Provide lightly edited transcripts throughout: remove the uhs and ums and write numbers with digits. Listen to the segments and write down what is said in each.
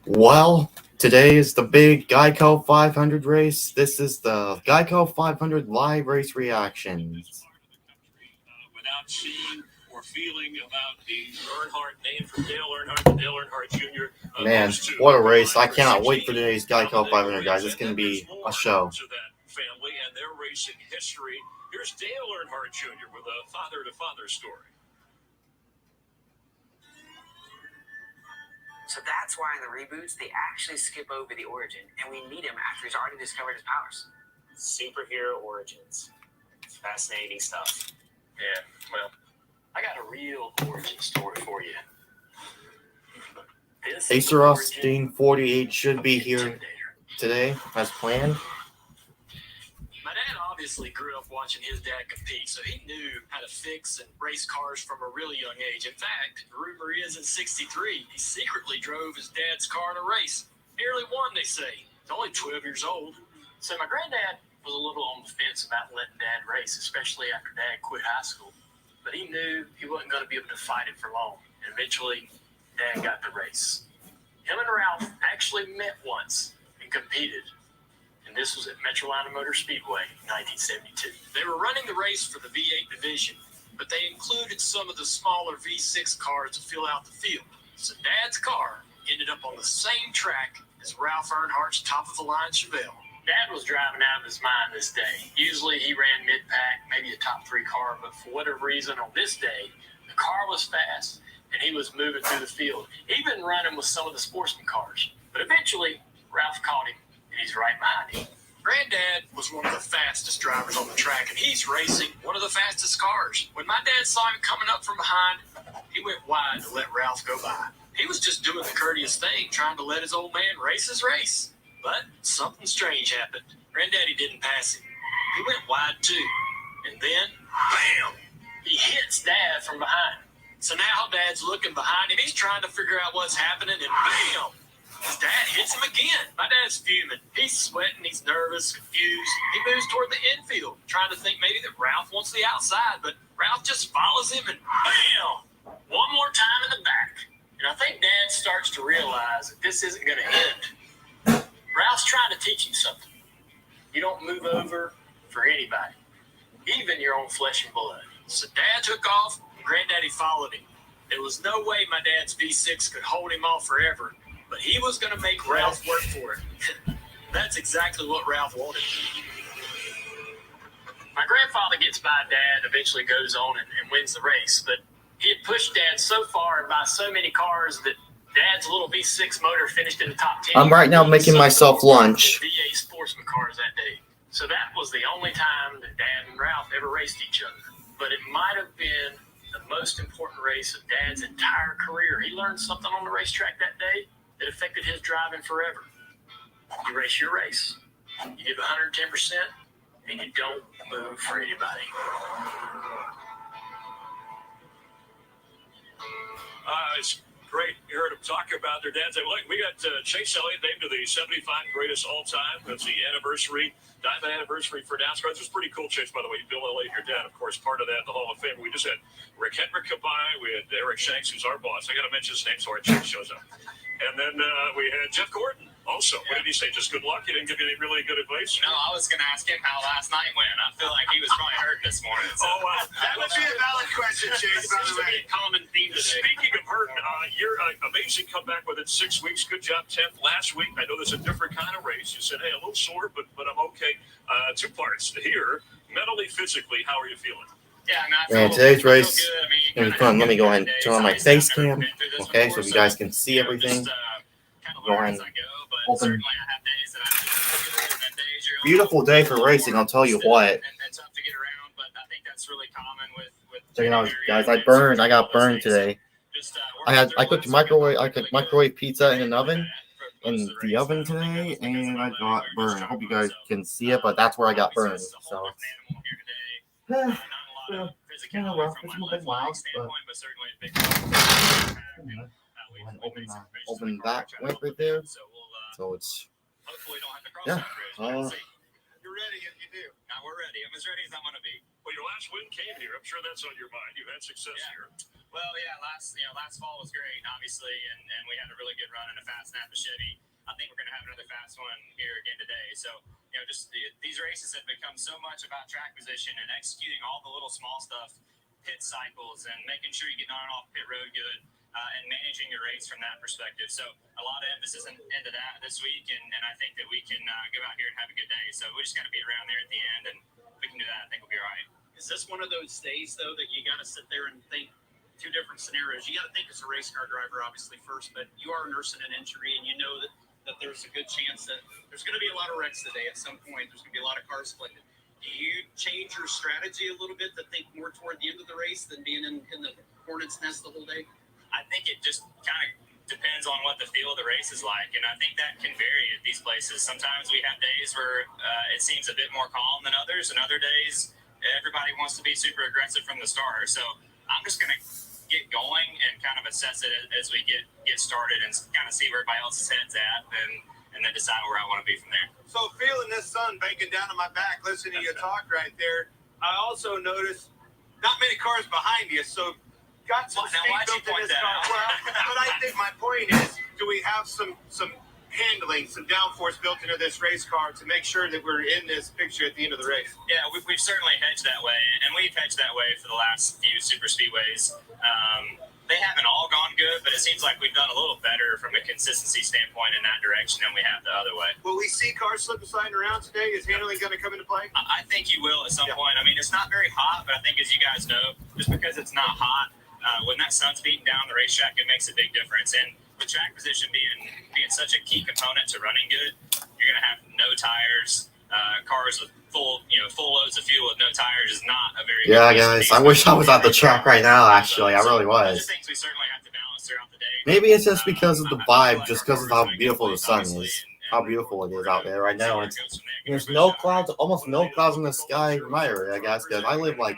Well, today is the big Geico 500 race. This is the Geico 500 live race reactions. Without seeing or feeling about the Earnhardt name from Dale Earnhardt to Dale Earnhardt Jr. Man, what a race. I cannot wait for today's Geico 500, guys. It's going to be a show. To that family and their racing history. Here's Dale Earnhardt Jr. with a father-to-father story. So that's why in the reboots, they actually skip over the origin, and we meet him after he's already discovered his powers. Superhero origins. Fascinating stuff. Yeah, well, I got a real origin story for you. Acer Austin 48 should be here today as planned. My dad obviously grew up watching his dad compete, so he knew how to fix and race cars from a really young age. In fact, rumor is in '63, he secretly drove his dad's car in a race. Nearly won, they say. He's only 12 years old. So my granddad was a little on the fence about letting dad race, especially after dad quit high school. But he knew he wasn't going to be able to fight it for long. And eventually, dad got the race. Him and Ralph actually met once and competed. And this was at Metrolina Motor Speedway in 1972. They were running the race for the V8 division, but they included some of the smaller V6 cars to fill out the field. So Dad's car ended up on the same track as Ralph Earnhardt's top-of-the-line Chevelle. Dad was driving out of his mind this day. Usually he ran mid-pack, maybe a top-3 car, but for whatever reason on this day, the car was fast and he was moving through the field, even running with some of the sportsman cars. But eventually, Ralph caught him, and he's right behind him. Granddad was one of the fastest drivers on the track, and he's racing one of the fastest cars. When my dad saw him coming up from behind, he went wide to let Ralph go by. He was just doing the courteous thing, trying to let his old man race his race. But something strange happened. Granddaddy didn't pass him. He went wide too. And then, bam! He hits Dad from behind. So now Dad's looking behind him. He's trying to figure out what's happening, and bam! His dad hits him again. My dad's fuming. He's sweating. He's nervous, confused. He moves toward the infield, trying to think maybe that Ralph wants the outside, but Ralph just follows him, and bam! One more time in the back. And I think Dad starts to realize that this isn't going to end. Ralph's trying to teach him something. You don't move over for anybody, even your own flesh and blood. So Dad took off. Granddaddy followed him. There was no way my dad's V6 could hold him off forever, but he was going to make Ralph work for it. That's exactly what Ralph wanted. My grandfather gets by Dad, eventually goes on and wins the race, but he had pushed Dad so far and by so many cars that Dad's little V6 motor finished in the top 10. I'm right now making myself lunch. V8 sportsman cars that day. So that was the only time that Dad and Ralph ever raced each other. But it might have been the most important race of Dad's entire career. He learned something on the racetrack that day that affected his driving forever. You race your race, you give 110%, and you don't move for anybody. It's great. You heard them talk about their dads. Look, we got Chase Elliott named to the 75 greatest all-time. That's the anniversary, diamond anniversary for NASCAR. This was pretty cool, Chase, by the way. Bill Elliott, your dad, of course, part of that, the Hall of Fame. We just had Rick Hendrick come by. We had Eric Shanks, who's our boss. I got to mention his name so our chief shows up. And then we had Jeff Gordon also. Yeah. What did he say? Just good luck? He didn't give you any really good advice? No, I was going to ask him how last night went. I feel like he was probably hurt this morning. So. Oh, wow. That would be a valid question, Chase, by the way. A common theme today. Speaking of hurt, you're amazing comeback within 6 weeks. Good job, 10th last week. I know there's a different kind of race. You said, hey, a little sore, but I'm okay. 2 parts here. Mentally, physically, how are you feeling? Yeah, I mean, Today's race is good. going to be fun. Let me go ahead and turn on my face cam. Okay, so you guys can see everything. Go ahead and open. Beautiful day for racing, I'll tell you what. Check it out, guys. I got burned today. I cooked microwave pizza in an oven today, and I got burned. I hope you guys can see it, but that's where I got burned. So it's kind of rough. It's a bit wild, but open that right there. So it's yeah. You're ready if you do. Now we're ready. I'm as ready as I'm going to be. Well, your last win came here. I'm sure that's on your mind. You've had success here. Well, yeah, last fall was great, obviously, and we had a really good run in a fast Napa Chevy. I think we're going to have another fast one here again today. So, just these races have become so much about track position and executing all the little small stuff, pit cycles, and making sure you get on and off pit road good, and managing your race from that perspective. So, a lot of emphasis into that this week, and I think that we can go out here and have a good day. So, we just got to be around there at the end, and if we can do that, I think we'll be all right. Is this one of those days, though, that you got to sit there and think two different scenarios? You got to think as a race car driver, obviously, first, but you are nursing an injury, and you know that there's a good chance that there's going to be a lot of wrecks today at some point. There's going to be a lot of cars split. Do you change your strategy a little bit to think more toward the end of the race than being in the hornet's nest the whole day? I think it just kind of depends on what the feel of the race is like, and I think that can vary at these places. Sometimes we have days where it seems a bit more calm than others, and other days everybody wants to be super aggressive from the start. So I'm just going to get going and kind of assess it as we get started and kind of see where everybody else's head's at and then decide where I want to be from there. So feeling this sun baking down on my back, listening to you talk right there, I also noticed not many cars behind you, so got some speed built in this car. Well, but I think my point is, do we have some handling, some downforce built into this race car to make sure that we're in this picture at the end of the race? Yeah, we've certainly hedged that way, and we've hedged that way for the last few Superspeedways. They haven't all gone good, but it seems like we've done a little better from a consistency standpoint in that direction than we have the other way. Will we see cars slip and sliding around today? Is handling going to come into play? I think you will at some point. I mean, it's not very hot, but I think, as you guys know, just because it's not hot, when that sun's beating down the racetrack, it makes a big difference. And with track position being such a key component to running good, you're going to have no tires. Cars with full loads of fuel with no tires is not a very Yeah, guys. I wish I was at the track right now. Actually, I really was. Things we certainly have to balance throughout the day. Maybe it's just because of the vibe, just because of how beautiful the sun is, how beautiful it is out there right now. There's no clouds, almost no clouds in the sky in my area, I guess, because I live like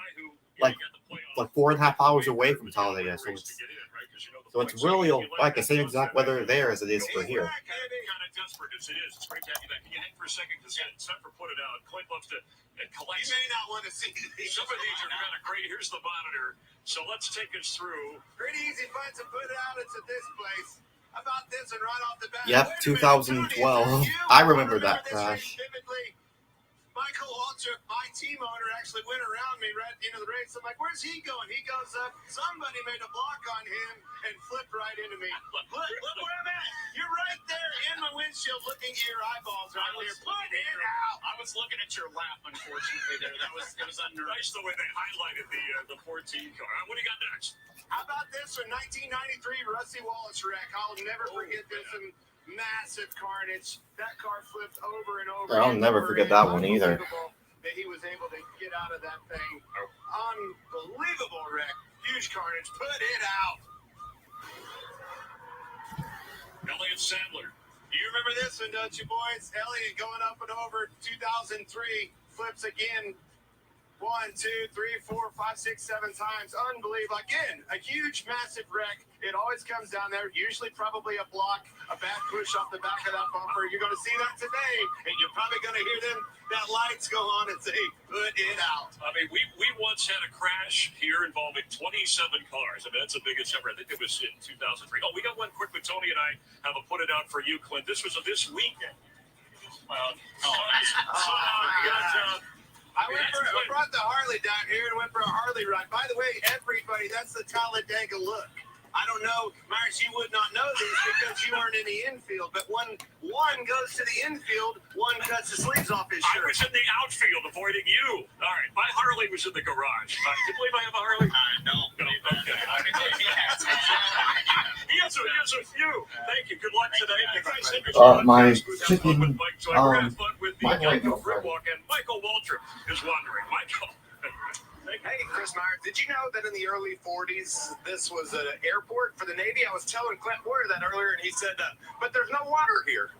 4.5 hours away from Talladega, so it's really like the same exact weather there as it is for here. Desperate as it is, it's great to have you back. Can you hang for a second? Because it's time for Put It Out. Clint loves to collect. You may not want to see these. Some of these are kind of great. Here's the monitor. So let's take us through. Pretty easy find to put out. It's at this place. How about this and right off the bat? Yep, 2012. I remember that crash. Michael Waltrip, my team owner, actually went around me right at the end of the race. I'm like, where's he going? He goes up. Somebody made a block on him and flipped right into me. Look where I'm at. You're right there in my windshield looking at your eyeballs right there. Put it out. I was looking at your lap, unfortunately, there. It was under. Nice the way they highlighted the 14 car. What do you got next? How about this from 1993 Rusty Wallace wreck? I'll never forget this. Massive carnage. That car flipped over and over. I'll never forget that one either. That he was able to get out of that thing. Unbelievable wreck. Huge carnage. Put it out. Elliott Sadler. Do you remember this one, don't you, boys? Elliott going up and over 2003. Flips again. 1, 2, 3, 4, 5, 6, 7 times. Unbelievable. Again, a huge, massive wreck. It always comes down there. Usually probably a block, a bad push off the back of that bumper. You're going to see that today, and you're probably going to hear that lights go on and say, put it out. I mean, we once had a crash here involving 27 cars. I mean, that's the biggest ever. I think it was in 2003. Oh, we got one quick with Tony and I have a Put It Out for you, Clint. This was this weekend. Well, I brought the Harley down here and went for a Harley ride. By the way, everybody, that's the Talladega look. I don't know, Myers, you would not know this because you weren't in the infield. But when one goes to the infield, one cuts the sleeves off his shirt. I was in the outfield avoiding you. All right, my Harley was in the garage. Do you believe I have a Harley? No. Okay. He has a few. Thank you. Good luck today. You guys think My chicken, my Geico Walk, and Michael Waltrip is wandering. Michael. Hey, Chris Myers, did you know that in the early 40s, this was an airport for the Navy? I was telling Clint Warner that earlier, and he said, but there's no water here.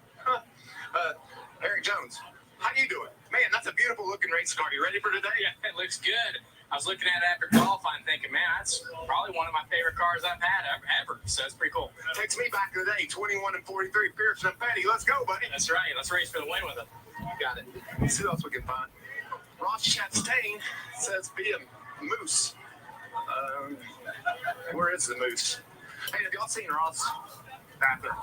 Eric Jones, how you doing? Man, that's a beautiful looking race car. You ready for today? Yeah, it looks good. I was looking at it after qualifying thinking, man, that's probably one of my favorite cars I've had ever. So it's pretty cool. Takes me back to the day, 21 and 43, Pearson and Petty. Let's go, buddy. That's right. Let's race for the win with it. You got it. Let's see what else we can find. Ross Chastain says be a moose. Where is the moose? Hey, have y'all seen Ross? Bathroom.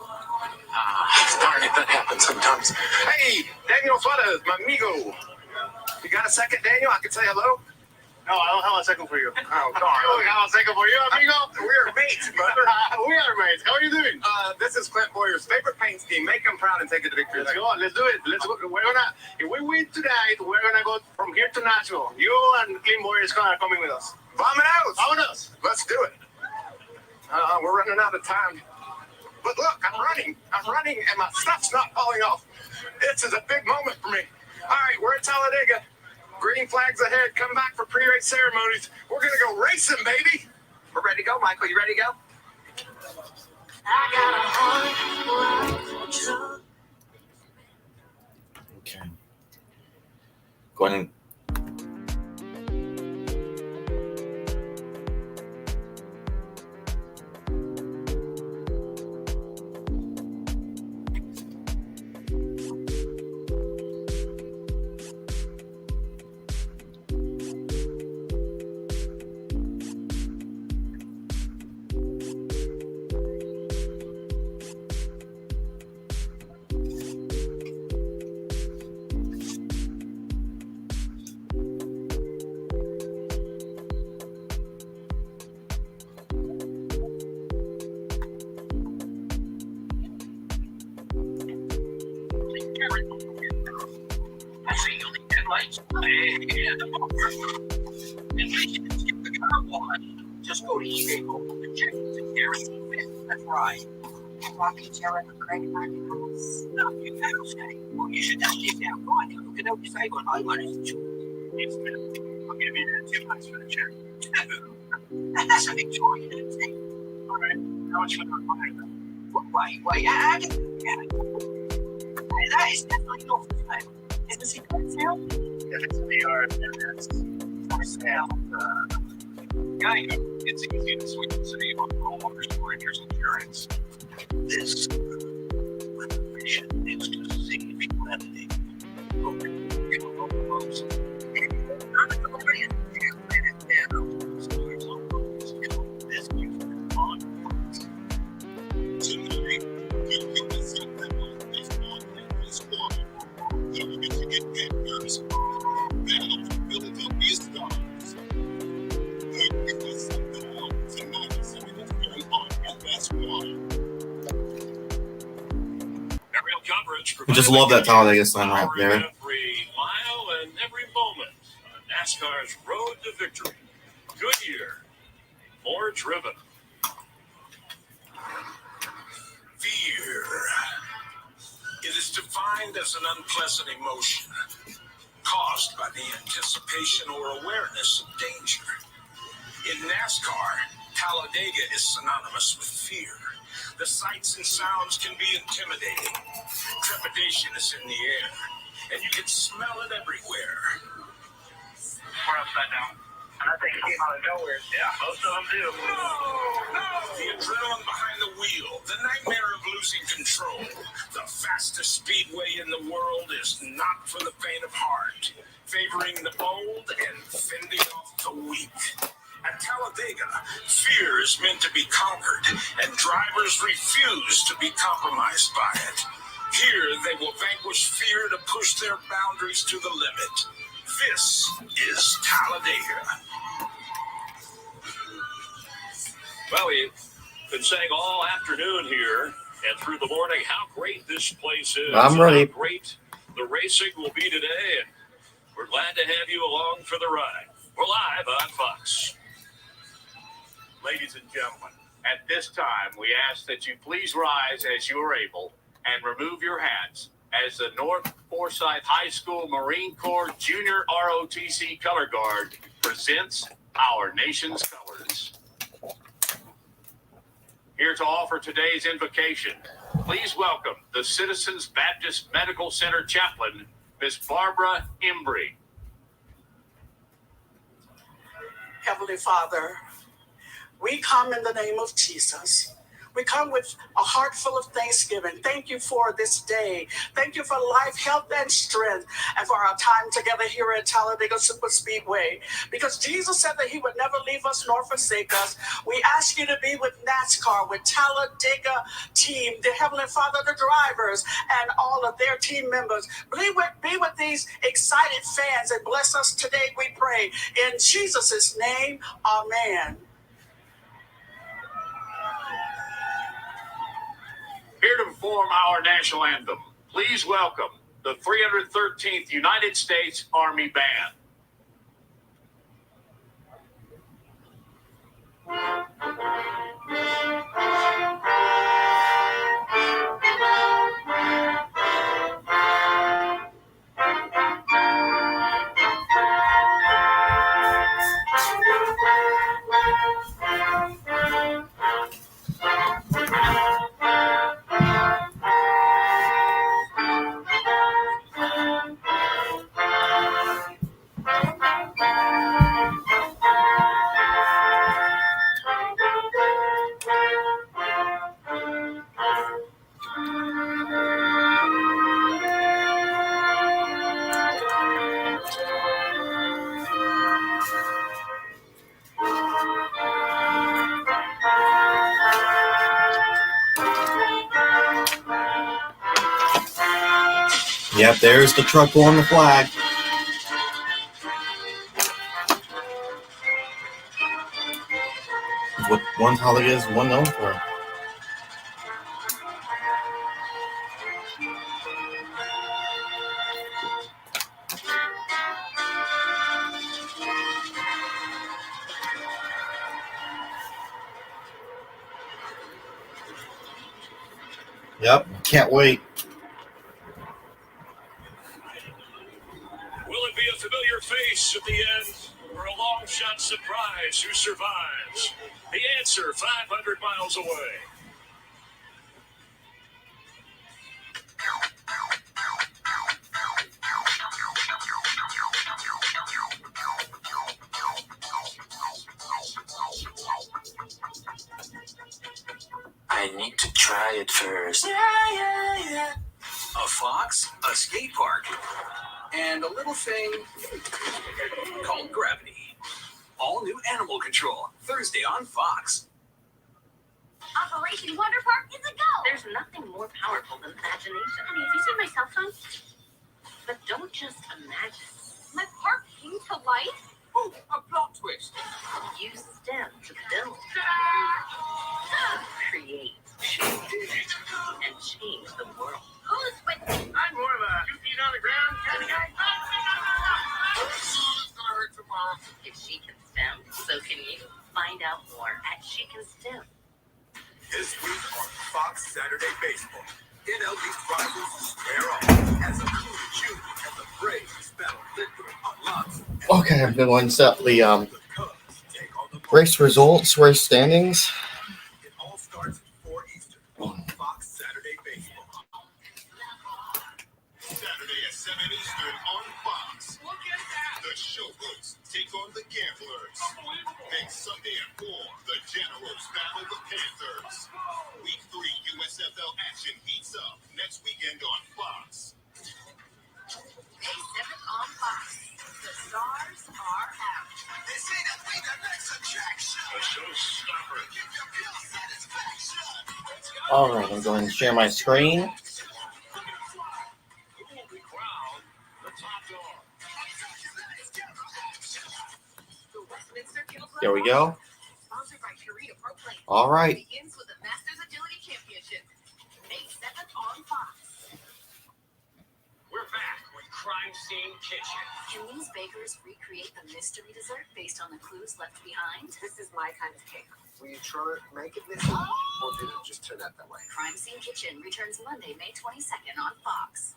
Darn it, that happens sometimes. Hey, Daniel Suarez, my amigo. You got a second, Daniel? I can say hello? No, I don't have a second for you. Oh, darn. I don't have a second for you, amigo. We are mates, brother. We are mates. How are you doing? This is Clint Boyer's favorite paint scheme. Make him proud and take it to victory. Let's go on. Let's do it. Let's go. If we win tonight, we're gonna go from here to Nashville. You and Clint Boyer are coming with us. Vámonos. Vámonos. Let's do it. We're running out of time. But look, I'm running, and my stuff's not falling off. This is a big moment for me. All right, we're at Talladega. Green flags ahead. Come back for pre-race ceremonies. We're going to go racing, baby. We're ready to go, Michael. You ready to go? Okay. Go ahead and I see you the headlights. And the bumper. And they can skip the car wash. Just go to Geico and check the guarantee fit. That's right. Rocking chair with a credit card house. No, you can't say. Well, you should just sit down. Go on, you can help you save on all money. Yes, ma'am. I'll give you $2 for the chair. That's a big joy, isn't it? All right. How much for the recliner? Wait, I can do that. That is definitely not for sale. Is the secret sale? If it's VR, then it's for sale. Geico. It's easy to switch to save on homeowners or renters insurance. This mission is to save humanity. I just love that Talladega sign right there. Every mile and every moment on NASCAR's road to victory. Goodyear, more driven. Fear. It is defined as an unpleasant emotion caused by the anticipation or awareness of danger. In NASCAR, Talladega is synonymous with fear. The sights and sounds can be intimidating. Trepidation is in the air, and you can smell it everywhere. We're upside down. And I think it came out of nowhere. Yeah, most of them do. No! The adrenaline behind the wheel, the nightmare of losing control. The fastest speedway in the world is not for the faint of heart, favoring the bold and fending off the weak. At Talladega, fear is meant to be conquered, and drivers refuse to be compromised by it. Here, they will vanquish fear to push their boundaries to the limit. This is Talladega. Well, we've been saying all afternoon here and through the morning how great this place is. I'm ready. How great the racing will be today, and we're glad to have you along for the ride. We're live on Fox. Ladies and gentlemen, at this time, we ask that you please rise as you are able and remove your hats as the North Forsyth High School Marine Corps Junior ROTC Color Guard presents our nation's colors. Here to offer today's invocation, please welcome the Citizens Baptist Medical Center chaplain, Miss Barbara Embry. Heavenly Father, we come in the name of Jesus. We come with a heart full of thanksgiving. Thank you for this day. Thank you for life, health, and strength, and for our time together here at Talladega Superspeedway. Because Jesus said that he would never leave us nor forsake us. We ask you to be with NASCAR, with Talladega team, the Heavenly Father, the drivers, and all of their team members. Be with these excited fans and bless us today, we pray. In Jesus' name, amen. Here to perform our national anthem, please welcome the 313th United States Army Band. Yep, there's the truck on the flag. What one Talladega is one known for. Yep, can't wait. Will it be a familiar face at the end, or a long shot surprise who survives? The answer 500 miles away. I need to try it first. Yeah. A fox, a skate park, and a little thing called gravity. All new Animal Control, Thursday on Fox. Operation Wonder Park is a go! There's nothing more powerful than imagination. Honey, have you seen my cell phone? But don't just imagine. My park came to life? Ooh, a plot twist. Use STEM to build, create, and change the world. Who's with me? I'm more of a 2 feet on the ground kind of guy. It's gonna hurt tomorrow. If she can STEM, so can you. Find out more at She Can STEM. This week on Fox Saturday Baseball, MLB's rivals square off as a Cooley Jr. and the Braves battle victory unlocks. Okay, I'm going to set the race results, race standings. It all starts at 4 Eastern on Fox Saturday Baseball. Saturday at 7 Eastern on Fox. Look at that! The Showboats take on the Gamblers. Next Sunday at 4, the Generals battle the Panthers. Week 3 USFL action heats up next weekend on Fox. May 7th on Fox. The stars are out. This ain't a thing that makes attraction. A showstopper. Give your pure satisfaction. All right, I'm going to share my screen. Who will be crowned the top dog? The Westminster Kennel Club There we go. sponsored by Purina Pro Plan. All right. Begins with the Masters Agility Championship. May 7th on Fox. We're back with Crime Scene Kitchen. Can these bakers recreate the mystery dessert based on the clues left behind? This is my kind of cake. Will you try to make it this way, or did it just turn out that way? Crime Scene Kitchen returns Monday, May 22nd on Fox.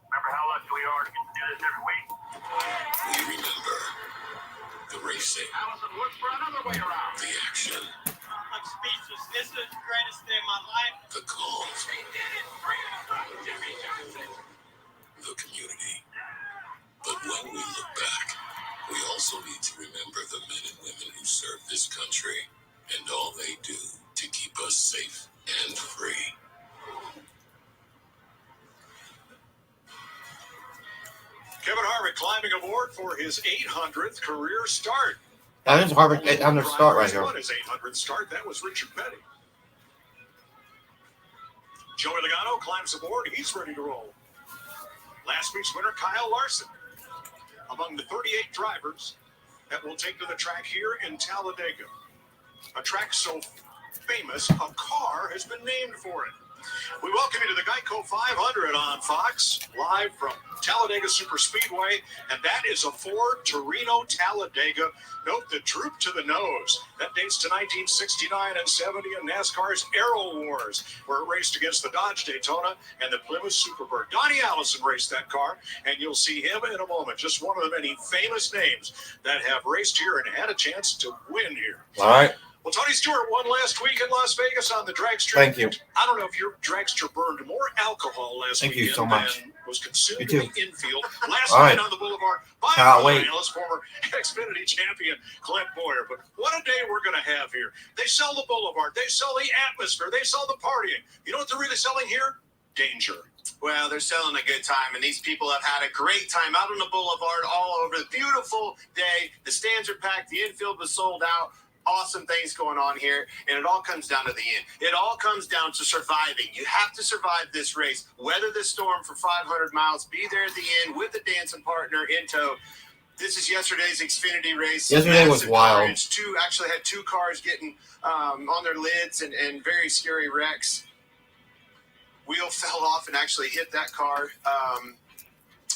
Remember how lucky we are to get to do this every week? We remember. racing. Allison looks for another way around. The action. I'm speechless. This is the greatest day of my life. The calls. He did it! Bring it from Jimmy Johnson! The community. But when we look back, we also need to remember the men and women who serve this country and all they do to keep us safe and free. Kevin Harvick climbing aboard for his 800th career start. That is Harvick on their start right here. Won his 800th start. That was Richard Petty. Joey Logano climbs aboard. He's ready to roll. Last week's winner, Kyle Larson, among the 38 drivers that will take to the track here in Talladega. A track so famous, a car has been named for it. We welcome you to the Geico 500 on Fox, live from Talladega Superspeedway, and that is a Ford Torino Talladega. Note the droop to the nose. That dates to 1969 and 70 in NASCAR's Aero Wars, where it raced against the Dodge Daytona and the Plymouth Superbird. Donnie Allison raced that car, and you'll see him in a moment. Just one of the many famous names that have raced here and had a chance to win here. All right. Well, Tony Stewart won last week in Las Vegas on the dragster. Thank you. I don't know if your dragster burned more alcohol last Thank weekend you so much. than was consumed You in the infield last All night right. on the boulevard by Can't wait. analyst, former Xfinity champion Clint Boyer. But what a day we're going to have here. They sell the boulevard. They sell the atmosphere. They sell the partying. You know what they're really selling here? Danger. Well, they're selling a good time, and these people have had a great time out on the boulevard all over. Beautiful day. The stands are packed. The infield was sold out. Awesome things going on here, and it all comes down to the end. It all comes down to surviving. You have to survive this race, weather the storm for 500 miles, be there at the end with a dancing partner in tow. This is yesterday's Xfinity race. Yesterday was Massive wild. carnage. Actually had two cars getting on their lids and very scary wrecks. Wheel fell off and actually hit that car.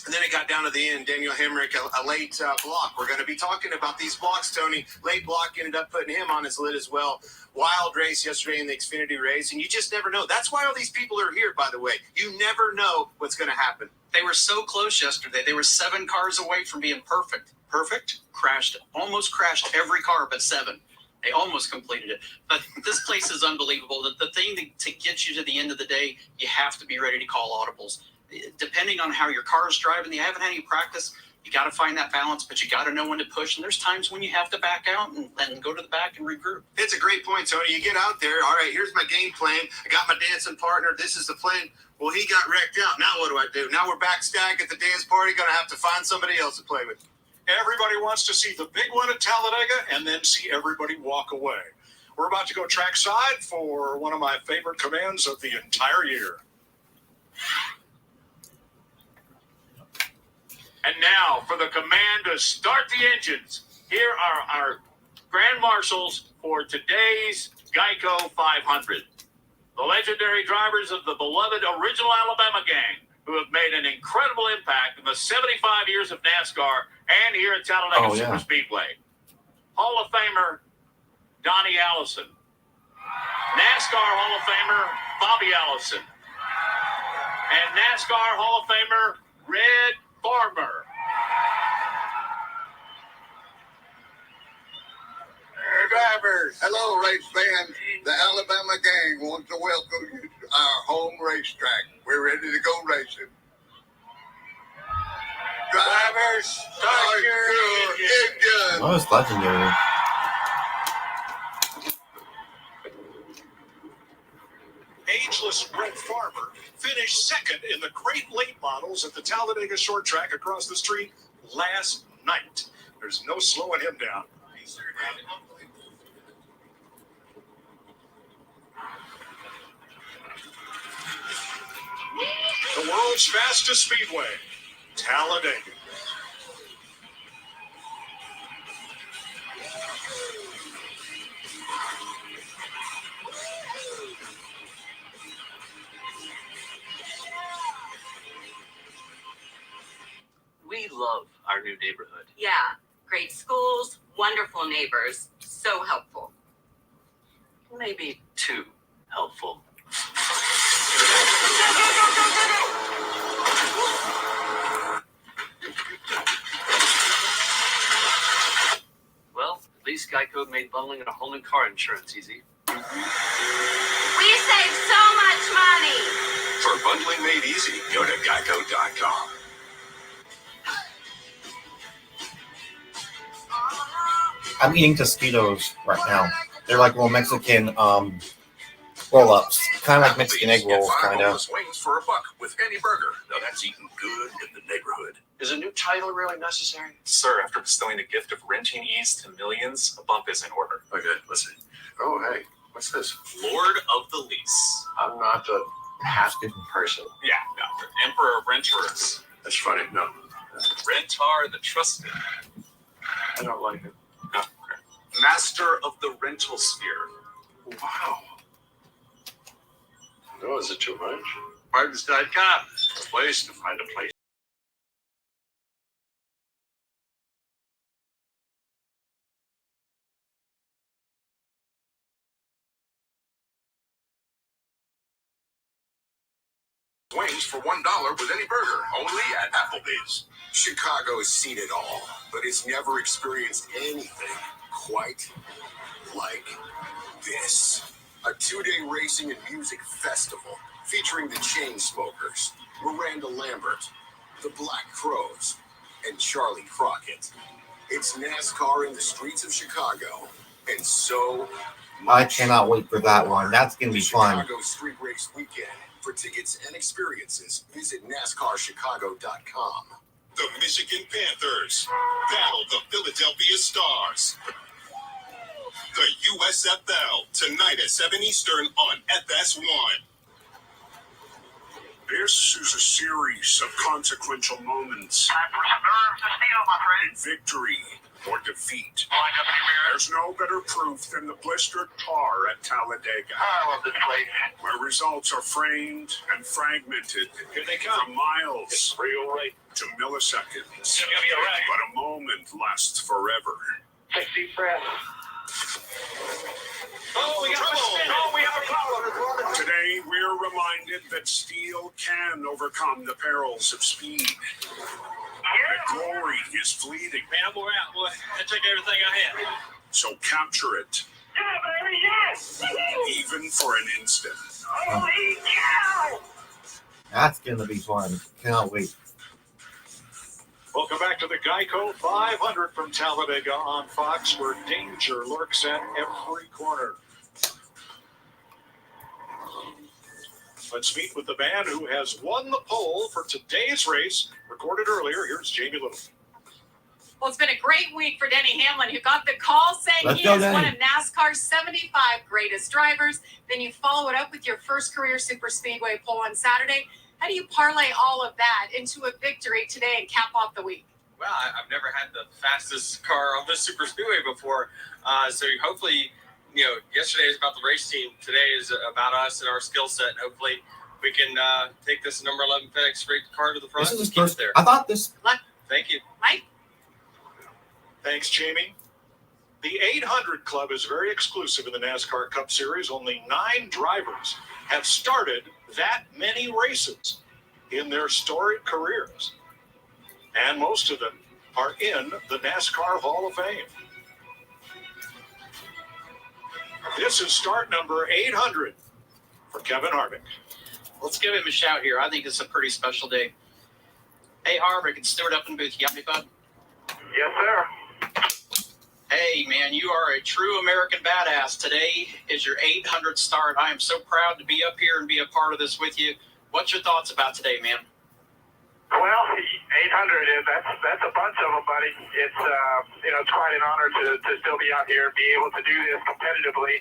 And then it got down to the end. Daniel Hemrick, a late block. We're going to be talking about these blocks, Tony. Late block ended up putting him on his lid as well. Wild race yesterday in the Xfinity race, and you just never know. That's why all these people are here, by the way. You never know what's going to happen. They were so close yesterday. They were 7 cars away from being perfect. Perfect? Almost crashed every car but 7. They almost completed it. But this place is unbelievable. The thing to get you to the end of the day, you have to be ready to call audibles. Depending on how your car is driving, you haven't had any practice, you got to find that balance, but you got to know when to push. And there's times when you have to back out and go to the back and regroup. It's a great point, Tony. You get out there. All right, here's my game plan. I got my dancing partner. This is the plan. Well, he got wrecked out. Now what do I do? Now we're back stack at the dance party. Going to have to find somebody else to play with. Everybody wants to see the big one at Talladega and then see everybody walk away. We're about to go trackside for one of my favorite commands of the entire year. And now for the command to start the engines. Here are our grand marshals for today's Geico 500. The legendary drivers of the beloved original Alabama gang who have made an incredible impact in the 75 years of NASCAR and here at Talladega Superspeedway. Hall of Famer Donnie Allison. NASCAR Hall of Famer Bobby Allison. And NASCAR Hall of Famer Red Farmer. Drivers, hello race fans. The Alabama gang wants to welcome you to our home racetrack. We're ready to go racing. Drivers, start your engine. That was legendary. Ageless Red Farmer finished second in the great late models at the Talladega short track across the street last night. There's no slowing him down. The world's fastest speedway, Talladega. We love our new neighborhood. Yeah, great schools, wonderful neighbors, so helpful. Maybe too helpful. Well, least Geico made bundling a home and car insurance easy. We save so much money. For bundling made easy, go to geico.com. I'm eating Tostitos right now. They're like little Mexican roll-ups, kind of like Mexican egg rolls, kind of. Wings for $1 with any burger. Now that's eating good in the neighborhood. Is a new title really necessary? Sir, after bestowing the gift of renting ease to millions, a bump is in order. Okay, listen. Oh, hey, what's this? Lord of the Lease. I'm not a passive person. Yeah, no, the Emperor of Renters. That's funny. No. Rentar the Trusted. I don't like it. No, okay. Master of the Rental Sphere. Wow. No, is it too much? Parts.com. A place to find a place. Wings for $1 with any burger, only at Applebee's. Chicago has seen it all, but it's never experienced anything quite like this. A 2-day racing and music festival featuring the Chainsmokers, Miranda Lambert, the Black Crowes, and Charlie Crockett. It's NASCAR in the streets of Chicago, and so I cannot wait for that one. That's going to be fun. Chicago Street Race Weekend. For tickets and experiences, visit NASCARChicago.com. The Michigan Panthers battle the Philadelphia Stars. The USFL tonight at 7 Eastern on FS1. This is a series of consequential moments. Time for some nerves to steal, my friend. Victory or defeat. There's no better proof than the blistered tar at Talladega. I love this place. Where results are framed and fragmented. Here they come. From miles It's real right. to milliseconds. It's gonna be a wreck. But a moment lasts forever. Take a deep breath. Oh, we got a spin. Oh, we have a problem. Today, we're reminded that steel can overcome the perils of speed. The glory is fleeting. Man, we're out, boy. I took everything I had. So capture it. Yeah, baby, yes. Even for an instant. Holy cow! That's going to be fun. Cannot wait. Welcome back to the Geico 500 from Talladega on Fox, where danger lurks at every corner. Let's meet with the man who has won the pole for today's race. Recorded earlier, here's Jamie Little. Well, it's been a great week for Denny Hamlin, who got the call saying he is one of NASCAR's 75 greatest drivers. Then you follow it up with your first career Superspeedway pole on Saturday. How do you parlay all of that into a victory today and cap off the week? Well, I've never had the fastest car on this Superspeedway before. So hopefully, you know, yesterday was about the race team. Today is about us and our skill set. And hopefully we can take this number 11 FedEx straight car to the front. This is his first. I thought this. Thank you. Mike? Thanks, Jamie. The 800 Club is very exclusive in the NASCAR Cup Series. Only 9 drivers have started that many races in their storied careers. And most of them are in the NASCAR Hall of Fame. This is start number 800 for Kevin Harvick. Let's give him a shout here. I think it's a pretty special day. Hey, Harvick, it's Stuart up in booth. You got me, bud? Yes, sir. Hey, man, you are a true American badass. Today is your 800th start. I am so proud to be up here and be a part of this with you. What's your thoughts about today, man? Well, 800 is that's a bunch of them, buddy. It's it's quite an honor to still be out here and be able to do this competitively.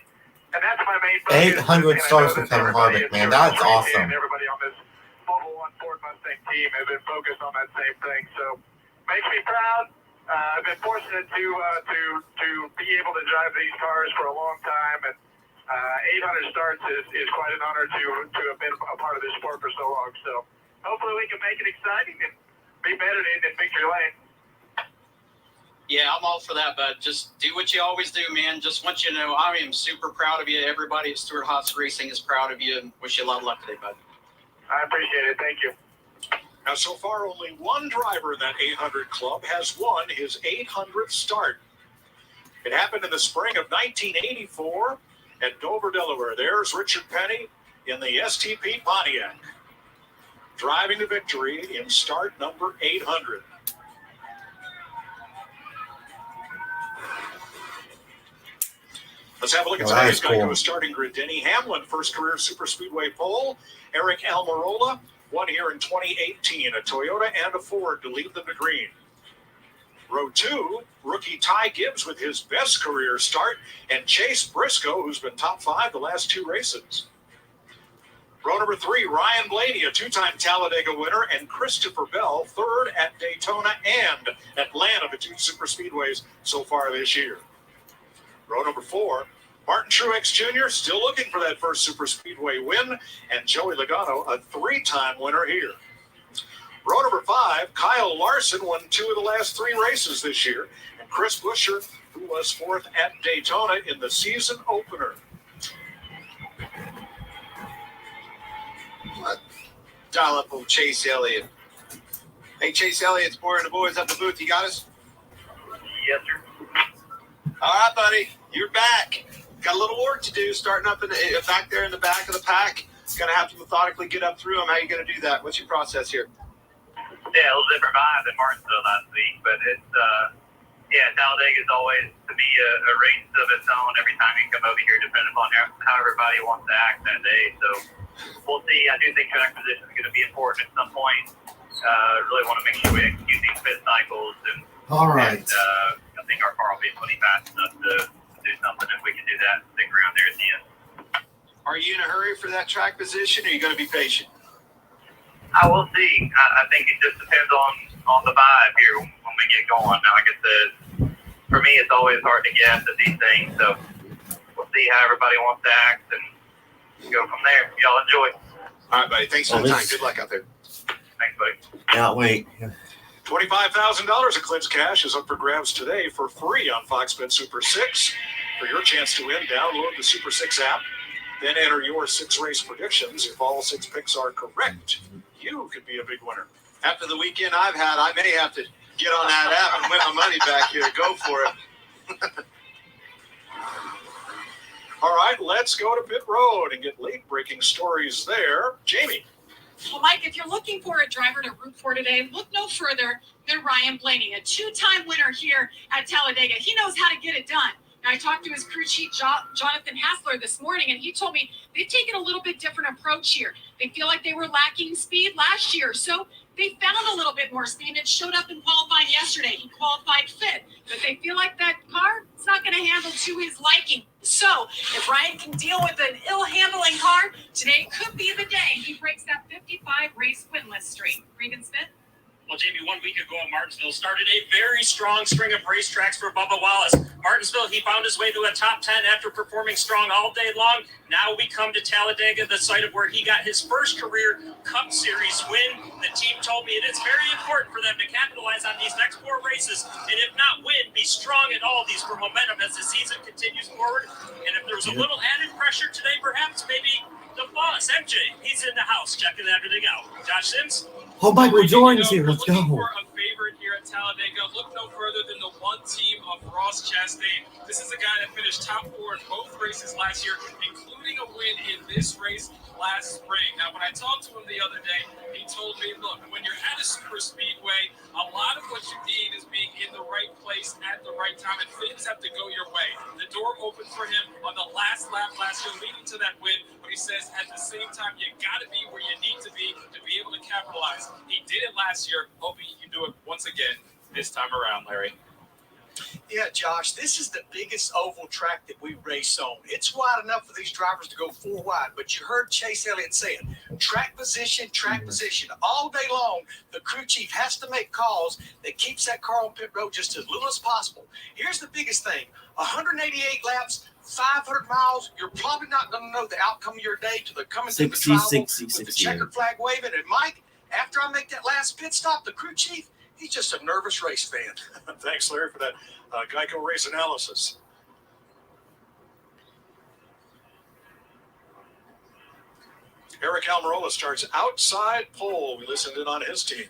And that's my main focus. 800 starts for Kevin Harvick, man. That's awesome. And everybody on this Mobil 1 Ford Mustang team has been focused on that same thing. So makes me proud. I've been fortunate to be able to drive these cars for a long time, and 800 starts is quite an honor to have been a part of this sport for so long. So hopefully we can make it exciting and be better in victory lane. Yeah, I'm all for that, bud. Just do what you always do, man. Just want you to know I am super proud of you. Everybody at Stewart Haas Racing is proud of you, and wish you a lot of luck today, bud. I appreciate it. Thank you. Now, so far, only one driver in that 800 club has won his 800th start. It happened in the spring of 1984 at Dover, Delaware. There's Richard Petty in the STP Pontiac, driving to victory in start number 800. Let's have a look at today's Geico starting grid. Denny Hamlin, first career Superspeedway pole. Eric Almirola, won here in 2018, a Toyota and a Ford to lead them to green. Row 2, rookie Ty Gibbs with his best career start, and Chase Briscoe, who's been top 5 the last 2 races. Row number 3, Ryan Blaney, a 2-time Talladega winner, and Christopher Bell, 3rd at Daytona and Atlanta, the 2 Superspeedways so far this year. Row number 4, Martin Truex Jr. still looking for that first Superspeedway win, and Joey Logano, a 3-time winner here. Row number 5, Kyle Larson won 2 of the last 3 races this year, and Chris Buescher, who was 4th at Daytona in the season opener. Dial up old Chase Elliott. Hey, Chase Elliott's boarding the boys up the booth. You got us? Yes, sir. All right, buddy. You're back. Got a little work to do starting up back there in the back of the pack. Going to have to methodically get up through them. How are you going to do that? What's your process here? Yeah, a little different vibe than Martinsville last week, but it's, Talladega is always to be a race of its own every time you come over here, depending upon how everybody wants to act that day. So we'll see. I do think track position is going to be important at some point. Really want to make sure we execute these pit cycles. And I think our car will be plenty fast enough to do something if we can do that and stick around there at the end. Are you in a hurry for that track position, or are you going to be patient? I will see. I think it just depends on the vibe here when we get going. Now, like I said, for me, it's always hard to guess at these things. So we'll see how everybody wants to act and go from there. Y'all enjoy. All right, buddy. Thanks for the time. Good luck out there. Thanks, buddy. Yeah, wait. $25,000 of Clint's cash is up for grabs today for free on Fox Bet Super 6. For your chance to win, download the Super 6 app. Then enter your 6 race predictions. If all 6 picks are correct, you could be a big winner. After the weekend I've had, I may have to get on that app and win my money back here. Go for it. All right, let's go to pit road and get late-breaking stories there. Jamie. Well, Mike, if you're looking for a driver to root for today, look no further than Ryan Blaney, a 2-time winner here at Talladega. He knows how to get it done. I talked to his crew chief, Jonathan Hassler, this morning, and he told me they've taken a little bit different approach here. They feel like they were lacking speed last year, so they found a little bit more speed, and it showed up in qualifying yesterday. He qualified 5th, but they feel like that car is not going to handle to his liking. So if Ryan can deal with an ill-handling car, today could be the day he breaks that 55-race winless streak. Regan Smith? Well, Jamie, 1 week ago at Martinsville started a very strong string of racetracks for Bubba Wallace. Martinsville, he found his way to a top 10 after performing strong all day long. Now we come to Talladega, the site of where he got his first career Cup Series win. The team told me it is very important for them to capitalize on these next 4 races, and if not win, be strong at all these for momentum as the season continues forward. And if there's a little added pressure today, perhaps maybe the boss, MJ, he's in the house checking everything out. Josh Sims? Oh, Michael Jordan's here. Let's go. For a favorite here at Talladega, look no further than the 1 team of Ross Chastain. This is a guy that finished top 4 in both races last year, including a win in this race last spring. Now, when I talked to him the other day, he told me, look, when you're at a super speedway, a lot of what you need is being in the right place at the right time, and things have to go your way. The door opened for him on the last lap last year, leading to that win, but he says at the same time, you got to be where you need to be able to capitalize. He did it last year, hoping he can do it once again this time around, Larry. Yeah, Josh, this is the biggest oval track that we race on. It's wide enough for these drivers to go 4 wide, but you heard Chase Elliott say it. Track position. All day long, the crew chief has to make calls that keeps that car on pit road just as little as possible. Here's the biggest thing. 188 laps, 500 miles, you're probably not going to know the outcome of your day till they're coming through the travel with the checkered flag waving. And Mike, after I make that last pit stop, the crew chief, he's just a nervous race fan. Thanks, Larry, for that Geico race analysis. Eric Almirola starts outside pole. We listened in on his team.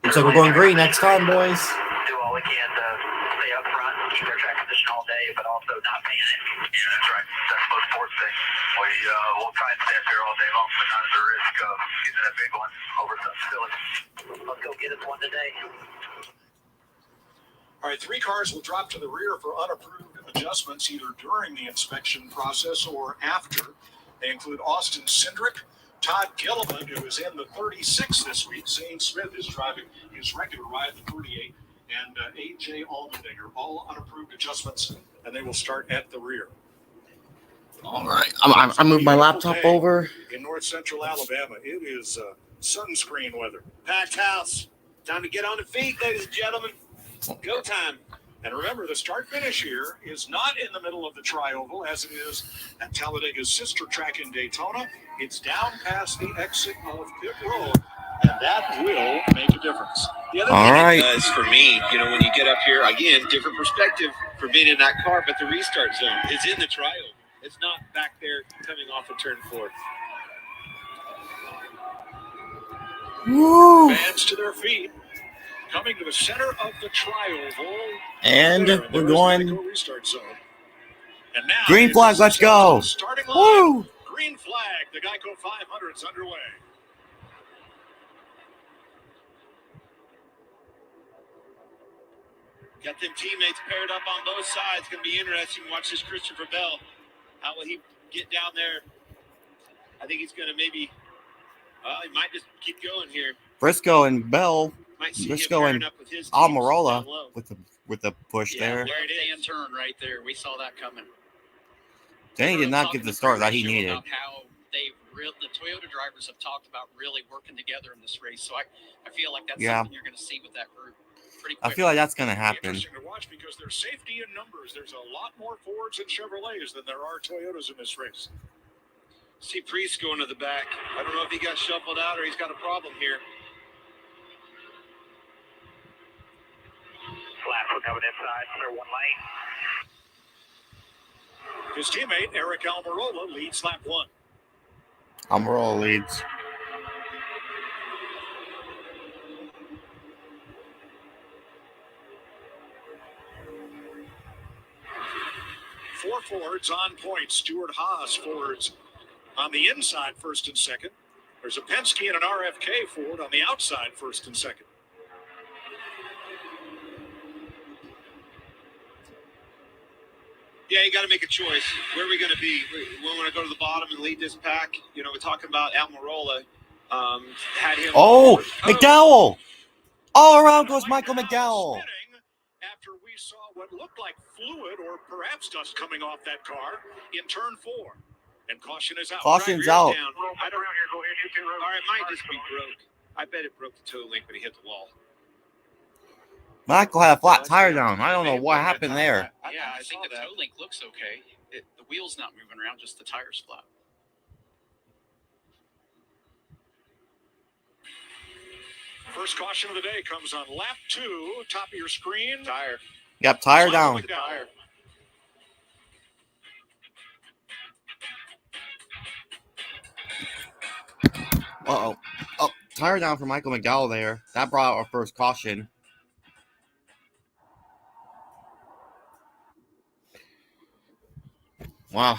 Looks like we're going green next time, boys. Do all we can to stay up front their track position all day, but also not paying it. Yeah, that's right. That's most important thing. We'll try and stay up here all day long, but not at the risk of getting a big one over some silly. Let's go get us one today. All right, 3 cars will drop to the rear for unapproved adjustments either during the inspection process or after. They include Austin Cindric, Todd Gilliland, who is in the 36 this week. Zane Smith is driving his regular ride, the 38, and A.J. Allmendinger. All unapproved adjustments, and they will start at the rear. All right, I moved my laptop over. In north central Alabama, it is sunscreen weather. Packed house. Time to get on the feet, ladies and gentlemen. Go time. And remember, the start-finish here is not in the middle of the tri-oval as it is at Talladega's sister track in Daytona. It's down past the exit of pit road, and that will make a difference. The other thing it does for me, when you get up here, again, different perspective for being in that car, but the restart zone is in the tri-oval. It's not back there coming off of turn 4. Woo! Fans to their feet. Coming to the center of the tri-oval. And we're going. Restart zone. And now Green flag, let's go. Starting line. Woo! Green flag. The Geico 500's underway. Got them teammates paired up on both sides. Going to be interesting. Watch this Christopher Bell. How will he get down there? I think he's going to maybe. He might just keep going here. Briscoe and Bell. Briscoe and Almirola with the push there. There it is. Turn right there. We saw that coming. Danny did not get the start that he needed. How the Toyota drivers have talked about really working together in this race. So I feel like that's something you're going to see with that group pretty quick. I feel like that's going to happen. Interesting to watch because there's safety in numbers. There's a lot more Fords and Chevrolets than there are Toyotas in this race. See Priest going to the back. I don't know if he got shuffled out or he's got a problem here. We're coming inside, clear 1 lane. His teammate, Eric Almirola, leads lap 1. Almirola leads. Four Fords on point. Stuart Haas Fords on the inside, first and second. There's a Penske and an RFK Ford on the outside, first and second. Yeah, you got to make a choice. Where are we going to be? We want to go to the bottom and lead this pack. We're talking about Almirola. Had him. McDowell! All around goes Michael McDowell. After we saw what looked like fluid or perhaps dust coming off that car in turn 4. And caution is out. Caution's out. Down. I don't. All right, it might just be broke. I bet it broke the toe link when he hit the wall. Michael had a flat tire down. I don't know what happened there. Yeah, I think the toe link looks okay. The wheel's not moving around, just the tire's flat. First caution of the day comes on lap 2. Top of your screen. Tire. Yep, tire down. Tire. Uh-oh. Oh, tire down for Michael McDowell there. That brought out our first caution. Wow.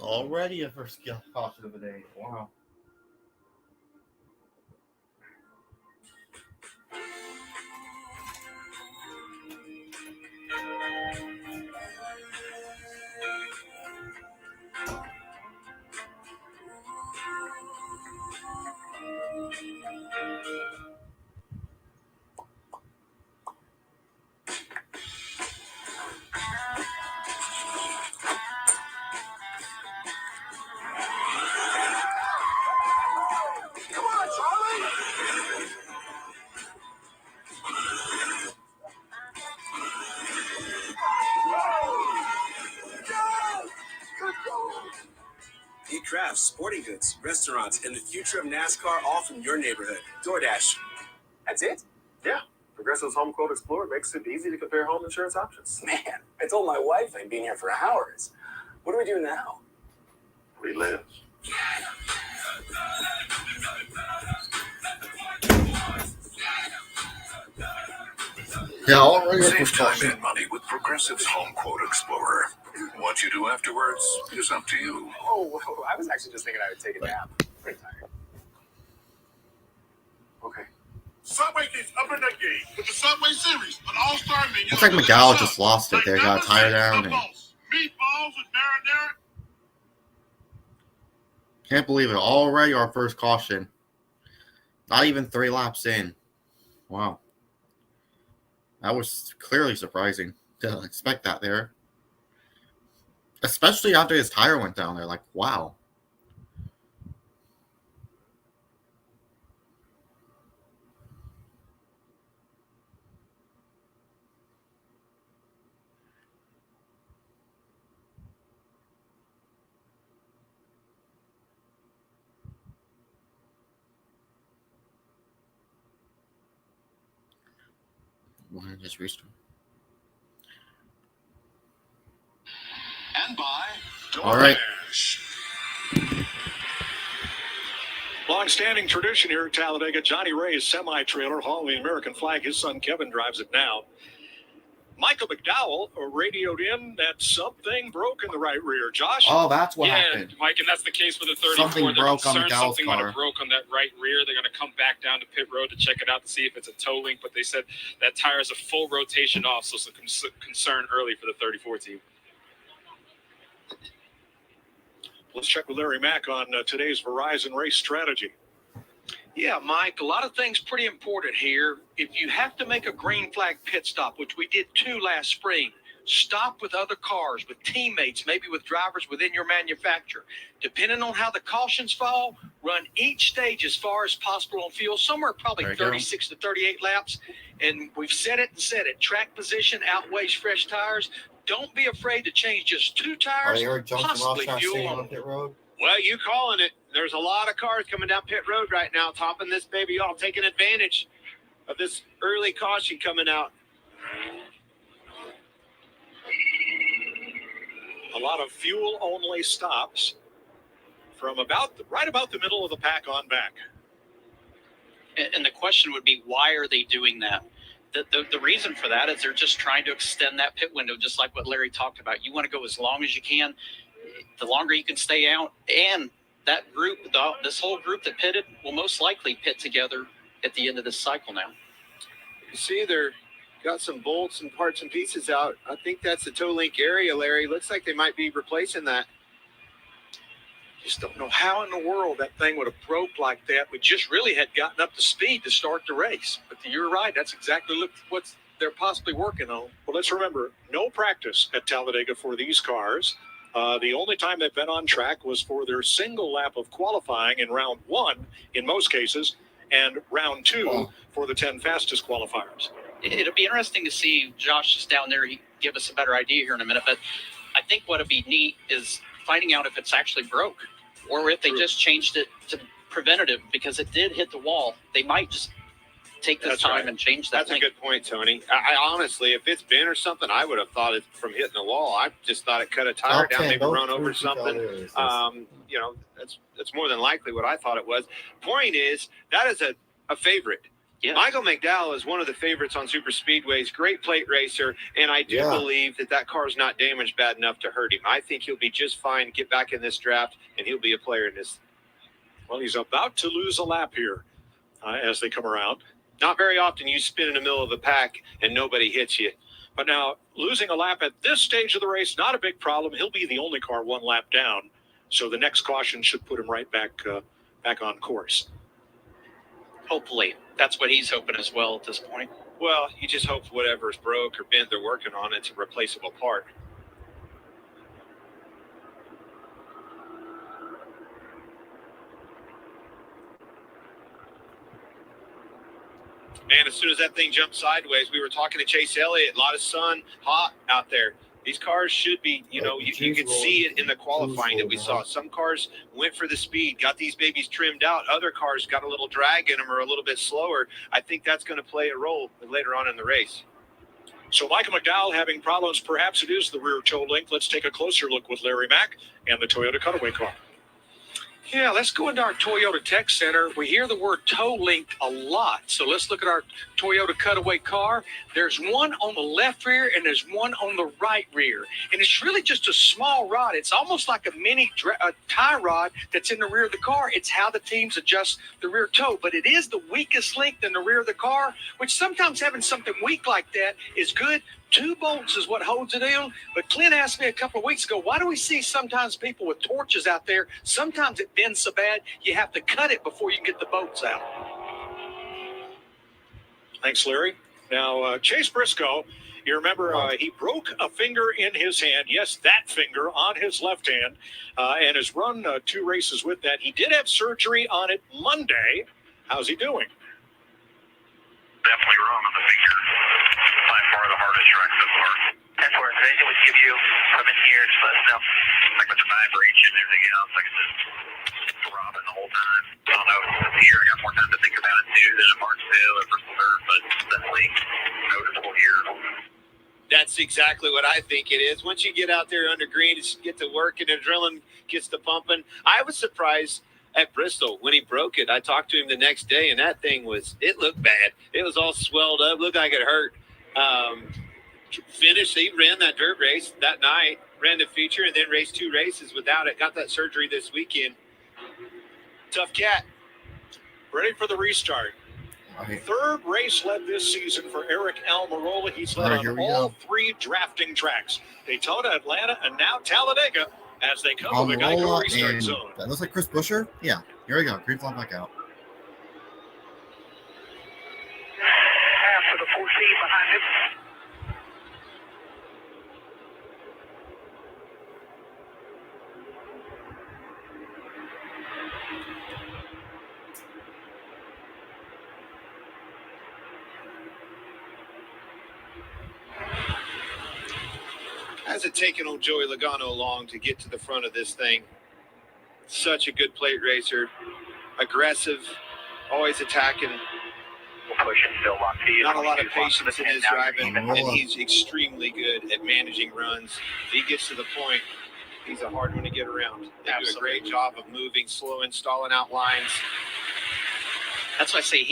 Already a first caution of the day. Wow. Crafts, sporting goods, restaurants, and the future of NASCAR all from your neighborhood. DoorDash. That's it? Yeah. Progressive's Home Quote Explorer makes it easy to compare home insurance options. Man, I told my wife I'd been here for hours. What do we do now? Relive. Yeah, already. Save time and money with Progressive's Home Quote Explorer. What you do afterwards is up to you. Oh, I was actually just thinking I would take a nap. Pretty tired. Okay. Subway gets up in that game with the Subway Series, an all-star menu. Looks like McDowell just lost it. They got a tire down. And Meatballs with marinara. can't believe it. Already our first caution. Not even 3 laps in. Wow. That was clearly surprising. Didn't expect that there. Especially after his tire went down there. Like, wow. Why just restart? And by All right. Long-standing tradition here at Talladega. Johnny Ray's semi-trailer hauling the American flag. His son Kevin drives it now. Michael McDowell radioed in that something broke in the right rear. Josh? Oh, that's what happened. Mike, and that's the case with the 34. Something broke on McDowell's something might car. have broke on that right rear. They're going to come back down to pit road to check it out to see if it's a toe link, but they said that tire is a full rotation off, so it's a concern early for the 34 team. Let's check with Larry Mack on today's Verizon race strategy. Yeah, Mike, a lot of things pretty important here. If you have to make a green flag pit stop, which we did 2 last spring, stop with other cars, with teammates, maybe with drivers within your manufacturer. Depending on how the cautions fall, run each stage as far as possible on fuel, somewhere probably 36 to 38 laps. And we've said it and said it. Track position outweighs fresh tires. Don't be afraid to change just 2 tires, possibly fuel on pit road. Well, you calling it. There's a lot of cars coming down pit road right now, topping this baby off, taking advantage of this early caution coming out. A lot of fuel-only stops from right about the middle of the pack on back. And the question would be, why are they doing that? The reason for that is they're just trying to extend that pit window, just like what Larry talked about. You want to go as long as you can. The longer you can stay out, and that group, this whole group that pitted, will most likely pit together at the end of this cycle now. You see, they're got some bolts and parts and pieces out. I think that's the toe link area, Larry. Looks like they might be replacing that. Just don't know how in the world that thing would have broke like that. We just really had gotten up to speed to start the race. But you're right. That's exactly what they're possibly working on. Well, let's remember, no practice at Talladega for these cars. The only time they've been on track was for their single lap of qualifying in round 1, in most cases, and round 2 for the 10 fastest qualifiers. It'll be interesting to see Josh is down there. He give us a better idea here in a minute. But I think what would be neat is finding out if it's actually broke or if they just changed it to preventative because it did hit the wall. They might just take this time and change that. That's a good point, Tony. I honestly, if it's been or something, I would have thought it from hitting the wall. I just thought it cut a tire down, maybe run over something. You know, that's more than likely what I thought it was. Point is, that is a favorite. Yeah. Michael McDowell is one of the favorites on Superspeedways, great plate racer, and I do believe that car is not damaged bad enough to hurt him. I think he'll be just fine, get back in this draft, and he'll be a player in this. Well, he's about to lose a lap here as they come around. Not very often you spin in the middle of the pack and nobody hits you. But now, losing a lap at this stage of the race, not a big problem. He'll be the only car 1 lap down, so the next caution should put him right back on course. Hopefully. That's what he's hoping as well at this point. Well, you just hope whatever's broke or bent they're working on, it's a replaceable part. Man, as soon as that thing jumped sideways, we were talking to Chase Elliott, a lot of sun, hot out there. These cars should be, you could see it in the qualifying that we saw. Some cars went for the speed, got these babies trimmed out. Other cars got a little drag in them or a little bit slower. I think that's going to play a role later on in the race. So Michael McDowell having problems, perhaps it is the rear toe link. Let's take a closer look with Larry Mack and the Toyota Cutaway car. Yeah, let's go into our Toyota Tech Center. We hear the word toe link a lot. So let's look at our Toyota Cutaway car. There's one on the left rear and there's one on the right rear. And it's really just a small rod. It's almost like a mini tie rod that's in the rear of the car. It's how the teams adjust the rear toe. But it is the weakest link in the rear of the car, which sometimes having something weak like that is good. 2 bolts is what holds it in. But Clint asked me a couple of weeks ago, why do we see sometimes people with torches out there? Sometimes it bends so bad, you have to cut it before you can get the bolts out. Thanks, Larry. Now, Chase Briscoe, you remember he broke a finger in his hand. Yes, that finger on his left hand, and has run 2 races with that. He did have surgery on it Monday. How's he doing? Definitely wrong on the finger. By far the hardest track so far. That's where they would give you from in here, just let us know. Like with the vibration and everything else, like it's throbbing the whole time. I don't know if it's here. I got more time to think about it too than in Martinsville or Bristol Dirt, but it's definitely noticeable here. That's exactly what I think it is. Once you get out there under green, just get to work and adrenaline gets to pumping. I was surprised at Bristol when he broke it. I talked to him the next day, and that thing it looked bad. It was all swelled up, looked like it hurt. Finished, he ran that dirt race that night, ran the feature, and then raced 2 races without it. Got that surgery this weekend. Tough cat. Ready for the restart. Right. 3rd race led this season for Eric Almirola. He's led on all 3 drafting tracks: Daytona, Atlanta, and now Talladega as they come to the Geico restart zone. That looks like Chris Buescher. Yeah, here we go. Green flag back out. For the 14 behind him. How's it taken old Joey Logano long to get to the front of this thing? Such a good plate racer. Aggressive, always attacking. Not a lot of patience in his driving, and he's extremely good at managing runs. If he gets to the point, he's a hard one to get around. They do a great job of moving, slow, stalling out lines. That's why I say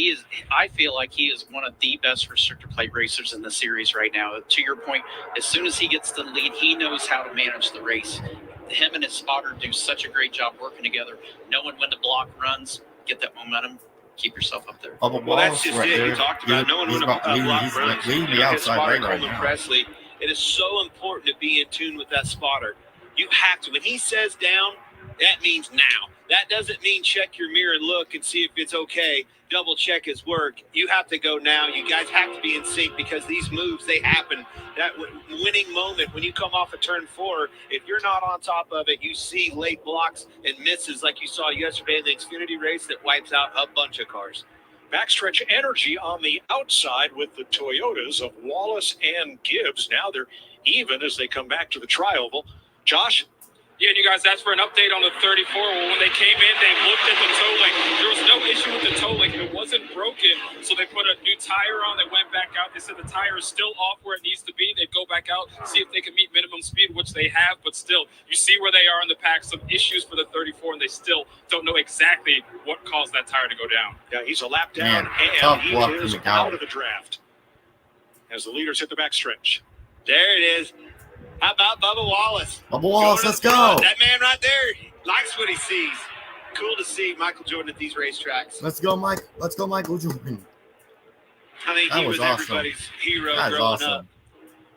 I feel like he is one of the best restrictor plate racers in the series right now. To your point, as soon as he gets to the lead, he knows how to manage the race. Him and his spotter do such a great job working together, knowing when to block runs, get that momentum, keep yourself up there. Well, that's just it. You talked about knowing when to block runs. His spotter, Coleman Presley, it is so important to be in tune with that spotter. You have to. When he says down, that means now. That doesn't mean check your mirror and look and see if it's okay. Double check his work. You have to go now. You guys have to be in sync because these moves, they happen. That winning moment when you come off of turn 4, if you're not on top of it, you see late blocks and misses like you saw yesterday in the Xfinity race that wipes out a bunch of cars. Backstretch energy on the outside with the Toyotas of Wallace and Gibbs. Now they're even as they come back to the tri-oval. Josh? Yeah, and you guys asked for an update on the 34. Well, when they came in, they looked at the toe link. There was no issue with the toe link. It wasn't broken, so they put a new tire on. They went back out. They said the tire is still off where it needs to be. They'd go back out, see if they can meet minimum speed, which they have. But still, you see where they are in the pack. Some issues for the 34, and they still don't know exactly what caused that tire to go down. Yeah, he's a lap down, tough and he luck is in the count. out of the draft as the leaders hit the backstretch. There it is. How about Bubba Wallace? Bubba Wallace, let's go. That man right there likes what he sees. Cool to see Michael Jordan at these racetracks. Let's go, Mike. Let's go, Michael Jordan. I think That he was was everybody's hero That is growing awesome. up.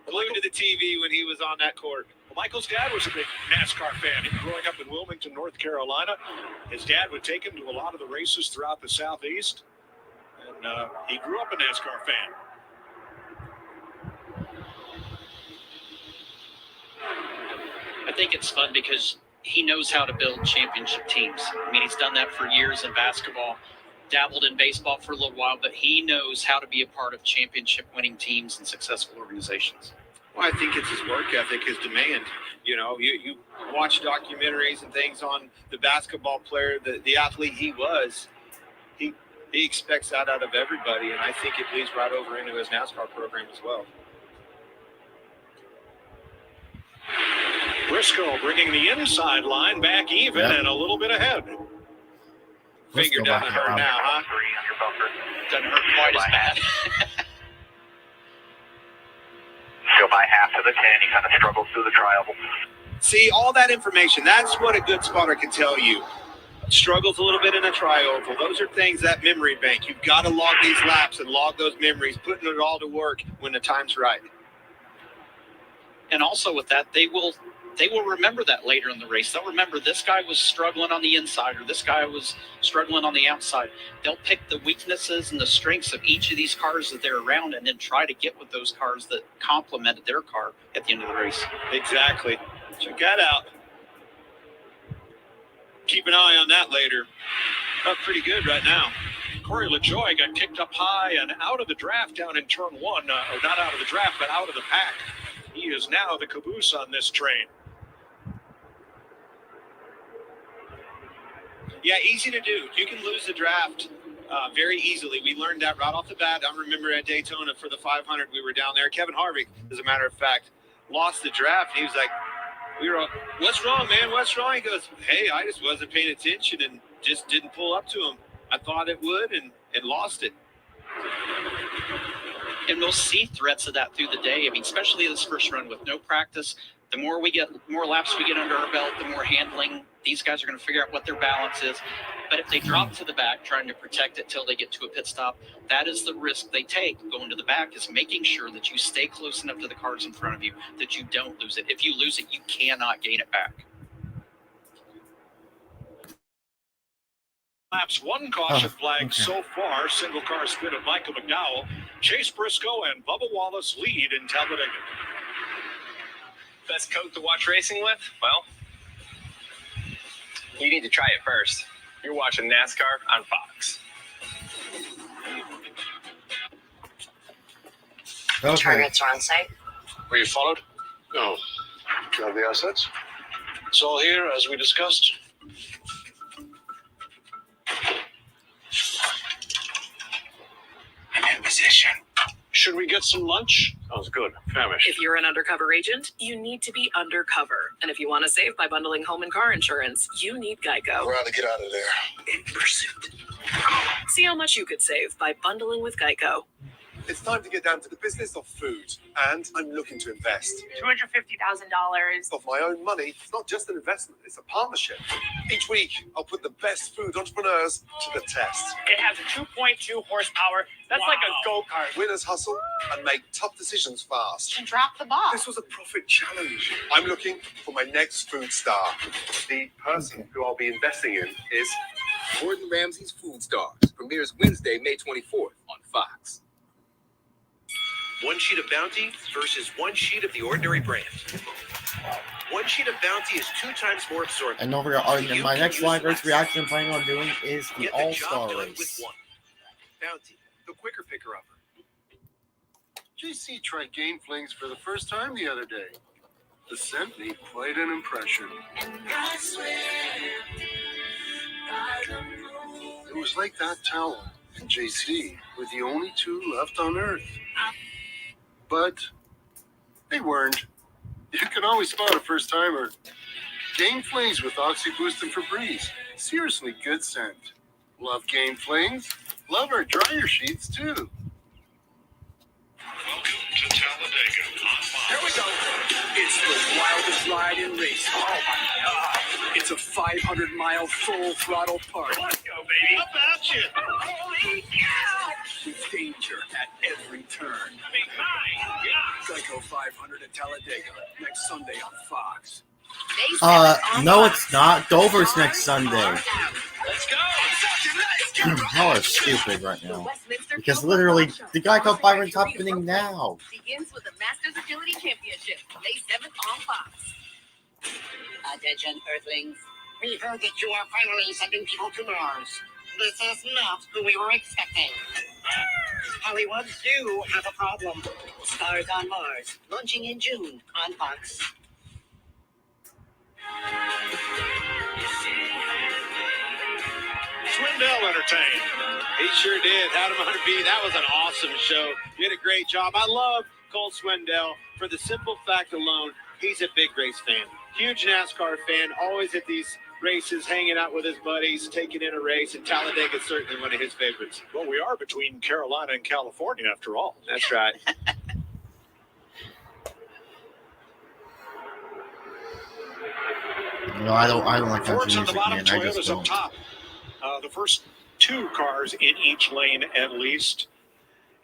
Glued to the TV when he was on that court. Well, Michael's dad was a big NASCAR fan. Growing up in Wilmington, North Carolina, his dad would take him to a lot of the races throughout the Southeast, and he grew up a NASCAR fan. I think it's fun because he knows how to build championship teams. I mean, he's done that for years in basketball, dabbled in baseball for a little while, but he knows how to be a part of championship winning teams and successful organizations. Well, I think it's his work ethic, his demand. You know, you watch documentaries and things on the basketball player, the athlete he was. He expects that out of everybody, and I think it bleeds right over into his NASCAR program as well. Briscoe bringing the inside line back even and a little bit ahead. Finger doesn't hurt now, huh? Doesn't hurt quite as bad. Go by half to the 10. He kind of struggles through the trial. See, all that information, that's what a good spotter can tell you. Struggles a little bit in a tri-oval. Those are things, that memory bank. You've got to log these laps and log those memories, putting it all to work when the time's right. And also with that, they will remember that later in the race. They'll remember this guy was struggling on the inside or this guy was struggling on the outside. They'll pick the weaknesses and the strengths of each of these cars that they're around and then try to get with those cars that complemented their car at the end of the race. Exactly. Check that out. Keep an eye on that later. Up pretty good right now. Corey LaJoie got kicked up high and out of the draft down in turn 1. Or not out of the draft, but out of the pack. He is now the caboose on this train. Yeah, easy to do. You can lose the draft very easily. We learned that right off the bat. I remember at Daytona for the 500, we were down there. Kevin Harvick, as a matter of fact, lost the draft. He was like, what's wrong, man? What's wrong? He goes, hey, I just wasn't paying attention and just didn't pull up to him. I thought it would and lost it. And we'll see threats of that through the day. I mean, especially this first run with no practice. The more laps we get under our belt, the more handling. These guys are going to figure out what their balance is. But if they drop to the back, trying to protect it till they get to a pit stop, that is the risk they take going to the back, is making sure that you stay close enough to the cars in front of you that you don't lose it. If you lose it, you cannot gain it back. Laps, one caution flag so far. Single car spin of Michael McDowell. Chase Briscoe and Bubba Wallace lead in Talladega. Best coat to watch racing with? Well, you need to try it first. You're watching NASCAR on Fox. Targets are on site. Were you followed? No. Do you have the assets? It's all here, as we discussed. I'm in position. Should we get some lunch? Sounds good. Famished. If you're an undercover agent, you need to be undercover. And if you want to save by bundling home and car insurance, you need Geico. We're out to get out of there. In pursuit. See how much you could save by bundling with Geico. It's time to get down to the business of food, and I'm looking to invest. $250,000. Of my own money, it's not just an investment, it's a partnership. Each week, I'll put the best food entrepreneurs to the test. It has a 2.2 horsepower. That's like a go-kart. Winners hustle and make tough decisions fast. And drop the ball. This was a profit challenge. I'm looking for my next food star. The person who I'll be investing in is Gordon Ramsay's Food Stars. Premieres Wednesday, May 24th on Fox. One sheet of Bounty versus one sheet of the ordinary brand. One sheet of Bounty is 2 times more absorbent. And over in my next live race reaction I'm planning on doing is the All-Star race. Bounty, the quicker picker-upper. JC tried Gain Flings for the first time the other day. The scent made quite an impression. It was like that towel and JC were the only 2 left on Earth. But they weren't. You can always spot a first-timer. Gain Flings with Oxy Boost and Febreze. Seriously good scent. Love Gain Flings? Love our dryer sheets, too. Welcome to Talladega on Fox. Here we go. It's the wildest ride in racing. Oh, my God. It's a 500-mile full-throttle park. Let's go, baby. How about you? Holy cow! With danger at every turn. I mean, my God. Geico 500 at Talladega next Sunday on Fox. No, it's not. Dover's next Sunday. Let's go. Y'all are stupid right now. Because literally, the Geico 500 is happening now. Begins with the Masters Agility Championship, May 7th on Fox. Attention, Earthlings. We heard that you are finally sending people to Mars. This is not who we were expecting. Hollywood, you have a problem. Stars on Mars, launching in June on Fox. Swindell entertained. He sure did. Had him on a beat. That was an awesome show. Did a great job. I love Cole Swindell for the simple fact alone, he's a big race fan. Huge NASCAR fan, always at these races, hanging out with his buddies, taking in a race, and Talladega is certainly one of his favorites. Well, we are between Carolina and California, after all. That's right. No, I don't like country Fords on the music, bottom, man. I just Toyota's up don't. top. The first 2 cars in each lane at least.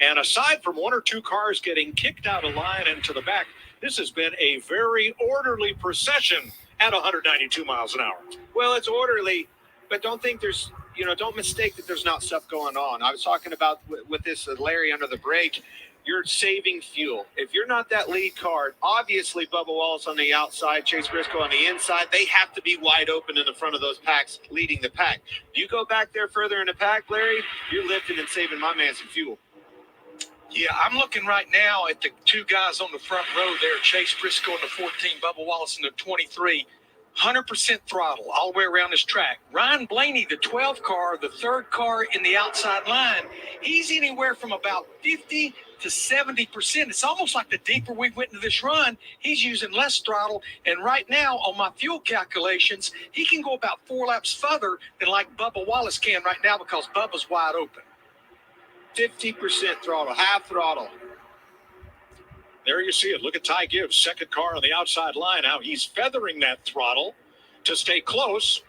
And aside from 1 or 2 cars getting kicked out of line and to the back, this has been a very orderly procession at 192 miles an hour. Well, it's orderly, but don't think there's, don't mistake that there's not stuff going on. I was talking about with this Larry under the brake. You're saving fuel. If you're not that lead car, obviously Bubba Wallace on the outside, Chase Briscoe on the inside, they have to be wide open in the front of those packs, leading the pack. You go back there further in the pack, Larry, you're lifting and saving my man some fuel. Yeah, I'm looking right now at the 2 guys on the front row there, Chase Briscoe in the 14, Bubba Wallace in the 23. 100% throttle all the way around this track. Ryan Blaney, the 12 car, the 3rd car in the outside line, he's anywhere from about 50 to 70%. It's almost like the deeper we went into this run, he's using less throttle. And right now, on my fuel calculations, he can go about 4 laps further than like Bubba Wallace can right now because Bubba's wide open. 50% throttle, half throttle. There you see it. Look at Ty Gibbs, 2nd car on the outside line. How he's feathering that throttle to stay close,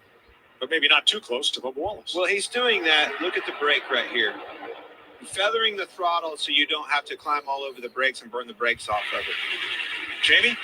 but maybe not too close to Bubba Wallace. Well, he's doing that. Look at the brake right here. Feathering the throttle so you don't have to climb all over the brakes and burn the brakes off of it. Jamie?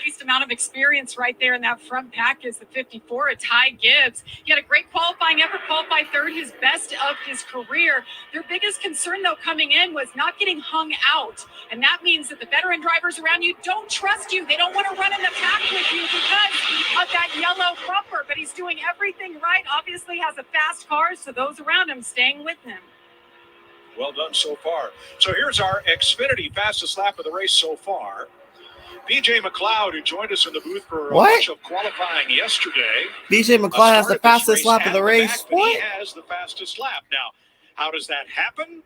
Least amount of experience right there in that front pack is the 54 at Ty Gibbs. He had a great qualifying effort, qualified 3rd, his best of his career. Their biggest concern, though, coming in was not getting hung out. And that means that the veteran drivers around you don't trust you. They don't want to run in the pack with you because of that yellow bumper. But he's doing everything right. Obviously has a fast car, so those around him staying with him. Well done so far. So here's our Xfinity fastest lap of the race so far. BJ McLeod, who joined us in the booth for much of qualifying yesterday. BJ McLeod has the fastest lap of the race. What? He has the fastest lap. Now, how does that happen?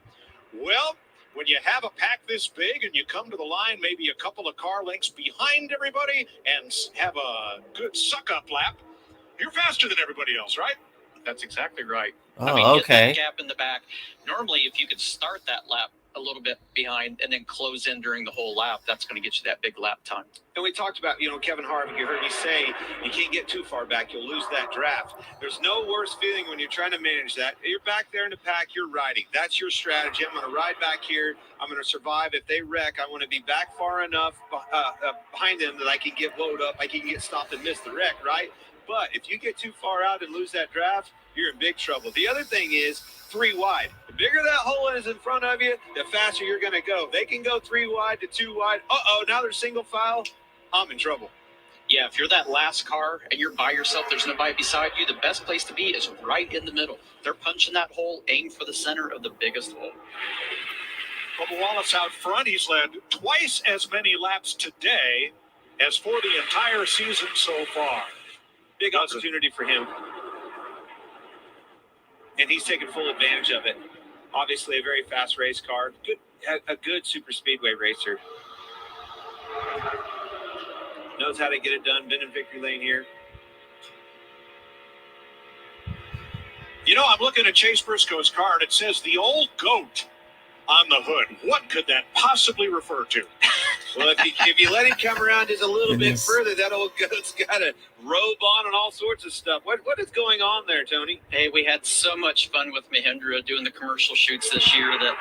Well, when you have a pack this big and you come to the line maybe a couple of car lengths behind everybody and have a good suck-up lap, you're faster than everybody else, right? That's exactly right. Oh, okay. Get that gap in the back. Normally, if you could start that lap a little bit behind and then close in during the whole lap, that's going to get you that big lap time. And we talked about, Kevin Harvick, you heard me say you can't get too far back. You'll lose that draft. There's no worse feeling when you're trying to manage that. You're back there in the pack, you're riding. That's your strategy. I'm going to ride back here. I'm going to survive. If they wreck, I want to be back far enough behind them that I can get loaded up. I can get stopped and miss the wreck, right? But if you get too far out and lose that draft, you're in big trouble. The other thing is 3 wide. The bigger that hole is in front of you, the faster you're going to go. They can go 3 wide to 2 wide. Now they're single file. I'm in trouble. Yeah, if you're that last car and you're by yourself, there's nobody beside you, the best place to be is right in the middle. They're punching that hole, aim for the center of the biggest hole. Bubba Wallace out front. He's led twice as many laps today as for the entire season so far. Big opportunity for him. And he's taking full advantage of it. Obviously, a very fast race car. A good super speedway racer. Knows how to get it done. Been in victory lane here. I'm looking at Chase Briscoe's car, and it says the old goat on the hood. What could that possibly refer to? Well, if you let him come around just a little bit further, that old goat's got a robe on and all sorts of stuff. What is going on there, Tony? Hey, we had so much fun with Mahindra doing the commercial shoots this year that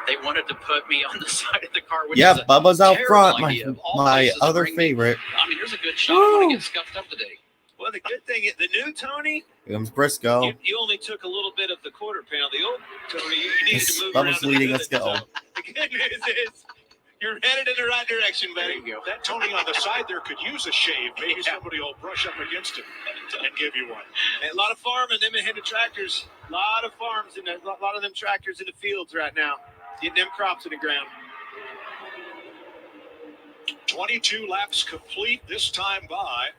they wanted to put me on the side of the car. Which is Bubba's out front, my places other bring favorite. I mean, there's a good shot. I want to get scuffed up today. Well, the good thing is the new Tony, Here comes Briscoe. you only took a little bit of the quarter panel. The old Tony, you needed to move Bubba's around. leading. Let's go. The good news is you're headed in the right direction, buddy. That Tony on the side there could use a shave. Maybe somebody will brush up against it and give you one. A lot of farming, them and Honda tractors. A lot of farms and a lot of them tractors in the fields right now, getting them crops in the ground. 22 laps complete this time by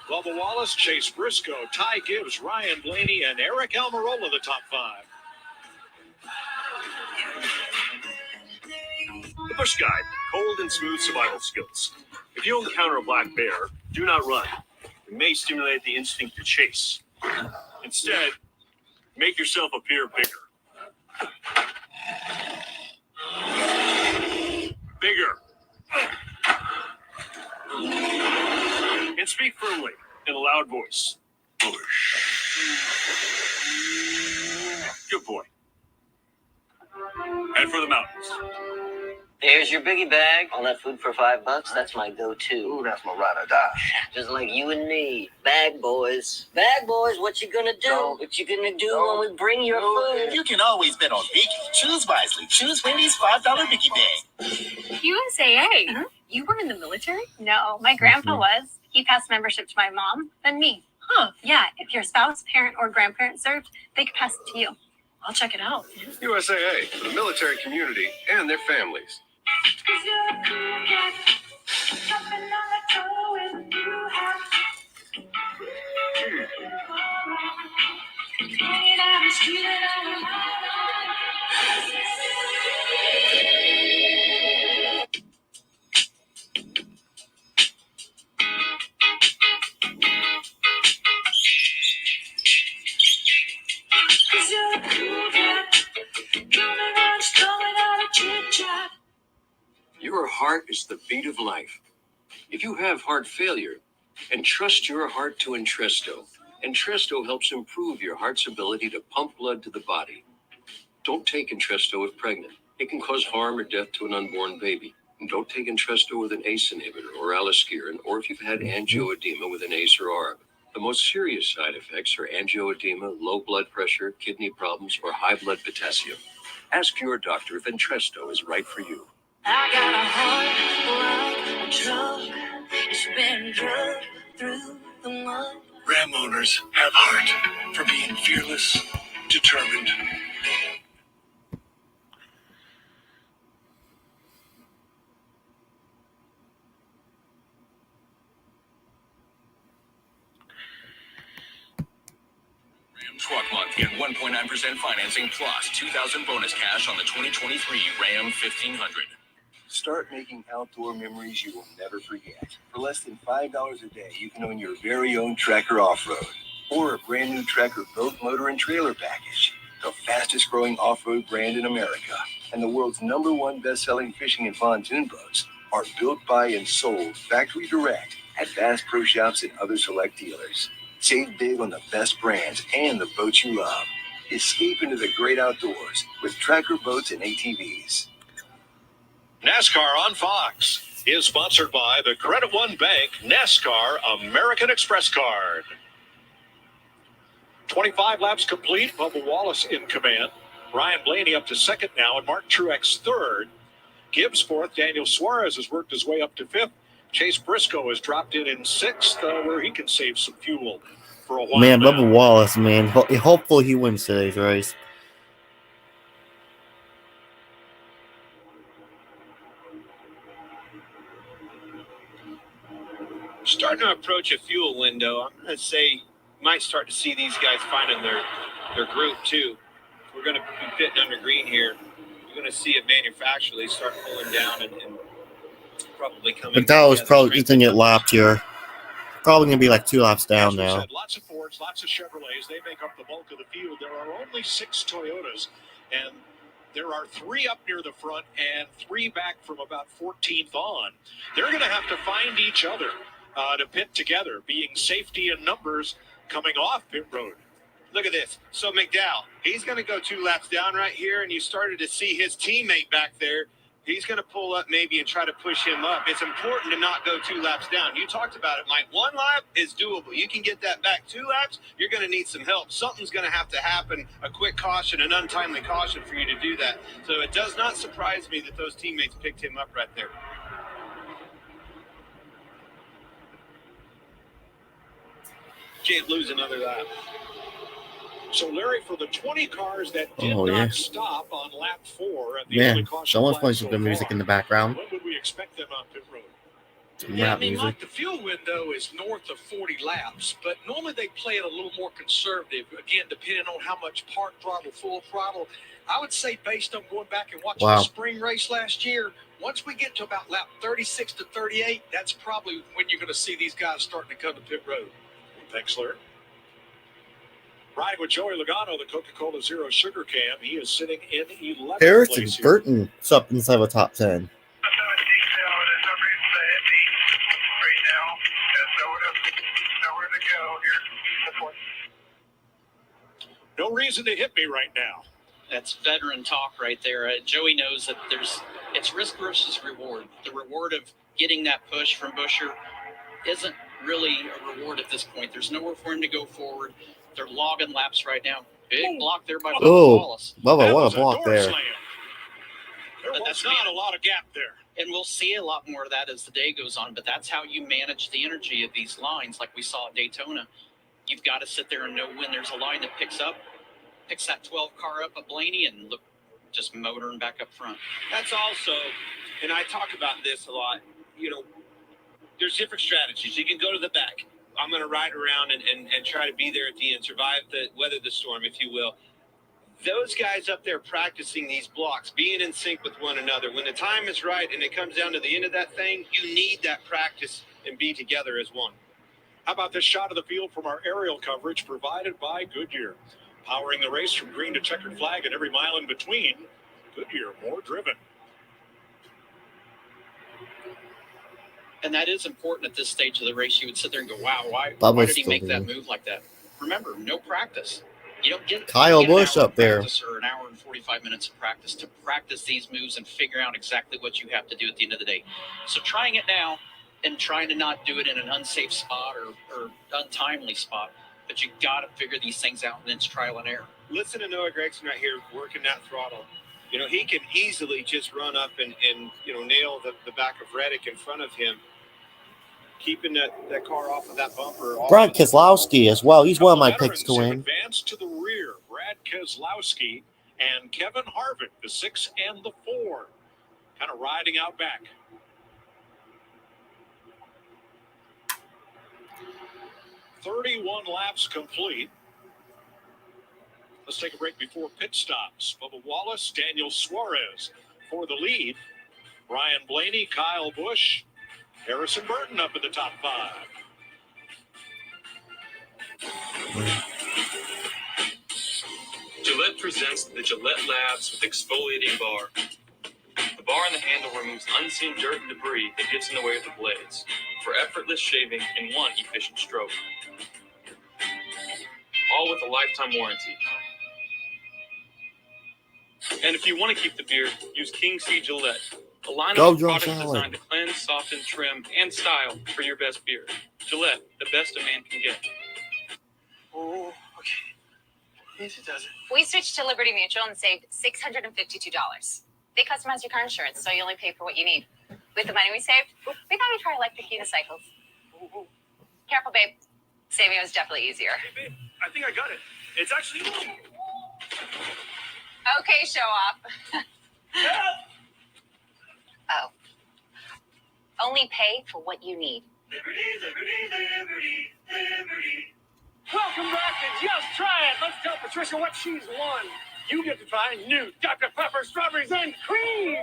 Bubba Wallace, Chase Briscoe, Ty Gibbs, Ryan Blaney, and Eric Almirola, the top 5. The Bush Guide, cold and smooth survival skills. If you encounter a black bear, Do not run. It may stimulate the instinct to chase. Instead, make yourself appear bigger. Bigger. And speak firmly in a loud voice. Push. Good boy. Head for the mountains. Here's your biggie bag. All that food for $5, that's my go-to. Ooh, that's my ride or die. Just like you and me. Bag boys. Bag boys, what you gonna do? No. What you gonna do No. when we bring your food? You can always bet on Biggie. Choose wisely. Choose Wendy's $5 Biggie Bag. USAA. You were in the military? No, my grandpa was. He passed membership to my mom, then me. Huh. Yeah, if your spouse, parent, or grandparent served, they could pass it to you. I'll check it out. USAA for the military community and their families. Your heart is the beat of life. If you have heart failure, entrust your heart to Entresto. Entresto helps improve your heart's ability to pump blood to the body. Don't take Entresto if pregnant. It can cause harm or death to an unborn baby. And don't take Entresto with an ACE inhibitor or aliskiren, or if you've had angioedema with an ACE or ARB. The most serious side effects are angioedema, low blood pressure, kidney problems, or high blood potassium. Ask your doctor if Entresto is right for you. I got a heart like a truck. It's been drugged through the mud. Ram owners have heart for being fearless, determined. Ram Truck Month. Get 1.9% financing plus 2,000 bonus cash on the 2023 Ram 1500. Start making outdoor memories you will never forget. For less than $5 a day, you can own your very own Tracker Off-Road or a brand new Tracker boat, motor, and trailer package. The fastest growing off-road brand in America and the world's #1 best-selling fishing and pontoon boats are built by and sold factory direct at Bass Pro Shops and other select dealers. Save big on the best brands and the boats you love. Escape into the great outdoors with Tracker boats and ATVs. NASCAR on Fox is sponsored by the Credit One Bank NASCAR American Express Card. 25 laps complete. Bubba Wallace in command. Ryan Blaney up to second now, and Mark Truex third. Gibbs fourth. Daniel Suarez has worked his way up to fifth. Chase Briscoe has dropped in sixth, where he can save some fuel for a while. Man, now. Bubba Wallace, man. Hopefully he wins today's race. Starting to approach a fuel window. I'm going to say you might start to see these guys finding their group too. We're going to be pitting under green here. You're going to see it manufacturally start pulling down and probably coming. McDowell's probably going to get lapped here. Probably going to be like 2 laps down now. Said, lots of Fords, lots of Chevrolets. They make up the bulk of the field. There are only 6 Toyotas, and there are 3 up near the front and 3 back from about 14th on. They're going to have to find each other to pit together, being safety in numbers coming off pit road. Look at this. So McDowell, he's going to go 2 laps down right here, and you started to see his teammate back there. He's going to pull up maybe and try to push him up. It's important to not go 2 laps down. You talked about it, Mike. 1 lap is doable. You can get that back. 2 laps, you're going to need some help. Something's going to have to happen, a quick caution, an untimely caution for you to do that. So it does not surprise me that those teammates picked him up right there. Can't lose another lap. So, Larry, for the 20 cars that did not stop on lap 4 at the Man, someone's playing some good music in the background. When would we expect them on pit road? Rap music. Mike, the fuel window is north of 40 laps, but normally they play it a little more conservative. Again, depending on how much park throttle, full throttle. I would say based on going back and watching the spring race last year, Once we get to about lap 36 to 38, that's probably when you're going to see these guys starting to come to pit road. Thanks, Larry. Riding with Joey Logano, the Coca-Cola Zero Sugar Can. He is sitting in 11th Harrison place here. Burton is up inside the top 10. No reason to hit me right now. That's veteran talk right there. Joey knows that it's risk versus reward. The reward of getting that push from Buescher isn't really a reward at this point. There's nowhere for him to go forward. They're logging laps right now. Big block there by Bubba Wallace. Bubba, what a block there. There was not a lot of gap there. And we'll see a lot more of that as the day goes on, but that's how you manage the energy of these lines like we saw at Daytona. You've got to sit there and know when there's a line that picks that 12 car up at Blaney and look, just motoring back up front. That's also, and I talk about this a lot, there's different strategies. You can go to the back. I'm going to ride around and try to be there at the end, weather the storm, if you will. Those guys up there practicing these blocks, being in sync with one another. When the time is right and it comes down to the end of that thing, you need that practice and be together as one. How about this shot of the field from our aerial coverage provided by Goodyear? Powering the race from green to checkered flag and every mile in between. Goodyear, more driven. And that is important at this stage of the race. You would sit there and go, wow, why did he make that move like that? Remember, no practice. You don't get Kyle Busch up there. Or an hour and 45 minutes of practice to practice these moves and figure out exactly what you have to do at the end of the day. So trying it now and trying to not do it in an unsafe spot or untimely spot, but you got to figure these things out, and it's trial and error. Listen to Noah Gragson right here working that throttle. He can easily just run up and nail the back of Reddick in front of him, keeping that car off of that bumper. Brad Keselowski as well. He's one of my picks to win. Advanced to the rear. Brad Keselowski and Kevin Harvick, the 6 and the 4, kind of riding out back. "31 laps complete. Let's take a break before pit stops. Bubba Wallace, Daniel Suarez for the lead. Ryan Blaney, Kyle Busch, Harrison Burton up in the top 5. Gillette presents the Gillette Labs with Exfoliating Bar. The bar and the handle removes unseen dirt and debris that gets in the way of the blades for effortless shaving in one efficient stroke. All with a lifetime warranty. And if you want to keep the beard, use King C Gillette. A line of products designed to cleanse, soften, trim, and style for your best beard. Gillette, the best a man can get. Oh, okay. Yes, it does. We switched to Liberty Mutual and saved $652. They customize your car insurance, so you only pay for what you need. With the money we saved, we thought we'd try electric unicycles. Careful, babe. Saving was definitely easier. Hey, babe, I think I got it. It's actually... Okay, show off. Oh. Only pay for what you need. Liberty, liberty, liberty, liberty. Welcome back to Just Try It. Let's tell Patricia what she's won. You get to try new Dr. Pepper strawberries and cream.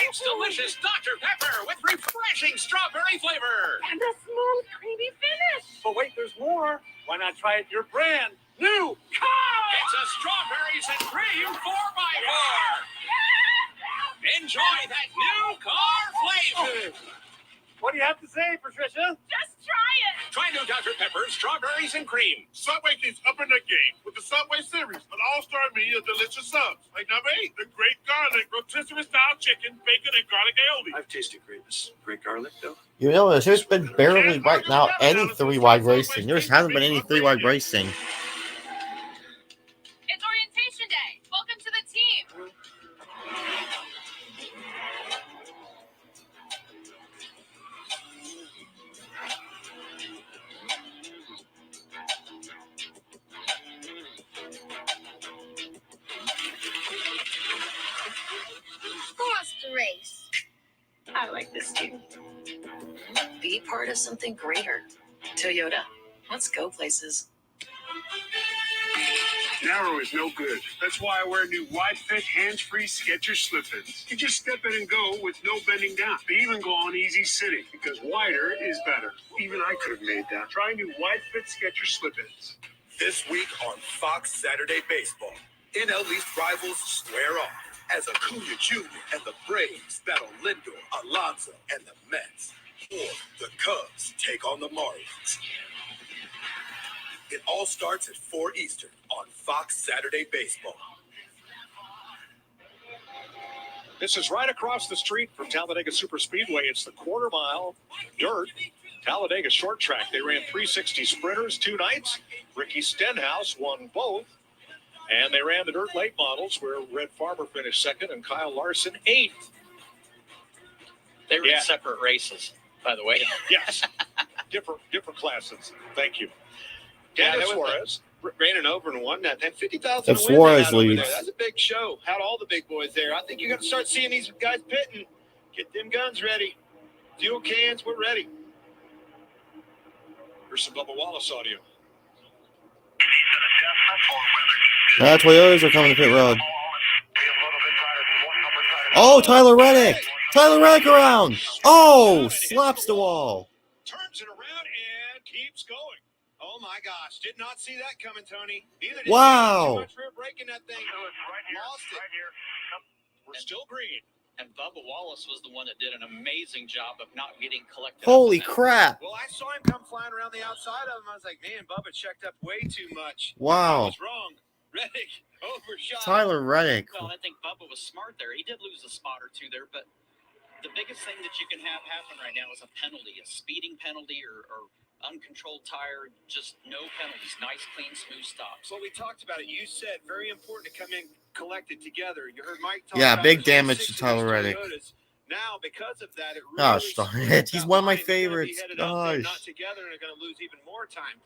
It's delicious Dr. Pepper with refreshing strawberry flavor. And a smooth, creamy finish. But wait, there's more. Why not try it your brand new car? It's a strawberries and cream 4x4. Enjoy that new car flavor. What do you have to say, Patricia? Just try it. Try new Dr. Pepper strawberries and cream. Subway keeps upping their game with the Subway series, an all-star menu of delicious subs. Like number 8, the great garlic rotisserie-style chicken, bacon, and garlic aioli. I've tasted greatness. Great garlic, though. You know, there's been barely right now any 3-wide racing. There hasn't been any 3-wide racing. It's orientation day. Welcome to the team. Race. I like this too. Be part of something greater. Toyota. Let's go places. Narrow is no good. That's why I wear new wide-fit, hands-free Skechers slip-ins. You just step in and go with no bending down. They even go on easy sitting because wider is better. Even I could have made that. Try new wide-fit Skechers slip-ins. This week on Fox Saturday Baseball, NL East rivals square off as Acuna Jr. and the Braves battle Lindor, Alonso, and the Mets. Or the Cubs take on the Marlins. It all starts at 4 Eastern on Fox Saturday Baseball. This is right across the street from Talladega Superspeedway. It's the quarter mile dirt Talladega short track. They ran 360 sprinters 2 nights. Ricky Stenhouse won both. And they ran the dirt late models where Red Farmer finished second and Kyle Larson 8th. They were in separate races, by the way. Yes. different classes. Thank you. Yeah, Suarez ran it over and won that. And 50,000 If Suarez leads. That's a big show. Had all the big boys there. I think you got to start seeing these guys pitting. Get them guns ready. Fuel cans, we're ready. Here's some Bubba Wallace audio. Toyotas are coming to pit road. Oh, Tyler Reddick. Tyler Reddick around. Oh, slaps the wall. Turns it around and keeps going. Oh my gosh! Did not see that coming, Tony. Wow. Too much rear braking that thing. Lost it. We're still green. And Bubba Wallace was the one that did an amazing job of not getting collected. Holy crap. Well, I saw him come flying around the outside of him. I was like, man, Bubba checked up way too much. Wow. I was wrong. Reddick overshot. Tyler Reddick. Well, I think Bubba was smart there. He did lose a spot or two there, but the biggest thing that you can have happen right now is a penalty, a speeding penalty or uncontrolled tire, just no penalties. Nice, clean, smooth stops. Well, we talked about it. You said very important to come in collected together. You heard Mike talk Yeah, about big the damage to 6 Tyler Reddick. Now, because of that, it really Gosh darn it. He's one of my favorites. Not Gosh. together and are going to lose even more time.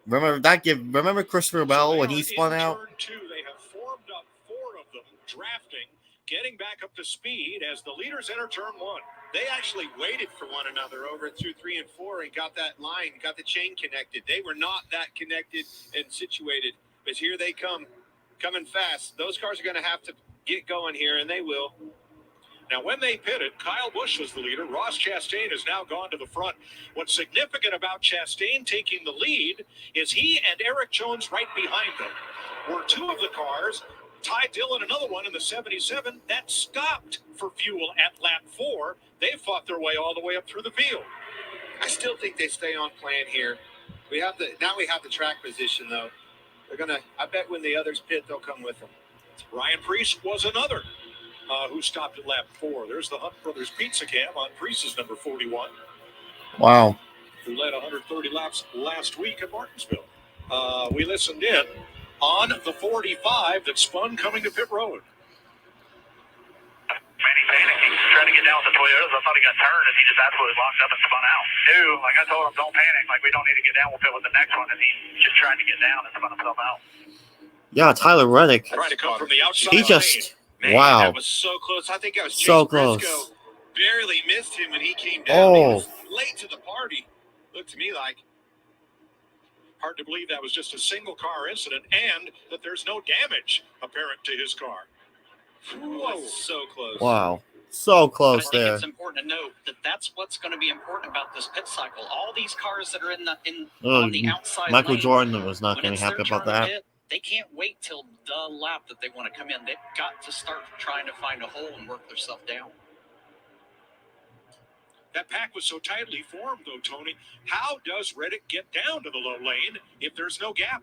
Remember Christopher Bell when he spun out? Turn 2, they have formed up 4 of them, drafting, getting back up to speed as the leaders enter turn 1. They actually waited for one another over through 3 and 4 and got that line, got the chain connected. They were not that connected and situated, but here they come, coming fast. Those cars are going to have to get going here, and they will. Now, when they pitted, Kyle Busch was the leader. Ross Chastain has now gone to the front. What's significant about Chastain taking the lead is he and Eric Jones right behind them were 2 of the cars. Ty Dillon, another one in the 77, that stopped for fuel at lap 4. They fought their way all the way up through the field. I still think they stay on plan here. We have the track position, though. They're going to, I bet when the others pit, they'll come with them. Ryan Preece was another who stopped at lap 4. There's the Hunt Brothers Pizza Cam on Preece's number 41. Wow. Who led 130 laps last week at Martinsville. We listened in on the 45 that spun coming to pit road. Manny panicking, trying to get down with the Toyotas. I thought he got turned, and he just absolutely locked up and spun out. Like I told him, don't panic. Like, we don't need to get down. We'll pit with the next one. And he's just trying to get down and spun himself out. Yeah, Tyler Reddick. Trying to come from the outside. He just, Man, wow. That was so close. I think I was So Chase close. Briscoe barely missed him when he came down. He Oh. was late to the party. Looked to me like. Hard to believe that was just a single car incident and that there's no damage apparent to his car. Whoa. So close. Wow. So But close I think there. it's important to note that that's what's going to be important about this pit cycle. All these cars that are Oh, on the outside Michael lane, Jordan was not when going to it's be happy their about turn to that. pit, they can't wait till the lap that they want to come in. They've got to start trying to find a hole and work themselves down. That pack was so tightly formed, though, Tony. How does Reddick get down to the low lane if there's no gap?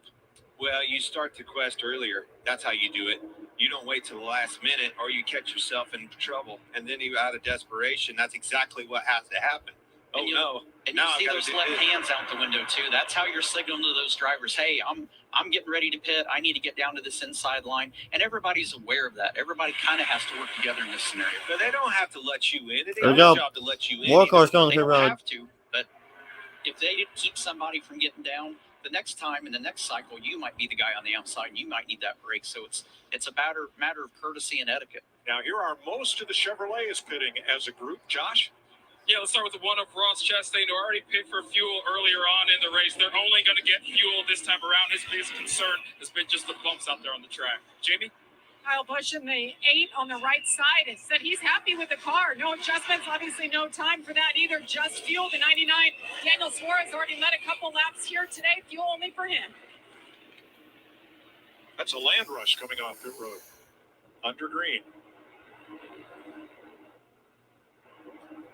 Well, you start the quest earlier. That's how you do it. You don't wait till the last minute or you catch yourself in trouble. And then you out of desperation. That's exactly what has to happen. And you Now see I've gotta those do left this. hands out the window too. That's how you're signaling to those drivers, hey, I'm getting ready to pit. I need to get down to this inside line. And everybody's aware of that. Everybody kind of has to work together in this scenario. But they don't have to let you in. It There we ain't go. their job to let you in. More cars going They to pit don't road. have to, but if they keep somebody from getting down, the next time in the next cycle, you might be the guy on the outside. And you might need that break. So it's a matter of courtesy and etiquette. Now, here are most of the Chevrolets pitting as a group. Josh? Yeah, let's start with the one of Ross Chastain, who already picked for fuel earlier on in the race. They're only going to get fuel this time around. His biggest concern has been just the bumps out there on the track. Jamie? Kyle Busch in the 8 on the right side has said he's happy with the car. No adjustments, obviously no time for that either. Just fuel. The 99. Daniel Suarez already led a couple laps here today. Fuel only for him. That's a land rush coming off pit road. Under green.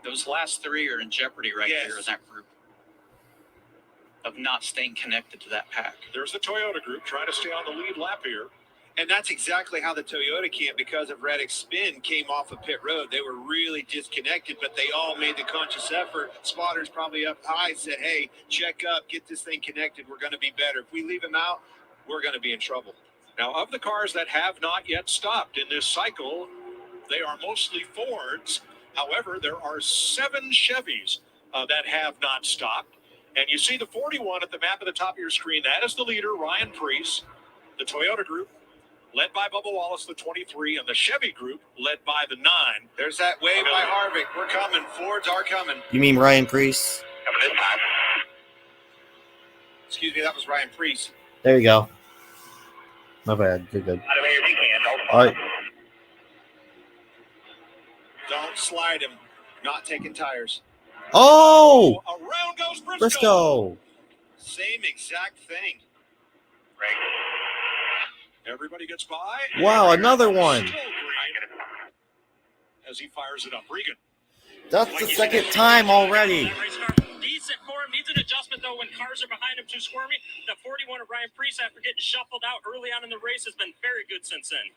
Those last three are in jeopardy there in that group of not staying connected to that pack. There's the Toyota group trying to stay on the lead lap here. And that's exactly how the Toyota camp, because of Reddick's spin, came off of pit road. They were really disconnected, but they all made the conscious effort. Spotters probably up high said, hey, check up, get this thing connected. We're going to be better. If we leave him out, we're going to be in trouble. Now, of the cars that have not yet stopped in this cycle, they are mostly Fords. However, there are 7 Chevys that have not stopped. And you see the 41 at the map at the top of your screen. That is the leader, Ryan Preece. The Toyota group, led by Bubba Wallace, the 23, and the Chevy group, led by the 9. There's that wave by Harvick. We're coming. Fords are coming. You mean Ryan Preece? Excuse me, that was Ryan Preece. There you go. My bad. You're good. All right. Don't slide him. Not taking tires. Oh! Around goes Briscoe. Same exact thing. Everybody gets by. Wow, another one. As he fires it up. Regan. That's the second time already. Decent for him. Needs an adjustment, though, when cars are behind him too squirmy. The 41 of Ryan Preece, after getting shuffled out early on in the race, has been very good since then.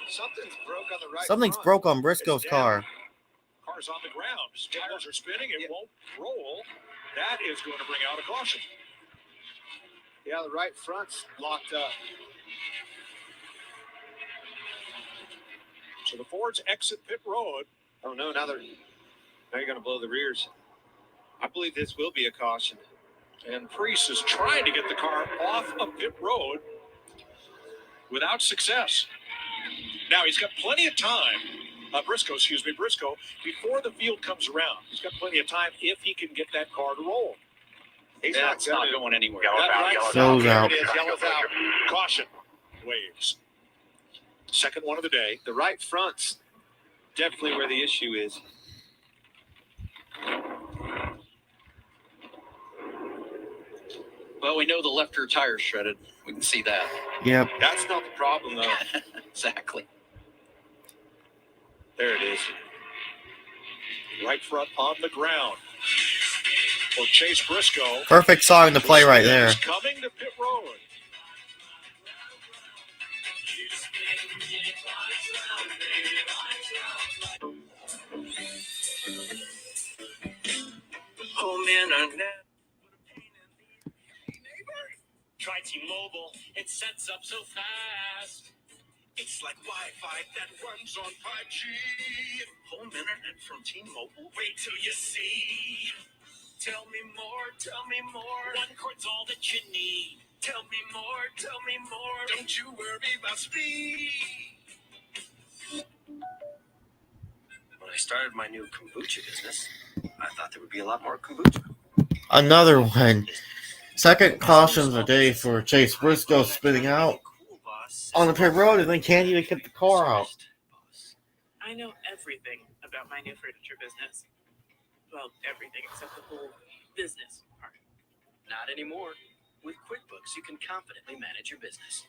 Something's broke on Briscoe's car. Car's on the ground. Tires are spinning. It won't roll. That is going to bring out a caution. Yeah, the right front's locked up. So the Fords exit pit road. Oh, no, now you're going to blow the rears. I believe this will be a caution. And Preece is trying to get the car off of pit road without success. Now he's got plenty of time. Briscoe, before the field comes around. He's got plenty of time if he can get that car to roll. He's not going anywhere. Yellow's out. Yellow's out. Caution. Waves. Second one of the day. The right front's definitely where the issue is. Well, we know the left rear tire's shredded. We can see that. Yep. That's not the problem, though. Exactly. There it is. Right front on the ground. For Chase Briscoe. Perfect song to play right there. Coming to pit road. Home internet. Try T-Mobile. It sets up so fast. It's like Wi-Fi that runs on 5G. Home internet from T-Mobile. Wait till you see. Tell me more, tell me more. One cord's all that you need. Tell me more, tell me more. Don't you worry about speed. When I started my new kombucha business, I thought there would be a lot more kombucha. Another one. Second caution of the day for Chase Briscoe spinning out on the pit road and then can't even get the car out. I know everything about my new furniture business. Well, everything except the whole business part. Not anymore. With QuickBooks, you can confidently manage your business.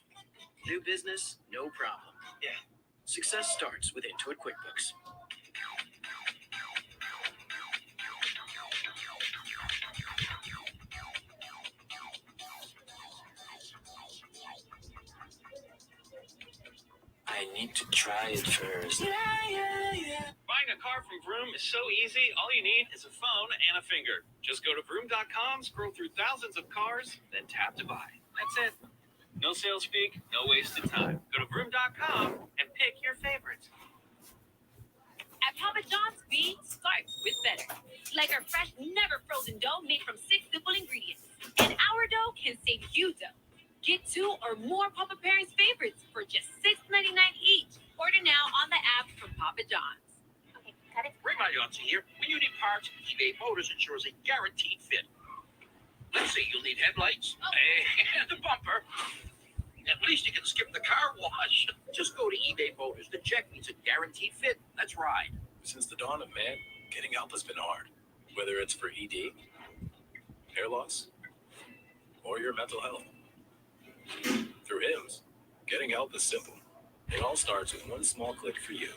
New business, no problem. Yeah. Success starts with Intuit QuickBooks. I need to try it first. Buying a car from Vroom is so easy. All you need is a phone and a finger. Just go to Vroom.com, scroll through thousands of cars, then tap to buy. That's it. No sales speak, no wasted time. Go to Vroom.com and pick your favorites. At Papa John's, we start with better. Like our fresh, never frozen dough made from 6 simple ingredients. And our dough can save you dough. Get 2 or more Papa Parents favorites for just $6.99 each. Order now on the app from Papa John's. parts, eBay Motors ensures a guaranteed fit. Let's say you'll need headlights and a bumper. At least you can skip the car wash. Just go to eBay Motors. The check means a guaranteed fit. Let's ride. Since the dawn of man, getting help has been hard. Whether it's for ED, hair loss, or your mental health. Through HIMSS, getting help is simple. It all starts with one small click for you.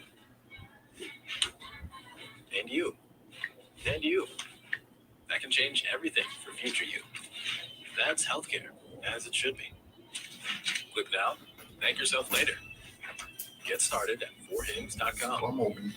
And you. And you. That can change everything for future you. That's healthcare, as it should be. Click now, thank yourself later. Get started at 4hims.com. I'm open.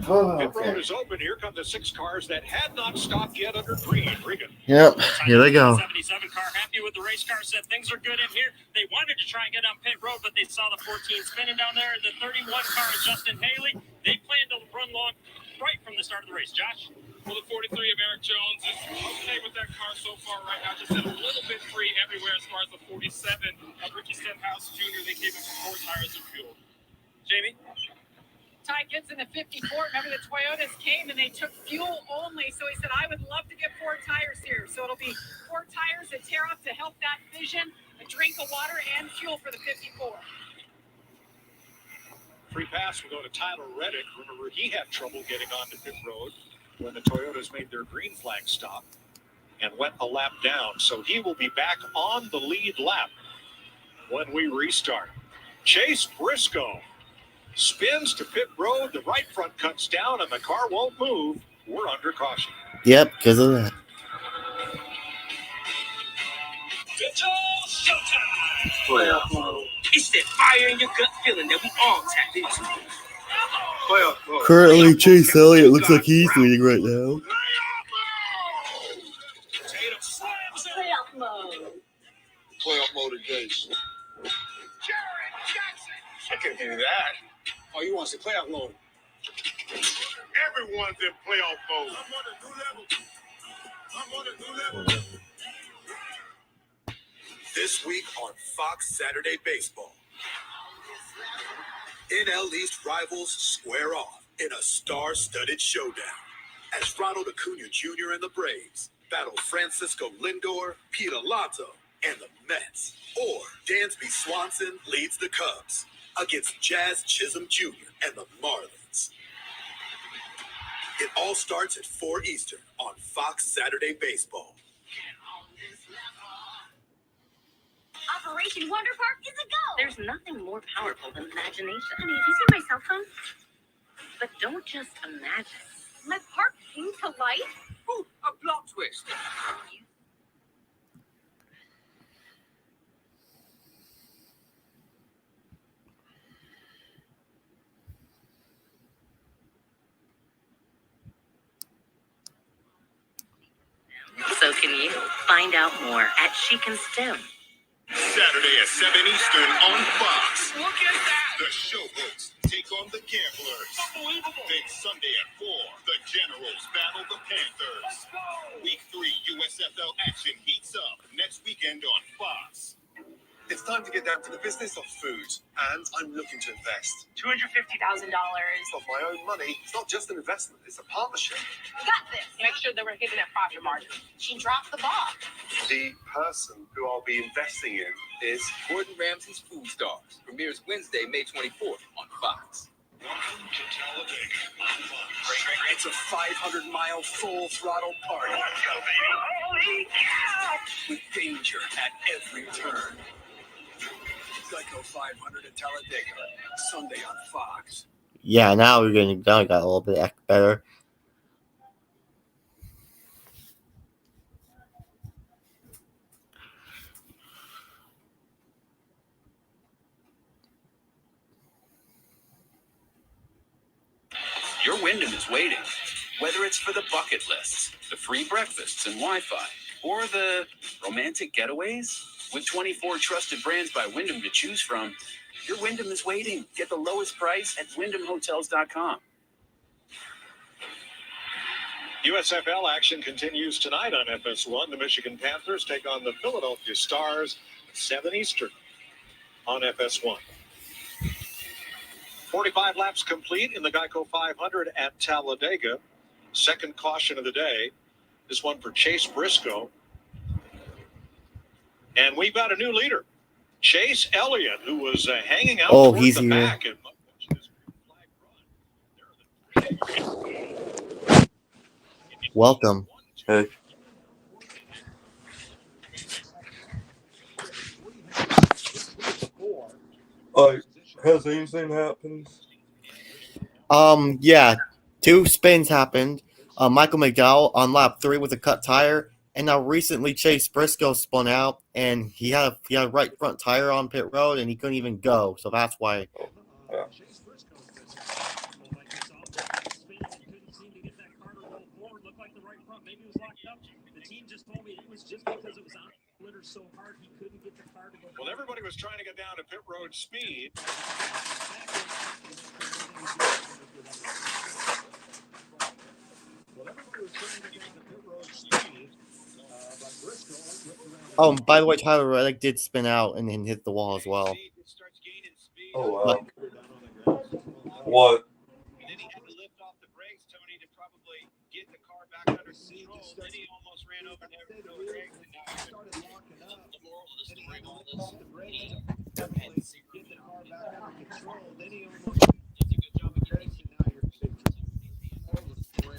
Pit road is open. Here come the 6 cars that had not stopped yet under green. Regan. Yep, here they go. 77 car happy with the race car, said things are good in here. They wanted to try and get on pit road, but they saw the 14 spinning down there. The 31 car, Justin Haley, they planned to run long right from the start of the race. Josh? Well, the 43 of Eric Jones is okay with that car so far right now. Just a little bit free everywhere as far as the 47 of Ricky Stenhouse Jr. They came in for 4 tires of fuel. Jamie? Ty Gibbs in the 54. Remember the Toyotas came and they took fuel only. So he said, I would love to get 4 tires here. So it'll be 4 tires that tear up to help that vision, a drink of water and fuel for the 54. Free pass will go to Tyler Reddick. Remember, he had trouble getting onto pit road when the Toyotas made their green flag stop and went a lap down. So he will be back on the lead lap when we restart. Chase Briscoe spins to pit road. The right front cuts down and the car won't move. We're under caution. Yep, because of that. It's all showtime. Playoff mode. It's that fire in your gut feeling that we all tapped into. Playoff mode. Currently, Chase Elliott looks like he's leading right now. Playoff mode. Playoff mode again. I can do that. Oh, you want to say playoff mode? Everyone's in playoff mode. This week on Fox Saturday Baseball, NL East rivals square off in a star-studded showdown as Ronald Acuna Jr. and the Braves battle Francisco Lindor, Pete Alonso, and the Mets. Or Dansby Swanson leads the Cubs against Jazz Chisholm Jr. and the Marlins. It all starts at 4 Eastern on Fox Saturday Baseball. Operation Wonder Park is a go. There's nothing more powerful than imagination. Honey, have you seen my cell phone? But don't just imagine. My park came to life. Ooh, a plot twist. So can you. Find out more at She Can STEM. Saturday at 7 Eastern on Fox. Look at that. The showboats take on the gamblers. Unbelievable. Then Sunday at 4, the Generals battle the Panthers. Week 3 USFL action heats up next weekend on Fox. It's time to get down to the business of food, and I'm looking to invest. $250,000. It's not my own money. It's not just an investment. It's a partnership. Got this. Make sure that we're hitting that profit margin. She dropped the ball. The person who I'll be investing in is Gordon Ramsay's Food Stars. Premieres Wednesday, May 24th on Fox. Welcome to Talladega on Fox. It's a 500-mile full throttle party. Let's go, baby. Holy cow! With danger at every turn. Geico 500 at Talladega, Sunday on Fox. Yeah, now we're getting now we got a little bit better. Your Wyndham is waiting. Whether it's for the bucket lists, the free breakfasts and Wi-Fi, or the romantic getaways, with 24 trusted brands by Wyndham to choose from, your Wyndham is waiting. Get the lowest price at WyndhamHotels.com. USFL action continues tonight on FS1. The Michigan Panthers take on the Philadelphia Stars at 7 Eastern on FS1. 45 laps complete in the Geico 500 at Talladega. Second caution of the day. This one for Chase Briscoe. And we've got a new leader, Chase Elliott, who was hanging out Oh, toward he's the here. back. Welcome. Hey. Has anything happened? Yeah, 2 spins happened. Michael McDowell on lap 3 with a cut tire, and now recently Chase Briscoe spun out, and he had a right front tire on pit road, and he couldn't even go. So that's why. Yeah. Well, everybody was trying to get down to pit road speed. Oh, by the way, Tyler Reddick did spin out and then hit the wall as well. Oh, wow. What? And then he had to lift off the brakes, Tony, to probably get the car back under control. Then he almost ran over and never no brakes. And now he started locking up. The moral of the story of all this, he had zero get the car back under control. Then he almost does a good job of getting it. Now you're big.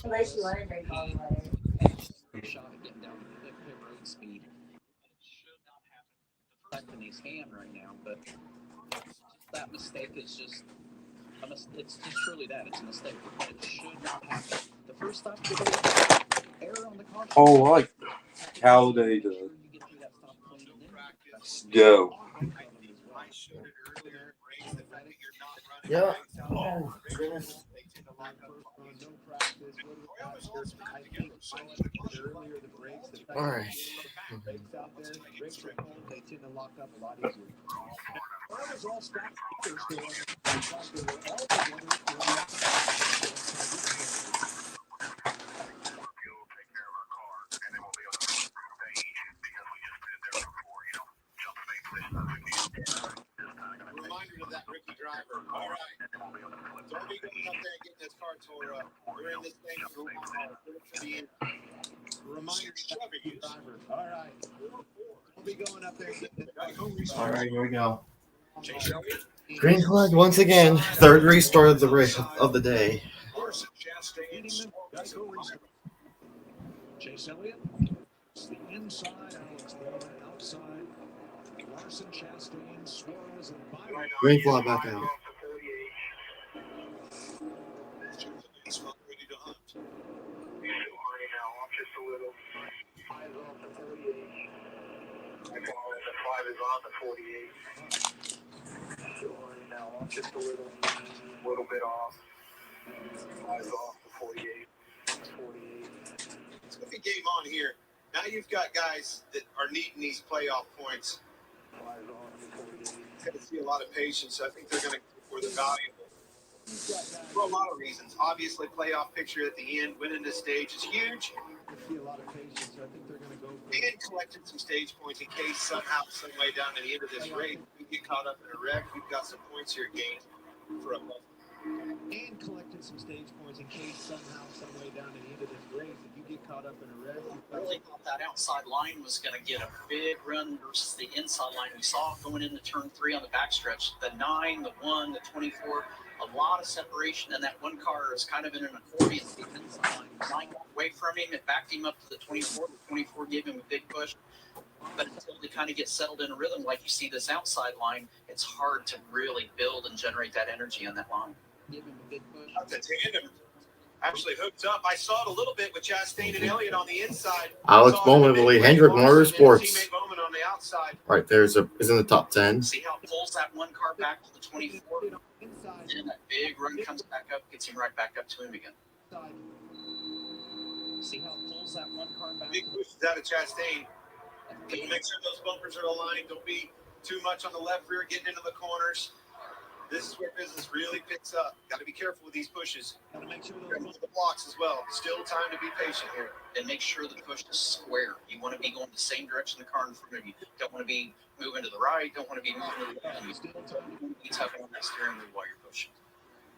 Unless you want to drink all water. Shot at getting down to the pit road speed. It should not happen. The first in his hand right now, but that mistake is just it's just truly that. It's a mistake. It should not happen. The first stop, error on the caution. Oh, like Talladega. Let's go. Yeah. Oh, goodness. All right. Reminder to that rookie driver. All right. Don't be going up there and getting this car tore up. We're in this thing for the long haul. Put it for the end. Reminder to Chevy driver. All right. Don't be going up there and getting this car. All right, here we go. Green flag once again. Third restart of the race of the day. Chase Elliott. The inside, Alex Bowman outside. Larson, Chastain, Suarez, and Byron. Green flag back out. He's not ready to hunt. Just a little. 5 is off the 48. The 5 is on the 48. Now off just a little bit off. 5 is off the 48. 48. It's going to be game on here. Now you've got guys that are needing these playoff points. Going to see a lot of patience. I think they're going to go for the valuable. For a lot of reasons. Obviously, playoff picture at the end, winning this stage is huge. See a lot of patience. I think they're going to go for and collecting some stage points in case somehow, some way down to the end of this race, we get caught up in a wreck. We've got some points here gained for a month. And collecting some stage points in case somehow, some way down to the end of this race, if you get caught up in a wreck. I really thought that outside line was going to get a big run versus the inside line we saw going into turn 3 on the backstretch. The 9, the 1, the 24. A lot of separation, and that one car is kind of in an accordion. The inside line got away from him. It backed him up to the 24. The 24 gave him a big push. But until they kind of get settled in a rhythm, like you see this outside line, it's hard to really build and generate that energy on that line. Give him a big push. The tandem actually hooked up. I saw it a little bit with Chastain and Elliott on the inside. Alex Bowman of Elite Hendrick Motorsports. Teammate Bowman on the outside. Right there is in the top 10. See how it pulls that one car back to the 24? Then that big run comes back up, gets him right back up to him again. See how it pulls that one car back? Big pushes out of Chastain. Make sure those bumpers are aligned. Don't be too much on the left rear, getting into the corners. This is where business really picks up. Got to be careful with these pushes. Got to make sure the blocks as well. Still time to be patient here. And make sure the push is square. You want to be going the same direction the car in front of you. Don't want to be moving to the right. Don't want to be moving to the left. You want to be tugging on that steering wheel while you're pushing.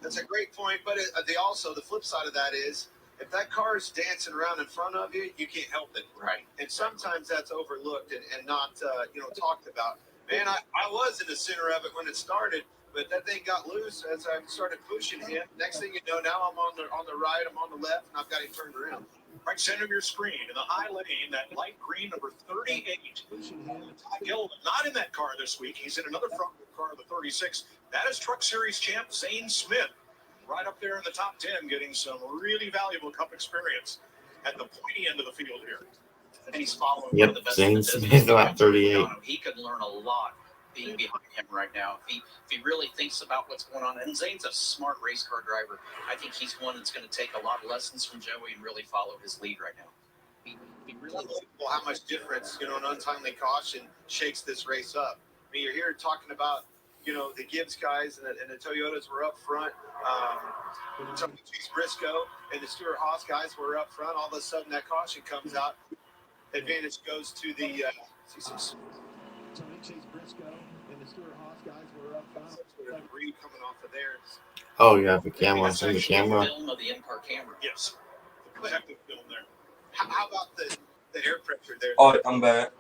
That's a great point, but the flip side of that is if that car is dancing around in front of you, you can't help it. Right. And sometimes that's overlooked and not talked about. Man, I was in the center of it when it started, but that thing got loose as I started pushing him. Next thing you know, now I'm on the right, I'm on the left, and I've got him turned around. Right center of your screen in the high lane, that light green number 38. Todd Gilliland, not in that car this week. He's in another front car, the 36. That is Truck Series champ Zane Smith, right up there in the top 10, getting some really valuable Cup experience at the pointy end of the field here. And he's following Yep, one of the best Zane in the business. Smith at 38. He could learn a lot being behind him right now. If he really thinks about what's going on. And Zane's a smart race car driver. I think he's one that's going to take a lot of lessons from Joey and really follow his lead right now. He really unbelievable how much difference, an untimely caution shakes this race up. I mean, you're here talking about, the Gibbs guys and the Toyotas were up front. Chase Briscoe and the Stewart Haas guys were up front. All of a sudden, that caution comes out. Advantage goes to the Chase Briscoe and the Stewart Haas guys were up front. Reed coming off of theirs. Oh, yeah, the camera. See the camera. film of the in-car camera. Yes. The protective film there. How about the air pressure there? All right, I'm back.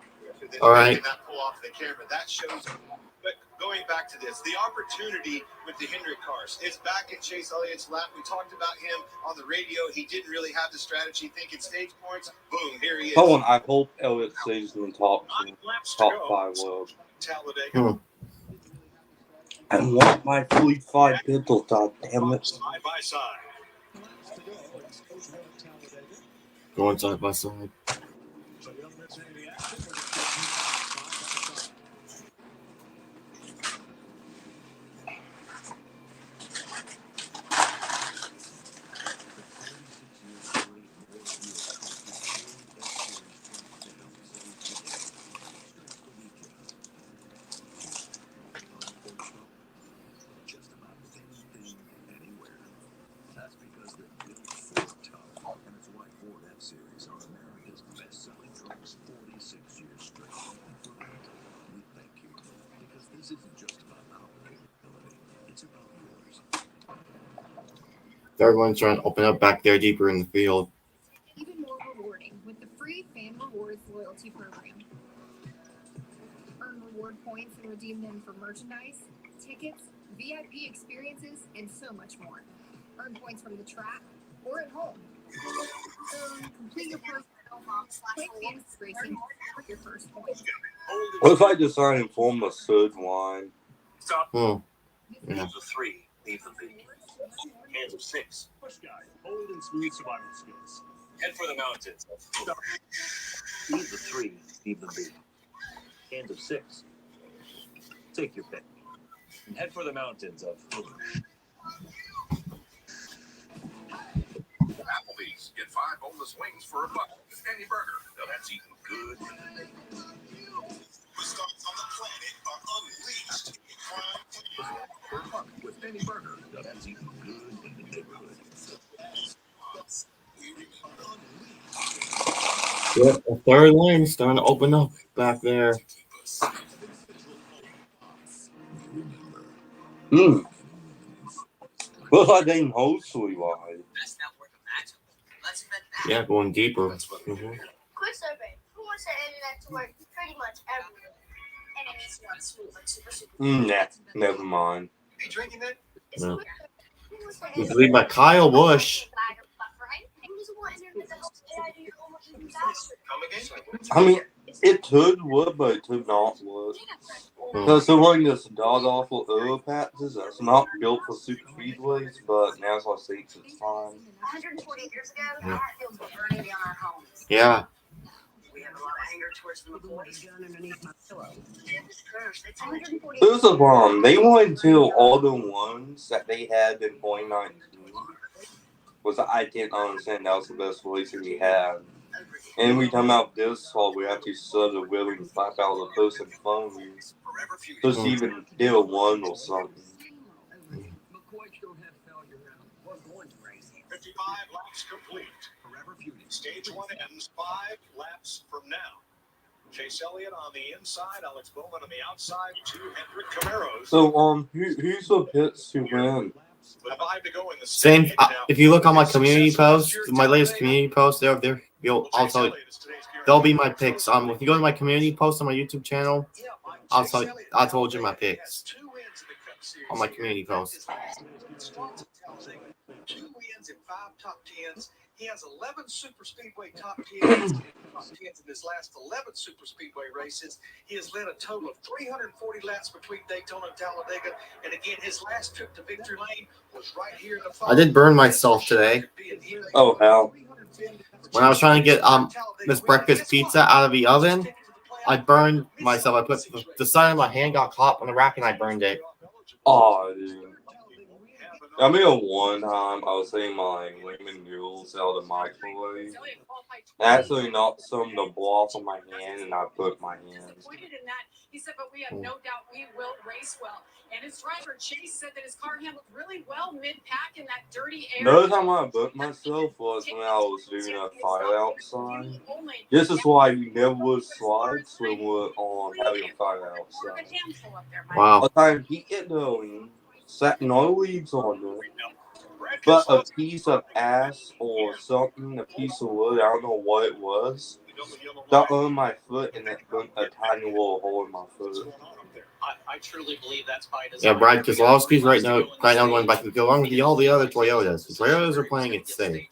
All right. Not pull off the camera. That shows. But going back to this, the opportunity with the Hendrick cars. It's back in Chase Elliott's lap. We talked about him on the radio. He didn't really have the strategy thinking stage points. Boom, here he is. Hold on, I hope Elliott stays in the top 5 world. Talladega. I want my Fleet 5 Beetle, god damn it. Side by side. Going side by side. Everyone's trying to open up back there deeper in the field. Even more rewarding with the free Fan Rewards loyalty program. Earn reward points and redeem them for merchandise, tickets, VIP experiences, and so much more. Earn points from the track or at home. Complete your program. Click Fantasy Racing for your first point. What if I decide to form a third line? Stop. Yeah. Leave the 3. Leave the B. Hands of 6. Push guy, bold and smooth survival skills. Head for the mountains. Leave the 3, leave the B. Hands of 6. Take your pick. And head for the mountains of Applebee's. Get 5 boneless wings for $1 with any burger. Now that's eating good. The stars on the planet are unleashed. For $1 with any burger. Now that's eating good in the neighborhood. Yep, the third lane starting to open up back there. Looks like they can hold Sweet wide. Yeah, going deeper. Quick survey. Who wants their internet to work pretty much everywhere? And it needs to run smooth, like super. Nah, never mind. Are you drinking that? No. You can lead by Kyle Busch. I mean, it could work, but it could not work. Because they're running this god-awful oil patches that's not built for Superspeedways, but NASCAR thinks it's fine. 140 years ago, that field was burning down our homes. Yeah. We have a lot of anger towards the McCoys. Underneath my pillow. It's 140 It was a bomb. They wanted to kill all the ones that they had in 2019. Was I didn't understand that was the best racing we had. And we come out this fall, we actually started willing to find out the person phone just even did a 1 or something. 55 laps complete. Stage 1 ends 5 laps from now. Chase Elliott on the inside, Alex Bowman on the outside, 2 Hendrick Camaros. So, who's the pits to win? The vibe to go in the Same. stage now. If you look on my It's community successful post, this year, my latest Talladega. community post, I'll tell you, they'll be my picks. If you go to my community post on my YouTube channel, I told you my picks on my community post. Starts at Talladega, 2 wins and 5 top 10s. He has 11 Superspeedway top 10s. Top 10s in his last 11 Superspeedway races. He has led a total of 340 laps between Daytona and Talladega. And again, his last trip to Victory Lane was right here in the fall. I did burn myself today. Oh, hell. When I was trying to get this breakfast pizza out of the oven, I burned myself. I put the side of my hand got caught on the rack and I burned it. Oh, dude. I mean, one time I was saying my lemon noodles out of the microwave. I actually knocked some of the blow off of my hand, and I put my hand. He said, but we have no doubt we will race well. And his driver, Chase, said that his car handled really well mid-pack in that dirty air. Another time I burnt myself was when I was doing a fire outside. This is why we never would slide when we're having a fire outside. Wow. A time he hit the sat no leaves on it, but a piece of ass or something, a piece of wood, I don't know what it was, got on my foot and it burnt a tiny little hole in my foot. I truly believe that's by design. Yeah, Brad Keselowski's right now going back to go along with all the other Toyotas. The Toyotas are playing it safe.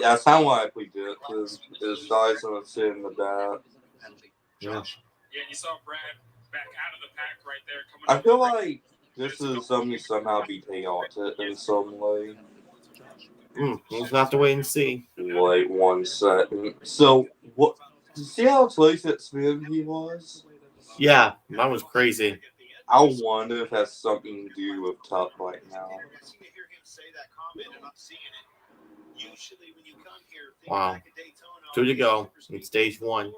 Yeah, it sounded like we did, because his guys gonna sit in the back. Yeah. Yeah, you saw Brad back out of the pack right there. I feel like this is something somehow be chaotic in some way. We'll just have to wait and see. Wait 1 second. So, what? You see how close at spin he was? Yeah, that was crazy. I wonder if it has something to do with Tuck right now. Wow. 2 to go in stage 1.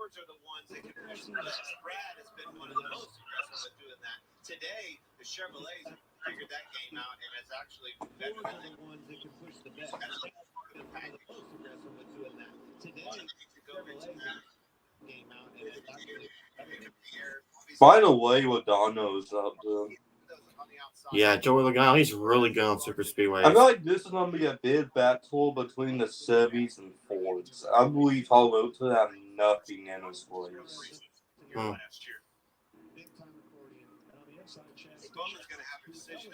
Today, the Chevrolets figured that game out, and it's actually better than the ones that can push the best. By the way, Logano's up there. Yeah, Joey Logano, he's really good on super speedways. I feel like this is going to be a big battle between the Chevys and Fords. I believe Toyota have nothing in his place.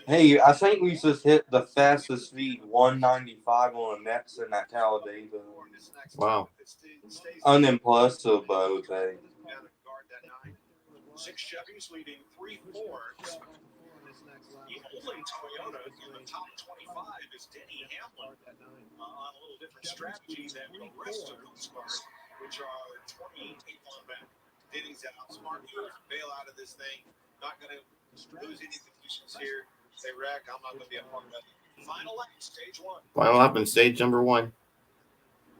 Hey, I think we just hit the fastest speed 195 on the next in that Talladega. Wow. Unimpressive, though, okay. 6 Chevys leading 3 Fords. The only Toyota in the top 25 is Denny Hamlin on a little different strategy than the rest of those cars, which are 28 on back. Denny's out. Smart move. Bail out of this thing. Not going to lose any positions here. They wreck. I'm not going to be a part of it. Final lap, stage 1. Final lap in stage number 1.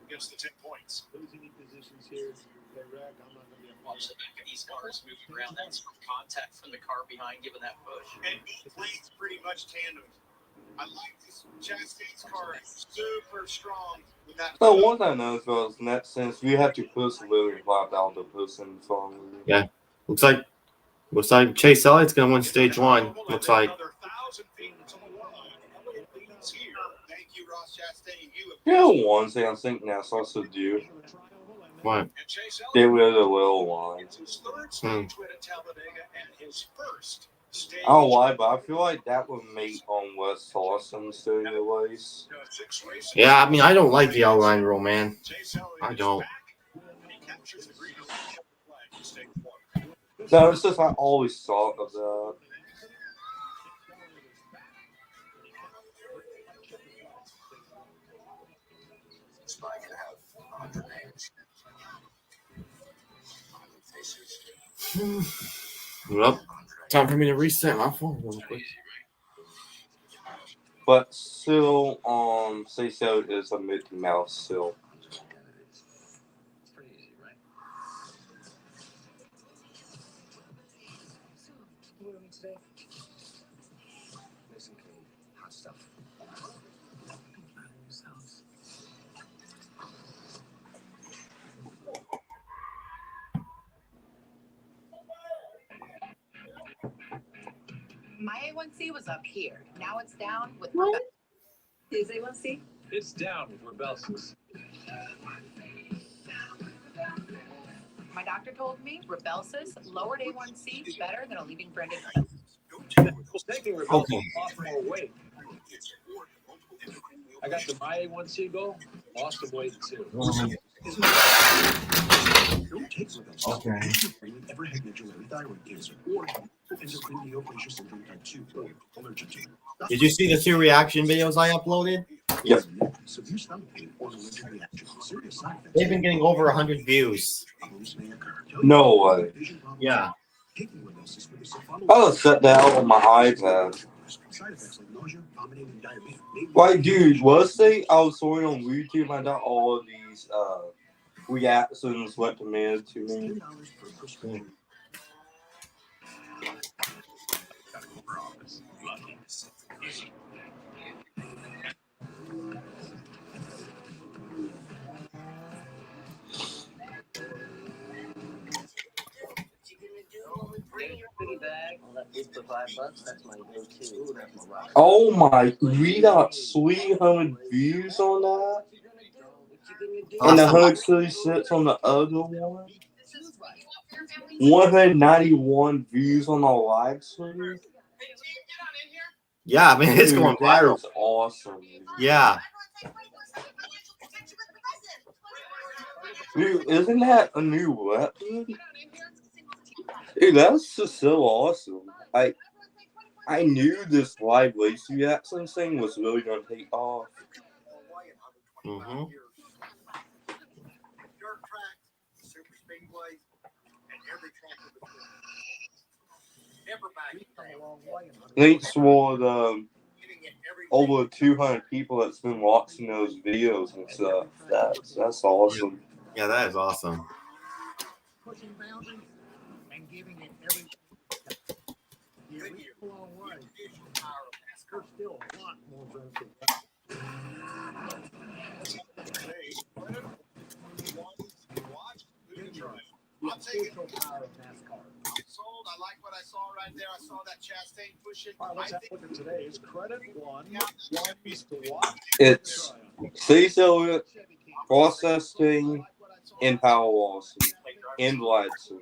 Gets the 10 points. Lose any positions here. They wreck. I'm not going to be a part Watch the back of these cars moving around. That's contact from the car behind, giving that push. And both lanes pretty much tandem. I like this Chastain's car. It's super strong with that. So one thing I noticed was in that sense, you have to push Lily Flop out to push him from. Yeah. Looks like Chase Elliott's going to win stage 1. Looks like. Yeah, one thing I think NASCAR also do. What? Get rid of the little line. I don't know why, but I feel like that would make West Austin Studios. Yeah, I mean, I don't like the outline rule, man. I don't. No, it's just I always thought of that. Well, time for me to reset my phone real quick. But still, say so is a Mickey Mouse still. My A1C was up here. Now it's down with What? Is A1C? It's down with Rebelsis. My doctor told me Rebelsis lowered A1C better than a leading branded. Taking Rebelsis Okay. lost more weight. I got the My A1C goal. Lost some weight too. Don't take Rebelsis. Okay. You ever had medullary thyroid cancer or endocrine neoplasia syndrome type 2 or allergic to. Did you see the 2 reaction videos I uploaded? Yep. Severe stomach pain or allergic reaction. Serious side effects. They've been getting over 100 views. No way. Yeah. I'll set that out on my iPad. Like, dude, was they? I was sorting on YouTube. I got all of these reactions recommended to me. Oh my, we got 300 views on that. And the Huxley sits on the other one. 191 views on the live stream. Yeah, I mean, it's going viral. That is awesome. Yeah. Dude, isn't that a new weapon? Dude, that's just so awesome. I knew this live race reaction thing was really going to take off. Mm-hmm. Dirt track, Superspeedway, and every track in between. Thanks for the over 200 people that's been watching those videos and stuff. That's awesome. Yeah, that is awesome. Pushing boundaries and giving it every. You reach a long way. There's still a lot more room to go. I'll take it. Power of NASCAR. I'm sold. I like what I saw right there. I saw that Chastain pushing. Let's look at today. Is credit one piece to watch. It's Cecil, Processing, and Power Lawson, and Lightson.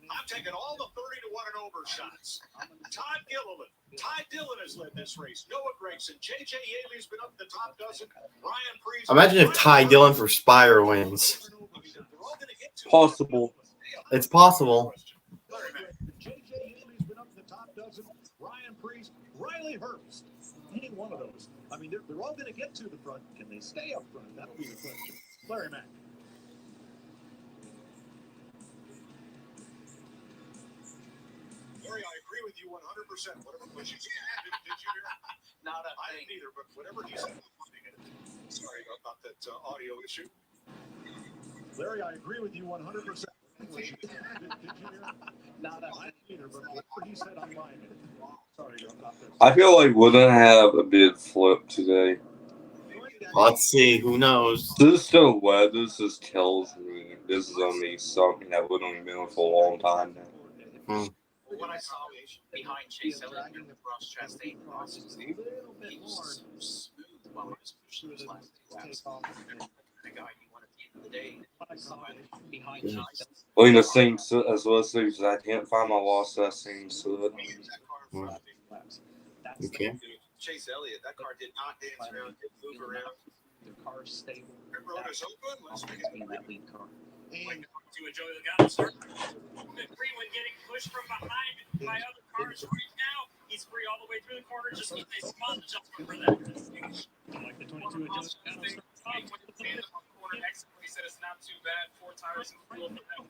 I'm taking all the 30 to 1 and over shots. Todd Gilliland. Ty Dillon has led this race. Noah Gragson. J.J. Yaley's been up in the top dozen. Ryan Preece. Imagine if Ty Dillon for Spire wins. Possible. It's possible. J.J. Yaley's been up in the top dozen. Ryan Preece, Riley Herbst. Any one of those. I mean, they're all going to get to the front. Can they stay up front? That'll be the question. Larry Mack. Larry, I agree with you 100%. Whatever was you said, did you hear? Not a I thing. didn't either, but whatever he said. Sorry about that audio issue. Larry, I agree with you 100%. Did you hear? Not a thing either, but whatever he said, I'm lying. Sorry about that. I feel like we're going to have a big flip today. Let's see. Who knows? This the weather just tells me this is going to be something that we're going to be doing for a long time now. When I saw behind Chase Elliott and Ross Chastain, Ross was he was so smooth while he was pushing those last 2 laps. The guy he won at the end of the day. Behind Chase. Well, in the same suit as well, so I can't find my lost that same suit. Okay. Chase Elliott, that car did not dance around, didn't move around. The car's stable. The road is open. Let's begin. That lead car. And to enjoy the guy start. Freeman getting pushed from behind by other cars right now. He's free all the way through the corner. Just needs a small adjustment for that. Like the 22 adjustment. He said it's not too bad. 4 tires and fuel for that.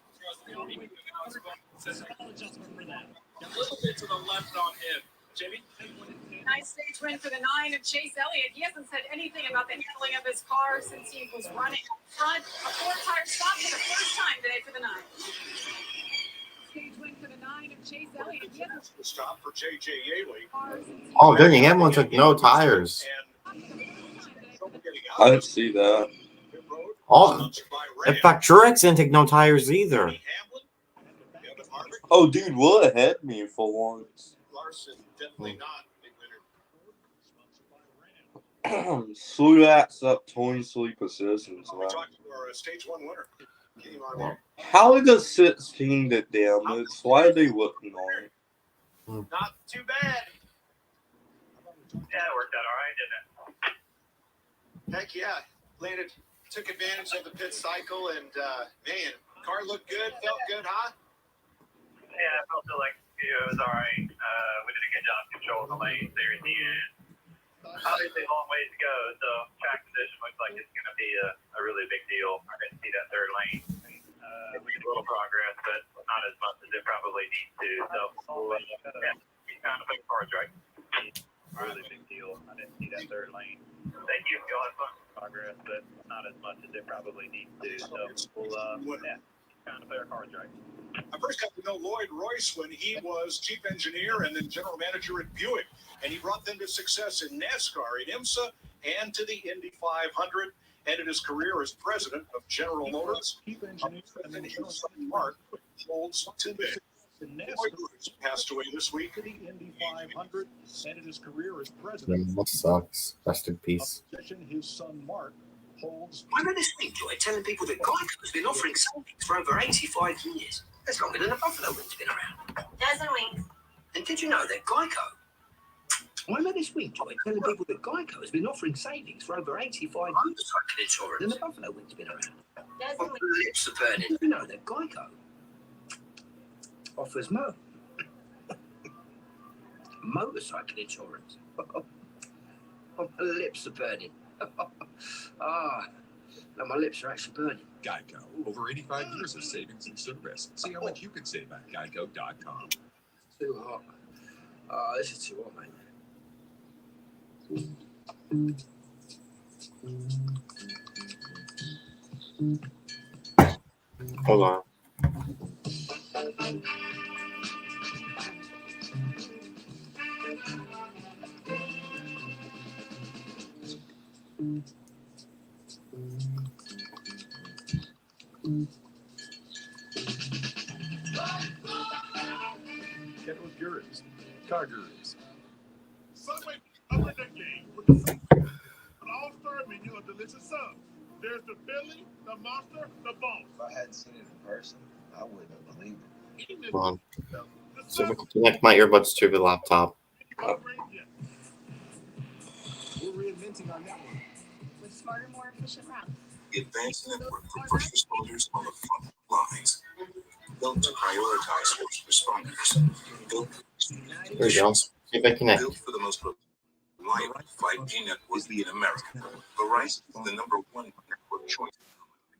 Adjustment for that. A little bit to the left on him. Jamie? Nice stage win for the 9 of Chase Elliott. He hasn't said anything about the handling of his car since he was running up front. A 4-tire stop for the first time today for the 9. Stage win for the 9 of Chase Elliott. He hasn't Stop for J.J. Yaley. Oh, dang, Hamlin took no tires. I didn't see that. Oh, in fact, Truex didn't take no tires either. Oh, dude, Will ahead me for once. Larson, definitely not big winner. Sludak's up 23 positions. We're talking to our stage 1 winner. Get him on there. How did the 16 get damaged? Why are they looking on it? Not too bad. Yeah, it worked out all right, didn't it? Heck yeah. Landed, took advantage of the pit cycle, and man, car looked good, felt good, huh? Yeah, I felt like it was all right. We did a good job controlling the lanes there at the end. Obviously, a long ways to go, so track position looks like it's going to be a really big deal. I didn't see that third lane. We did a little progress, but not as much as it probably needs to. So, yeah, we kind of make cards right. Really big deal. I didn't see that third lane. Thank you. You'll have fun. Progress, but not as much as it probably needs to. So, we'll, yeah, kind of play our cards right. I first got to know Lloyd Royce when he was chief engineer and then general manager at Buick, and he brought them to success in NASCAR, in IMSA, and to the Indy 500. Ended his career as president of General Motors. Chief engineer and then his son Mark holds today. Lloyd Royce passed away this week. The Indy 500 ended his career as president. That sucks. Rest in peace. His son Mark holds. I read this week, Joy, telling people that Geico has been offering savings for over 85 years. That's longer than the Buffalo Wing's been around. Dozen wings. And did you know that Geico? I read this week, Joy, telling people that Geico has been offering savings for over 85 years. Insurance. And the Buffalo Wing's been around. Dozen My wings. lips are burning. Did you know that Geico offers motorcycle insurance? My lips are burning. Now my lips are actually burning. Geico. Over 85 years of savings and service. See how much you can save at geico.com. Too hot. This is too hot, man. Hold on. Get with gurus, car gurus. Subway covered the game with an all-star menu of delicious subs. There's the Philly, the Monster, the Boss. If I hadn't seen it in person, I wouldn't have believed it. Hold on. So we can connect my earbuds to the laptop. We're reinventing our network with smarter, more efficient routes. The advanced network for first responders on the front lines. Built to prioritize first responders. Built There we go. See if I connect. Built for the most reliable 5G network in America. Verizon is the #1 network choice.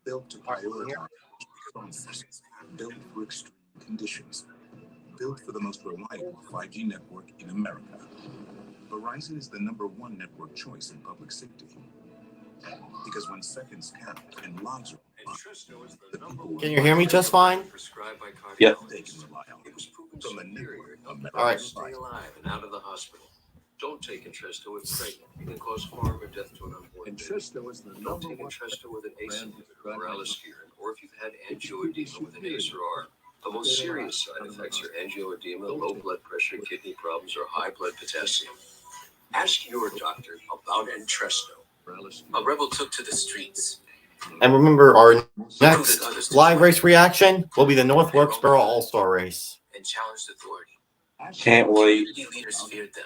Built to prioritize responders. Built for extreme conditions. Built for the most reliable 5G network in America. Verizon is the #1 network choice in public safety. Because when seconds count and lives are Can you hear me just fine? Yep. they can rely on it. From the network, All right. Stay alive and out of the hospital. Don't take Entresto if pregnant. It can cause harm or death to an unborn baby. Entresto is the Don't take #1 Entresto with an ACE inhibitor or aliskiren, or if you've had angioedema with an ACE or ARB. The most serious side effects are angioedema, low blood pressure, kidney problems, or high blood potassium. Ask your doctor about Entresto. A rebel took to the streets. And remember, our next live race reaction will be the North Wilkesboro All-Star Race. And challenged authority. Can't wait. Community leaders feared them.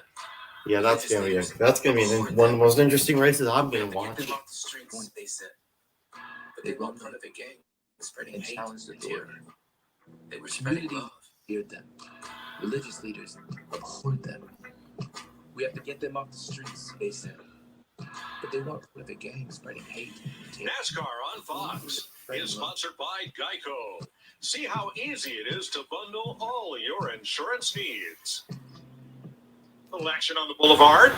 Yeah, that's gonna be one of the most interesting races I'm gonna watch. Get them off the streets, they said. But they weren't part of a gang, spreading hate and terror. They were spreading love. Feared them. Religious leaders abhorred them. We have to get them off the streets, they said. But they weren't part of a gang spreading hate and terror. NASCAR on Fox is sponsored by Geico. See how easy it is to bundle all your insurance needs. A little action on the boulevard.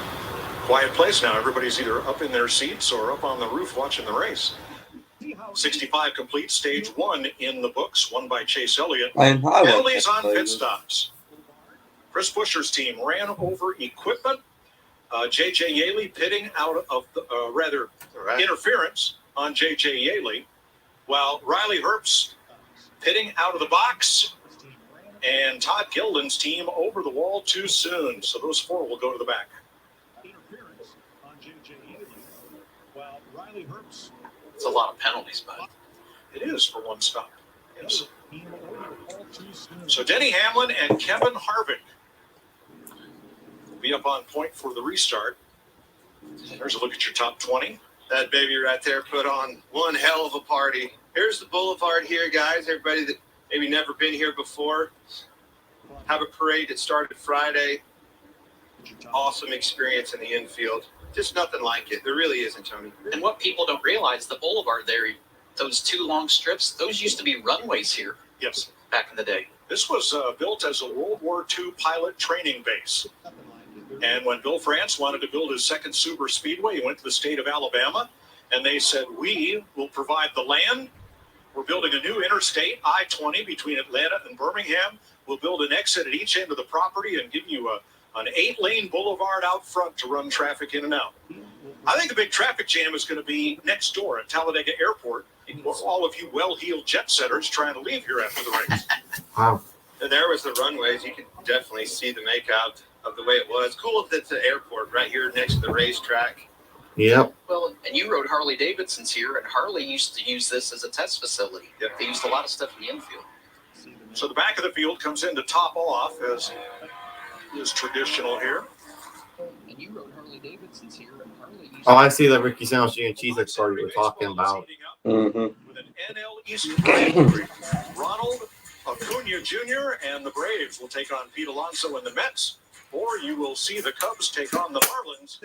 Quiet place now. Everybody's either up in their seats or up on the roof watching the race. 65 complete, stage 1 in the books, won by Chase Elliott. Penalties on pit stops. Chris Buescher's team ran over equipment. J.J. Yaley pitting out of the, interference on J.J. Yaley, while Riley Herbst pitting out of the box. And Todd Gilden's team over the wall too soon. So those 4 will go to the back. Interference on J.J. Ely, while Riley Herbst. It's a lot of penalties, bud. It is for 1 stop. Yes. So Denny Hamlin and Kevin Harvick will be up on point for the restart. There's a look at your top 20. That baby right there put on one hell of a party. Here's the boulevard here, guys. Everybody that maybe never been here before, have a parade that started Friday. Awesome experience in the infield. Just nothing like it. There really isn't, Tony. And what people don't realize, the boulevard there, those 2 long strips, those used to be runways here. Yes. Back in the day. This was built as a World War II pilot training base. And when Bill France wanted to build his second Superspeedway, he went to the state of Alabama, and they said, we will provide the land. We're building a new interstate, I-20, between Atlanta and Birmingham. We'll build an exit at each end of the property and give you an 8-lane boulevard out front to run traffic in and out. I think the big traffic jam is going to be next door at Talladega Airport, for all of you well-heeled jet setters trying to leave here after the race. Wow. And there was the runways. You could definitely see the makeout of the way it was. Cool that the airport right here next to the racetrack. Yep. Well, and you rode Harley Davidson's here, and Harley used to use this as a test facility. Yep. They used a lot of stuff in the infield. So the back of the field comes in to top off, as is traditional here. And you rode Harley Davidson's here, and Harley used Oh, I see that Ricky Sandals and Cheez-It story you were talking about. With an NL East rivalry. Ronald Acuna Jr. and the Braves will take on Pete Alonso and the Mets. Or you will see the Cubs take on the Marlins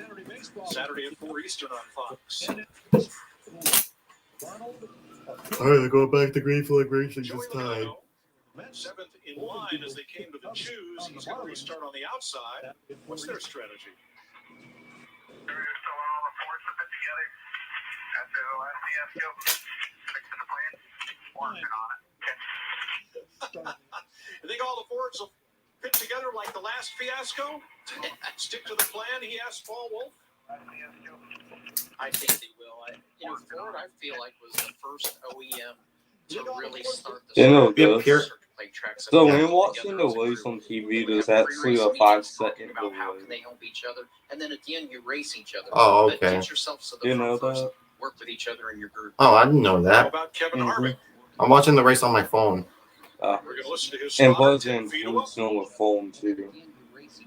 Saturday at 4 Eastern on Fox. All right, go back to green flag racing this time. 7th in line as they came to the choose. He's going to restart on the outside. What's their strategy? You think all the Fords will fit together like the last fiasco? Stick to the plan, he asked Paul Wolf. I think they will. Ford, I feel like, was the first OEM to really start the So when watching the race on TV, there's actually a 5-second about how can they help each other, and then at the end you race each other. Oh, But okay. get yourself so the You know front that? work with each other in your group. Oh, I didn't know How that. about Kevin Harvick? I'm watching the race on my phone. We're going to listen to his And spot, was 10 in feet away with phone too.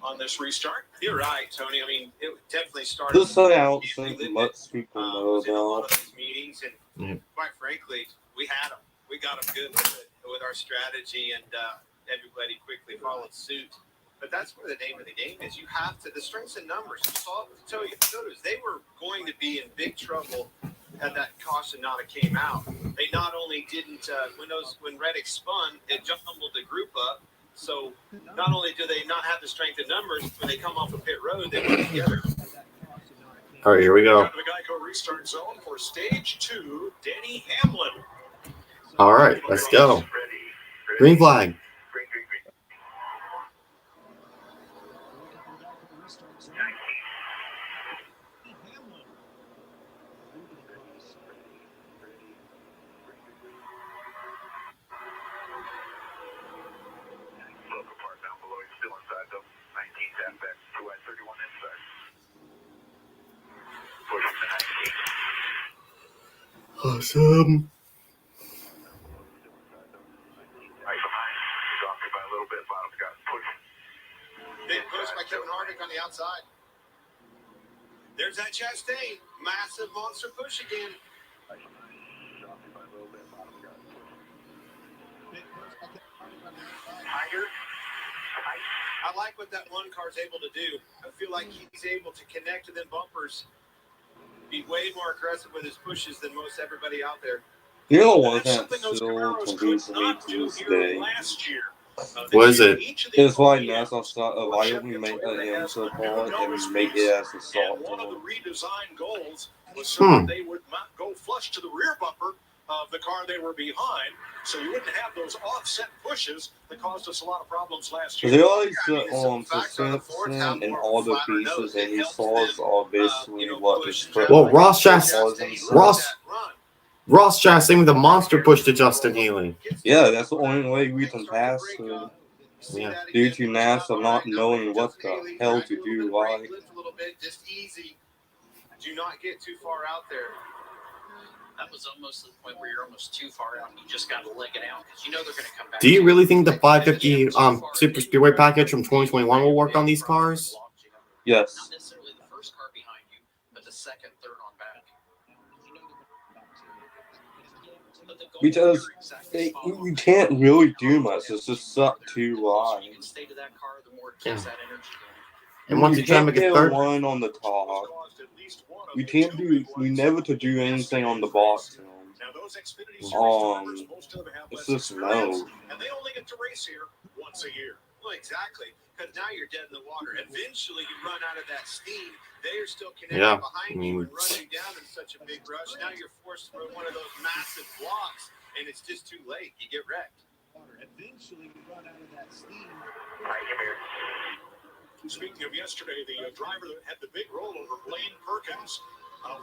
on this restart. You're right, Tony. I mean, it definitely started. Just so I don't think much people know was in a lot about. of these meetings, and quite frankly, we had them. We got them good with our strategy, and everybody quickly followed suit. But that's where the name of the game is. You have to, the strengths and numbers. You saw Toyotas, they were going to be in big trouble had that caution not have came out. They not only didn't, when Reddick spun, it jumbled the group up. So not only do they not have the strength in numbers, when they come off of pit road, they work together. All right, here we go. Down to the Geico restart zone for stage 2, Denny Hamlin. All right, let's go. Green flag. Awesome. Big push by Kevin Harvick on the outside. There's that Chastain. Massive monster push again. I like what that one car's able to do. I feel like he's able to connect to them bumpers, be way more aggressive with his pushes than most everybody out there. You know what that still confuses me to this day? What is it? It's why NASCAR started, why don't we make that answer part and make it as a salt? One of the redesigned goals was so that they would not go flush to the rear bumper of the car they were behind, so you wouldn't have those offset pushes that caused us a lot of problems last year. They always suspension and all the pieces and these saws are basically what is Well, Ross Chastain with a monster push to Justin Haley. Yeah, that's the only way we can pass. Yeah. Due to NASA not knowing what the hell to do, why? Lift a little bit, just easy. Do not get too far out there. That was almost to the point where you're almost too far out and you just got to leg it out because you know they're going to come back. Do you really think the 550 Super Speedway package from 2021 will work on these cars? Yes. Not necessarily the first car behind you, but the second, third on back. Because you can't really do much. It's just suck two lines. You can stay to that car, the more it keeps that energy going. And once you try to make a third one on the top, you can't do. We never to do anything on the bottom. It's just no. And they only get to race here once a year. Well, exactly. Because now you're dead in the water. Eventually, you run out of that steam. They are still connected behind you and run you down in such a big rush. Now you're forced through one of those massive blocks, and it's just too late. You get wrecked. Eventually, you run out of that steam. Speaking of yesterday, the driver that had the big rollover, Blaine Perkins,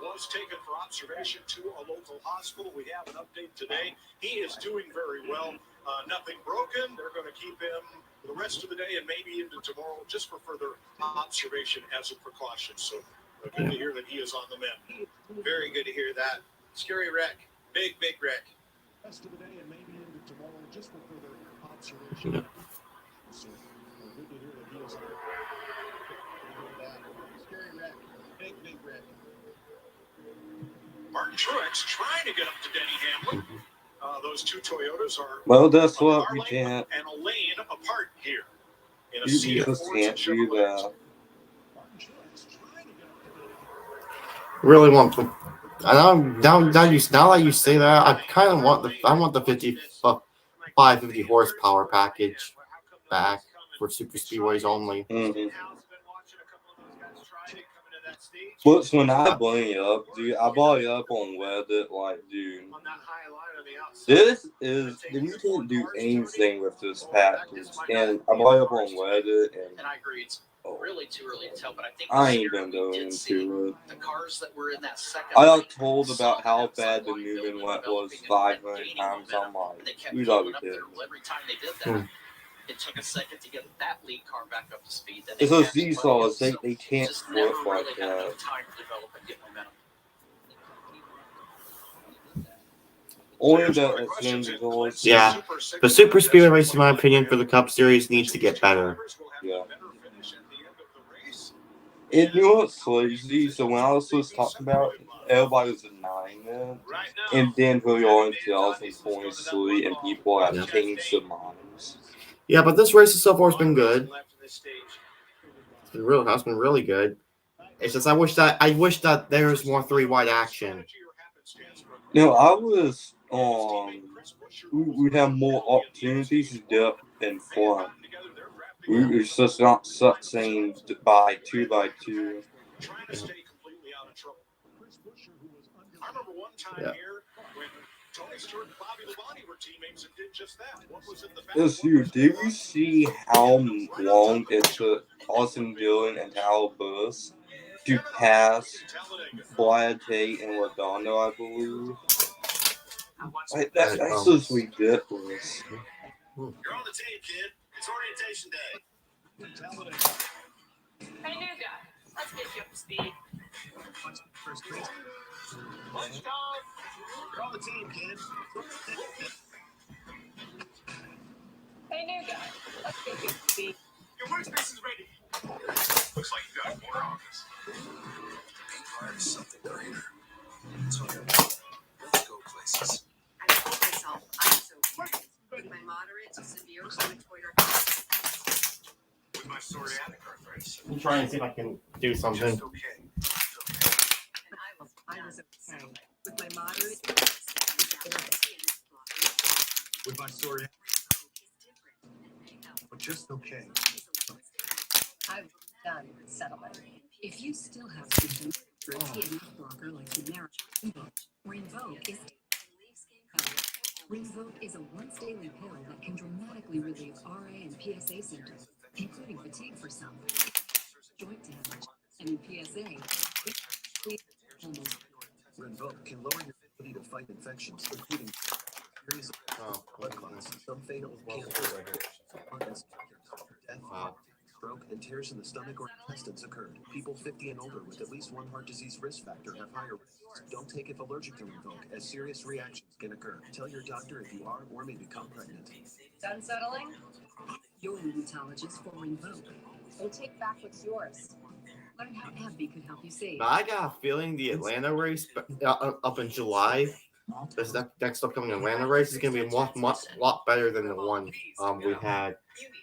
was taken for observation to a local hospital. We have an update today. He is doing very well. Nothing broken. They're going to keep him the rest of the day and maybe into tomorrow just for further observation as a precaution. So good to hear that he is on the mend. Very good to hear that. Scary wreck. Big, big wreck. Rest of the day and maybe into tomorrow just for further observation. So good to hear that he is on that. Scary wreck. Big, big wreck. Martin Truex trying to get up to Denny Hamlin. Those two Toyotas are that's what we can't. And a lane apart here. In a You just can't do that. Really want to. Now that you say that, I kind of want the 550 horsepower package back for super speedways only. Mm-hmm. But when I bring it up, dude, I brought it up on Reddit, like, dude, this is, you can't do anything with this package, and I brought it up on Reddit, and I agree, it's really too early to tell, but I think I ain't gonna go into it. The cars that were in that second I got told about how bad the movement was 500 times. I'm like, who's all kidding? Every time they did that, it took a second to get that lead car back up to speed. It's those seesaws, they can't flip like that. Only the Xfinity. Yeah, the super speedway race, in my opinion, for the Cup Series needs to get better. Yeah. And you know what's crazy? So when I was supposed to talk about it, everybody was denying it. And then we are in 2023 and people have changed their minds. Yeah, but this race so far has been good. It's been really good. It's just I wish that there was more three wide action. No, I was we'd have more opportunities to get up in front. It's just not saying by 2 by 2. I remember one time here when Tony Stewart and Bobby Labonte were teammates and did just that. What was in the back? Yes, dude, did you see how long it took Austin Dillon and Hal Buss to pass Brad Tate and Logano, I believe? Like, that's just ridiculous. You're on the team, kid. It's orientation day. Hey, new guy. Let's get you up to speed. Lunch time. You're on the team, kid. Hey, new guy. Let's get you up to speed. Your workspace is ready. Looks like you got a corner office. There's something greater. Let's go places. I told myself I was okay with my moderate to severe rheumatoid arthritis. With my psoriatic arthritis. I'm trying to see if I can do something. And I was okay with my moderate With my psoriatic, but just okay. I've done settlement. If you still have symptoms for a TNF blocker like Humira, Rinvoq is a once-daily pill that can dramatically relieve RA and PSA symptoms, including fatigue for some, joint damage, and in PSA, Rinvoq can lower your ability to fight infections, including series of blood clots, some fatal cancer, and tears in the stomach or intestines occurred. People 50 and older with at least one heart disease risk factor have higher risks. Don't take if allergic to Rinvoq, as serious reactions can occur. Tell your doctor if you are or may become pregnant. Done settling? Your rheumatologist for Rinvoq. And take back what's yours. Learn how AbbVie could help you save. But I got a feeling the Atlanta race up in July, this next upcoming Atlanta race is going to be a lot better than the one we had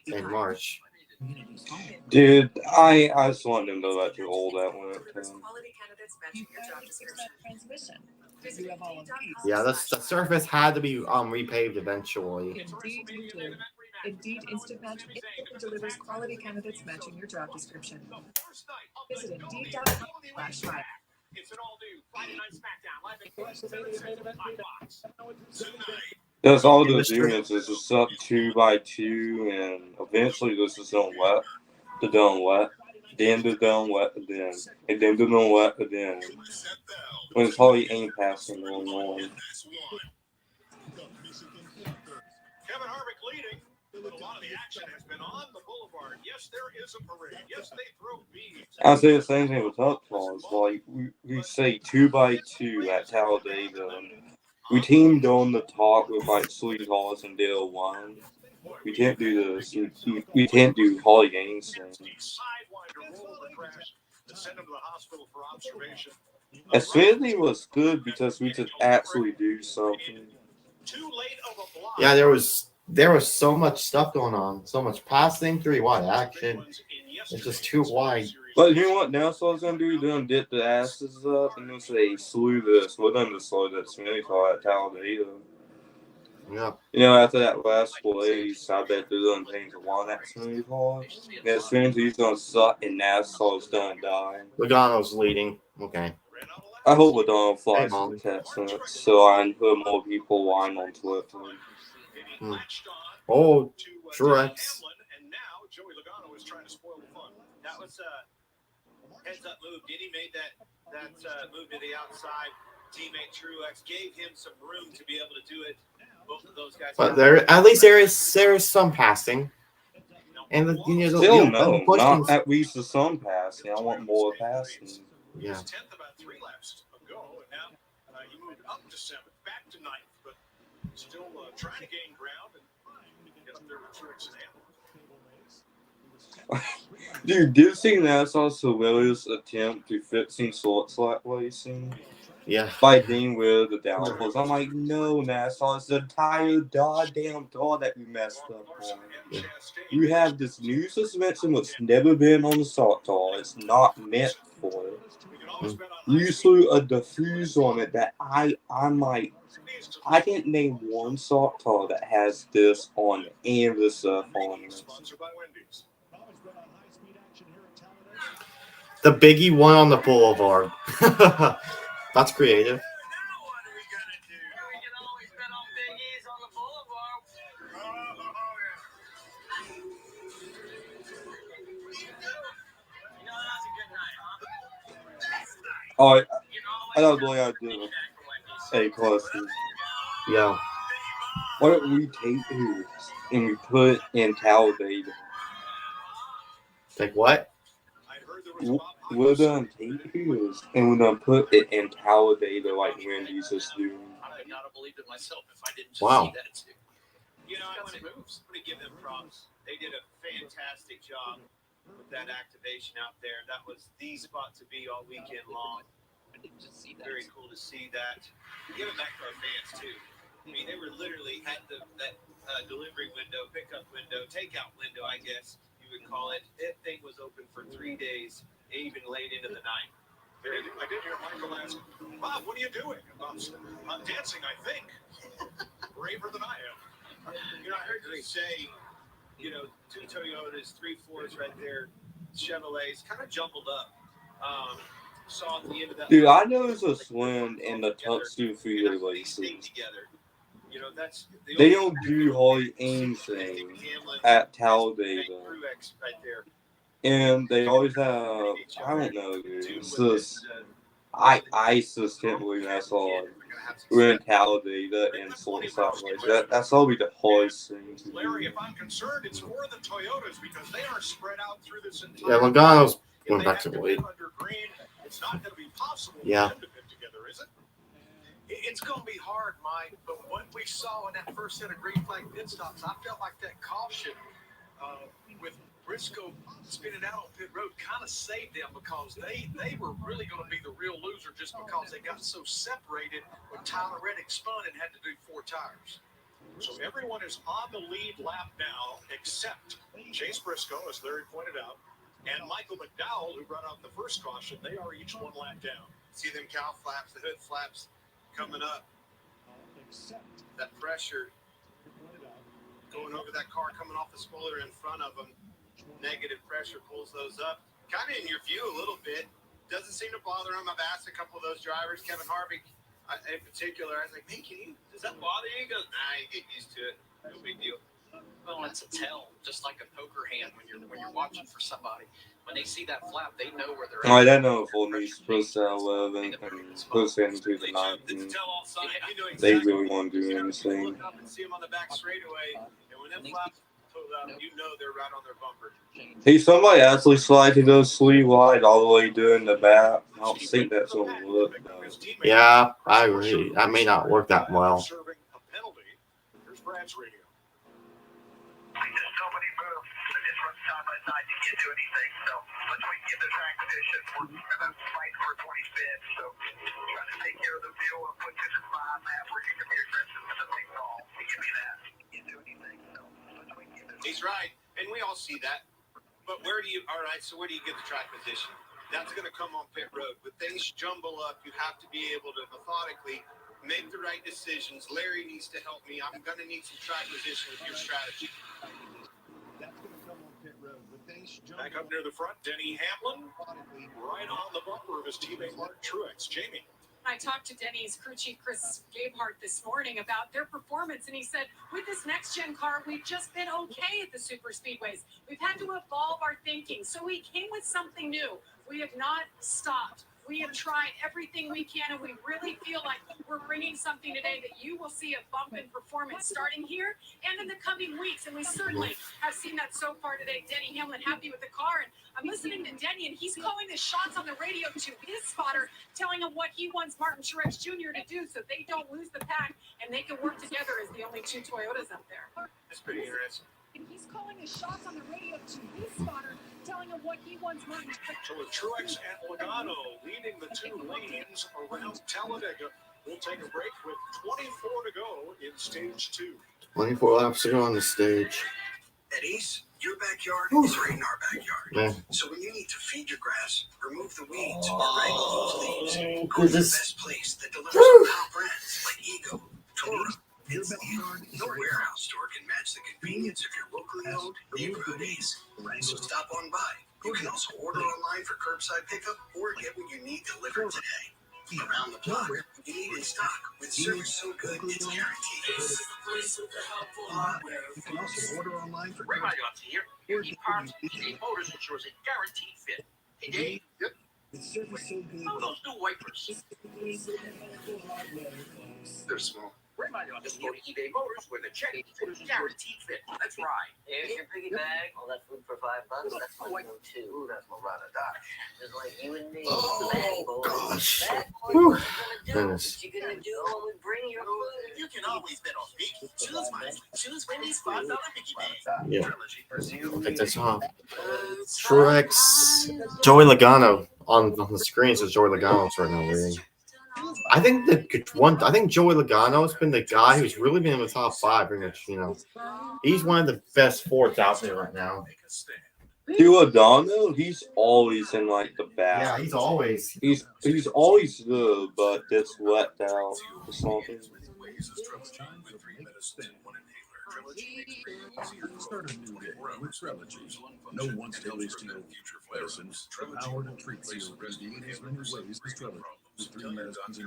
in March. Dude, I just want them to let you all that one. Yeah, the surface had to be repaved eventually. Indeed, you do. Indeed, Instant Match instantly delivers quality candidates matching your job description. Visit Indeed.com/hire. It's an all-new Friday Night SmackDown live at 7 Central on Fox. That's all they're doing is just up 2 by 2, and eventually this is done wet. They're done wet. Then they're done wet again. And then they're done wet again. When it's probably ain't passing going on. Kevin Harvick leading, but a lot of the action has been on the boulevard. Yes, there is a parade. Yes, they throw beads. I say the same thing with Tuck Claws. Like, we say 2 by 2 at Talladega. We teamed on the top with like Sweethearts and Dale One. We can't do this. We can't do Holly Gaines thing. Xfinity was good because we could actually do something. Yeah, there was so much stuff going on, so much passing, 3 wide action. It's just too wide. But you know what NASCAR's gonna do? They're gonna dip the asses up and then say slew this. We're gonna slow that Xfinity car at Talladega. Yeah. You know, after that last place, I bet they're gonna change one that Xfinity car. And Xfinity's gonna suck and NASCAR's gonna die. Logano's leading. Okay. I hope Logano flies to the Texans so I can put more people line on Twitter. Oh, Truex. And now Joey Logano is trying to spoil the fun. That was a heads-up move. Did he make that move to the outside? Teammate Truex gave him some room to be able to do it. Both of those guys. But at least there is some passing. And Still no, not at least the some passing. I want more passing. Yeah. About 3 laps ago, and now he moved up to 7th, back to 9th, but still trying to gain ground and get up there with Truex and Hamlin. Dude, did you see NASCAR's hilarious attempt to fixing short slack racing? Yeah. By being with the downforce. I'm like, no, NASCAR, it's the entire goddamn car that we messed up on. Yeah. You have this new suspension which never been on the stock car. It's not meant for it. You threw a diffuse on it that I can't name one stock car that has this on it and this stuff on it. The Biggie one on the boulevard. That's creative. Oh, I don't believe I do. Hey, question. Yeah. Why don't we take his and we put in Talladega? Like what? We're gonna take his and we're gonna put it in Talladega like Wendy's is doing. I would not have believed it myself if I didn't Wow. see that too. You know, I want to give them props. They did a fantastic job with that activation out there. That was the spot to be all weekend long. I didn't just see that. Very cool to see that. Give it back to our fans too. I mean, they were literally at that delivery window, pickup window, takeout window, I guess you would call it. That thing was open for 3 days, even late into the night. I did hear Michael ask, Bob, what are you doing? I'm dancing, I think. Braver than I am. You know, I heard you say, 2 Toyotas, 3 Fords right there, Chevrolets, kind of jumbled up. Saw at the end of that. Dude, I know there's a swim in the Tuxedo Freeway races. You know, that's they don't do Holly anything at Talladega. Right there. And they always have, I don't know, dude. It's just, I just can't believe that's all. We're in Talladega and Salt Lake. That's always the hardest thing to Larry, do. if I'm concerned, it's for the Toyotas because they are spread out through this entire. Yeah, Logano's going back to the lead. Under green, it's not going to be possible Yeah. for them to pit together, is it? It's going to be hard, Mike, but what we saw in that first set of green flag pit stops, I felt like that caution with Briscoe spinning out on pit road kind of saved them because they were really going to be the real loser just because they got so separated when Tyler Reddick spun and had to do 4 tires. So everyone is on the lead lap now except Chase Briscoe, as Larry pointed out, and Michael McDowell, who brought out the first caution. They are each 1 lap down. See them cow flaps, the hood flaps coming up. That pressure going over that car coming off the spoiler in front of them. Negative pressure pulls those up. Kind of in your view a little bit. Doesn't seem to bother him. I've asked a couple of those drivers, Kevin Harvick in particular. I was like, man, does that bother you? He goes, nah, you get used to it. No big deal. Well, it's a tell, just like a poker hand when you're watching for somebody. When they see that flap, they know where they're at. I don't know if Olney's supposed to 11 and supposed to into the 19. They really want to do anything. Look up and see him on the back straightaway, and when them flaps pull up, you know they're right on their bumper. Hey, somebody actually slided those 3 wide all the way doing the back. I don't think that's going to work, though. Yeah, I agree. That may not work that well. Here's Brad's radio. There's so many moves that just run side by side to get to anything. So let's wait and get the track condition. We're going to fight for 20 spins. So trying to take care of the wheel and put this in 5 lap where you can be aggressive with the big ball. Give me that. Get to anything. So let's wait and get this. He's right, and we all see that. But where do you get the track position? That's going to come on pit road. When things jumble up, you have to be able to methodically make the right decisions. Larry needs to help me. I'm going to need some track position with your strategy. That's going to come on pit road. When things jumble Back up near the front, Denny Hamlin, right on the bumper of his teammate Mark Truex. Jamie. I talked to Denny's crew chief Chris Gabehart this morning about their performance, and he said, with this next-gen car, we've just been okay at the Superspeedways. We've had to evolve our thinking, so we came with something new. We have not stopped. We have tried everything we can, and we really feel like we're bringing something today that you will see a bump in performance starting here and in the coming weeks, and we certainly have seen that so far today. Denny Hamlin happy with the car, and I'm listening to Denny, and he's calling the shots on the radio to his spotter, telling him what he wants Martin Truex Jr. to do so they don't lose the pack and they can work together as the only 2 Toyotas out there. That's pretty interesting. And he's calling the shots on the radio to his spotter, telling him what he wants Martin Truex. So with Truex and Logano leading the 2 lanes around Talladega, we'll take a break with 24 to go in stage 2. 24 laps to go on the stage. At Ace, your backyard is right in our backyard. Yeah. So when you need to feed your grass, remove the weeds, or wrangle those leaves, Oh, go to the goodness. best place that delivers top brands like Ego, Toro. No warehouse store can match the convenience of your locally owned neighborhood Ace. So stop on by. You can also order online for curbside pickup or get what you need delivered today. Around the block, you need in stock with service so good it's guaranteed. You can also order online for Ray Mariotti here. He parts eBay Motors ensures a guaranteed fit. Hey, Dave. Yep. It's service so good. How are those new wipers? They're small. Ray Mariotti here. eBay Motors where the check is guaranteed fit. That's right. Here's your piggy bag. All that food for $5. That's my go-to. Ooh, that's my ride or die. Just like you and me. Gosh. What Whew. you Goodness. gonna do when we bring your food? You can always bet on me. Choose wisely. Choose Wendy's $5 piggy bag. Yeah. I'll take this off. Truex. Joey Logano on the screen says Joey Logano's right now leading. I think Joey Logano's been the guy who's really been in the top 5. Pretty much, he's one of the best Fords out there right now. Logano, he's always in like the back. Yeah, he's always good, but gets let out or something. Start a new day with Trilogy. No one still is to medicines. Power to treat COPD in as many ways as Trilogy. With 3 medicines in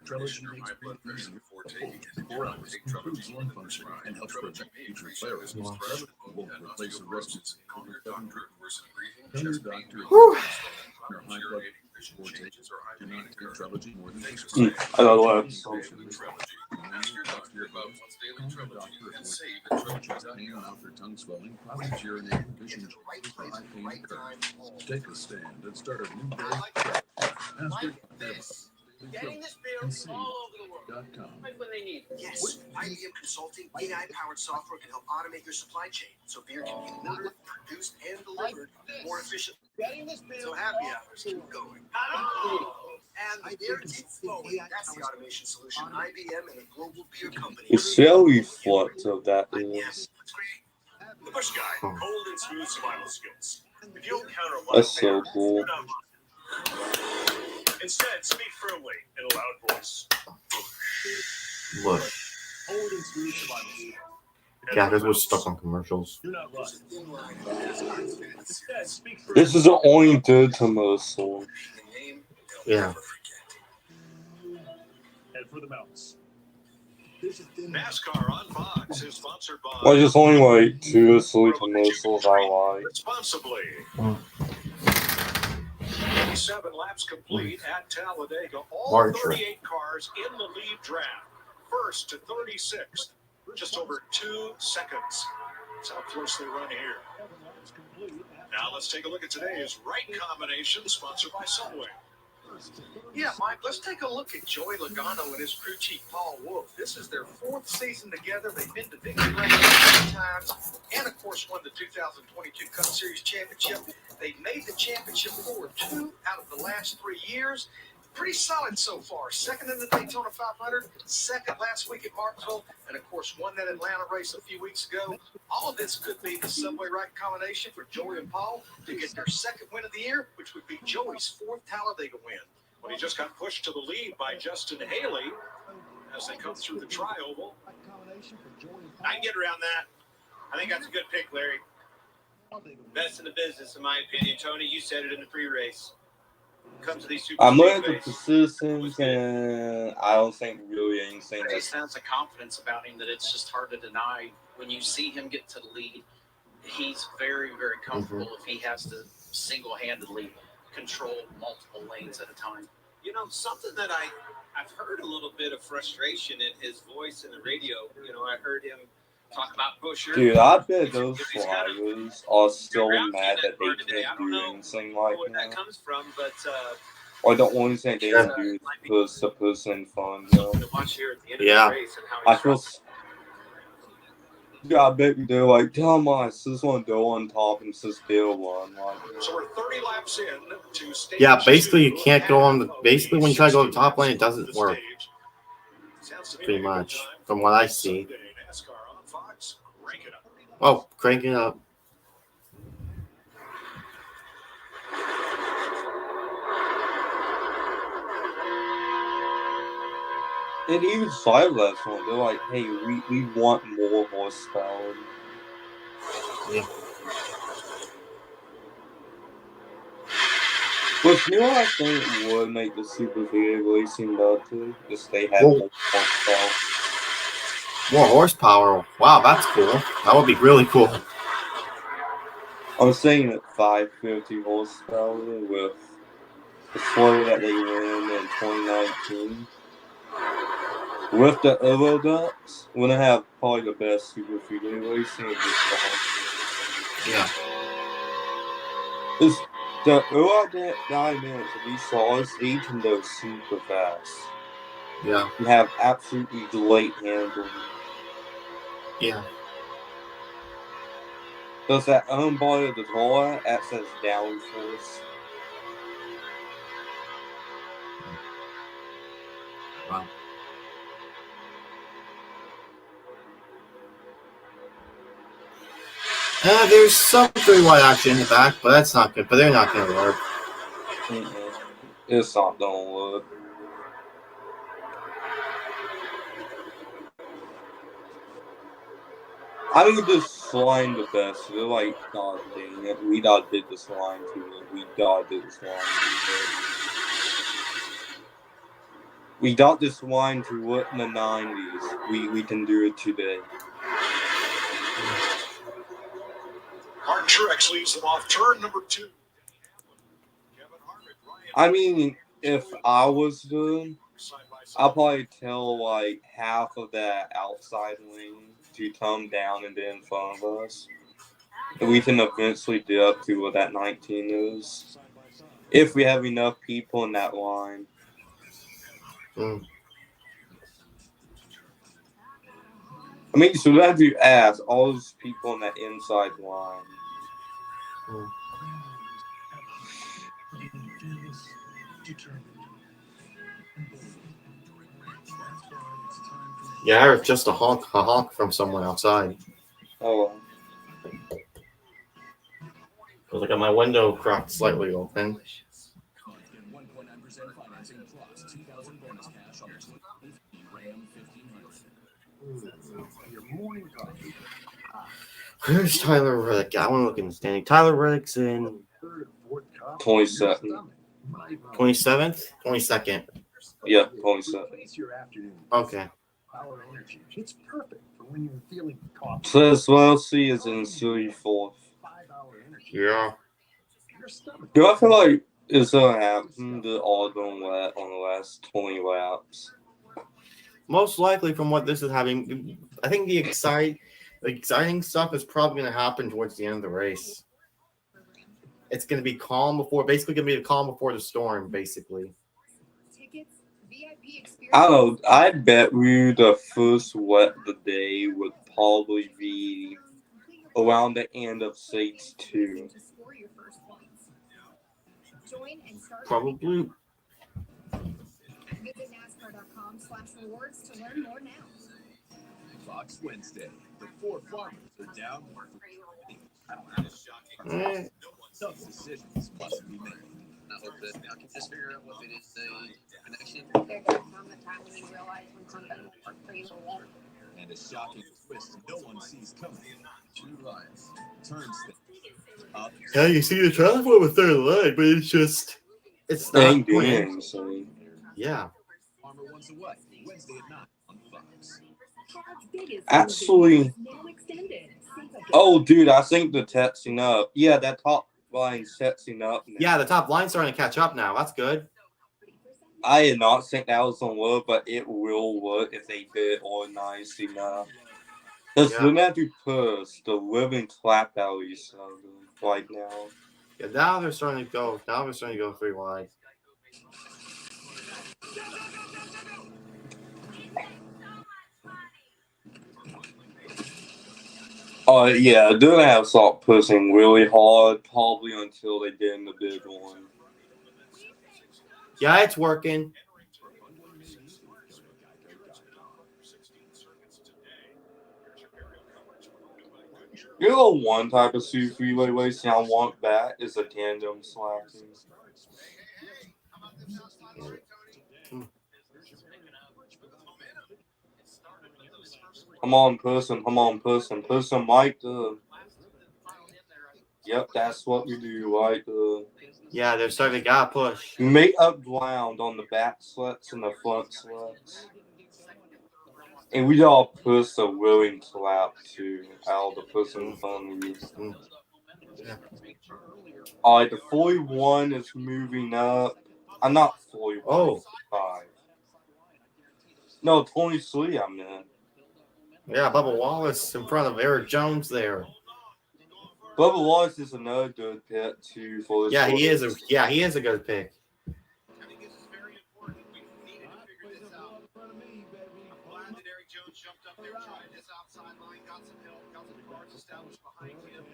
Trilogy makes it easier for taking 4 hours, improves lung function, and helps prevent future flares. Trilogy won't replace a respiratory doctor. Tell your doctor your high blood vision changes or eye pain occur. Take a I second. don't know. Ask your doctor about what's daily Trelegy and save at Trelegy.com. After tongue swelling, problems urinating, vision changes, or eye pain occur. Take a stand and start a new day. Ask your doctor about Getting this beer all over the world. Right when they need it. Yes, IBM Consulting AI-powered software can help automate your supply chain so beer can be ordered, produced, and delivered more efficiently. So happy hours keep going. And the beer keeps flowing. That's the automation solution IBM and a global beer company. The Shelly flux of that is. The Bush Guy, cold and smooth survival skills. If you encounter a That's so cool. Instead, speak firmly in a loud voice. Look. Cold and smooth survival skills. Yeah, because we're stuck on commercials. Do not run. Instead, speak for This is the only good commercial. Yeah. and for the mouse. NASCAR on Fox is sponsored by Well, there's only like 2 or 3 commercials I like. responsibly. 7 laps complete at Talladega. All 38 cars in the lead draft. First to 36th. Just over 2 seconds. That's how close they run here. Now let's take a look at today's right combination, sponsored by Subway. Yeah, Mike, let's take a look at Joey Logano and his crew chief, Paul Wolf. This is their 4th season together. They've been to victory lane 3 times and, of course, won the 2022 Cup Series Championship. They've made the championship 2 out of the last 3 years. Pretty solid so far. 2nd in the Daytona 500, 2nd last week at Martinsville, and, of course, won that Atlanta race a few weeks ago. All of this could be the Subway right combination for Joey and Paul to get their 2nd win of the year, which would be Joey's 4th Talladega win. When he just got pushed to the lead by Justin Haley as they come through the tri-oval. I can get around that. I think that's a good pick, Larry. Best in the business, in my opinion. Tony, you said it in the pre-race. Comes to these super I'm looking at the speedways. persistence, and I don't think really anything There's a that's. sense of confidence about him that it's just hard to deny. When you see him get to the lead, he's very, very comfortable if he has to single-handedly control multiple lanes at a time. You know, something that I've heard a little bit of frustration in his voice in the radio. You know, I heard him talk about Busher. Dude, I bet those drivers are so mad that they can't do anything like where that that. comes from, but Or the only thing they can do is the person fun, you know? to watch here at the end Yeah. of the race and how I he's feel. Yeah, I bet they're like, tell them I just want to go on top and just deal one. Like, So we're 30 laps in to stage Yeah, basically you 2 can't go on the. of Basically, when you try to go to the 60 top lane, it laps doesn't of the work. stage. Sounds to me Pretty like a good much, time from what I see. Sunday NASCAR on Fox. Crank it up. Oh, crank it up. and even Cyberless one, they're like, hey, we want more horsepower. Yeah. But you know what I think would make the Super Speedway racing better? If they had more horsepower. More horsepower. Wow, that's cool. That would be really cool. I'm saying at 550 horsepower with the slow that they win in 2019. With the Euro Ducks, we're going to have probably the best Super Speedway racing of this time. Yeah. It's the Euro 9 minutes of these saws, they can go super fast. Yeah. You have absolutely great handling. Yeah. Does that unbody of the tower acts as downforce? Wow. There's some 3-wide action in the back, but that's not good. But they're not going to work. It's not going to work. I think this line the best. They're like, God dang it, we did this line too good. We did this line too good. We got this line to work in the 90s. We can do it today. Martin Truex leads them off turn number 2. I mean, if I was doing, I'll probably tell like half of that outside lane to come down and then in front of us. And we can eventually get up to what that 19 is. If we have enough people in that line. Mm. I mean, so that you ask all those people in that inside line. Mm. Yeah, I heard just a honk from someone outside. Oh. Because I got my window cracked slightly open. Get 1.9% financing plus 2,000 bonus cash on the 2015 Ram 1500. Your morning coffee. Where's Tyler Reddick? I want to look in the standing. Tyler Reddick's in 27th. 27th? 22nd. Yeah, 27th. Okay. Power energy. It's perfect for when you're feeling coffee. So Swelsey is in 34th. Yeah. Do I feel like it's going to happen to all going wet on the last 20 laps? Most likely, from what this is having, I think the exciting stuff is probably going to happen towards the end of the race. It's going to be calm before the storm, basically. I don't know. I bet you the first wet of the day would probably be around the end of stage 2. Probably. Visit NASCAR.com/rewards to learn more now. Fox Wednesday. The 4 farmers are down. Tough decisions must be made. I hope that I can just figure out what it is the connection. There gonna come a time when you realize when something will work for you or won't. And a shocking twist no one sees coming. True life turns things up. Yeah, you see the transform with third line, but it's not doing anything. Yeah. Farmer once away. Wednesday at 9 on Fox. Actually, oh, dude, I think the testing up. Yeah, that top line's testing up now. Yeah, the top line's starting to catch up now. That's good. I did not think that was going to work, but it will work if they did it organized enough. Because Yeah. they're going to push the living clap alleys right now. Yeah, now they're starting to go 3 wide. Yeah, they're going to have to start pushing really hard, probably until they get in the big one. Yeah, it's working. You know, one type of Superspeedway racing I want back is a tandem slacking. Come on, person, Mike. Yep, that's what we do, right? Yeah, they're starting to gotta push. You make up ground on the back sleds and the front sleds. And we all push the willing clap to out the person in front of you. Yeah. Alright, the 41 is moving up. I'm not 41. Oh. 5. No, 23, I meant. Yeah, Bubba Wallace in front of Eric Jones there. Bubba Wallace is another good pick too for this. Yeah, he is a good pick. I think this is very important. We needed to figure this out. I'm glad that Eric Jones jumped up there, tried his outside line, got some help, got some cars established behind him.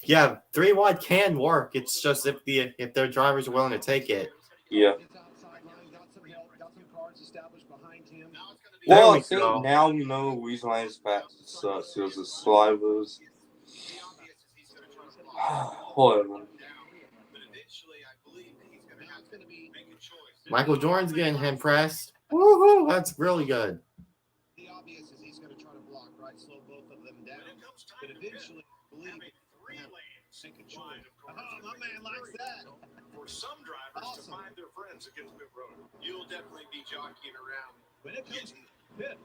Yeah, 3 wide can work. It's just if their drivers are willing to take it. Yeah. There Well, we I think go. now we know the reason why his back sucks. It was the slivers. Whatever. Michael Jordan's getting him pressed. Woohoo! That's really good. The obvious is he's going to try to block, right? Slow both of them down. But eventually, believe me, make a choice. Oh, my man likes that. For some drivers to find their friends against pit road, you'll definitely be jockeying around. When it comes to pit,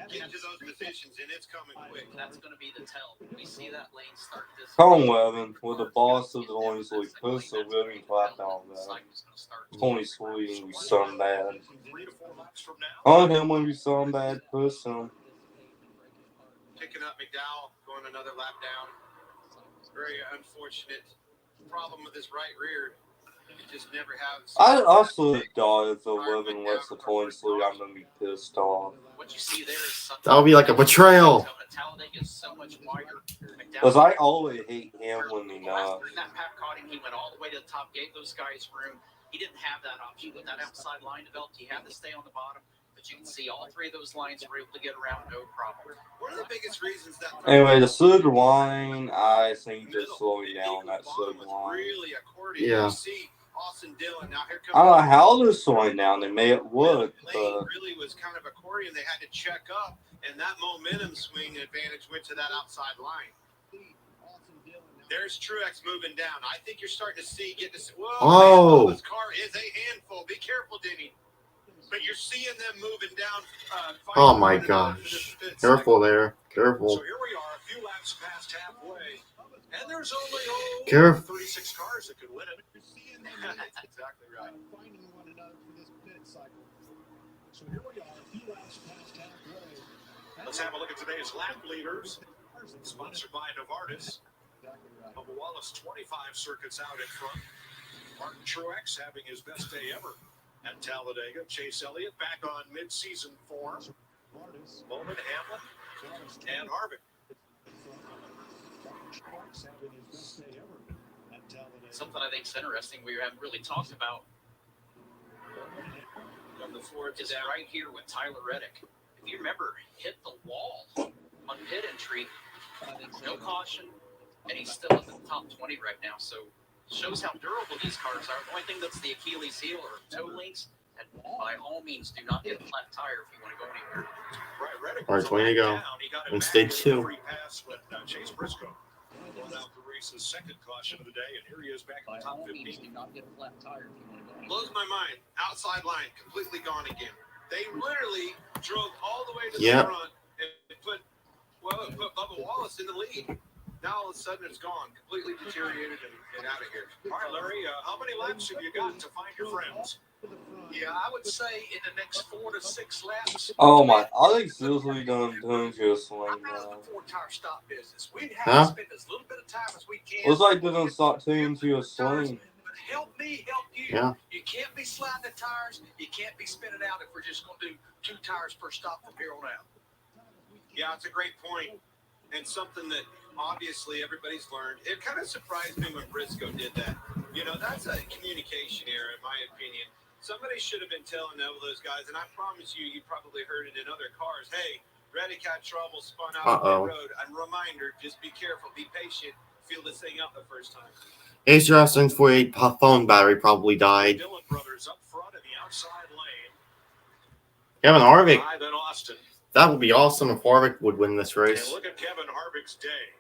get to those positions, and it's coming quick. That's going to be the tell. We see that lane start this. Come on, Evan, with the boss of the only sweet puss, so we're going to clap out that. Only sweet, you son bad. 3 to 4 laps from now. On him when you son bad, puss him. Picking up McDowell, going another lap down. Very unfortunate problem with his right rear. It just never has. I also thought if 11 lets the coin sleep, I'm going to be pissed off. What you see there is That would be like a betrayal. Talladega is so much wider. Because I always hate him when he not. That Pat caught him. He went all the way to the top, gave those guys room. He didn't have that option. With that outside line developed, he had to stay on the bottom. But you can see all three of those lines were able to get around no problem. One of the biggest reasons that. Anyway, the Sud line, I think just slowing down that Sud line. Really accordion. Yeah. You see Austin Dillon. Now here comes. I don't know how they're slowing down. They made it work. Lane really was kind of accordion. They had to check up, and that momentum swing advantage went to that outside line. There's Truex moving down. I think you're starting to see, whoa, man, this car is a handful. Be careful, Denny. But you're seeing them moving down. Oh my gosh. Careful there. Careful. So here we are, a few laps past halfway. And there's only 36 cars that could win it. That's exactly right. Finding one another for this pit cycle. So here we are, a few laps past halfway. Let's have a look at today's lap leaders. Sponsored by Novartis. Bubba Wallace, 25 circuits out in front. Martin Truex having his best day ever at Talladega. Chase Elliott back on mid-season form. Bowman, Hamlin, and Harvick. Something I think is interesting we haven't really talked about is right here with Tyler Reddick. If you remember, hit the wall on pit entry, no caution, and he's still in the top 20 right now. So shows how durable these cars are. The only thing that's the Achilles heel or toe links, and by all means, do not get a flat tire if you want to go anywhere. All right, 20 to go. In stage 2. Chase Briscoe going out the race's second caution of the day, and here he is back in the top 15. Do not get a flat tire if you want to go anywhere. Blows my mind. Outside line completely gone again. They literally drove all the way to the front and put Bubba Wallace in the lead. Now all of a sudden it's gone, completely deteriorated and out of here. All right, Larry, how many laps have you got to find your friends? Yeah, I would say in the next 4 to 6 laps. Oh my, I think seriously done to a swing now. Four-tire stop business. We'd have to spend as little bit of time as we can. Looks like they're gonna start tuning to a swing. Help me, help you. Yeah. You can't be sliding the tires. You can't be spinning out if we're just going to do 2 tires per stop from here on out. Yeah, it's a great point. And something that obviously everybody's learned. It kind of surprised me when Briscoe did that. You know, that's a communication error, in my opinion. Somebody should have been telling those guys, and I promise you, you probably heard it in other cars. Hey, Reddick had trouble, spun out on the road. A reminder, just be careful, be patient, feel this thing out the first time. Ace Justin's 48 phone battery probably died. Dillon brothers up front in the outside lane. Kevin Harvick. Then Austin. That would be awesome if Harvick would win this race. And look at Kevin Harvick's day.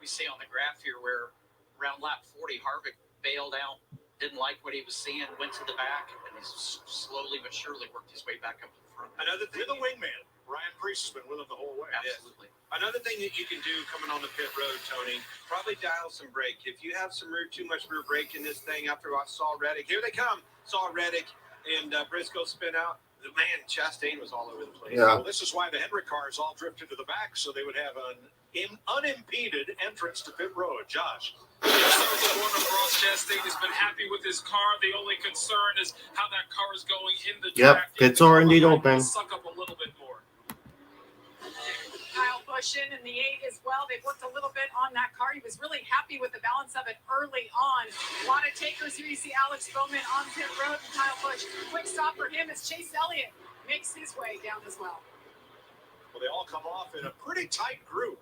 We see on the graph here where around lap 40, Harvick bailed out, didn't like what he was seeing, went to the back, and he's slowly but surely worked his way back up to the front. Another thing, the wingman, Ryan Preece has been with him the whole way. Absolutely. Another thing that you can do coming on the pit road, Tony, probably dial some brake. If you have too much rear brake in this thing after I saw Reddick, here they come. Saw Reddick and Briscoe spin out. The man, Chastain was all over the place. Yeah. Well, this is why the Hendrick cars all drifted to the back, so they would have an unimpeded entrance to pit road. Josh. Warner Cross Chastain has been happy with his car. The only concern is how that car is going in the track. Pits are indeed open. Suck up a little bit more. Kyle Busch in the 8 as well. They've worked a little bit on that car. He was really happy with the balance of it early on. A lot of takers here. You see Alex Bowman on pit road and Kyle Busch. Quick stop for him as Chase Elliott makes his way down as well. Well, they all come off in a pretty tight group.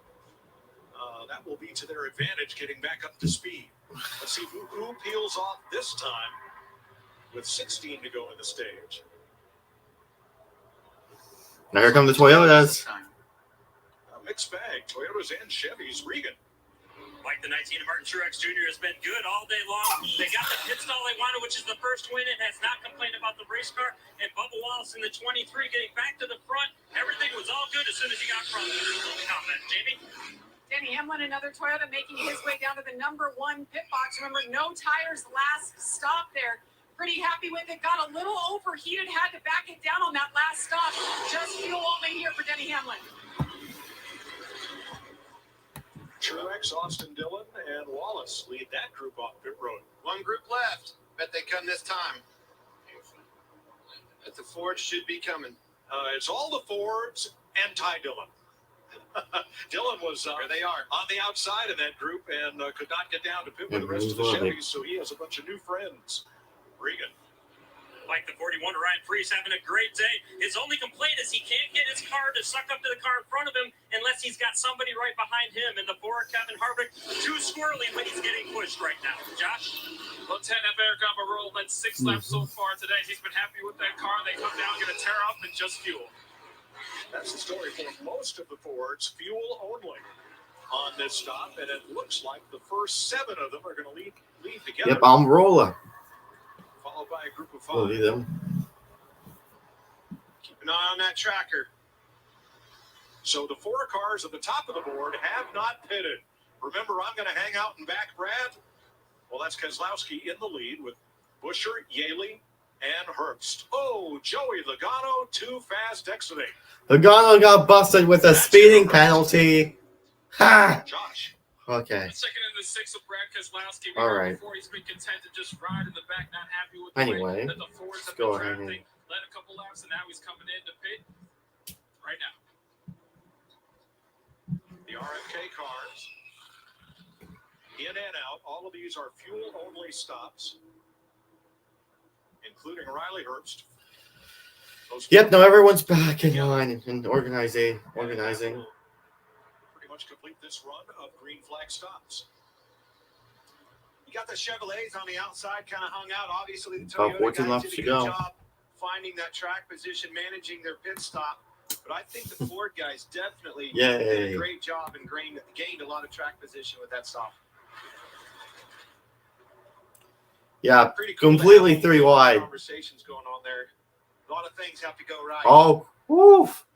That will be to their advantage getting back up to speed. Let's see who peels off this time with 16 to go in the stage. Now here come the Toyotas. A mixed bag, Toyotas and Chevys. Regan. Like the 19 Martin Truex Jr. has been good all day long. They got the pit stall they wanted, which is the first win, and has not complained about the race car. And Bubba Wallace in the 23 getting back to the front. Everything was all good as soon as he got from the comment. Jamie? Denny Hamlin, another Toyota, making his way down to the number 1 pit box. Remember, no tires last stop there. Pretty happy with it. Got a little overheated, had to back it down on that last stop. Just fuel only here for Denny Hamlin. Truex, Austin Dillon, and Wallace lead that group off pit road. One group left. Bet they come this time. But the Fords should be coming. It's all the Fords and Ty Dillon. Dillon was there they are on the outside of that group and could not get down to pit with the rest of the Chevys, so he has a bunch of new friends. Regan. Like the 41, Ryan Preece having a great day. His only complaint is he can't get his car to suck up to the car in front of him unless he's got somebody right behind him. And the Ford, Kevin Harvick, too squirrely when he's getting pushed right now. Josh? Lieutenant Eric Amarola led 6 laps so far today. He's been happy with that car. They come down, going to tear up and just fuel. That's the story for most of the Fords, fuel only on this stop. And it looks like the first 7 of them are going to lead together. Yep, Amarola. Followed by a group of 5. We'll leave them. Keep an eye on that tracker. So the 4 cars at the top of the board have not pitted. Remember, I'm going to hang out and back Brad. Well, that's Keselowski in the lead with Buescher, Yaley, and Herbst. Oh, Joey Logano too fast exiting. Logano got busted with a speeding penalty. Ha! Josh. Okay. Second in the 6 of Brad Keselowski. All right. Before he's been content to just ride in the back, not happy with Anyway, the way that the Fords have go been ahead drafting. Led a couple laps, and now he's coming in to pit right now. The RFK cars. In and out. All of these are fuel-only stops, including Riley Herbst. Yep, now everyone's back in line and organizing. Pretty much complete this run of green flag stops. You got the Chevrolets on the outside, kind of hung out. Obviously, the About Toyota 14 guys laps did a to good go. job finding that track position, managing their pit stop. But I think the Ford guys definitely did a great job and gained a lot of track position with that stop. Yeah, Pretty cool completely 3 wide. Conversations going on there. A lot of things have to go right. Oh, woof.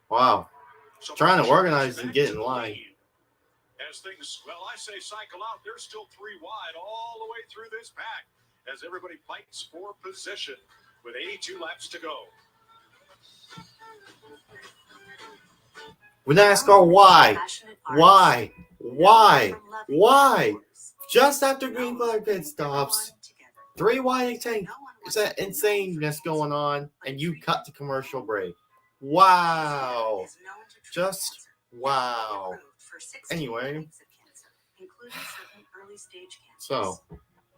Wow. Trying to organize and get in line. As things, well, I say cycle out. They're still 3 wide all the way through this pack as everybody fights for position with 82 laps to go. With NASCAR, why? Just after green flag pit stops, 3 wide tank. Is that insaneness going on? And you cut the commercial break. Wow. Just wow. Anyway. So.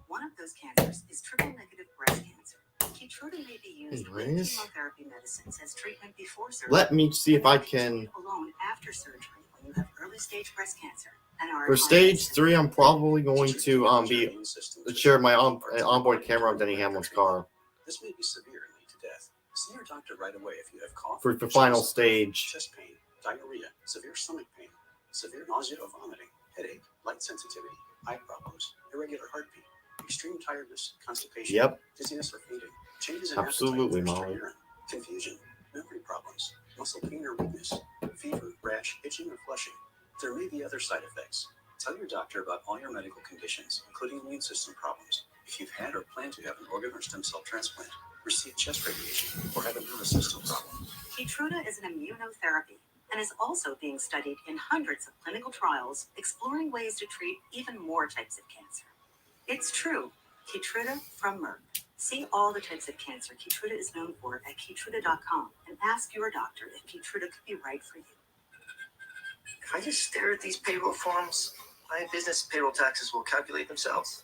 One of those cancers is triple-negative breast cancer. Keytruda may be used with chemotherapy medicines as treatment before surgery. Let me see if I can. Alone after surgery when you have early-stage breast cancer. For stage 3, I'm probably going to share my onboard camera of Denny Hamlin's car. This may be severe and lead to death. See your doctor right away if you have cough. For the final stage. Chest pain, diarrhea, severe stomach pain, severe nausea or vomiting, headache, light sensitivity, eye problems, irregular heartbeat, extreme tiredness, constipation, dizziness or fainting, changes in Absolutely, appetite, Molly. urine, confusion, memory problems, muscle pain or weakness, fever, rash, itching or flushing. There may be other side effects. Tell your doctor about all your medical conditions, including immune system problems. If you've had or plan to have an organ or stem cell transplant, receive chest radiation, or have a nervous system problem. Keytruda is an immunotherapy and is also being studied in hundreds of clinical trials exploring ways to treat even more types of cancer. It's true. Keytruda from Merck. See all the types of cancer Keytruda is known for at Keytruda.com and ask your doctor if Keytruda could be right for you. If I just stare at these payroll forms, my business payroll taxes will calculate themselves,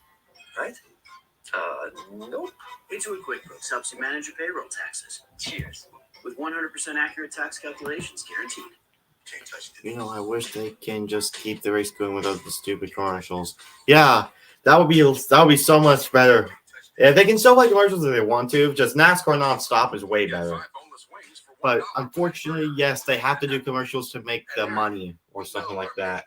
right? Nope. Intuit QuickBooks helps you manage your payroll taxes. Cheers. With 100% accurate tax calculations guaranteed. You know, I wish they can just keep the race going without the stupid commercials. Yeah, that would be so much better. If they can still play commercials if they want to, just NASCAR nonstop is way better. But unfortunately, yes, they have to do commercials to make the money or something like that.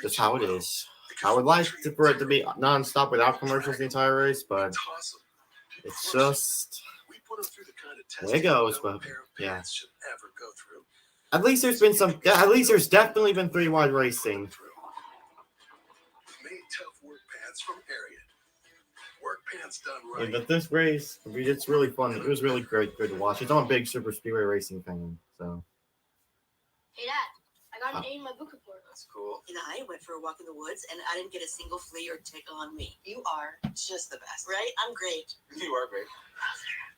just how it is. I would like for it to be nonstop without commercials the entire race, but it's just the way it goes. But yeah, at least there's been some. At least there's definitely been 3-wide racing. Made tough work pants from Ariat. Work pants done Yeah, right. but this race, I mean, it's really fun. It was really good to watch. I'm a big Superspeedway racing fan, so. Hey, Dad, I got an A in my book report. That's cool. And I went for a walk in the woods, and I didn't get a single flea or tickle on me. You are just the best, right? I'm great. You are great.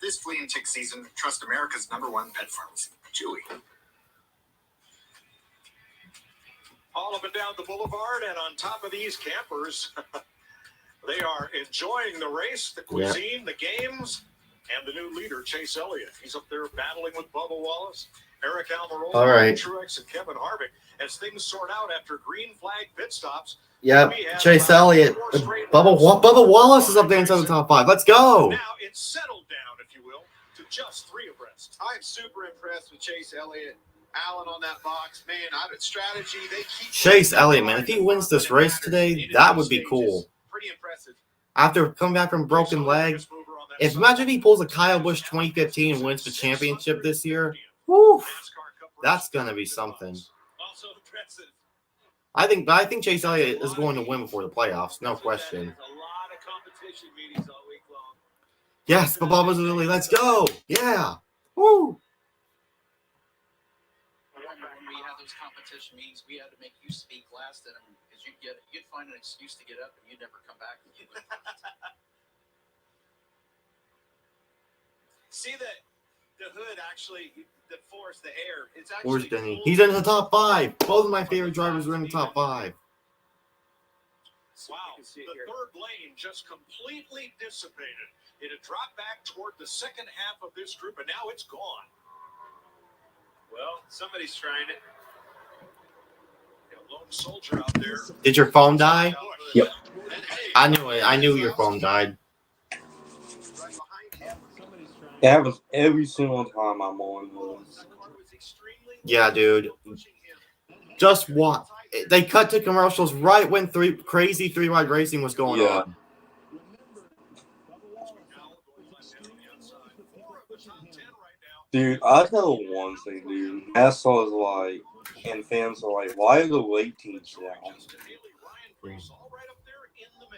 This flea and tick season, trust America's #1 pet pharmacy, Chewy. All up and down the boulevard, and on top of these campers, they are enjoying the race, the cuisine, the games, and the new leader, Chase Elliott. He's up there battling with Bubba Wallace, Eric Almirola, All right. Truex, and Kevin Harvick as things sort out after green flag pit stops. Yep, Chase Elliott. Bubba Wallace is up there inside the top 5. Let's go. Now it's settled down, if you will, to just 3 abreast. I'm super impressed with Chase Elliott. Allen on that box, man. Out of strategy, they keep Chase Elliott, man. If he wins this race today, that would be cool. Pretty impressive. After coming back from broken leg, imagine if he pulls a Kyle Busch 2015 and wins the championship this year. Woo, that's gonna be something. Also impressive. I think Chase Elliott is going to win before the playoffs, no question. A lot of competition meetings all week long. Yes, but Bubba's really. Let's go. Yeah. Woo. When we had those competition meetings, we had to make you speak last in them because you'd find an excuse to get up and you'd never come back. See the hood actually that forced the air. It's Where's actually Denny? He's in the top 5. Both of my favorite drivers are in the top 5. Wow, the third lane just completely dissipated. It had dropped back toward the second half of this group, and now it's gone. Well, somebody's trying it. A lone soldier out there. Did your phone die? Yep. I knew it. I knew your phone died. That happens every single time I'm on this. Yeah, dude. Just what? They cut to commercials right when crazy 3-wide racing was going on. Dude, I tell one thing, dude. NASCAR is like, and fans are like, why are the late teams down?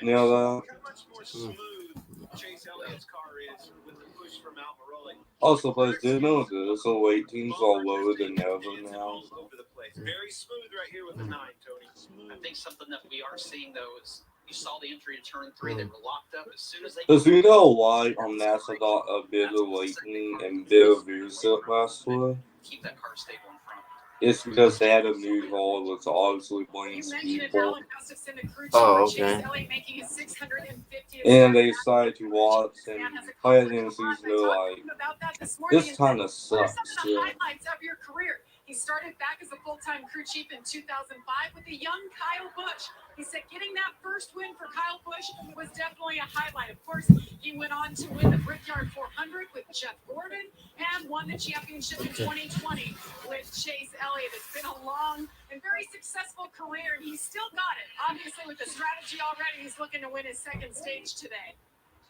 You know that? Chase Elliott's car is with the push from Almirola. Also, players do know this. The late teams are lower than ever now. Over the place. Very smooth right here with the 9, Tony. I think something that we are seeing though is you saw the entry to turn 3. They were locked up as soon as they. Because you know why NASCAR got a bit of lightning and bit of music last year? Keep that car stable in front. It's because they had a new hall that's obviously playing people. Oh, okay. And they decided to watch and play it in the season. They're like, this kind of sucks. Highlights of your career. He started back as a full-time crew chief in 2005 with a young Kyle Busch. He said getting that first win for Kyle Busch was definitely a highlight. Of course, he went on to win the Brickyard 400 with Jeff Gordon and won the championship in 2020 with Chase Elliott. It's been a long and very successful career, and he's still got it. Obviously, with the strategy already, he's looking to win his second stage today.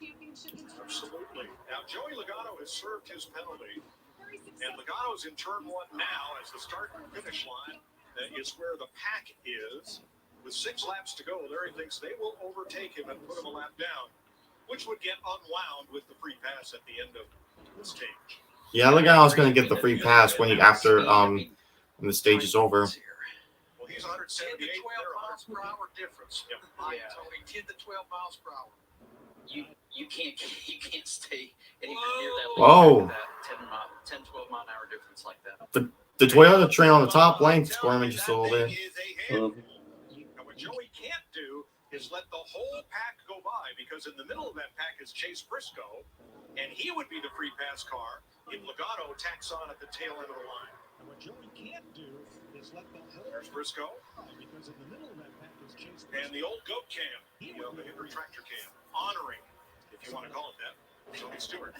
Absolutely. Now, Joey Logano has served his penalty. And Logano's in turn 1 now as the start and finish line is where the pack is. With 6 laps to go, Larry thinks they will overtake him and put him a lap down, which would get unwound with the free pass at the end of the stage. Yeah, Logano's going to get the free pass when when the stage is over. Well, he's 178. 10 to 12 miles per hour difference. Yep. Tony, 10 to 12 miles per hour. You can't stay anywhere near that. Whoa. That 10, 12 mile an hour difference like that. The Toyota train on the top lane squirming just a little bit. Now, what Joey can't do is let the whole pack go by, because in the middle of that pack is Chase Briscoe, and he would be the free pass car if Logano tacks on at the tail end of the line. And what Joey can't do is let the whole There's Briscoe. Because in the middle of that pack is Chase And the old goat cam, the Hipper tractor cam, honoring, if you want to call it that, Tony Stewart.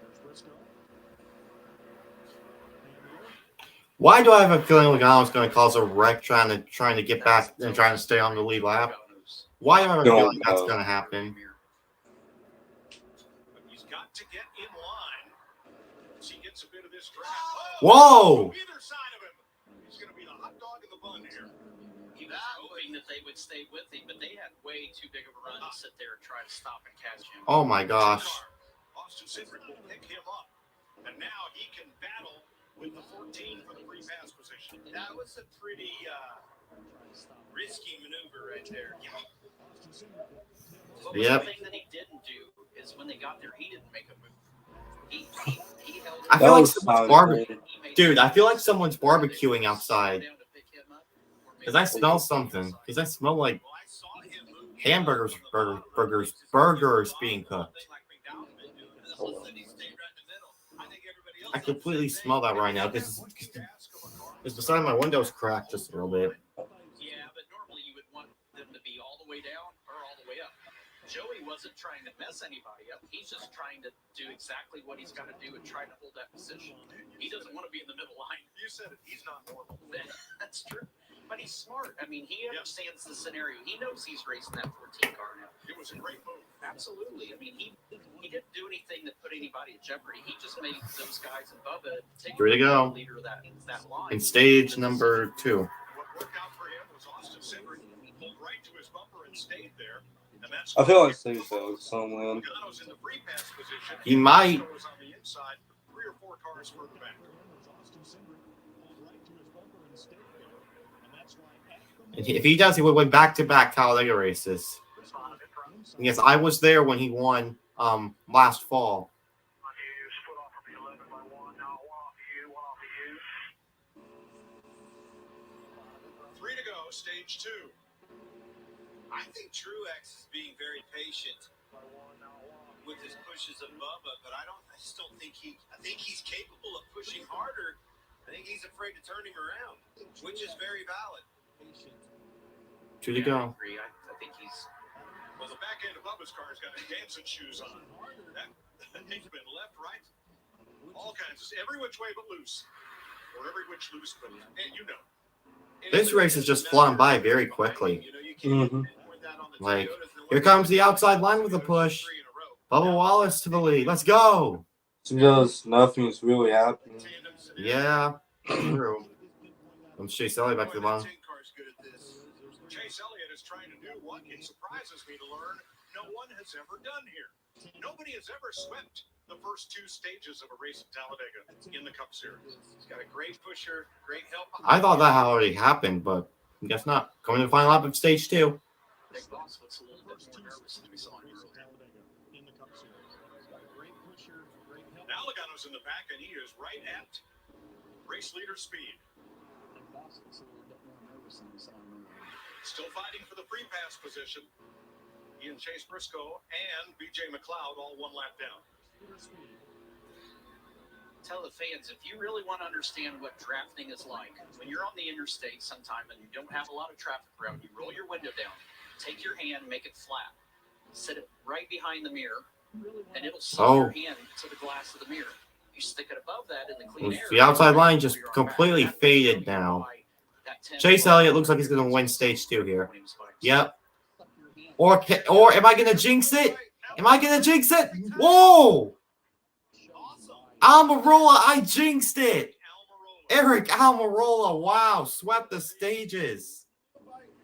There's Briscoe. Why do I have a feeling Logano's going to cause a wreck trying to get back and trying to stay on the lead lap? Why do I have a feeling that's going to happen? He's got to get in line. He gets a bit of this track. Whoa! Either side of him. He's going to be the hot dog in the bun here. He was hoping that they would stay with him, but they had way too big of a run to sit there and try to stop and catch him. Oh my gosh. Austin Cindric will pick him up. And now he can battle with the 14 for the free pass position. That was a pretty risky maneuver right there. What was the thing that he didn't do is when they got there, he didn't make a move. He held I feel like someone's Dude, I feel like someone's barbecuing outside. Because I smell something. Because I smell like hamburgers, burgers being cooked. I completely smell that right now because the side of my window's cracked just a little bit. Yeah, but normally you would want them to be all the way down or all the way up. Joey wasn't trying to mess anybody up. He's just trying to do exactly what he's got to do and try to hold that position. He doesn't want to be in the middle line. You said it. He's not normal. That's true. But he's smart. I mean, he understands the scenario. He knows he's racing that 14 car now. It was a great move. Absolutely. I mean, he didn't do anything that put anybody at jeopardy. He just made those guys and Bubba take Here we go. the leader of that line. In stage number 2. What worked out for him was Austin Cindric pulled right to his bumper and stayed there. And that's I feel like Stage so somewhere. Logano's in the free pass position. He might. Was on the inside, 3 or 4 cars further back. If he does, he would win back-to-back Talladega races. Yes, I was there when he won last fall. 3 to go, stage 2. I think Truex is being very patient with his pushes of Bubba, but I just don't think I think he's capable of pushing harder. I think he's afraid to turn him around, which is very valid. 2 to go. I agree. I think he's. Well, the back end of Bubba's car has got dancing shoes on. He's been left, right, all kinds of every which way but loose, or every which loose but and you know. This race is just flying by very quickly. Like, here comes the outside line with a push. Bubba Wallace to the lead. Let's go. Just nothing's really happening. Yeah, true. I'm Chase Elliott back to the bottom. Chase Elliott is trying to do what it surprises me to learn no one has ever done here. Nobody has ever swept the first 2 stages of a race at Talladega in the Cup Series. He's got a great pusher, great help. I thought that had already happened, but I guess not. Coming to the final lap of stage 2. Big Boss looks a little bit more nervous than we saw him earlier. Now Logano's in the back, and he is right at race leader speed. Still fighting for the free pass position. He and Chase Briscoe and BJ McLeod all 1 lap down. Tell the fans, if you really want to understand what drafting is like, when you're on the interstate sometime and you don't have a lot of traffic around, you roll your window down, take your hand, make it flat, sit it right behind the mirror, and it'll slow your hand to the glass of the mirror. You stick it above that in the clean air. The outside line just completely faded now. Chase Elliott looks like he's going to win stage 2 here. Yep. Or am I going to jinx it? Am I going to jinx it? Whoa! Almirola, I jinxed it. Eric Almirola, wow, swept the stages.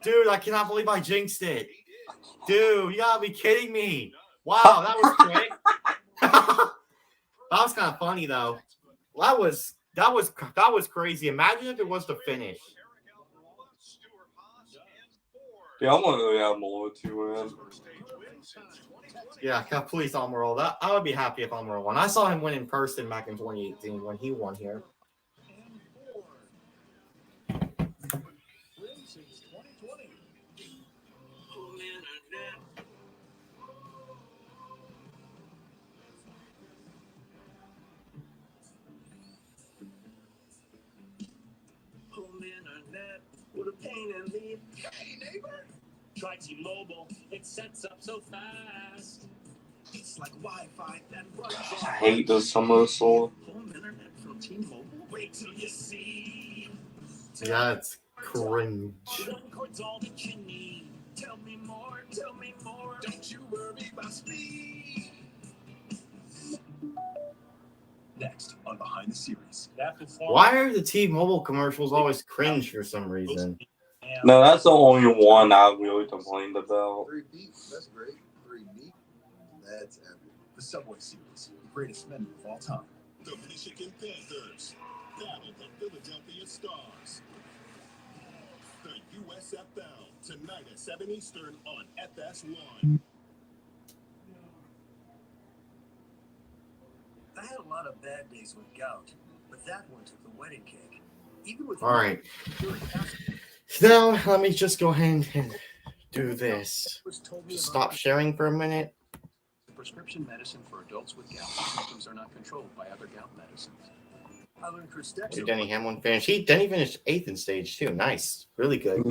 Dude, I cannot believe I jinxed it. Dude, you gotta be kidding me. Wow, that was quick. That was kind of funny though. That was crazy. Imagine if it was the finish. Yeah, I want to have more to win. Yeah, please, Almirola. I would be happy if Almirola won. I saw him win in person back in 2018 when he won here. Hey, neighbor. Try T-Mobile. It sets up so fast. It's like Wi-Fi that runs I hate the summer soul. home internet from T-Mobile. Wait till you see. Yeah, it's cringe. One chord's all that you need. Tell me more, tell me more. Don't you worry about speed. Next on Behind the Series. Why are the T-Mobile commercials always cringe for some reason? No, that's the only one I really complained about. Very deep. That's great. Very neat. That's epic. The Subway Series, the greatest menu of all time. The Michigan Panthers battle the Philadelphia Stars. The USFL tonight at 7 Eastern on FS1. I had a lot of bad days with gout, but that one took the wedding cake. Even with All right. Now, let me just go ahead and do this. Just stop sharing for a minute. Prescription medicine for adults with gout symptoms are not controlled by other gout medicines. I learned Hey, Denny Hamlin finish. Denny finished 8th in stage 2. Nice. Really good.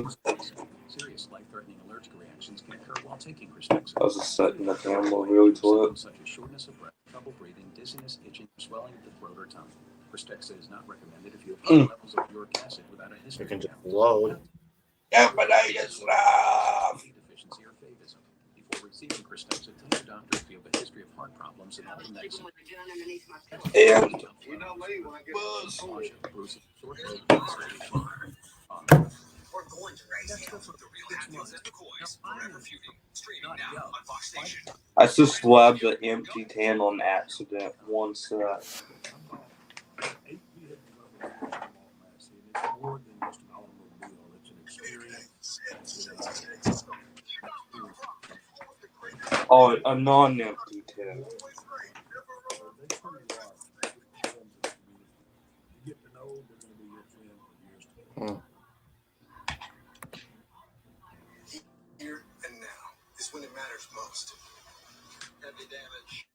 Serious life-threatening allergic reactions can occur while taking Krystexxa. I was just setting the camera really to it. Such as shortness of breath, trouble breathing, dizziness, itching, swelling of the throat or tongue. Krystexxa is not recommended if you have high levels of uric acid without a history. You can just load. Definitely deficiency or favism. Before receiving Krystexxa, tell your doctor if you have a history of heart problems and other medicine. And You know me when I get nausea, bruising, sore throat, We're going to race the real Hatfields and McCoys forever feuding. Streaming now on Fox Station. I just swabbed the empty tan on accident once. It's more than just an automobile. It's an experience. Oh, a non-empty tan. Here and now is when it matters most. Heavy damage.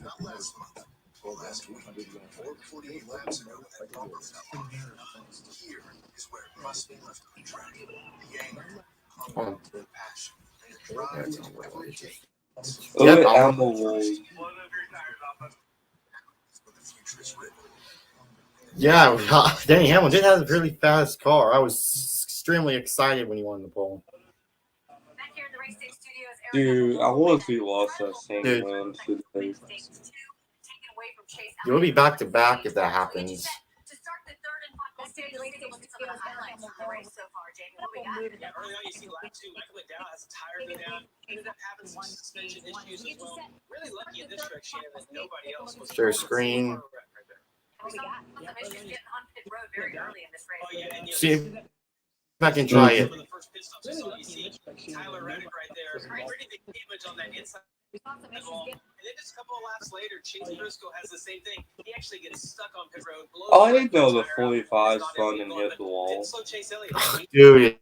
Not last month or last week or 48 laps ago at bumper fell. Here is where it must be left on the track. The anger, hunger, the passion, and the drive to do every day. Yep, yeah, Denny Hamlin did have a really fast car. I was extremely excited when he won the pole. Dude, I want to see lost that same win today. You'll be back to back if that happens. Early on, you see lap 2, Michael McDowell has a tire go down. Ended up having some suspension issues as well. Really lucky in this track, Shannon, that nobody else was. Share screen. See if I can try it. Tyler Reddick right there. Pretty big damage on that inside. And then just a couple of laps later, Chase Briscoe has the same thing. He actually gets stuck on pit road. Oh, I didn't know the 45 spun and hit the wall. Dude.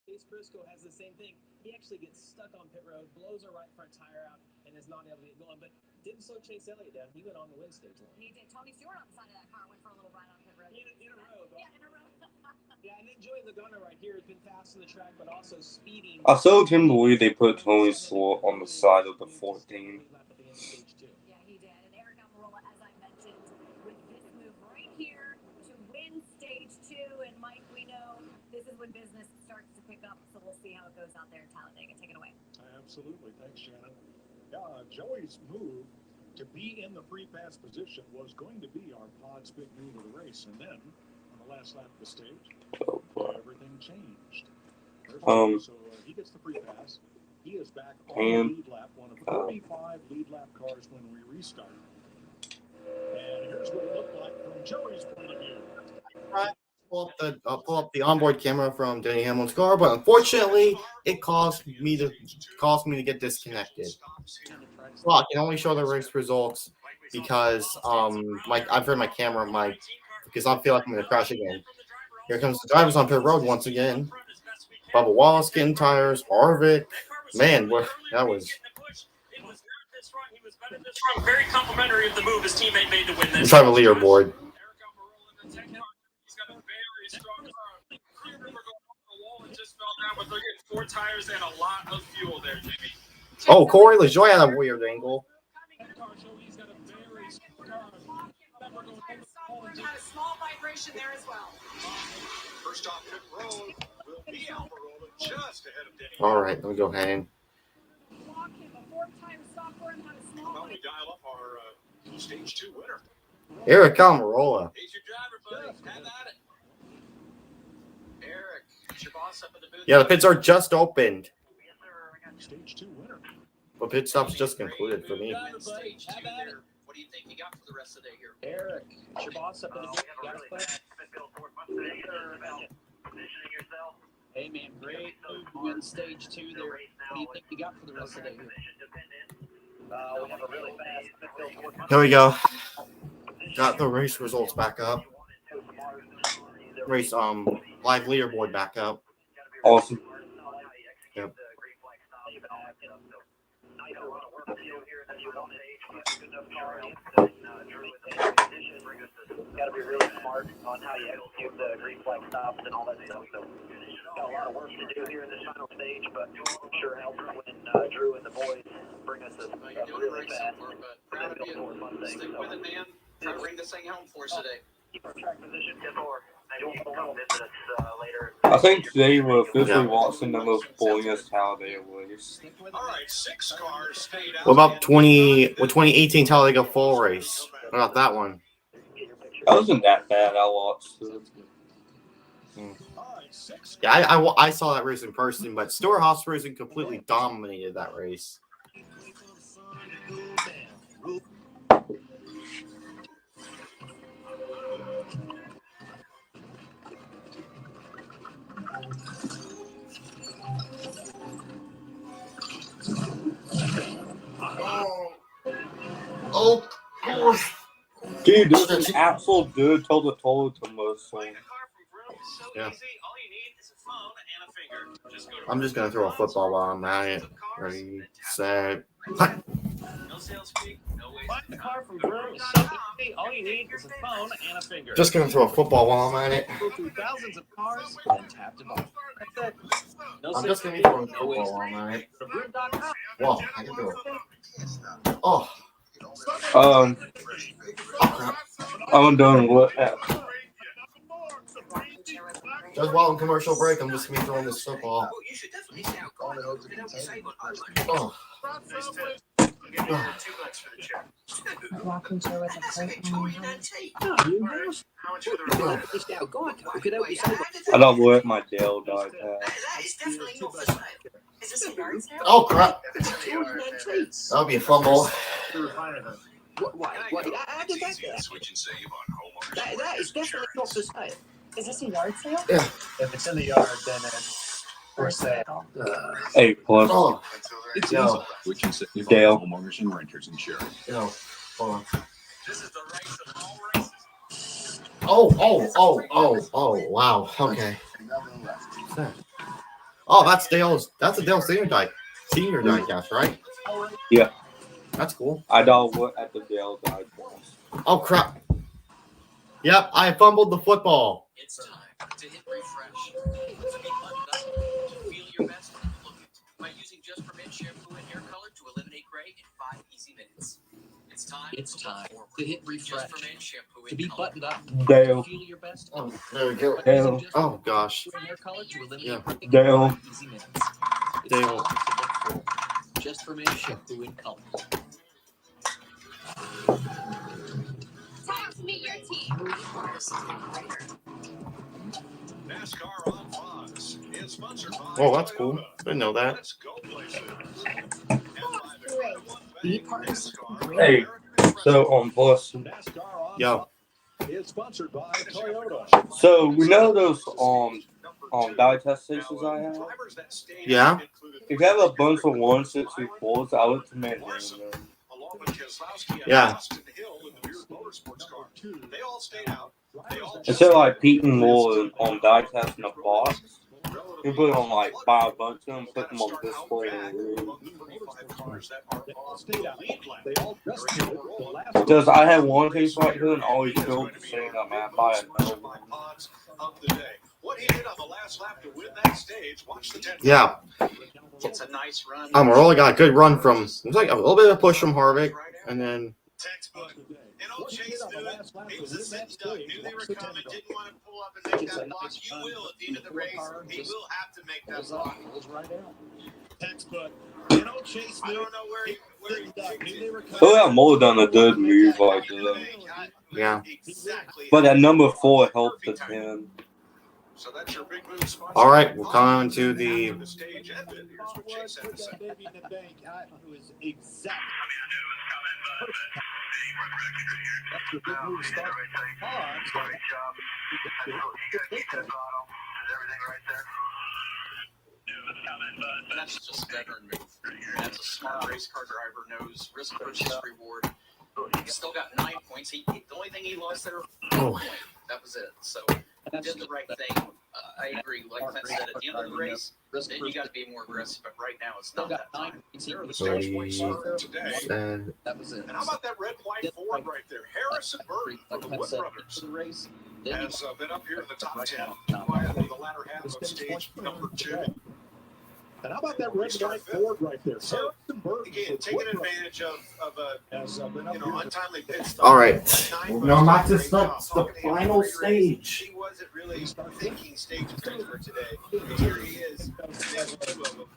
Chase Briscoe has the same thing. He actually gets stuck on pit road, blows a right front tire out, and is not able to get going. But didn't slow Chase Elliott down. He went on the win stage line. He did. Tony Stewart on the side of that car went for a little ride on pit road. In a row. Yeah, in a row. Yeah, and then Joey Logano right here has been fast on the track, but also speeding. I so can't believe they put Tony Stewart on the side of the 14. Yeah, he did. And Eric Almirola, as I mentioned, with this move right here to win stage 2. And Mike, we know this is when business starts to pick up, so we'll see how it goes out there in Talladega. Take it away. Absolutely. Thanks, Shannon. Yeah, Joey's move to be in the free pass position was going to be our Pod's big move of the race. And then on the last lap of the stage, everything changed. So he gets the free pass. He is back on the lead lap, one of 35 lead lap cars when we restart. And here's what it looked like from Joey's point of view. Pull up the onboard camera from Denny Hamlin's car, but unfortunately, it caused me to get disconnected. Well, I can only show the race results because I've heard my camera mic because I feel like I'm gonna crash again. Here comes the drivers on pit road once again. Bubba Wallace getting tires. Harvick, man, that was. Very complimentary of the move his teammate made to win this. Let's try the leaderboard. Just fell down, but they're getting 4 tires and a lot of fuel there, Jimmy. Oh, Corey LaJoie had a weird angle. Had a small vibration there as well. First off pit road will be Almirola just ahead of Denny. All right, let me go ahead and Well, we dial up our stage 2 winner. Eric Almirola. He's your driver, buddy. Have at it. Eric, it's your boss up in the booth. Yeah, the pits are just opened. Stage 2 winner. But pit stop's just concluded for me. Stage 2 there. What do you think you got for the rest of the day here? Eric, it's your boss up in the booth. Hey, man, great move to win stage 2 there. What do you think you got for the rest of the day here? Here we go. Got the race results back up. Race live leaderboard back up. Awesome. Yep. Got to be really smart on how you execute the green flag stops and all that stuff. So, got a lot of work to do here in this final stage, but sure helps when Drew and the boys bring us a really fast. Proud of you. Stick with it, man. Try to bring this thing home for us today. Keep our track position, maybe you can come visit us later. I think today we're officially watching the most boringest Talladega race. All right, 6 cars stayed out. What about 2018 Talladega fall race? What about that one? That wasn't that bad. I watched it. Yeah, I saw that race in person, but Stuart Haas racing completely dominated that race. Oh, gosh. Dude, this is an absolute dude told the total to most. Yeah. I'm just gonna throw a football while I'm at it. Ready, set. No sales fee, no waste. Buy the car from Vroom is so easy. All you need is a phone and a finger. Just gonna throw a football while I'm at it. Go through thousands of cars and tap to buy. That's it. No I'm just gonna be sales throwing fee, football no waste. while I'm at it. Go to Vroom.com. Whoa, I can throw it. Oh. I'm done with that. Just while I'm commercial break, I'm just gonna be throwing this football. Oh. Welcome to with a I don't work my Dell die Oh crap! That'll be a fumble. What? How did that get? That is definitely not for sale. Is this a yard sale? Yeah. If it's in the yard, then it's for sale. A+. Oh. It's Yo. easy. We can save on Dale. homeowners and renters insurance. Yo, hold on. This is the race of all races. Oh, wow. Okay. What's that? Oh, that's a Dale senior diecast, right? Yeah. That's cool. I don't work at the Dell die. Oh crap. Yep, I fumbled the football. It's time to hit refresh. To be buttoned up, to feel your best and look it. By using Just for Men shampoo and hair color to eliminate gray in 5 easy minutes. It's time to hit refresh. Just for Men shampoo To be buttoned up. Dale. To feel your best. Oh, there we go. Dale. Oh gosh. Hair color to eliminate Yeah. gray in Dale. 5 easy minutes. It's Dale. time to look forward. Just for Men shampoo in color. Time to meet your team. NASCAR on Fox is sponsored by Oh, that's cool. Didn't know that. Let's go places. Be part of something great. Hey, so on Plus. NASCAR on Yo. is sponsored by Toyota. So we know those die test stations I have. Yeah. If you have a bunch of 164s, I would recommend getting them. Yeah. They all stayed out. Instead of like Pete and Moore on die test in a box, You put them on buy a bunch of them, put them on display. Because I had one case right here and always filled saying I'm at buy another one. Yeah. It's a nice run. Really got a good run from. It was like a little bit of a push from Harvick, and then. Textbook. And old Chase knew it. He was a sitting duck. Knew they were coming. Didn't want to pull up and make that block. You will at the end of the race. He will have to make that block. Textbook. And old Chase I don't know where he knew they were coming. Oh, yeah, Moore done a good move like that. Yeah. But that number 4 helped the 10. So that's your big move. All right, we're coming to the. Stage ended. Here's what Chase had to say. But that's just a veteran move. That's a smart race car driver, knows risk versus reward. He still got 9 points. The only thing he lost there was 1 point. That was it. So he did the right thing. I agree. Like Clint said, at the end of the race, then you got to be more aggressive. But right now, it's not that time. There are the stage points for today. That was it. And how about that red white Ford right there? Harrison Burton from the Wood Brothers has been up here in the top 10 by the latter half of stage number 2. And how about that red white Ford right there? So, again, taking advantage of a untimely pit stop. All right. No, not just the final stage. He wasn't really thinking stage transfer today. And here he is. There's 2 of them.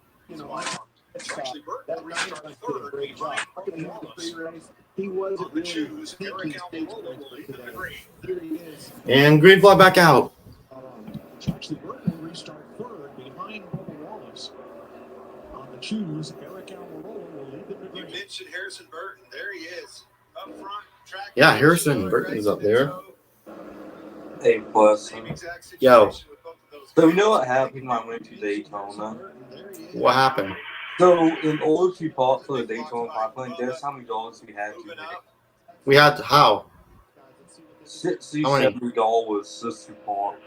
Actually, Burton restarted third behind Bubba Wallace. He wasn't on the choose. Eric Almirola will lead the green. Here he is. And green flag back out. Actually, Burton will restart third behind Bubba Wallace. On the choose, Eric Almirola will lead them to green. You mentioned Harrison Burton. There he is. Up front. Track. Yeah, Harrison Burton's up there. A+. Yo. So you know what happened when I went to Daytona? What happened? So in order to park for the Daytona 500, guess how many dollars we had to pay? We had to, how? $67 just to park.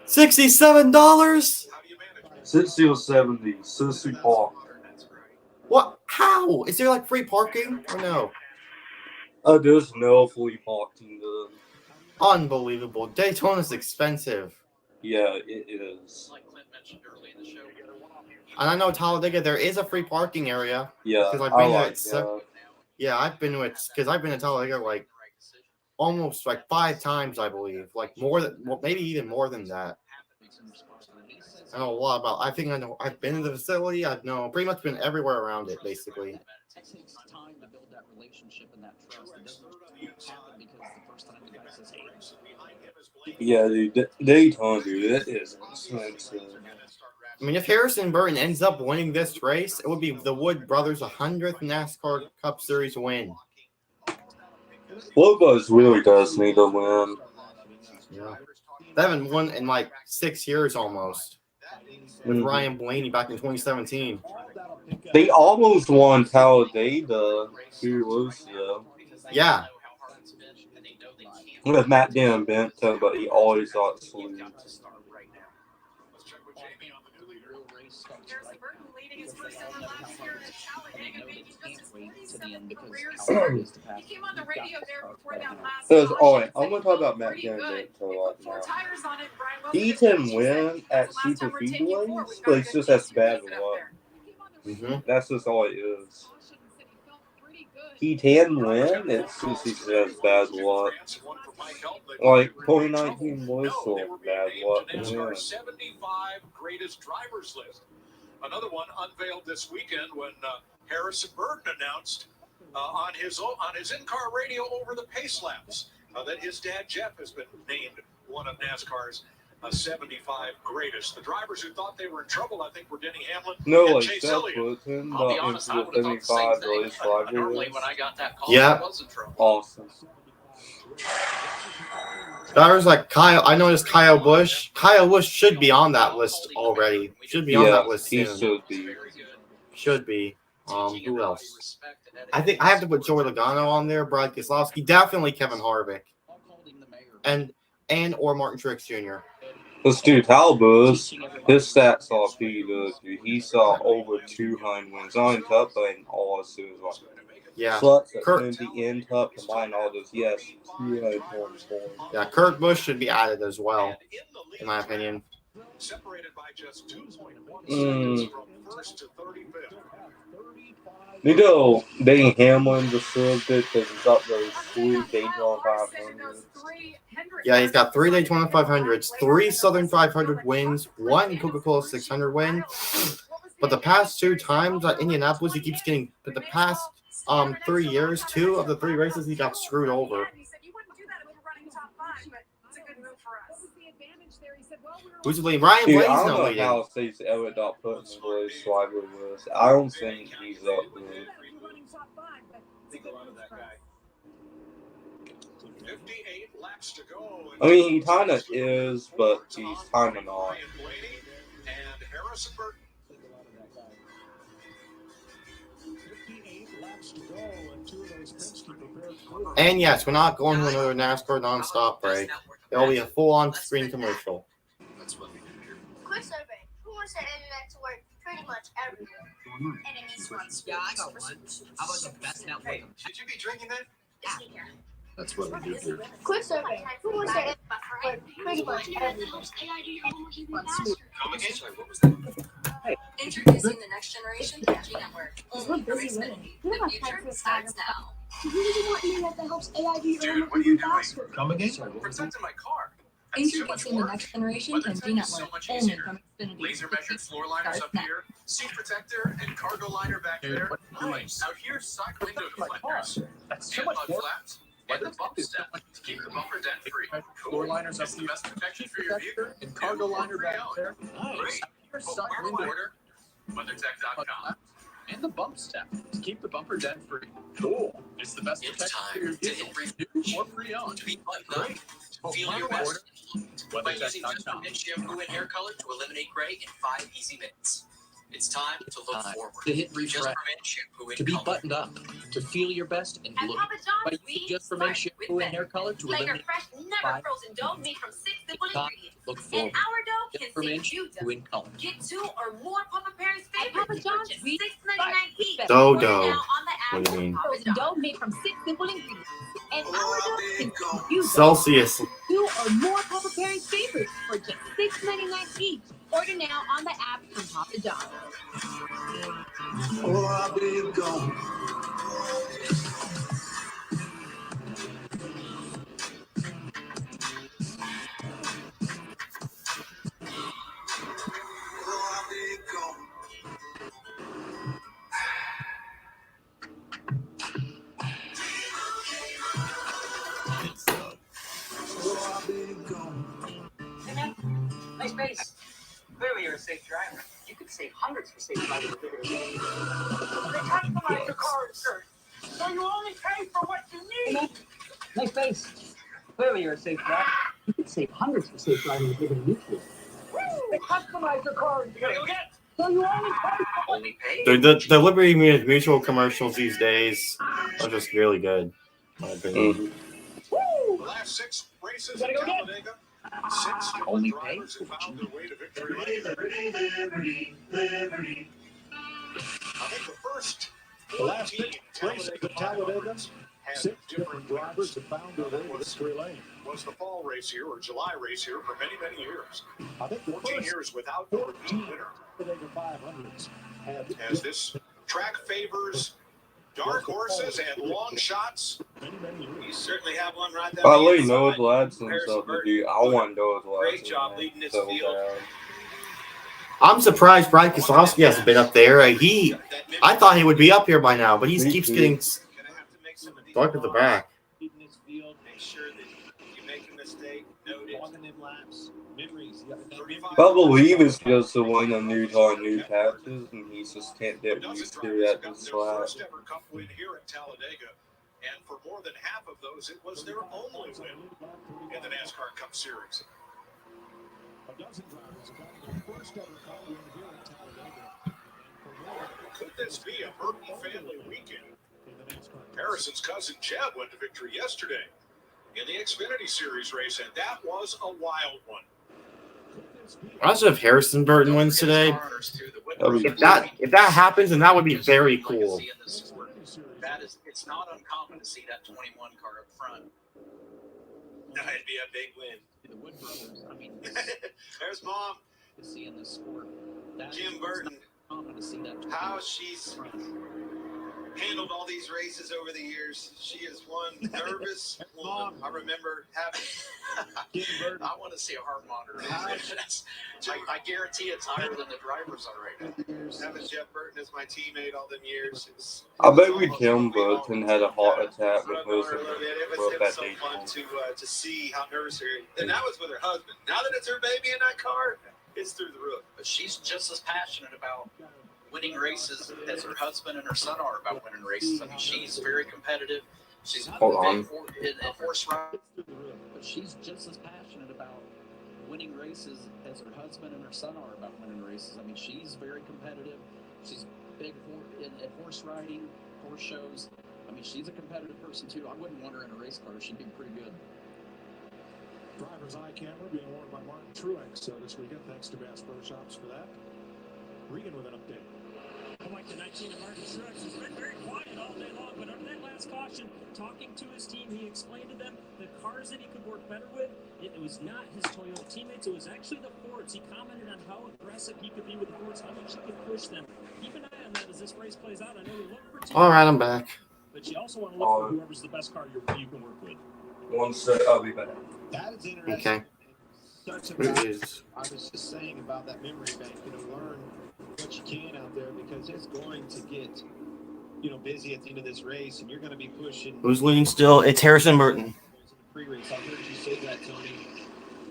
$67? 60 or 70 just to park. What? How? Is there free parking or no? There's no free parking. Unbelievable. Daytona's expensive. Yeah, it is. Like Clint mentioned early in the show. And I know Talladega, there is a free parking area. Yeah, because I've been to it. Yeah, I've been to it because I've been to Talladega almost 5 times, I believe. More than, maybe even more than that. I know a lot about. I think I know. I've been to the facility. I've pretty much been everywhere around it, basically. It takes time to build that relationship and that trust. It doesn't happen because the first time the guy says, "Hey." Yeah, dude, Daytona, dude, it is expensive. I mean, if Harrison Burton ends up winning this race, it would be the Wood Brothers' 100th NASCAR Cup Series win. Wood Brothers really does need a win. Yeah. They haven't won in 6 years almost. With Ryan Blaney back in 2017. They almost won Talladega 2 years ago. Yeah. With Matt Dillon bent, but he always got sleep. Harrison Burton leading his first ever last year at Talladega, making just his 47th career start. He came on the radio there before that last Alright, I'm going to talk about Matt Dillon for now. He can win at Superspeedway, but he's just as bad as luck. That's just all it is. He can win, it's just he's as bad as luck. 2019 was so bad luck. NASCAR 75 greatest drivers list. Another one unveiled this weekend when Harrison Burton announced on his in-car radio over the pace laps that his dad Jeff has been named one of NASCAR's 75 greatest. The drivers who thought they were in trouble, I think, were Denny Hamlin and Chase Elliott. I'll be honest, I would have thought the same thing. Normally, when I got that call, yeah. I was in trouble. Awesome. Drivers like Kyle, I noticed Kyle Busch. Kyle Busch should be on that list already. Should be on that list soon. He should be. Should be. Who else? I think I have to put Joey Logano on there. Brad Keselowski, definitely Kevin Harvick, and or Martin Truex Jr. Let's do Talbot's. His stats are pretty good, dude. He saw over 200 wins. Not in Cup, but in all his series. Yeah. Sluts, Xfinity, in Cup, combined all those. Yes, 224. Yeah, Kurt Busch should be added as well, in my opinion. Separated by just 2.1 seconds from first to 35th. You know, Dane Hamlin deserved it because he's up those 3 Daytona 500s. Yeah, he's got 3 Daytona 500s, 3 Southern 500 wins, 1 Coca-Cola 600 win. But the past 2 times at Indianapolis, he keeps getting. But the past 3 years, 2 of the 3 races, he got screwed over. Who's leading? Ryan Dude, Blaney's I don't not know leading. how State's ever not putting the place Sliver was. I don't think he's up there. Think a lot of that guy. 58 laps to go. I mean, he kind of is, but he's kind of not. Ryan Blaney and Harrison Burton. And yes, we're not going to another NASCAR nonstop break. It'll be a full-on screen commercial. That's what we do here. Quick survey. Who wants their internet to work pretty much everywhere? Enemies wants. Yeah, I got one. How about the best network? Hey, should you be drinking that? That's what we do here. Quick survey. Who wants their internet to work pretty much everywhere? Come again? Sorry, what was that? Introducing the next generation 5G network. Only from Xfinity. The future starts now. You really want internet that helps AID Dude, what are you doing? Come again? Protecting my car. Introducing the next generation 5G network. Only from Xfinity. Laser measured floor liners up here, seat protector and cargo liner back there. Nice. Out here, stock window deflectors. That's so And much mud more. flaps. And the bump step to keep the bumper dent free. Floor liners up It's the here. best protection for your vehicle. And cargo liner back there. Great. Nice. Your stock Mark window order. WeatherTech.com. and the bump step to keep the bumper dent free. Cool. It's the best It's protection for your time to hit vehicle. New or pre-owned. To be buttoned up. Feel your best. By using just permit shampoo and hair color to eliminate gray in 5 easy minutes. It's time to look forward. To hit Just refresh. permit shampoo and To be color. buttoned up. To feel your best and At look. Papa By John's, using we just for start men shampoo with and hair color to Like your eliminate fresh, never 5 frozen dough made from 6 simple Time. ingredients. Look And forward. our dough Just can for men save you shampoo in color. Get 2 or more Papa Perry's favorites. Papa John's, we $6.99 each. Dough. Order now on the app. What do you mean? Frozen dough made from 6 simple ingredients. And our dough can save you Celsius. 2 or more Papa Perry's favorites for just $6.99 each. Order now on the app from Papa John's. Oh, I'll be gone. Nice base. Clearly you're a safe driver. You could save hundreds for safe driving. They customize your car insurance, so you only pay for what you need. Nice base. Clearly you're a safe driver. You could save hundreds for safe driving with Liberty Mutual. They customize your car insurance, so you only pay for what you need. The Liberty Mutual commercials these days are just really good, in my opinion. The last 6 races at Talladega. 6 Only drivers have found their way to victory. I think the first The last 14 6 races at Talladega, had 6 different drivers have found their way to victory lane. was the fall race here or July race here for many, many years. I think the 14 first years without a repeat 14 winner. Talladega 500s had As this track favors dark horses and long shots. many You years. certainly have one right there. I really know his lads and stuff to do. I want to know his lads. Great job leading this so field. bad. I'm surprised Brian Keselowski hasn't been up there. I thought he would be up here by now, but he Me keeps too. getting Gonna have to make some of these dark at the back. leading this field. Make sure that you make a mistake. Note it. Logging in laps, mid-race. You got to 35 I believe it's just the win a new car, new patches, and he just can't get used to it at got this their slap. first ever cup win here at Talladega. And for more than half of those, it was their only win in the NASCAR Cup Series. A dozen drivers have gotten their first ever cup win here at Talladega. Could this be a Burton family weekend? In the NASCAR Harrison's cousin Jeb went to victory yesterday in the Xfinity Series race, and that was a wild one. Imagine if Harrison Burton wins today. If that happens, then that would be very cool. That is, it's not uncommon to see that 21 car up front. That'd be a big win. The Wood brothers, I mean, there's Mom. To see in this sport, Jim Burton. Common to see that. How she's handled all these races over the years. She is one nervous woman. I remember having. I want to see a heart monitor. I guarantee it's higher than the drivers are right now. Having Jeff Burton as my teammate all them years. I bet Tim Burton had a heart attack because of it was so fun to see how nervous her is. And that was with her husband. Now that it's her baby in that car, it's through the roof. But she's just as passionate about winning races as her husband and her son are about winning races. I mean, she's very competitive. She's Hold on. In horse riding, but she's just as passionate about winning races as her husband and her son are about winning races. I mean, she's very competitive. She's big at horse riding, horse shows. I mean, she's a competitive person too. I wouldn't want her in a race car. She'd be pretty good. Driver's eye camera being worn by Martin Truex this weekend. Thanks to Bass Pro Shops for that. Regan with an update. Like the 19 of Martin Truex has been very quiet all day long, but under that last caution, talking to his team, he explained to them the cars that he could work better with, it was not his Toyota teammates, it was actually the Fords. He commented on how aggressive he could be with the Fords, how much he could push them. Keep an eye on that as this race plays out. I know you look for team. All right, I'm back. But you also want to look for whoever's the best car you can work with. One sec, I'll be back. That is interesting. Okay. I was just saying about that memory bank, learn what you can out there because it's going to get, busy at the end of this race, and you're going to be pushing. Who's leading still? It's Harrison Burton. Pre-race, I heard you say that, Tony.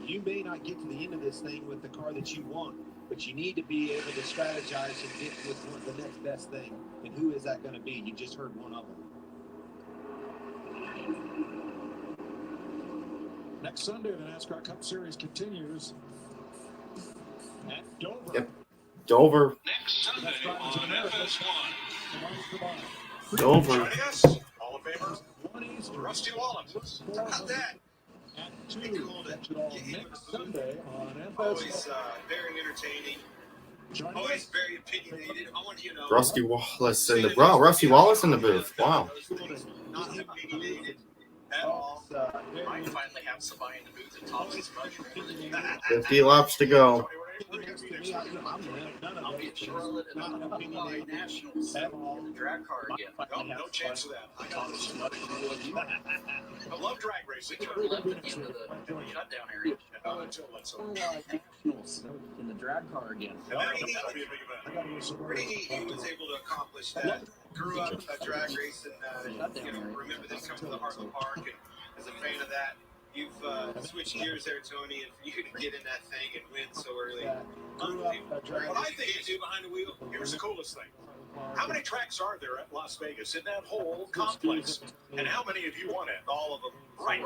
You may not get to the end of this thing with the car that you want, but you need to be able to strategize and get with the next best thing. And who is that going to be? You just heard one of them. Next Sunday, the NASCAR Cup Series continues at Dover. Yep. Dover. Next Sunday on FS1. Dover. Joining us, Hall of Famer Rusty Wallace. How about that? At 2, next Sunday on FS1. Always very entertaining. Always very opinionated. I want you to know. Rusty Wallace in the Rusty Wallace in the booth. Wow. Not opinionated at all. Might finally have somebody in the booth that talks as much. 50 laps to go. I'll be at Charlotte and I'll be Nationals in the drag car again. No chance of that. I love drag racing. We left at the end of the shutdown area. Nationals in the drag car again. He was able to accomplish that. Grew up a drag race and remember this coming to the Heartland Park, and as a fan of that, you've switched gears there, Tony, and for you to get in that thing and win so early. What I think you do behind the wheel, here's the coolest thing. How many tracks are there at Las Vegas in that whole complex? And how many of you won it? All of them. Right.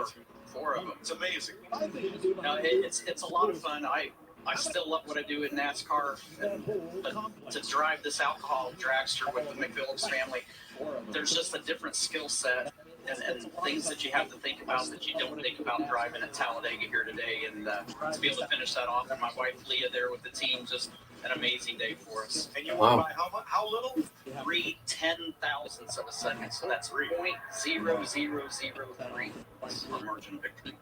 4 of them. It's amazing. No, it's a lot of fun. I still love what I do in NASCAR, but to drive this alcohol dragster with the McPhillips family, there's just a different skill set and things that you have to think about that you don't think about driving at Talladega here today. And to be able to finish that off, and my wife Leah there with the team, just an amazing day for us. And you won by how little? 3/10,000ths of a second, so that's 0.0003 for margin of victory.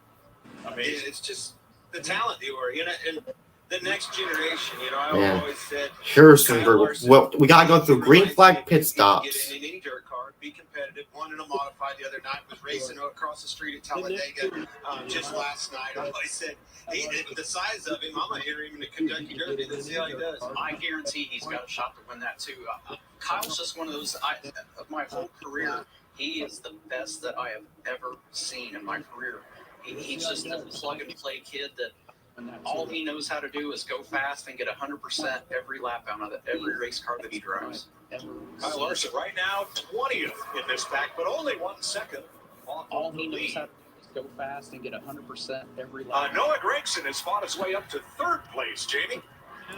Amazing. It's just the talent you are, and the next generation. I always said, Harrison Burton. Well, we gotta go through green flag pit stops. Get in any dirt car, be competitive. One in a modified the other night was racing across the street at Talladega just last night. I said, the size of him, I'm gonna enter him in the Kentucky Derby. Let's see how he does. I guarantee he's got a shot to win that too. Kyle's just one of those. Of my whole career, he is the best that I have ever seen in my career. He's just a plug-and-play kid that all he knows how to do is go fast and get 100% every lap out of every race car that he drives. Kyle Larson right now 20th in this pack, but only 1 second off All the he knows lead. how to do is go fast and get 100% every lap. Noah Gregson has fought his way up to 3rd place, Jamie.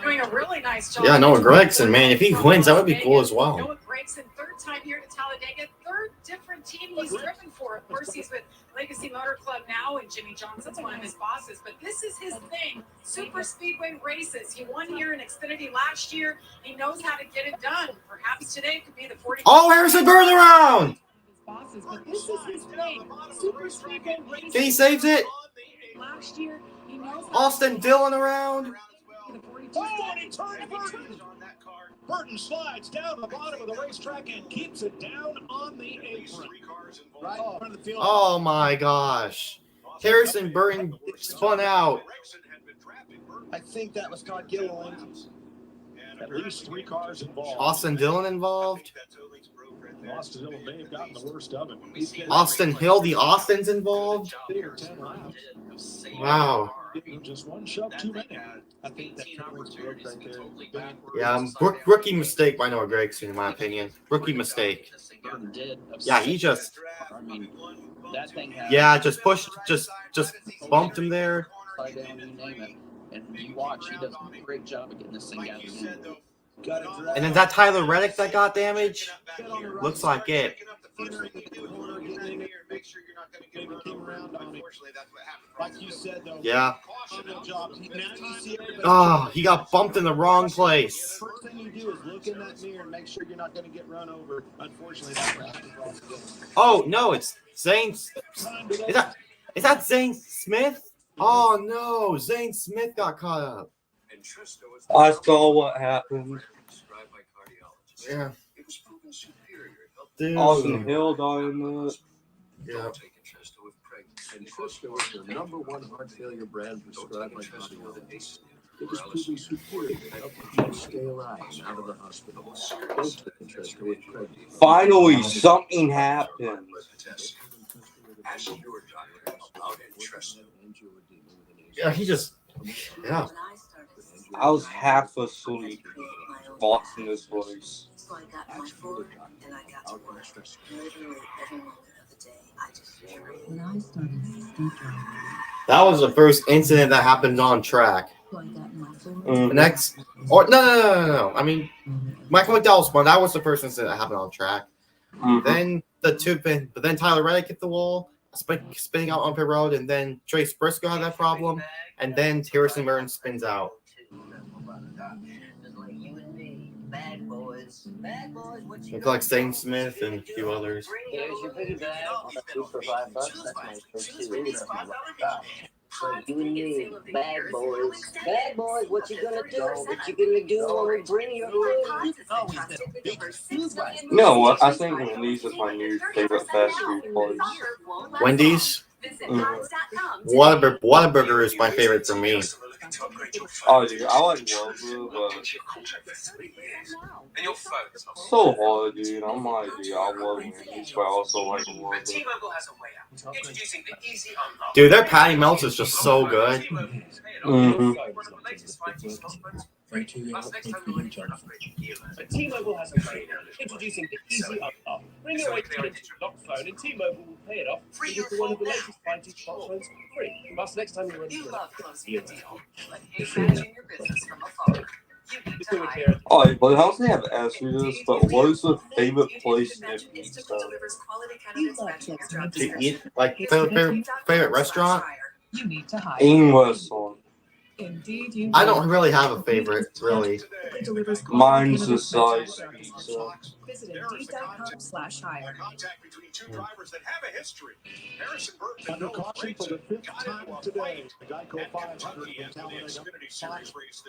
Doing a really nice job. Yeah, Noah Gregson, man. If he wins, that would be cool as well. Noah Gregson, third time here to Talladega, third different team he's driven for. Of course, he's with Legacy Motor Club now, and Jimmy Johnson's one of his bosses. But this is his thing, Superspeedway races. He won here in Xfinity last year. He knows how to get it done. Perhaps today could be the 40. Oh, Harrison Burns around! Bosses, but this is his thing, Superspeedway races. He saves it. Last year, he knows how Austin Dillon around. Burton slides down the bottom of the racetrack and keeps it down on the apron. Right in front of the field. Oh my gosh. Harrison Burton spun out. I think that was Todd Gilliland. At least 3 cars involved. Austin Dillon involved. Austin Dillon may have gotten the worst of it. Austin Hill, the Austins involved. 10 laps. Wow. Just one shove too many. I think that was broke right there. Yeah, rookie mistake by Noah Gregson, in my opinion. Rookie mistake. Yeah, he just. Yeah, just pushed, just bumped him there. And you watch, he does a great job of getting this thing out of the end. And then that Tyler Reddick that got damaged? Looks like it. Like you said, though. Yeah. Oh, he got bumped in the wrong place. First thing you do is look in that mirror and make sure you're not going to get run over. Unfortunately, that's what happens. Oh, no, it's Zane. Is that Zane Smith? Oh, no, Zane Smith got caught up. I saw what happened. Yeah. Austin Hill died in that. Yeah. And Tristo is the #1 heart failure brand prescribed by cardiologists. It is proving superior to help you stay alive and out of the hospital. Don't take Tristo with Craig. Finally, something happened. Ask your doctor about Tristo. Yeah, he just. Yeah. I was half asleep watching this voice. So I got my food and I got to work. Literally every moment of the day, I just when I started speed driving. That was the first incident that happened on track. So I got my food. The next, or no. I mean, Michael McDowell spun. That was the first incident that happened on track. Then but then Tyler Reddick hit the wall, spinning out on pit road, and then Trace Briscoe had that problem, and then Harrison Burton spins out. Looks like Zane Smith and a few others. Here's your big bag. $2 for $5. That's nice for 2. You and me, bad boys. Bad boys, what you gonna do? What you gonna do when we bring your food? You know what? I think Wendy's is my new favorite fast food place. Wendy's? Whataburger is my favorite for me. Oh, dude, I like Whataburger, but so hard, dude. I'm like, dude, I love Wendy's, but I also like Whataburger. Dude, their patty melts is just so good. T-Mobile has a way. Introducing the Easy Up. Bring your ATM to your lock phone and T-Mobile will pay it off for one of the latest 5G smartphones for free. Plus, next time you're ready to Oh, but how do they have answered this? But what is your favorite place to eat stuff? To eat, like favorite restaurant? English one. I don't really have a favorite, really. Mine's the size pizza. Visit Indeed.com/hire. Contact between 2 drivers that have a history. Harrison Burton Under caution for the 5th time today. The Geico 500 in Talladega.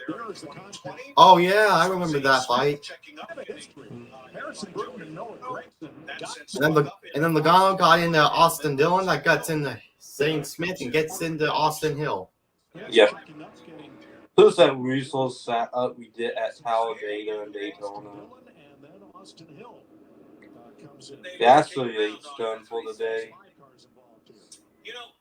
There is the contact. Oh yeah, I remember that fight. Harrison Burton and Noah Gregson. And then Logano got into Austin Dillon, that gets into Zane Smith and gets into Austin Hill. Yeah. Who's that resource set up we did at Talladega and Daytona? That's the H done for the day. You know,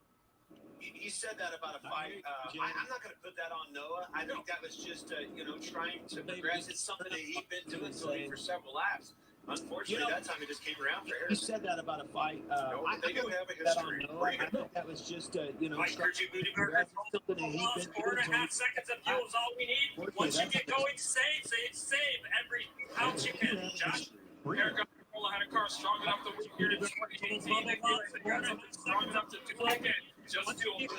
he said that about a fight. I'm not going to put that on Noah. I think that was just, trying to progress. It's something that he'd been doing for several laps. Unfortunately, that time it just came around for You Harrison. said that about a fight. They do have a That on history. Noah. I think that was just, Mike Richie Budinger something that he's been doing. 4.5 seconds of fuel is all we need. Once you get going, save every ounce you can. Josh? Eric Garcia had a car strong enough to win here in 2018. Strong enough to do it again. Just do it.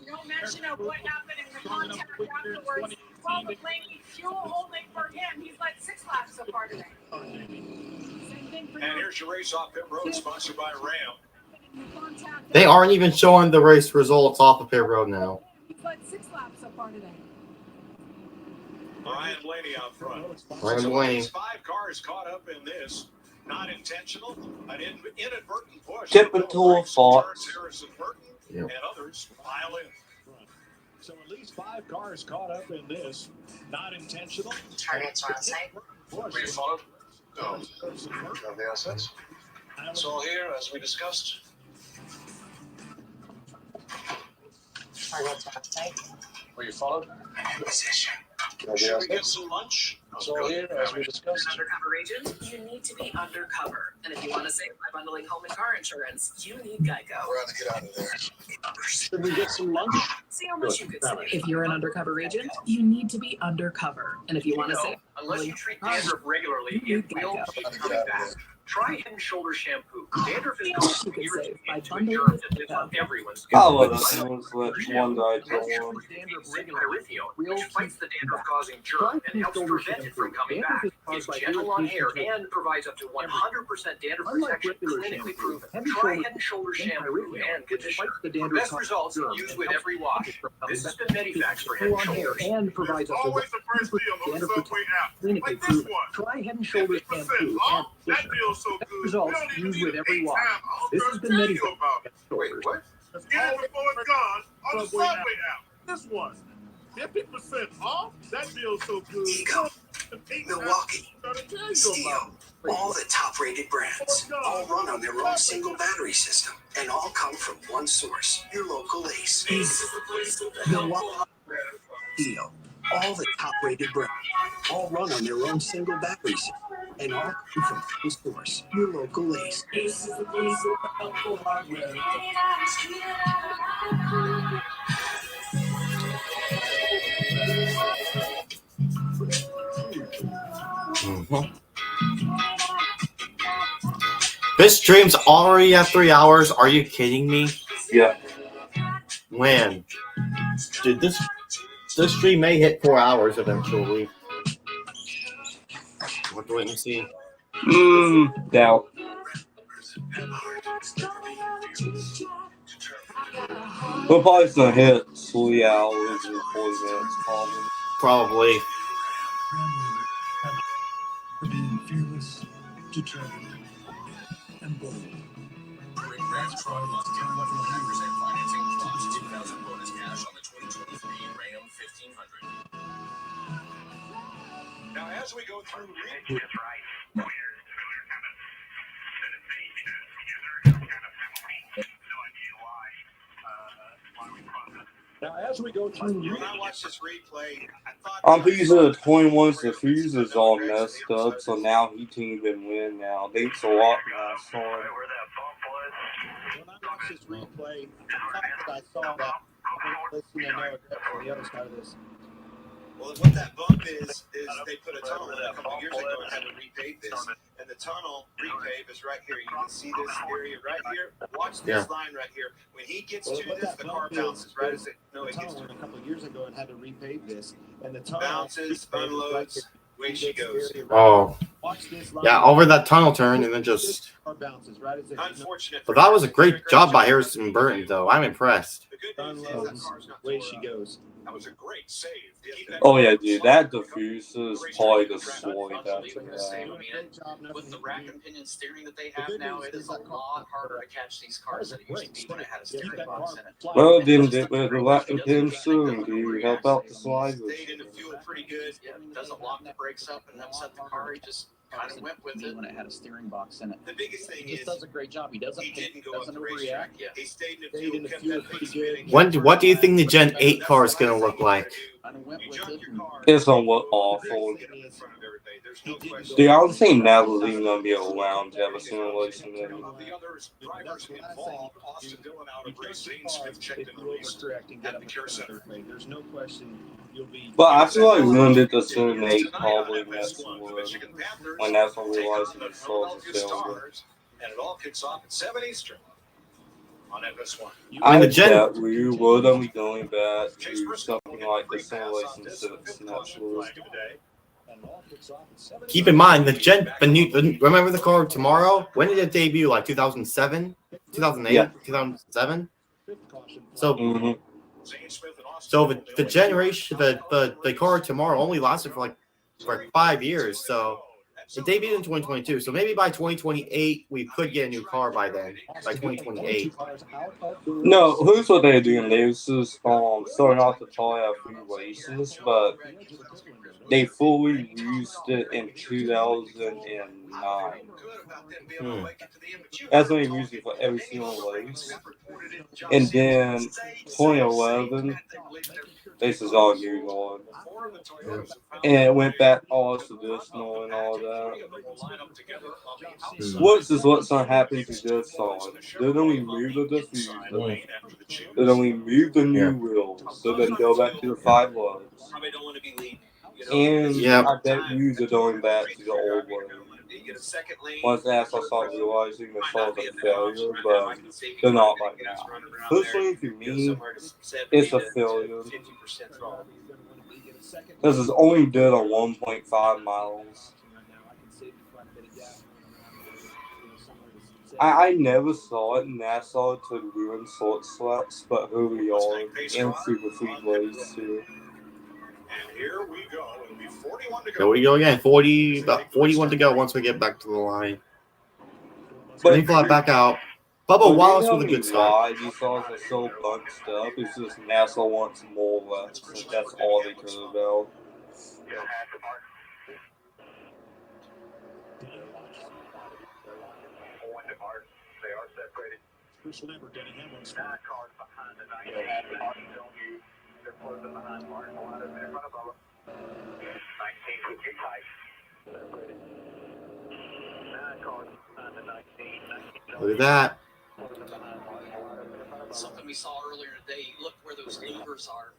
No mention of what happened in the contact afterwards. Well, the blaming fuel only for him. He's led 6 laps so far today. And here's your race off pit road, sponsored by Ram. They aren't even showing the race results off of pit road now. He's led 6 laps so far today. Ryan Blaney out front. Ryan Blaney. 5 cars caught up in this. Not intentional, an inadvertent push. Typical Fox. Harrison Burton and others pile in. So at least 5 cars caught up in this. Not intentional. Targets on site. We followed. Of the assets. It's all here, as we discussed. Targets on site. Were you followed? Position. Should we get some lunch? It's all here, as we discussed. Undercover agent, you need to be undercover. And if you want to save by bundling home and car insurance, you need Geico. We're going to get out of there. Should we get some lunch? See how much you could save. If you're an undercover agent, you need to be undercover. And if you want to save, Unless you treat dandruff regularly, it will keep coming back. Try Head and Shoulders shampoo. Dandruff is you could save by bundling germs that live on everyone's skin. I love that one. One guy told one. Which fights the dandruff-causing germ and helps prevent it from coming back. It's gentle on hair and provides up to 100% dandruff protection, clinically proven. Try Head and Shoulders shampoo and conditioner. For best results, use with every wash. This has been Medivax for Head and Shoulders. And provides us Always the first deal on the Subway app. Like this one. Try Head and Shoulders 50% shampoo. off? That deal's so good. Results used with every wash. This has been Medivac. Wait, what? Get it before it's gone on the Subway app. This one. 50% off? That deal's so good. Eco, Milwaukee, Steel, all the top-rated brands, all run on their own single battery system, and all come from one source, your local Ace. Milwaukee, Steel, all the top-rated brands, all run on their own single battery system, and all come from one source, your local Ace. Ace is the place of helpful hardware. This stream's already at 3 hours. Are you kidding me? Yeah. When? Dude, this stream may hit 4 hours eventually. We'll have to wait and see. Doubt. We're probably gonna hit 3 hours and 40 minutes, probably. Probably. Being fearless, determined, and bold. Congrats, Troy. Plus 10% financing plus $2,000 bonus cash on the 2023 Ram 1500. Now, as we go through Now, as we go through, when I watch this replay, I thought I'm pretty sure the 21's the fuse is all messed up, so now he can't even win now. Thanks a lot, NASCAR. when I watched this replay, I saw that. Listening to Noah Grett on the other side of this. Well, what that bump is they put a tunnel in a couple of years ago and had to repave this. And the tunnel repave is right here. You can see this area right here. Watch this line right here. When he gets to this, the car bounces right as it. No, it gets to a couple of years ago and had to repave this. And the tunnel bounces, unloads, way she goes. Oh. Yeah, over that tunnel turn and then just. Unfortunate. But that was a great job by Harrison Burton, though. I'm impressed. The good news is that car's not way she goes. That was a great save. Oh yeah, dude, that diffuser is probably destroyed after that. With the rack and pinion steering that they have now, it is a lot harder to catch these cars than it used to be when it had a steering box in it. Well, didn't it with the rack and pin soon? Do you help out the sliders? Stayed in the fuel pretty good. Yeah, doesn't lock the brakes up and upset the car. He just kind of went with it when it had a steering box in it. The biggest thing He just does a great job. He doesn't overreact. Yeah. He stayed in the fuel, kept that pace. What do you think the Gen 8 car is going to look like? kind of went with it. It's somewhat awful. Dude, I was saying Neville's even going to be around to have a simulation there. The others drivers involved, Austin Dillon out of race, Zane Smith checked and released at the care center. There's no question you'll be. But I feel like when did the Sim 8 probably next would. When that's when we realized it was a failure. And it all kicks off at 7 Eastern on FS1. I bet we would be going back to something like the simulation 6 next week. Keep in mind remember the car tomorrow? When did it debut? Like 2007, 2008, Yeah. 2007. So, so the generation, the car tomorrow only lasted for 5 years. So it debuted in 2022. So maybe by 2028 we could get a new car by then. By 2028. No, here's what they're doing. They was just starting off to try out few races, but they fully used it in 2009. That's when they used it for every single race. And then 2011, this is all new on. And it went back all traditional and all that. What's going to happen to this song? Then we move the diffuser. Then we move the new wheels. So then go back to the 5 lugs. And I bet you are going back to the old way. Once after I started realizing the song was a failure, but they're not like now. Personally, to me, it's a failure. This is only did on 1.5 miles. I never saw it in NASCAR to ruin short slats, but here we are in Superspeedways too. And here we go. It'll be 41 to go. Here we go again. 41 to go once we get back to the line. Let me fly back out. Bubba Wallace with a good start. Why these songs are so bunched up? It's just NASA wants more left. So that's all they care about. First remember, Denny Hamlin's Cars behind the 19. They're closing behind Mark. A lot of them in front of Bubba. 19 with you tight. 9 cars behind the 19. Look at that. Something we saw earlier today. You look where those louvers are.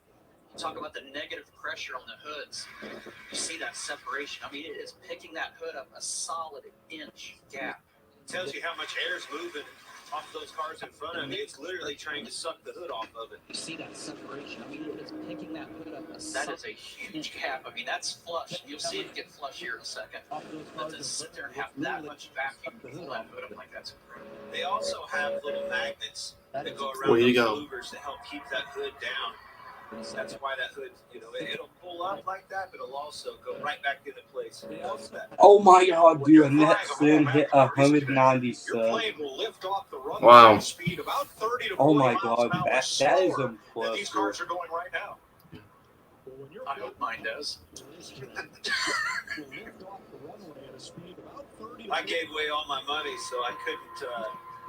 You talk about the negative pressure on the hoods. You see that separation. I mean, it is picking that hood up a solid inch gap. Tells you how much air is moving off those cars in front of me. It's literally trying to suck the hood off of it. You see that separation. I mean, it is picking that hood up a solid. That is a huge gap. I mean, that's flush. You'll see it get flush here in a second. But to sit there and have that much vacuum to pull that hood up like that's incredible. They also have little magnets that go around Way to those go. louvers to help keep that hood down. That's why that hood, it'll pull up like that, but it'll also go right back into place. Oh my god, dude, and that Sim hit 197. Wow. Oh my god, that is impressive. These cars are going right now. I hope mine does. I gave away all my money, so I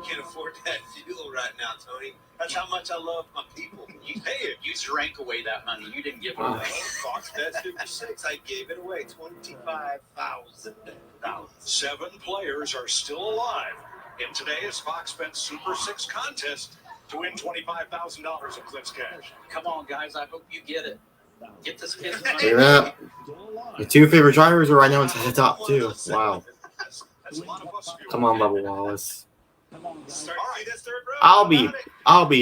can't afford that fuel right now, Tony. That's how much I love my people. You pay it. You drank away that money. You didn't give it away. Fox Bet Super 6, I gave it away. $25,000. 7 players are still alive in today's Fox Bet Super 6 contest to win $25,000 in Clint's cash. Come on, guys. I hope you get it. Get this kid's Look at that. Your 2 favorite drivers are right now into the top 2. Wow. Come on, Bubba Wallace. I'll be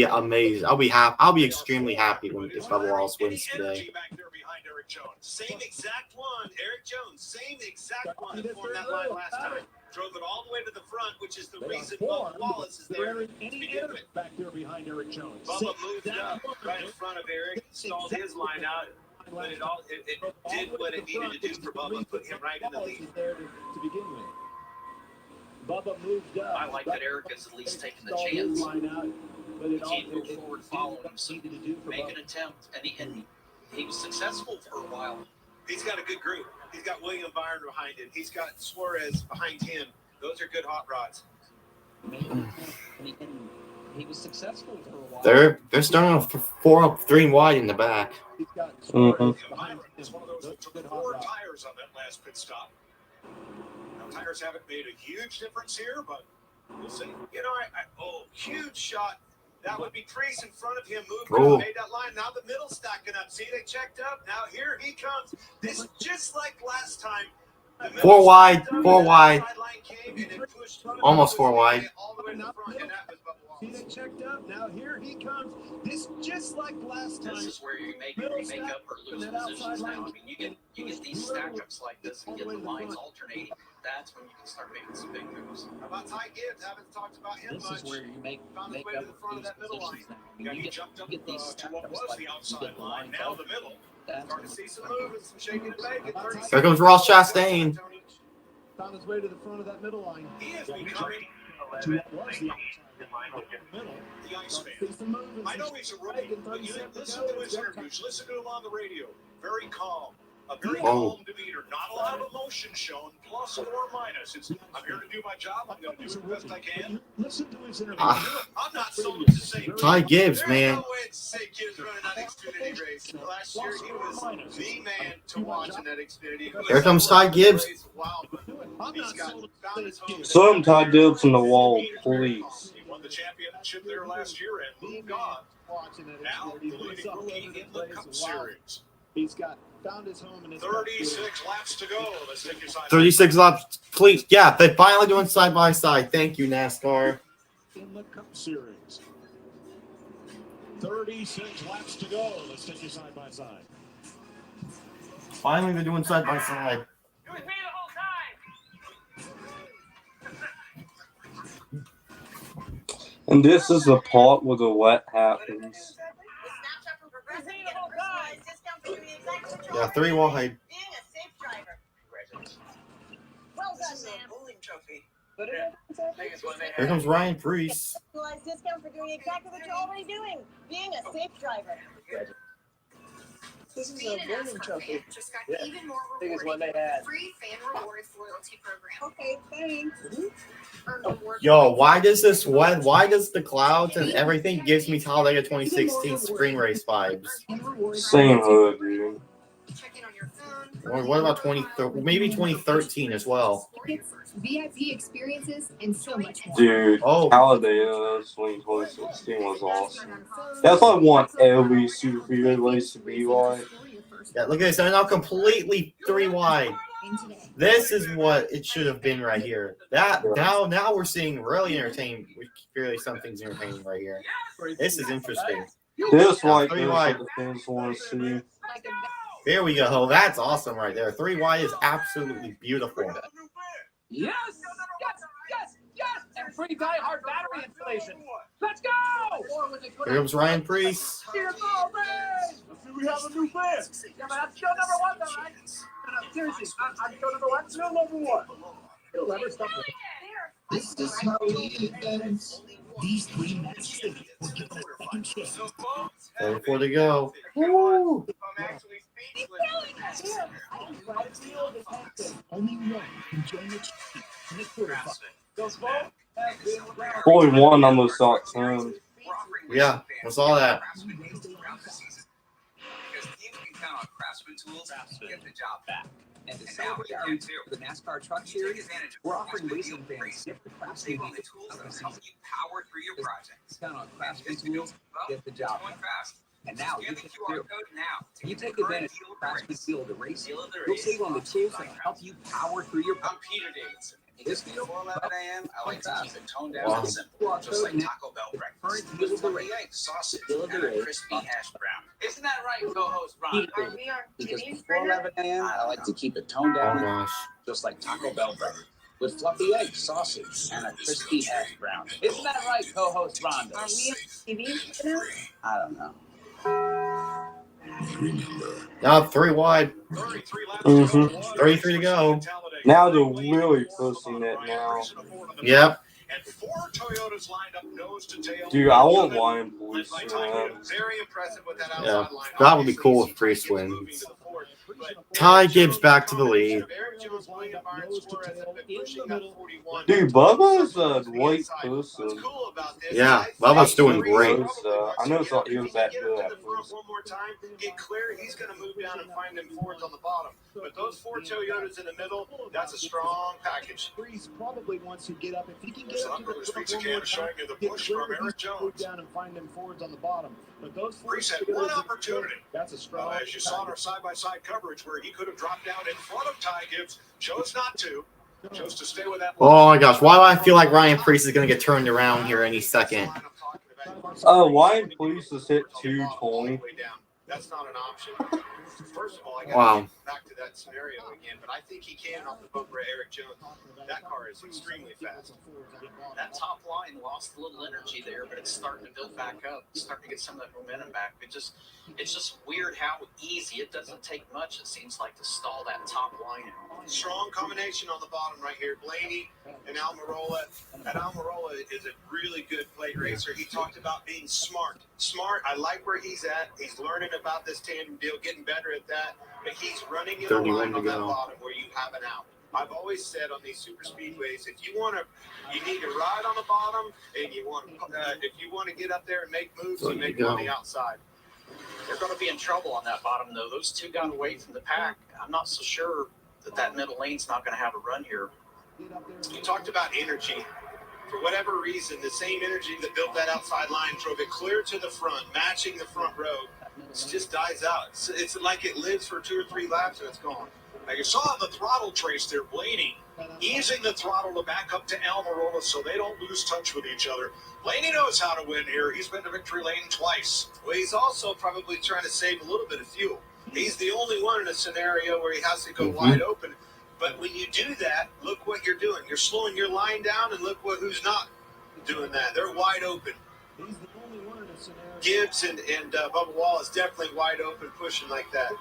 amazed. I'll be extremely happy if Bubba Wallace wins today. Same exact one, Eric Jones. Same exact one that formed that line last time. Drove it all the way to the front, which is the reason Bubba Wallace is there to begin with. Back there behind Eric Jones. Bubba moved up right in front of Eric, stalled his line out, but it did what it needed to do for Bubba, put him right in the lead. To begin with. Bubba moved up. I like that Eric is at least taking the chance. He can't move forward following him, so make an attempt. And he was successful for a while. He's got a good group. He's got William Byron behind him. He's got Suarez behind him. Those are good hot rods. He was successful for a while. They're starting off 4 up, 3 wide in the back. It's one of those that took 4 tires on that last pit stop. Now, tires haven't made a huge difference here, but we'll see. You know, huge shot. That would be Priest in front of him. Moved Oh. up, made that line. Now the middle stacking up. See, they checked up. Now here he comes. This is just like last time. 4 wide, 4 wide. Almost 4 wide. All the way to the front, and that was Bubba Wallace. See, they checked up. Now here he comes. This just like last time. This is where you make up or lose positions now. I mean, you get these stack ups like this and get the lines alternating. That's when you can start making some big moves. How about Ty Gibbs? Haven't talked about him This much. is where you make Found his up way to the front of these that middle line. positions now. Yeah, You he get, jumped up you get these to stack what ups was like the you outside get the line. lines Now out. the middle. That's Starting to see some movement, some shaking and baking. Here comes Ross Chastain. Found his way to the front of that middle line. He is becoming To what was the outside middle. the Iceman. See some movement. I know he's a rookie, but you listen to his interviews, listen to him on the radio. Very calm, a very calm demeanor, not a lot of emotion shown, plus or minus. It's, I'm here to do my job, I'm going to do the best I can. Listen to his interview. I'm not sold to say Ty Gibbs, man. No way to say Gibbs running that Xfinity race. Last year, he was the man to watch in that Xfinity. Here comes Ty Gibbs. Wow, but he's found his home. Some Ty Gibbs in the wall, please. He won the championship there last year and moved on. Now, the leading rookie in the Cup Series. He's got found his home in his 36 laps to go. Let's take your side. 36 laps, please. Yeah, they finally doing side by side. Thank you, NASCAR. in the Cup Series. 36 laps to go. Let's take you side by side. Finally, they're doing side by side. And this is the part where the wet happens. Yeah, 3 wide. Well done, man. Bowling trophy. Here comes Ryan Priest. Discount for doing exactly what you're already doing, being a safe driver. This is a bowling trophy. Just got even more Biggest one rewarding they with had. the free fan rewards loyalty program. Okay, thanks. Earn reward Yo, points. why does this why does the clouds and everything gives me Talladega 2016 spring race vibes? Same hood, dude. Check in on your phone. Or what about maybe 2013 as well? VIP experiences and so much more. Dude, Oh. Talladega 2016 was awesome. That's what I want every Superspeedway race to be like. Yeah, look at this. They're now completely 3 wide. This is what it should have been right here. Now we're seeing really entertaining. Really, something's entertaining right here. This is interesting. This like 3 this wide. what the fans want to see. There we go. That's awesome right there. 3 wide is absolutely beautiful. Yes! And free die-hard battery inflation. Let's go! Here comes Ryan Priest. Here goes, man! We have a new fan. Yeah, but I'm still number one, though, right? No, seriously, I'm still number one. Still number one. It'll never stop. This is how we advance. These 3 matches will give us a second chance. 34 to go. Woo! Only one can join the team in the quarterfinals. Those both have been round. Boy, one almost got 10. Yeah, I saw that. Because teams can count on Craftsman tools to get the job back. And to celebrate our return to the NASCAR Truck Series, we're offering racing fans gift the Craftsman Save on the tools that help you power through your projects. Count on Craftsman tools to get the job Going done. fast. And now Scan you the can QR do. code now. to You get take the current advantage deal of of the Craftsman race. Field to race. Deal of the You'll race. save on the tools that help you power through your I'm Peter Davidson. This deal, Before 11 a.m., I like to keep it toned down Wow. and simple, just like Taco Bell breakfast. Current deal of the race. Eggs, sausage, Deal of the and a race. crispy hash brown. Isn't that right, co-host Ron? Because before 11 a.m., I like to keep it toned Oh down, gosh. just like Taco Bell breakfast, with fluffy eggs, sausage, and a crispy hash brown. Isn't that right, co-host Rhonda? Are we on TV now? I don't know. Now 3 wide. 33 to go. Now they're really pushing it now. Yep. And 4 Toyotas lined up nose to tail. Dude, I want Lion Police Led by to Ty win. Gibbs. Very impressive with that Yeah, outside line. that would be cool if Obviously, Priest Gibbs wins. moving to the forward. Ty Gibbs back to the lead. Dude, Bubba's a white person. Yeah, Bubba's doing great. I know he was that good at first. One more time, get clear. He's going to move down and find them Fords on the bottom. But those 4 Toyotas in the middle, that's a strong package. Freeze probably wants to get up. If he can get up to the front Pizza can showing you the push from Eric Jones. down and find them Fords on the bottom. But those Freeze had one opportunity. That's a strong. As you saw in our side-by-side coverage, where he could have dropped down in front of Ty Gibbs, chose not to. Chose to stay with that. Oh my gosh, why do I feel like Ryan Preece is going to get turned around here any second? Ryan Preece has hit 220. That's not an option. First of all, I got Wow. to get back to that scenario again, but I think he can off the bumper of Eric Jones. That car is extremely fast. That top line lost a little energy there, but it's starting to build back up. It's starting to get some of that momentum back. It's just weird how easy. It doesn't take much, it seems like, to stall that top line out. Strong combination on the bottom right here. Blaney and Almirola. And Almirola is a really good plate racer. He talked about being smart. Smart. I like where he's at. He's learning about this tandem deal, getting better at that. But he's running in a 31 line to on that go. bottom where you have an out. I've always said on these super speedways, if you need to ride on the bottom, and if you want to get up there and make moves, you make them on the outside. They're going to be in trouble on that bottom, though. Those two got away from the pack. I'm not so sure that middle lane's not going to have a run here. You talked about energy. For whatever reason, the same energy that built that outside line drove it clear to the front, matching the front row. It just dies out. It's like it lives for 2 or 3 laps and it's gone. Now you saw on the throttle trace there, Blaney easing the throttle to back up to Almirola so they don't lose touch with each other. Blaney knows how to win here. He's been to victory lane twice. Well, he's also probably trying to save a little bit of fuel. He's the only one in a scenario where he has to go wide open. But when you do that, look what you're doing. You're slowing your line down, and look who's not doing that. They're wide open. He's the only one in a scenario. Gibbs and Bubba Wall is definitely wide open, pushing like that.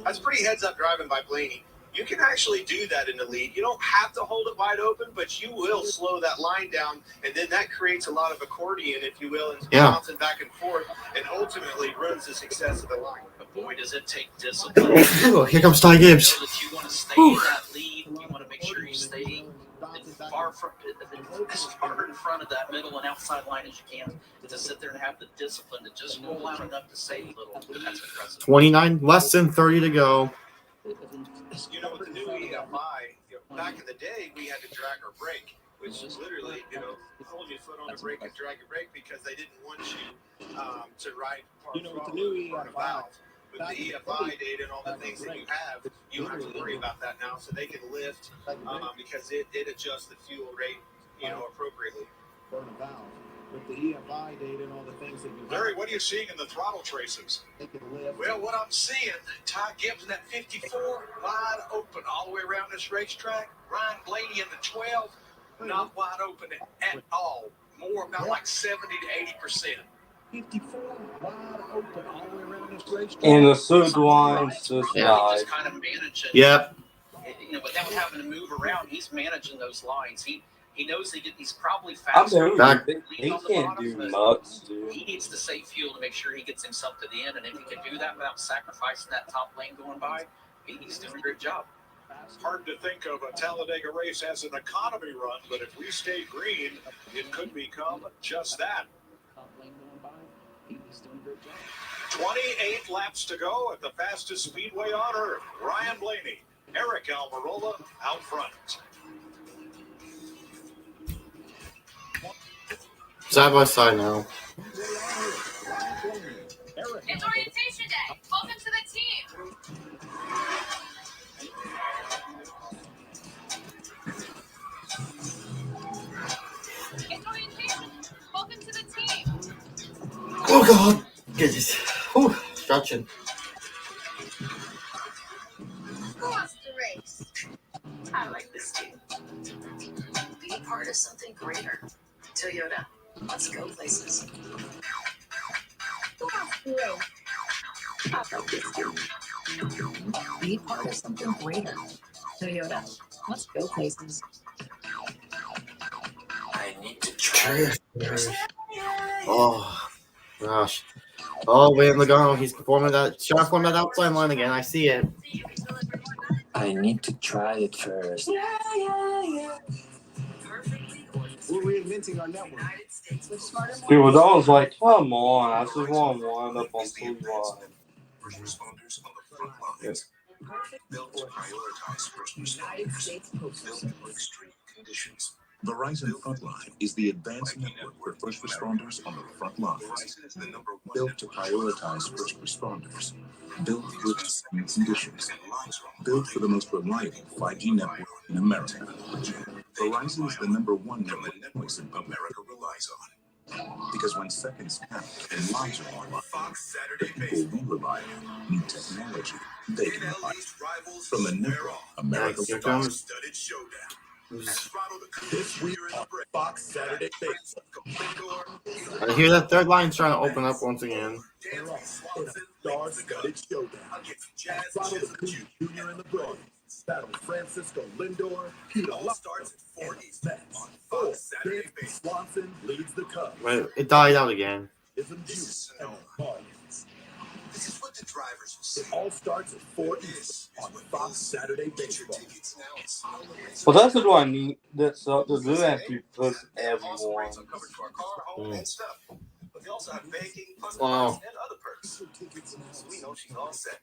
That's pretty heads-up driving by Blaney. You can actually do that in the lead. You don't have to hold it wide open, but you will slow that line down, and then that creates a lot of accordion, if you will, and bouncing back and forth, and ultimately ruins the success of the line. But boy, does it take discipline. Here comes Ty Gibbs. So that you want to stay in that lead. You want to make sure you stay as far in front of that middle and outside line as you can, to sit there and have the discipline to just roll out enough to save a little. That's impressive. 29, less than 30 to go. You know, with the new EFI, back in the day, we had to drag our brake, which is literally, hold your foot on the brake and drag your brake because they didn't want you to ride with the new EFI. With the EFI data and all the things that you don't have to worry about that now, so they can lift because it adjusts the fuel rate, appropriately. Burn a valve. With the EFI data and all the things that you Larry, what are you seeing in the throttle traces? Well, what I'm seeing, Ty Gibbs in that 54, wide open all the way around this racetrack. Ryan Blaney in the 12, not wide open at all. More about like 70 to 80%. 54 wide open all the way around this racetrack. And the third line's just died. Just kind of managing. Yep. Without having to move around, he's managing those lines. He knows he's probably I faster. mean, he can't do much, dude. He needs to save fuel to make sure he gets himself to the end, and if he can do that without sacrificing that top lane going by, he's doing a great job. Hard to think of a Talladega race as an economy run, but if we stay green, it could become just that. 28 laps to go at the fastest speedway on earth. Ryan Blaney, Eric Almirola out front. Side by side now. It's orientation day. Welcome to the team. It's orientation. Welcome to the team. Oh, God. Goodness. Whew. Stretching. Who wants to race? I like this team. Be part of something greater. Toyota, let's go places. Who wants to race? I like this team. Be part of something greater. Toyota, let's go places. I need to try. Oh, gosh. Oh, wait, Logano, he's performing that, trying to form that outside line again. I see it. I need to try it first. We're reinventing our network. Dude, was always like, come on, I just want to wind up on 2 line. First responders on the front lines. Built to prioritize first responders. Built for extreme conditions. Verizon Frontline is the advanced network for first responders on the front lines. Verizon is the #1 Built to prioritize first responders. Built for extreme conditions. Built for the most reliable 5G network in America. Verizon is the #1 network choice in public. America relies on. Because when seconds count and lives are on, Fox Saturday the people we rely on need technology they can rely on. From the network, America Here relies comes. Studded showdown. this week on Fox Saturday Baseball. I hear that third line's trying to open up once again. Star-studded showdown. Ronald Acuna Jr. and the Broad battle Francisco Lindor, Peter All starts at 4 Eastern on Four, Fox Saturday Dan Baseball. Swanson leads the Cubs. Wait, it died out again. Ism This is Jr. and Sonoma. the Guardians. This is what the drivers will see. It all starts at 4 Eastern on Fox Saturday Get your Baseball. tickets now at Sonoma. Well, that's what I need. That's to do that to push They have awesome everyone. rates on coverage for our car, home, and stuff. But they also have banking, plus Wow. and other perks. So we know she's all set.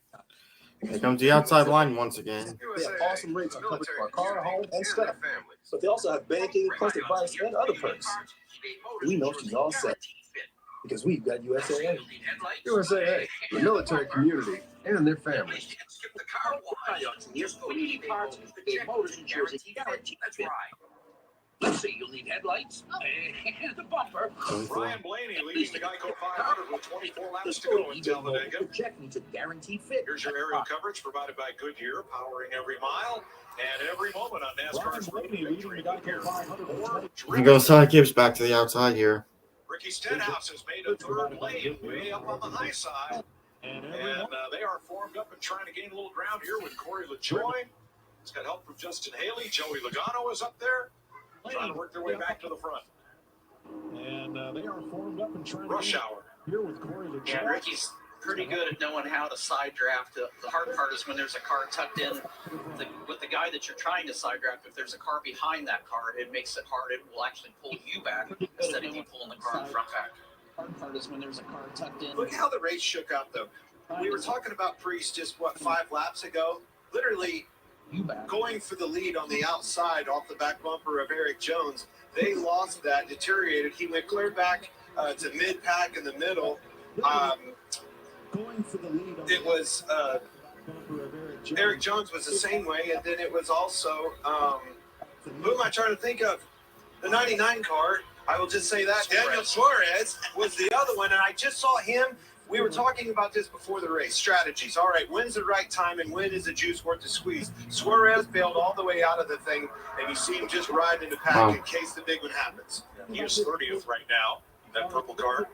Here comes the outside line once again. They have awesome rates on coverage for our car, home, and stuff. But they also have banking, plus advice, and other perks. We know she's all set. Because we've got USAA. USAA, the military community, and their families. When you need parts, Geico Motors in Jersey, guaranteed. That's right. Let's see, you'll need headlights and the bumper. Ryan Blaney leading the Geico 500 with 24 laps to go in Talladega. Projecting to guaranteed fit. Here's your aerial coverage provided by Goodyear, powering every mile and every moment on NASCAR's He goes Gibbs back to the outside here. Ricky Stenhouse has made a third lane way up on the high side. And they are formed up and trying to gain a little ground here with Corey LaJoy. He's got help from Justin Haley. Joey Logano is up there, trying to work their way back to the front. And they are formed up and trying Rush hour. here with Corey LaJoy. Yeah, Ricky's pretty good at knowing how to side draft. The hard part is when there's a car tucked in with the guy that you're trying to side draft. If there's a car behind that car, it makes it hard. It will actually pull you back instead of you pulling the car in front back. Hard part is when there's a car tucked in. Look how the race shook out, though. We were talking about Priest just, 5 laps ago? Literally going for the lead on the outside off the back bumper of Eric Jones. They lost that, deteriorated. He went clear back to mid-pack in the middle. Going for the lead on It was Eric Jones was the same way, and then it was also who am I trying to think of? The 99 car. I will just say that Daniel Suarez was the other one, and I just saw him. We were talking about this before the race. Strategies. All right, when's the right time, and when is the juice worth the squeeze? Suarez bailed all the way out of the thing, and you see him just ride in the pack in case the big one happens. He is 30th right now, that purple car.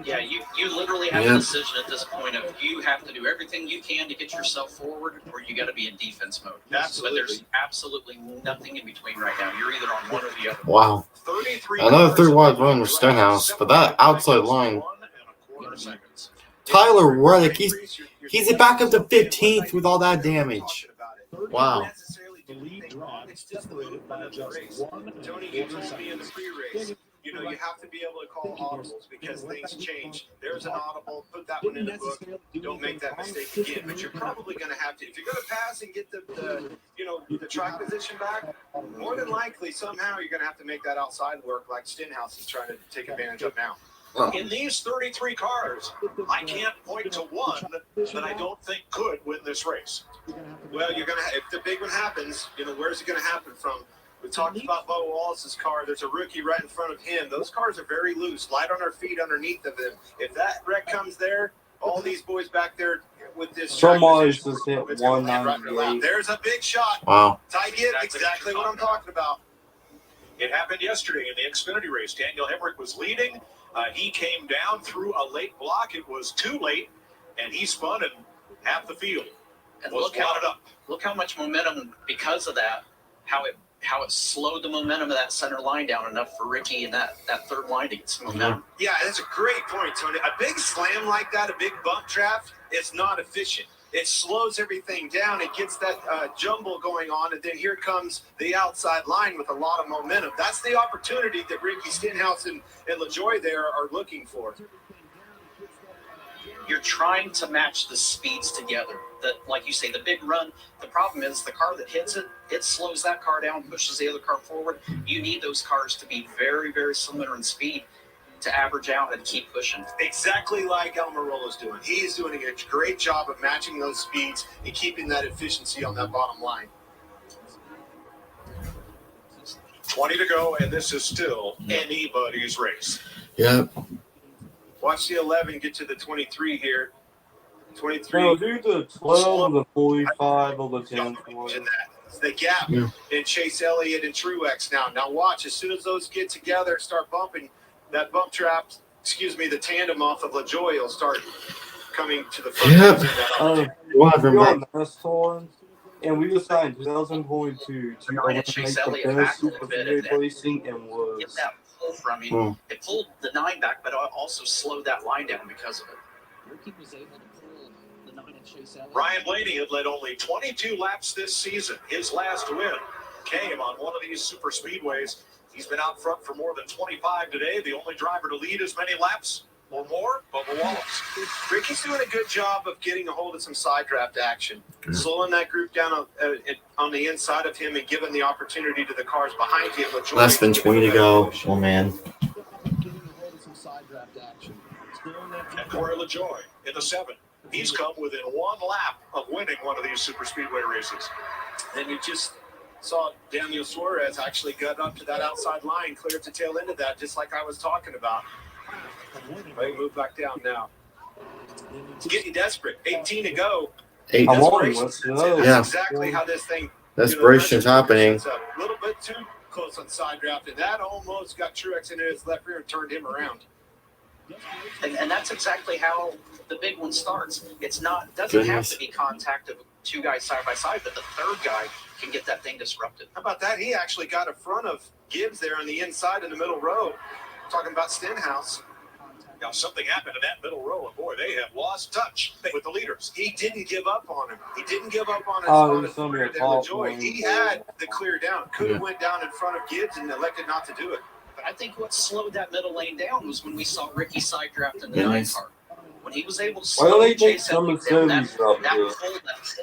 Yeah, you literally have a decision at this point of you have to do everything you can to get yourself forward, or you got to be in defense mode. Absolutely. But there's absolutely nothing in between right now. You're either on one or the other. Wow. Another 3-wide run with Stenhouse, but that outside line. Tyler Reddick, he's back up to 15th with all that damage. Wow. the lead drive. It's separated by just 1 Tony, you told me in the pre-race, you have to be able to call audibles because things change. There's an audible, put that one in the book. Don't make that mistake again. But you're probably going to have to, if you're going to pass and get the track position back, more than likely somehow you're going to have to make that outside work like Stenhouse is trying to take advantage of now. In these 33 cars, I can't point to one that I don't think could win this race. Well, you're going to, if the big one happens, where's it going to happen from? We talked about Bo Wallace's car. There's a rookie right in front of him. Those cars are very loose, light on their feet underneath of them. If that wreck comes there, all these boys back there with this. Somebody's just hit 198. There's a big shot. Wow. Ty Gibb, exactly what I'm talking about. It happened yesterday in the Xfinity race. Daniel Hemrick was leading. He came down through a late block. It was too late, and he spun, and half the field And was blotted up. Look how much momentum, because of that, how it how it slowed the momentum of that center line down enough for Ricky and that third line to get some momentum. Yeah, that's a great point, Tony. A big slam like that, a big bump draft, is not efficient. It slows everything down. It gets that jumble going on, and then here comes the outside line with a lot of momentum. That's the opportunity that Ricky Stenhouse and LaJoie there are looking for. You're trying to match the speeds together. That, like you say, the big run, the problem is the car that hits it, it slows that car down, pushes the other car forward. You need those cars to be very, very similar in speed to average out and keep pushing. Exactly like Almirola's doing. He's doing a great job of matching those speeds and keeping that efficiency on that bottom line. 20 to go, and this is still anybody's race. Yeah. Watch the 11 get to the 23 here. 23. No, do the 12, the 45, or the 10. It's the gap in Chase Elliott and Truex now. Now watch, as soon as those get together, start bumping, that bump trap, the tandem off of LaJoie will start coming to the front. NASCAR, and we decided in 2022 to eliminate the best Superspeedway racing and was. Get that pull from him. It pulled the 9 back, but also slowed that line down because of it. Ricky was able to pull the 9 and Chase Elliott. Ryan Blaney had led only 22 laps this season. His last win came on one of these super speedways. He's been out front for more than 25 today. The only driver to lead as many laps or more, Bubba Wallace. Ricky's doing a good job of getting a hold of some side draft action, slowing that group down on the inside of him and giving the opportunity to the cars behind him. Less than 20 to go. Oh, man. And Corey LaJoie in the 7. He's come within one lap of winning one of these super speedway races. And you just saw Daniel Suarez actually got up to that outside line, cleared the tail end of that, just like I was talking about. They move back down now. It's getting desperate. 18 to go. That's exactly how this thing. Desperation's happening. A little bit too close on side draft, and that almost got Truex into his left rear and turned him around. And that's exactly how the big one starts. Doesn't have to be contact of 2 guys side by side, but the third guy can get that thing disrupted. How about that? He actually got in front of Gibbs there on the inside in the middle row. Talking about Stenhouse. Now something happened in that middle row, and boy, they have lost touch with the leaders. He didn't give up on him. He didn't give up on his clear down LaJoie. He had the clear down. Could have went down in front of Gibbs and elected not to do it. But I think what slowed that middle lane down was when we saw Ricky side draft in the lane car. When he was able to slow Chase Elliott down,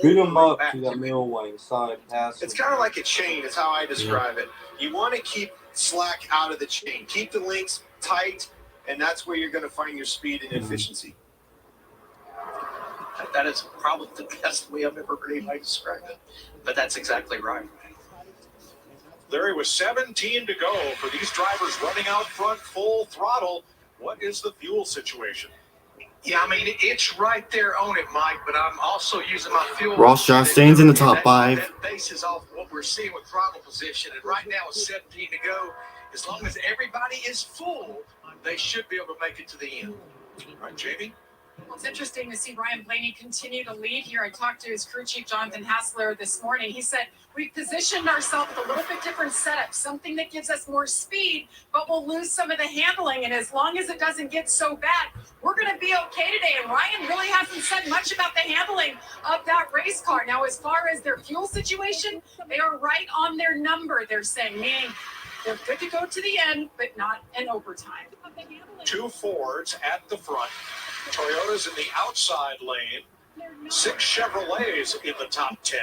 beat him up to that middle lane side pass. It's kind of like a chain, is how I describe it. You want to keep slack out of the chain. Keep the links tight, and that's where you're going to find your speed and efficiency. That is probably the best way I've ever heard anybody describe it. But that's exactly right. Larry, with 17 to go for these drivers running out front full throttle, what is the fuel situation? Yeah, I mean, it's right there on it, Mike, but I'm also using my fuel. Ross Chastain's in the top 5. That bases off what we're seeing with throttle position, and right now it's 17 to go. As long as everybody is full, they should be able to make it to the end. All right, Jamie? Well, it's interesting to see Ryan Blaney continue to lead here. I talked to his crew chief, Jonathan Hassler, this morning. He said, we've positioned ourselves with a little bit different setup, something that gives us more speed, but we'll lose some of the handling. And as long as it doesn't get so bad, we're going to be okay today. And Ryan really hasn't said much about the handling of that race car. Now, as far as their fuel situation, they are right on their number, they're saying, meaning they're good to go to the end, but not in overtime. 2 Fords at the front. Toyota's in the outside lane. 6 Chevrolets in the top 10.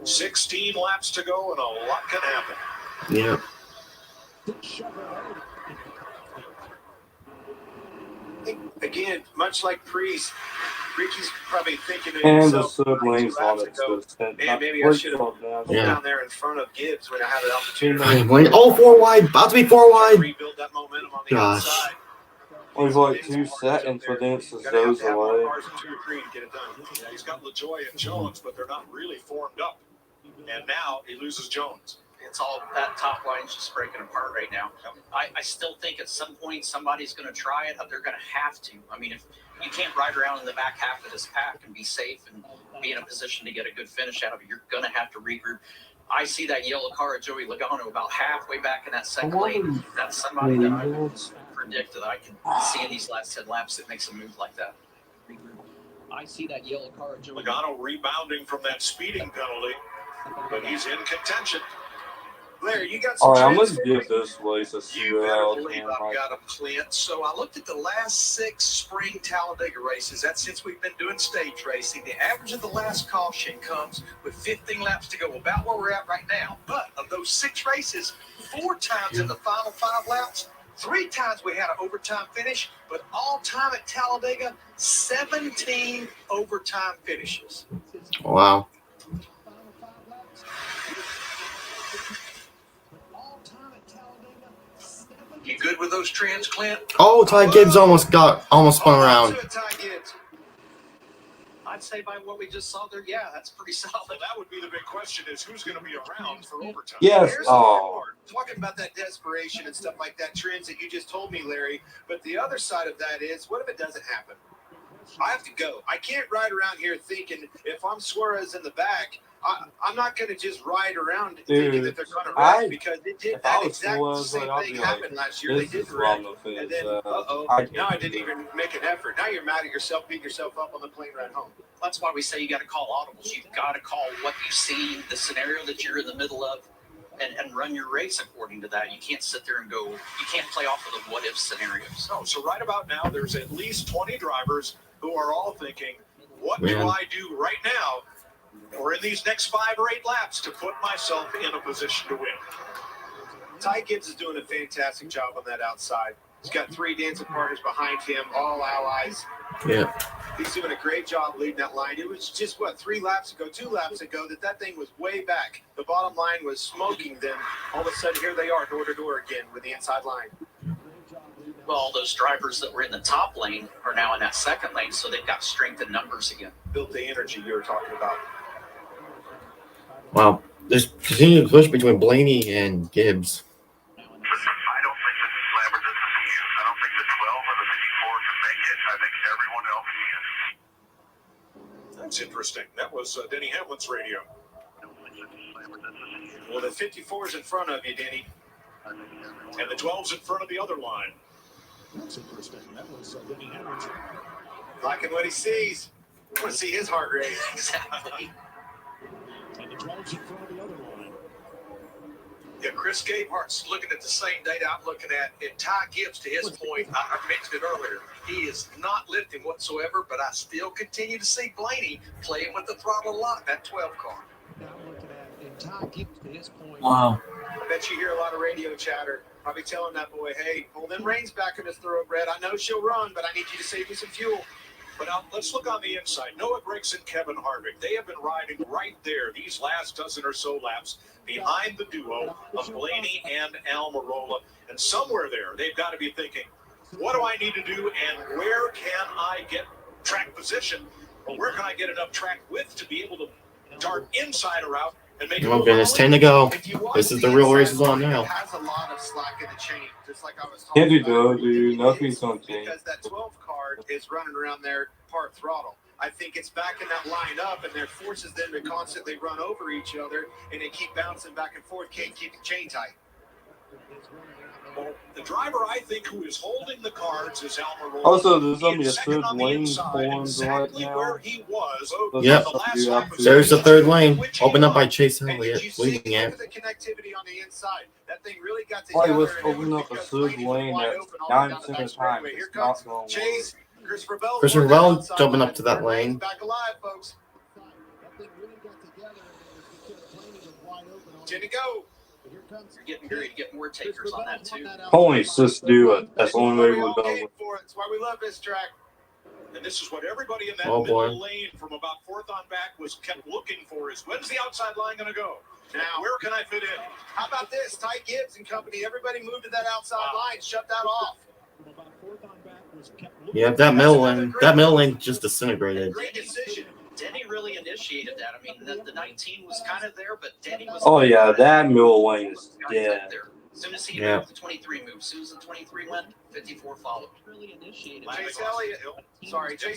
16 laps to go, and a lot can happen. Yeah. Again, much like Priest, Ricky's probably thinking to and himself, the lanes on it. man, maybe I should have pulled down there in front of Gibbs when I had an opportunity. Oh, 4 wide. About to be 4 wide. Rebuild that momentum on the outside. Only like 2 seconds for them to those away. Yeah, he's got LaJoie and Jones, but they're not really formed up. And now he loses Jones. Man, it's all that top line's just breaking apart right now. I still think at some point somebody's going to try it. They're going to have to. I mean, if you can't ride around in the back half of this pack and be safe and be in a position to get a good finish out of it, you're going to have to regroup. I see that yellow car of Joey Logano about halfway back in that second lane. That's somebody that I would predict that I can see in these last 10 laps that makes a move like that. I see that yellow car of Joey. Logano rebounding from that speeding penalty, but he's in contention. Larry, you got some All right, I'm going trends to for me? give this race a You better 0 believe I've got them, Clint. So I looked at the last 6 spring Talladega races. That's since we've been doing stage racing. The average of the last caution comes with 15 laps to go, about where we're at right now. But of those 6 races, 4 times in the final 5 laps, 3 times we had an overtime finish, but all time at Talladega, 17 overtime finishes. Wow. You good with those trends, Clint? Oh, Ty Gibbs almost spun around. I'd say by what we just saw there, yeah, that's pretty solid. Well, that would be the big question: is who's going to be around for overtime? Yes. Here's the part. Talking about that desperation and stuff like that, trends that you just told me, Larry. But the other side of that is, what if it doesn't happen? I have to go. I can't ride around here thinking if I'm Suarez in the back, I'm not going to just ride around thinking that they're going to wreck, because it did that exact same thing happen last year. They did wreck, and then now I didn't even make an effort. Now you're mad at yourself, beating yourself up on the plane ride home. That's why we say you got to call audibles. You've got to call what you see, the scenario that you're in the middle of, and run your race according to that. You can't sit there and go, you can't play off of the what-if scenarios. No, so right about now, there's at least 20 drivers who are all thinking, what do I do right now or in these next 5 or 8 laps to put myself in a position to win? Ty Gibbs is doing a fantastic job on that outside. He's got 3 dancing partners behind him, all allies. Yeah. He's doing a great job leading that line. It was just, 2 laps ago, that thing was way back. The bottom line was smoking them. All of a sudden, here they are, door to door again with the inside line. Well, all those drivers that were in the top lane are now in that second lane, so they've got strength in numbers again. Built the energy you were talking about. Wow. There's continued push between Blaney and Gibbs. I don't think this is huge. I don't think the 12 or the 54 can make it. I think everyone else can. That's interesting. That was Denny Hamlin's radio. Well, the 54's in front of you, Denny. And the 12's in front of the other line. That's interesting. That was Denny Hamilton. Liking what he sees. I want to see his heart rate. Exactly. And the 12's in front of the other line. Yeah, Chris Gabehart's looking at the same data I'm looking at. And Ty Gibbs, to his point, I mentioned it earlier, he is not lifting whatsoever, but I still continue to see Blaney playing with the throttle a lot, that 12 car. Now I'm looking at, and Ty Gibbs, to his point. Wow. I bet you hear a lot of radio chatter. Probably telling that boy, hey, pull them reins back in this thoroughbred. I know she'll run, but I need you to save me some fuel. But now let's look on the inside. Noah Griggs and Kevin Harvick, they have been riding right there these last dozen or so laps behind the duo of Blaney and Almirola. And somewhere there, they've got to be thinking, what do I need to do and where can I get track position? Or where can I get enough track width to be able to dart inside or out and make it? Oh goodness, 10 to go. This is the real race is on now. It has a lot of slack in the chain, just like I was Can't talking do about. that, dude. Nothing's on change. Because that 12 card is running around there part throttle. I think it's backing that line up, and that forces them to constantly run over each other, and they keep bouncing back and forth, can't keep the chain tight. Well, the driver, I think, who is holding the cards is Almirola. Also, there's only a Second third on the lane inside, formed right exactly now. where he was. Yep. The last lap of There's the third lane. switching Opened up up. by Chase And Elliott. did you see, Leading look it. at the connectivity on the inside. That thing really got Why together. was and it was opening up a because third Blaney was lane wide at open all the way 9 down the seconds back time? straightaway. Here It's not comes going Chase. Christopher Bell. Christopher Bell jumping up to that lane. Back alive, folks. That thing really got together, and because Blaney was wide open. 10 to go. Here comes. You're getting ready to get more takers on that, too. Holy sis, do it. That's the only way We we're all done came with. for it. That's why we love this track. And this is what everybody in that Oh, boy. middle lane from about fourth on back was kept looking for is when's the outside line going to go? Now, where can I fit in? How about this? Ty Gibbs and company. Everybody moved to that outside line. Shut that off. From about fourth on back was kept looking. Yeah, that middle lane just disintegrated. Great decision. Denny really initiated that. I mean, the 19 was kind of there, but Denny was. Oh yeah, that middle lane is dead. As soon as he Yeah. moved, the 23 moved. As soon as the 23 went, 54 followed. Really initiated. Chase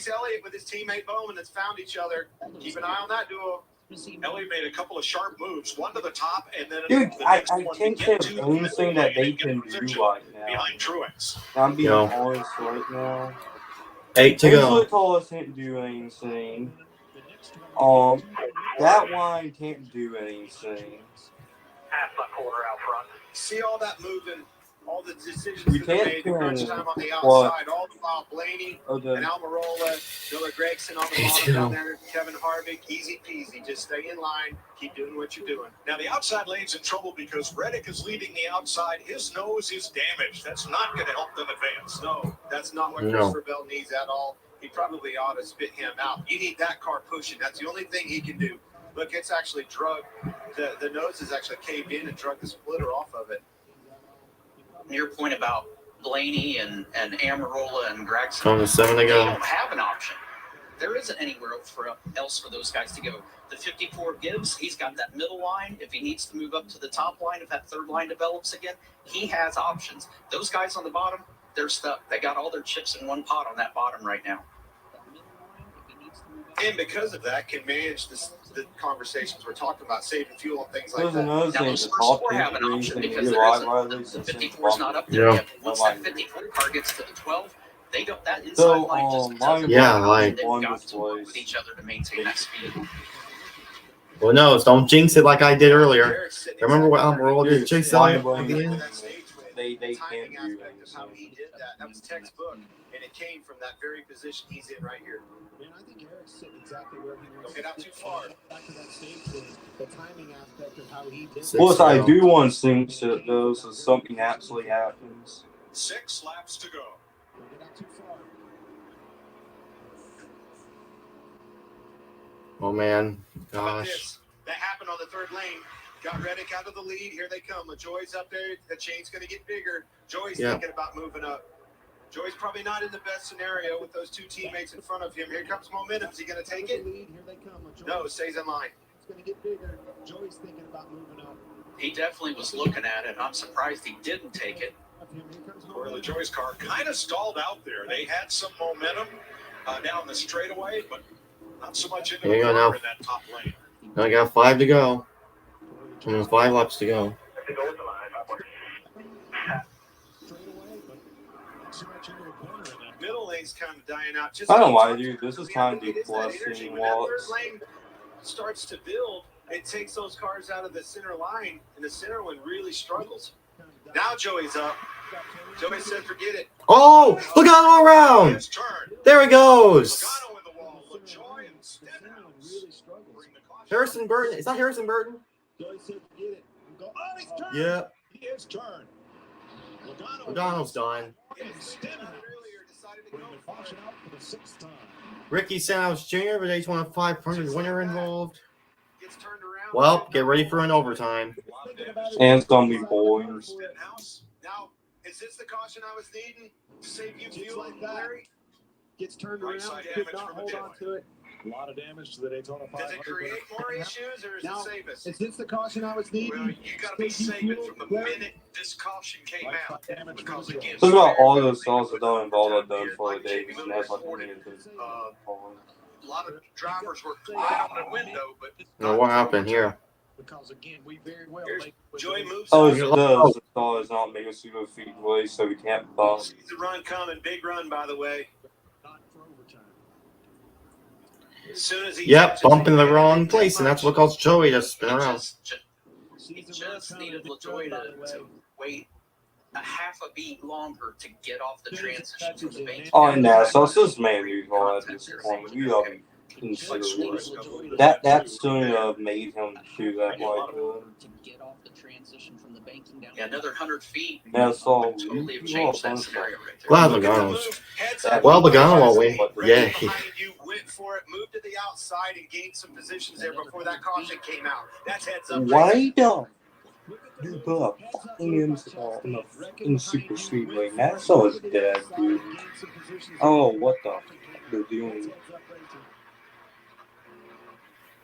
Elliott with his teammate Bowman that's found each other. Keep an eye on that duo. Elliott made a couple of sharp moves, one to the top, and then Dude, the I next one can't to say get to the anything middle that they lane and can get do position right now. behind Truex. I'm being No. honest right now. 8 to go. Angela can't do anything. That line can't do anything. Half a quarter out front. See all that moving, all the decisions We that they can't made, the crunch turn time on the what- outside, all the while Blaney Okay. and Almirola, Miller Gregson on the Me bottom too. down there, Kevin Harvick, easy peasy. Just stay in line, keep doing what you're doing. Now, the outside lane's in trouble because Reddick is leading the outside. His nose is damaged. That's not going to help them advance. No, that's not what No. Christopher Bell needs at all. He probably ought to spit him out. You need that car pushing. That's the only thing he can do. Look, it's actually drug. The nose is actually caved in and drug the splitter off of it. Your point about Blaney and Amarola and Gregson. On the 7 to They go. don't have an option. There isn't anywhere else for those guys to go. The 54 Gibbs, he's got that middle line. If he needs to move up to the top line, if that third line develops again, he has options. Those guys on the bottom, they're stuck. They got all their chips in one pot on that bottom right now. And because of that, can manage the conversations we're talking about, saving fuel and things like There's that. another Now, thing those to first talk four to have an option you because can there right, isn't. right, The since 54 is not up there Yeah. yet. Once that 54 car gets to the 12, they don't. That inside So, line just my doesn't Yeah, work. like- They've on got this to work place. with each other to maintain that speed. Well, no, don't jinx it like I did earlier. Eric's sitting Remember what exactly Almirola did to Chase Why Elliott? blame Again? that stage with They the can't timing do aspect of how he did that. That was textbook, and it came from that very position he's in right here. Man, I think Eric's sitting exactly where he wants Don't get out too far. Back to that stage with the timing aspect of how he did it. Six Plus, to I go. do want to sing shit though, so something actually happens. 6 laps to go. Don't get out too far. Oh man, How about gosh. this? That happened on the third lane. Got Reddick out of the lead. Here they come. LaJoy's up there. The chain's going to get bigger. Joy's Yeah. thinking about moving up. Joy's probably not in the best scenario with those two teammates in front of him. Here comes momentum. Is he going to take it? Lead, here they come. No, stays in line. It's going to get bigger. Joey's thinking about moving up. He definitely was looking at it. I'm surprised he didn't take it. Here comes Where momentum. LaJoy's car kind of stalled out there. They had some momentum down the straightaway, but not so much into There you the go now. corner in that top lane. I got 5 to go. 5 laps to go. Straight away, but not so much into a corner in that. Middle lane's kind of dying out. Just I don't know like why, dude. This is kind of it is that energy. depressing. When that third What's lane starts to build, it takes those cars out of the center line, and the center one really struggles. Now Joey's up. Joey said, "Forget it." Oh, Logano around. His turn. There he goes. Logano in the wall. LaJoy and Stenhouse. Really struggles. Bring the caution. Harrison Burton. Is that Harrison Burton? Joey said, "Forget it." Go, oh, he's turned. Yeah. He is turned. Logano's done. Earlier decided to go Bring the caution out for the 6th time. Ricky Stenhouse Jr. with Daytona 500 winner involved. gets turned around. Well, get ready for an overtime. And it's gonna be boys. Stenhouse. Now, is this the caution I was needing to save you fuel, like that. Larry? Gets turned Right around, side could damage not from the hold tail on light. to it. A lot of damage to the Daytona 500. Does it create more issues or does Now, it save us? is this the caution I was needing? Well, you got to be Save saving fuel, from the Larry? minute this caution came Right out. side damage Because from the again, This is about all those songs that don't involve a done for the Davis, and that's like a lot of drivers were right on the window, but Now, what happened here? Because again, we very well Here's make Joey moves. Oh, up. the song is not making Superspeedway, so we can't bump. Sees the run coming. Big run, by the way. not for overtime. As soon as he Yep, touches bump in it, the he wrong ain't place, and that's what caused Joey to spin He around. He just needed LaJoy to wait a half a beat longer to get off the transition from the bank. Oh, and so it's just man who's all at this point. We gotta be considerate. That shouldn't have made him do that like that. To get off the transition from the banking down. Yeah, another 100 feet. That's all. Totally have changed that scenario right there. Glad Look at the Logano's. move. Heads up. Well, Logano won't win. Right Yay. behind you, went for it, moved to the outside, and gained some positions there before that caution came out. That's heads up. Why don't you put a fucking install in Super Speedway? That's all is dead, dude. Oh, what the fuck they're doing?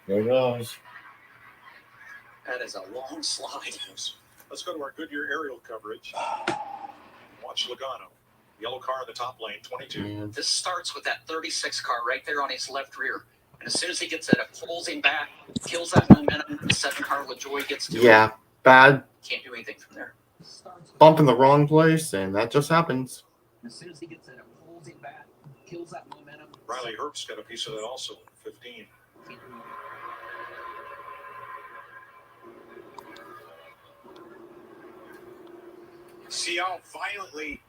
There it goes. That is a long slide. Let's go to our Goodyear aerial coverage. Watch Logano. Yellow car in the top lane, 22. Yeah. This starts with that 36 car right there on his left rear. And as soon as he gets it, it pulls him back, kills that momentum. The 7 car with Joy gets to Yeah, it. bad Can't do anything from there. bump in the wrong place, and that just happens. As soon as he gets it, it pulls him back, kills that momentum. Riley Herbst got a piece of that also, 15. See how violently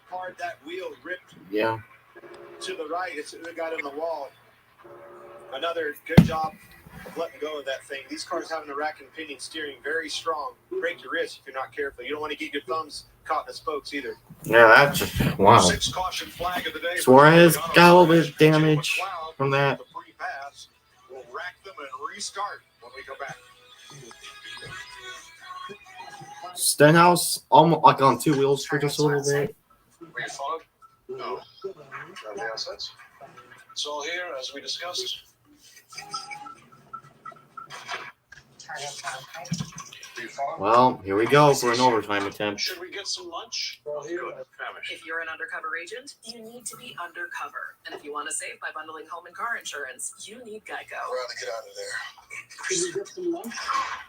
hard that wheel ripped Yeah. to the right. It got in the wall. Another good job of letting go of that thing. These cars having a rack and pinion steering, very strong. Break your wrist if you're not careful. You don't want to get your thumbs caught in the spokes either. Yeah, that's just wow. 6 caution flag of the day. Suarez got a little bit of damage from that. The free pass. We'll rack them and restart when we go back. Stenhouse almost like on 2 wheels for just a little bit. Were you followed? No. Grab the assets. It's all here as we discussed. Well, here we go for an overtime attempt. Should we get some lunch? If you're an undercover agent, you need to be undercover. And if you want to save by bundling home and car insurance, you need Geico. We're going to get out of there. Can we get some lunch?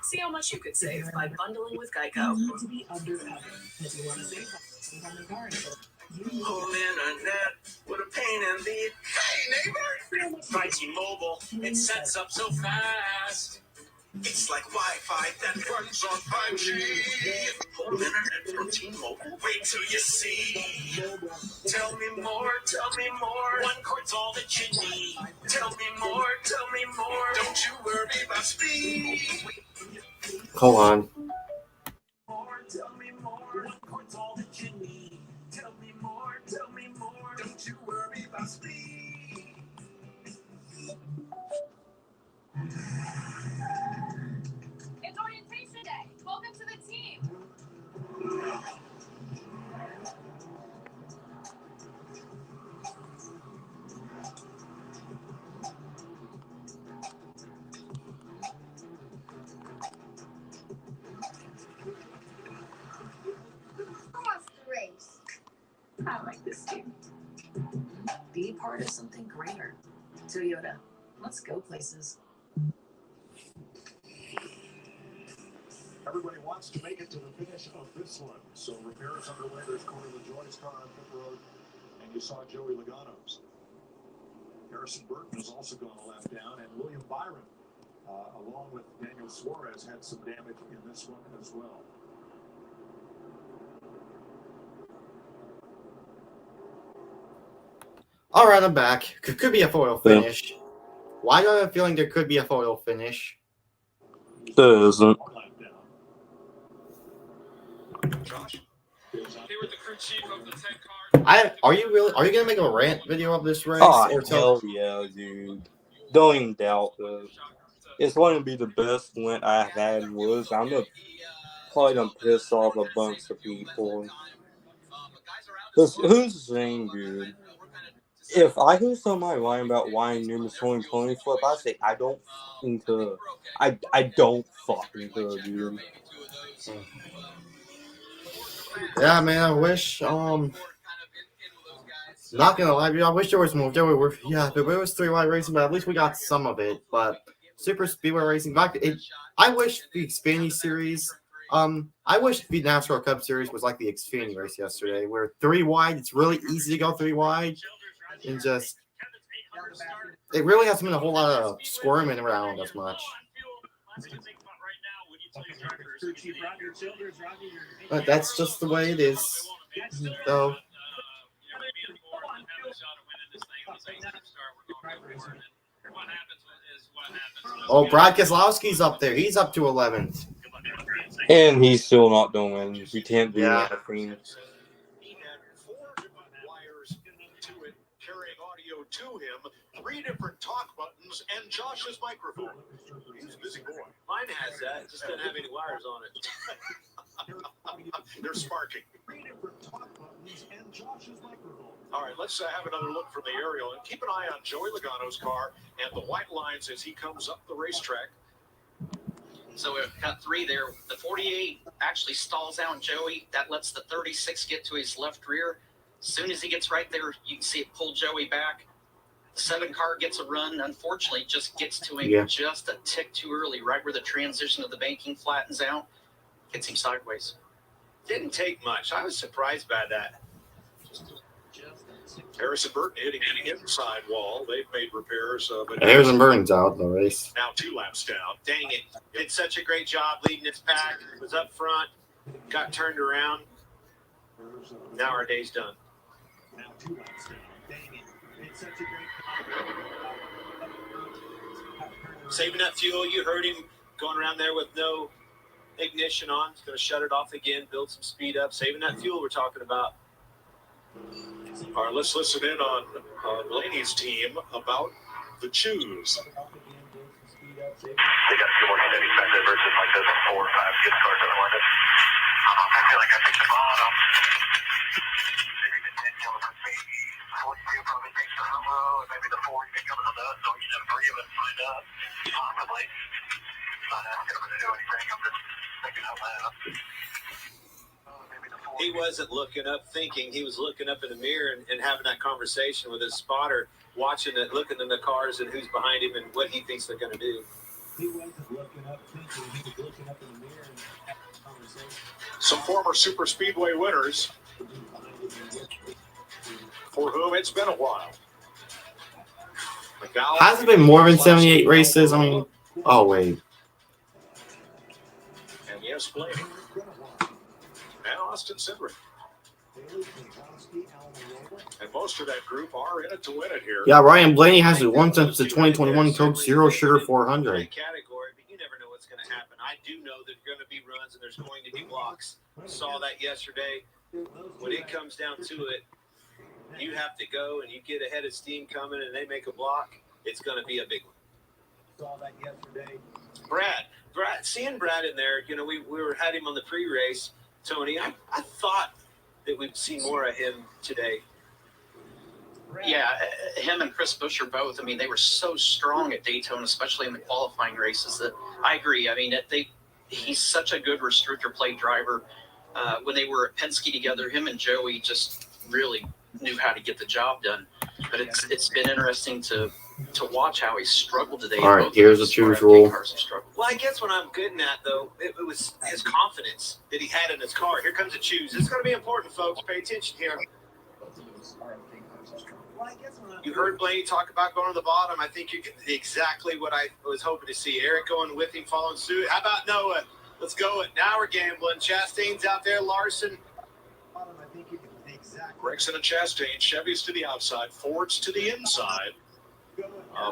See how much you could save by bundling with Geico. You need to be undercover. And if you want to save by home and car insurance, you need to Pulling a net with a pain in the. Hey, neighbor! By T-Mobile, it sets up so fast. It's like Wi-Fi that runs on 5G. Home internet from T-Mobile. Wait till you see. Tell me more, tell me more. One cord's all that you need. Tell me more, tell me more. Don't you worry about speed. Hold on. More, tell me more. One cord's all that you need. Tell me more, tell me more. Don't you worry about speed. It's orientation day. Welcome to the team. Who wants to race? I like this team. Be part of something greater. Toyota. Let's go places. Everybody wants to make it to the finish of this one. So repairs underway. There's Corey LaJoy's car on pit road, and you saw Joey Logano's. Harrison Burton has also gone a lap down, and William Byron, along with Daniel Suarez, had some damage in this one as well. All right, I'm back. Could be a photo finish. Why do I have a feeling there could be a photo finish? There isn't. Josh. They were the crew chief of the 10 car. Are you gonna make a rant video of this race? Oh, or hell yeah, dude. Don't even doubt it. It's going to be the best win I've had in Woods. I'm probably gonna piss off a bunch of people. Who's the same, dude? If I hear somebody lying about why Newman's 2020 flip, I say I don't fucking care. I don't fucking care, dude. Yeah, man. I wish. Not gonna lie to you, I wish there was more. There was 3 wide racing, but at least we got some of it. But Super Speedway racing, I wish the Xfinity series. I wish the NASCAR Cup Series was like the Xfinity race yesterday, where 3 wide. It's really easy to go 3 wide, and just it really hasn't been a whole lot of squirming around as much. But that's just the way it is. So. Oh, Brad Keselowski's up there. He's up to 11th. And he's still not doing it. He can't do anything. He had 4 wires to it, carrying audio to him, 3 different talk buttons, and Josh's microphone. He's a busy boy. Mine has that. It just doesn't have any wires on it. They're sparking. 3 different talk buttons and Josh's microphone. All right, let's have another look from the aerial. And keep an eye on Joey Logano's car and the white lines as he comes up the racetrack. So we've got 3 there. The 48 actually stalls out Joey. That lets the 36 get to his left rear. As soon as he gets right there, you can see it pull Joey back. The 7 car gets a run. Unfortunately, just gets to him just a tick too early, right where the transition of the banking flattens out. Gets him sideways. Didn't take much. I was surprised by that. Harrison Burton hitting the inside wall. They've made repairs. But Harrison Burton's out the race. Now 2 laps down. Dang it. Did such a great job leading his pack. Was up front. Got turned around. Now our day's done. Now 2 laps down. Dang it. Did such a great job. Saving that fuel. You heard him going around there with no ignition on. He's going to shut it off again, build some speed up. Saving that fuel we're talking about. All right, let's listen in on Blaney's team about the choose. They got 2 more steady fender versus like those 4 or 5 gift cards in London. I feel like I picked the bottom. Maybe the 10 coming from Baby, 42 probably takes the Hummo, and maybe the 40 big coming from us, so we have 3 of us signed up, possibly. Not asking them to do anything, I'm just thinking out loud. He wasn't looking up thinking. He was looking up in the mirror and having that conversation with his spotter, watching it, looking in the cars and who's behind him and what he thinks they're going to do. He wasn't looking up thinking. He was looking up in the mirror and having a conversation. Some former Superspeedway winners for whom it's been a while. Has it been more than 78 races? I mean, oh, wait. And yes, Blake. And Austin Cindric. And most of that group are in it to win it here. Yeah, Ryan Blaney has it won since the 2021 Coke Zero Sugar 400. Category, but you never know what's going to happen. I do know there's going to be runs and there's going to be blocks. We saw that yesterday. When it comes down to it, you have to go and you get ahead of steam coming and they make a block. It's going to be a big one. Saw that yesterday. Brad, seeing Brad in there, you know, we had him on the pre-race. Tony, I thought that we'd see more of him today. Yeah, him and Chris Buescher both. I mean, they were so strong at Daytona, especially in the qualifying races. That I agree. I mean, he's such a good restrictor plate driver. When they were at Penske together, him and Joey just really knew how to get the job done. But it's been interesting to watch how he struggled today. All right, here's the choose rule. Well, I guess what I'm getting at, though, it was his confidence that he had in his car. Here comes a choose. It's going to be important, folks. Pay attention here. You heard Blaney talk about going to the bottom. I think you get exactly what I was hoping to see. Eric going with him, following suit. How about Noah? Let's go. Now we're gambling. Chastain's out there. Larson. Gregson and Chastain, Chevys to the outside, Fords to the inside.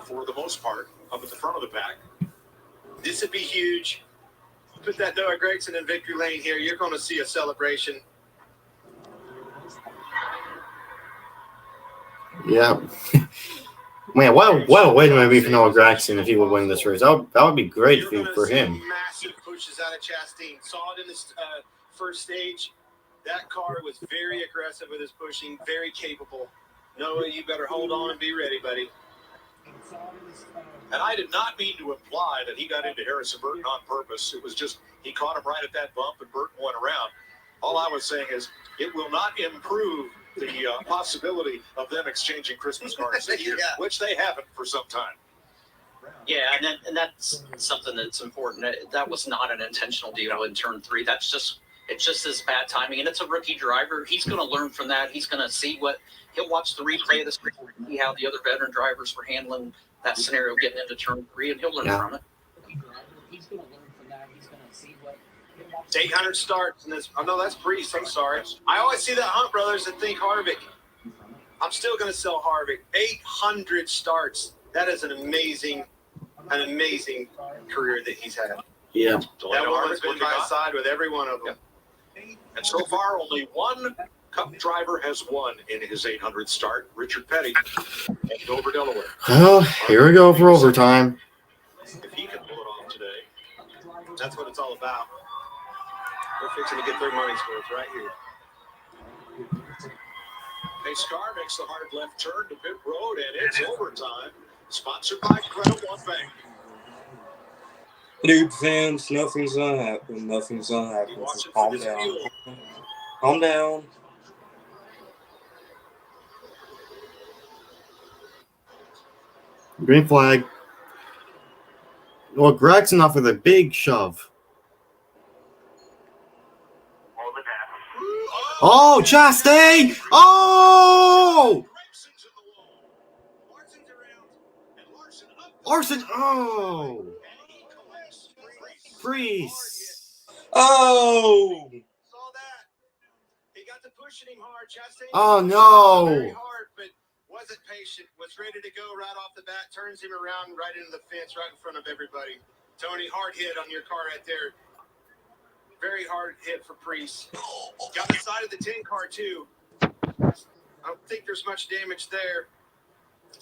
For the most part, up at the front of the pack. This would be huge. Put that Noah Gregson in victory lane here. You're going to see a celebration. Yeah. Man, what a way to maybe for Noah Gregson if he would win this race. That would be great for him. Massive pushes out of Chastain. Saw it in this first stage. That car was very aggressive with his pushing, very capable. Noah, you better hold on and be ready, buddy. And I did not mean to imply that he got into Harrison Burton on purpose. It was just he caught him right at that bump and Burton went around. All I was saying is it will not improve the possibility of them exchanging Christmas cards this year, which they haven't for some time. Yeah, and that's something that's important. That was not an intentional deal in turn 3. It's just his bad timing, and it's a rookie driver. He's going to learn from that. He's going to see he'll watch the replay of this, see how the other veteran drivers were handling that scenario getting into turn 3, and he'll learn from it. He's going to learn from that. He's going to see what. 800 starts in this. Oh no, that's Priest. I'm sorry. I always see that Hunt brothers and think Harvick. I'm still going to sell Harvick. 800 starts. That is an amazing career that he's had. Yeah. That woman's been by his side with every one of them. And so far, only one Cup driver has won in his 800 start, Richard Petty, at Dover, Delaware. Well, here we go for overtime. If he can pull it off today, that's what it's all about. They're fixing to get their money's worth right here. A Scar makes the hard left turn to pit road, and it's overtime. Sponsored by Credit One Bank. Dude, fans, nothing's gonna happen. Nothing's gonna happen. Just calm down. Calm down. Green flag. Well, Gregson off with a big shove. Oh, Chastain! Oh! Larson! Oh! Freeze! Oh! Saw that. He got to pushing him hard. Chastain. Oh no! Very hard, but wasn't patient. Was ready to go right off the bat. Turns him around right into the fence, right in front of everybody. Tony, hard hit on your car right there. Very hard hit for Priest. Got the side of the 10 car too. I don't think there's much damage there.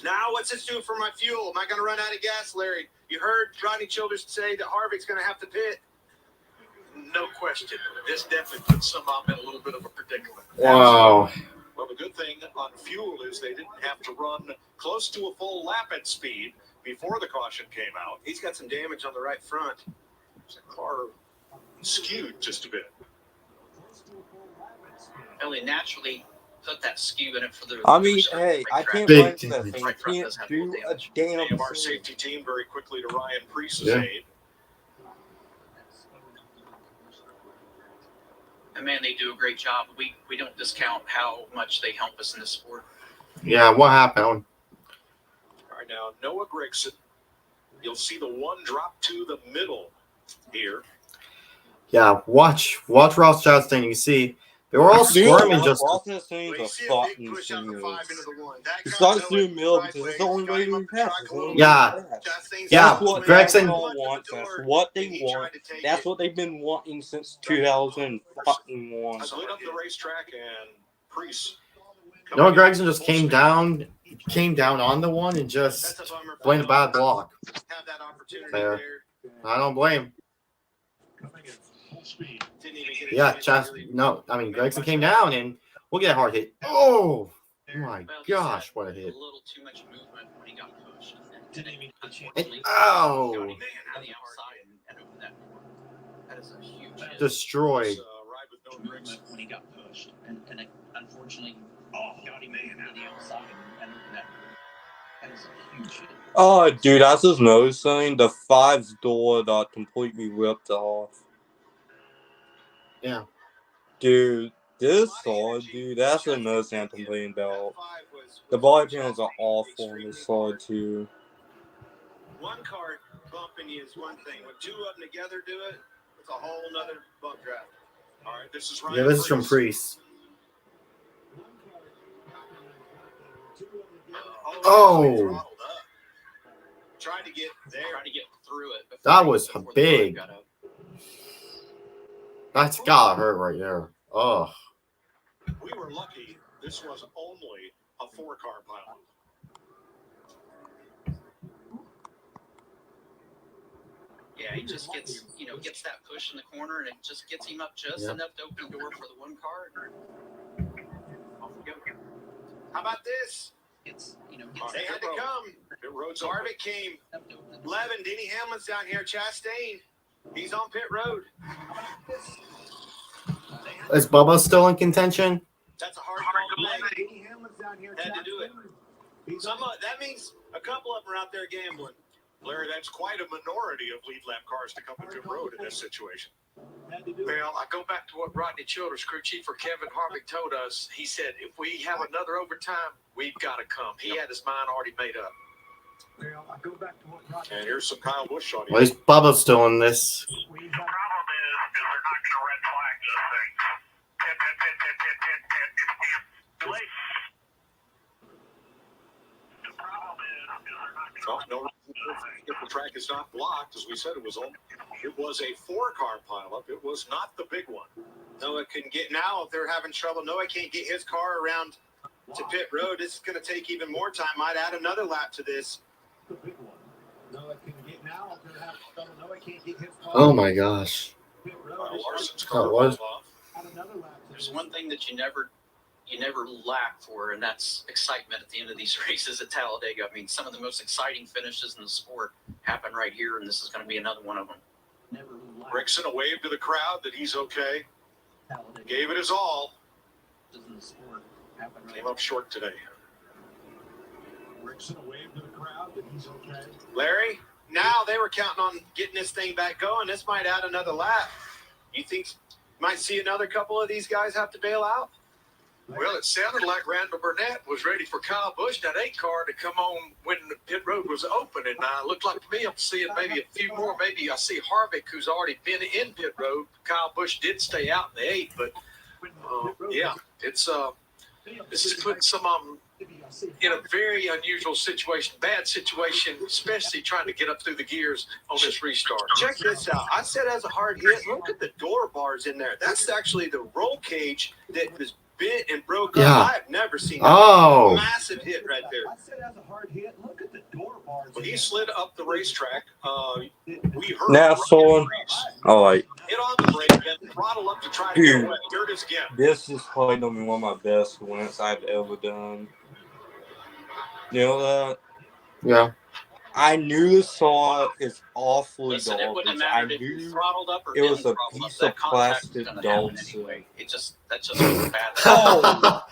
Now, what's this do for my fuel? Am I going to run out of gas, Larry? You heard Rodney Childers say that Harvick's going to have to pit. No question. This definitely puts some of them in a little bit of a predicament. Wow. Well, the good thing on fuel is they didn't have to run close to a full lap at speed before the caution came out. He's got some damage on the right front. The car skewed just a bit. Well, they naturally put that skew in it for the. I mean, hey, I can't Big blame that. Right They front can't does have do little a damage. damn Our thing. safety team very quickly to Ryan Priest's Yeah. aid. And man, they do a great job. We don't discount how much they help us in this sport. Yeah, what happened? All right, now Noah Gragson. You'll see the one drop to the middle here. Yeah, watch Ross Chastain. You see, they were all squirming just. Ross Chastain's You a see a fucking big push out the 5 into the 1. That He got starts Noah doing middle because it's the only sideways, way got him we up the pass. track It's a the little only bit. Yeah. way we pass. Chastain's Yeah, out That's what Gregson- all wants. That's what they and he want. tried to take That's it. what they've been wanting since 2001. Split up the racetrack, and Priest. Noah Gregson just came down on the one and just That's a bummer. blamed a bad block. Have that opportunity There. there. I don't blame. Coming at full speed. Didn't even get a Yeah, chance to really- Gregson came down and we'll get a hard hit. Oh my Well, gosh, just what a had hit! A little too much movement when he got pushed. Didn't even get a chance. And, Unfortunately, oh, got him on the outside and opened that door. That is a huge hit. destroyed. Ride with Noah Gragson. When he got pushed, and unfortunately, got him on the outside and opened that door. That is a huge hit. Oh, dude, that's just noticing the 5's door got completely ripped off. Yeah. Dude, this side, dude, that's another thing I'm complaining about. The body panels are awful on this side, too. One car bumping you is one thing. When two of them together do it, it's a whole nother bump draft. All right, this is Ryan Yeah, this is from Priest. Priest. Oh, Oh. throttled up. Tried to get there. Trying to get through it. That was before the big. car got up. That's gotta hurt right there. Oh, We were lucky this was only a 4-car pile. Yeah, he just gets that push in the corner, and it just gets him up just Yeah. enough to open the door for the one car. Off we go. How about this? It's They had to come. Pit road's Harvick came. Levin, Denny Hamlin's down here. Chastain. He's on pit road. is Bubba still in contention? That's a hard call to make. Had to do it. That means a couple of them are out there gambling. Larry, that's quite a minority of lead lap cars to come to pit road in this situation. Well, I go back to what Rodney Childers, crew chief for Kevin Harvick, told us. He said, if we have another overtime, we've got to come. He had his mind already made up. Well, I go back to what Rodney. And here's some Kyle Busch on At least Bubba's still in this. The problem is they're not going to red flag this thing. Pit. Too late. The problem is they're not going to No, if the track is not blocked, as we said, it was a 4-car pileup. It was not the big one. Noah can get now. If they're having trouble, Noah can't get his car around to pit road. This is going to take even more time. Might add another lap to this. The big one. Noah can get now. They're having trouble. Noah can't get his car. Oh my gosh. Pit road. Larson's That car was- rolled off. Add another lap to There's this. one thing that you never you never lack for, and that's excitement at the end of these races at Talladega. I mean, some of the most exciting finishes in the sport happen right here, and this is going to be another one of them. Rickson, a wave to the crowd that he's okay. Gave it his all. Came up short today. Rickson, a wave to the crowd that he's okay. Larry, now they were counting on getting this thing back going. This might add another lap. You think might see another couple of these guys have to bail out? Well, it sounded like Randall Burnett was ready for Kyle Busch, that 8 car, to come on when the pit road was open. And it looked like to me I'm seeing maybe a few more. Maybe I see Harvick, who's already been in pit road. Kyle Busch did stay out in the 8, but yeah, it's this is putting some in a very unusual situation, bad situation, especially trying to get up through the gears on this restart. Check this out. I said as a hard hit, look at the door bars in there. That's actually the roll cage that was bent and broke up. I've never seen that. Massive hit right there. I said as a hard hit, look at the door bars. When he slid up the racetrack, we heard NASCAR. All right. hit on the brake, then throttle up to try to get away. Here it is again. This is probably going to be one of my best wins I've ever done. You know that? Yeah. I knew the saw is awfully Listen, it wouldn't garbage. have I mattered if you knew throttled up or it was didn't a throttle up. piece That of contact was plastic gonna happen dog anyway. shit. That just was bad. Oh!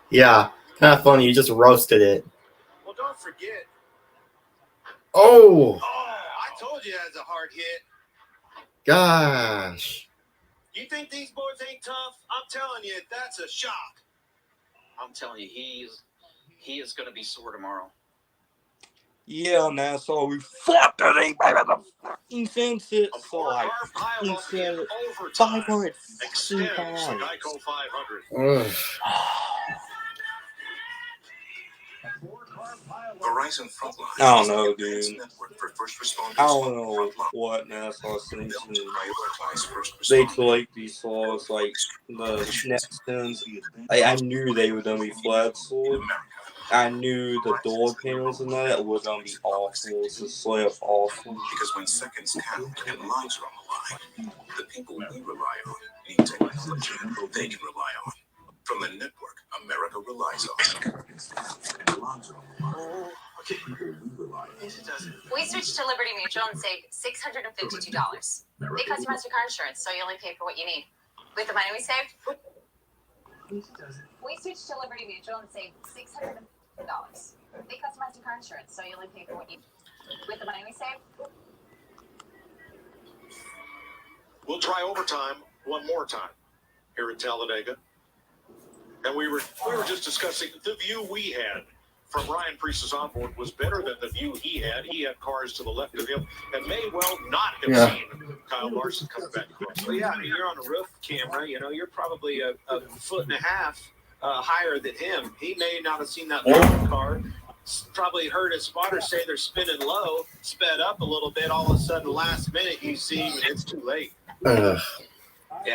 Yeah. Kind of funny. You just roasted it. Well, don't forget. Oh. I told you that's a hard hit. Gosh. You think these boys ain't tough? I'm telling you, that's a shock. I'm telling you, he is going to be sore tomorrow. Yeah, NASCAR, we fucked that thing by the fucking fence it. So like, instead of 500 Extends the pounds. Geico 500. Verizon Frontline. I don't know, dude. Network for first responders. I don't know what NASCAR thinks. They collate these laws like the next ones. I knew they were gonna be flat sword. I knew the door panels and that were gonna be awful. It's just straight up awful. Because when seconds count and lives are on the line, the people we rely on need technology they can rely on. From the network America relies on. We switched to Liberty Mutual and saved $652. They customize your car insurance, so you only pay for what you need. With the money we saved, we switched to Liberty Mutual and saved $650. They customize your car insurance, so you only pay for what you need. With the money we saved, We'll try overtime one more time here at Talladega. And we were just discussing the view we had from Ryan Preece's onboard was better than the view he had. He had cars to the left of him and may well not have seen Kyle Larson coming back across. Well, yeah, I mean, you're on a roof camera. You know, you're probably a foot and a half higher than him. He may not have seen that long car. Probably heard his spotter say they're spinning low, sped up a little bit. All of a sudden, last minute, you see him, and it's too late. Yeah,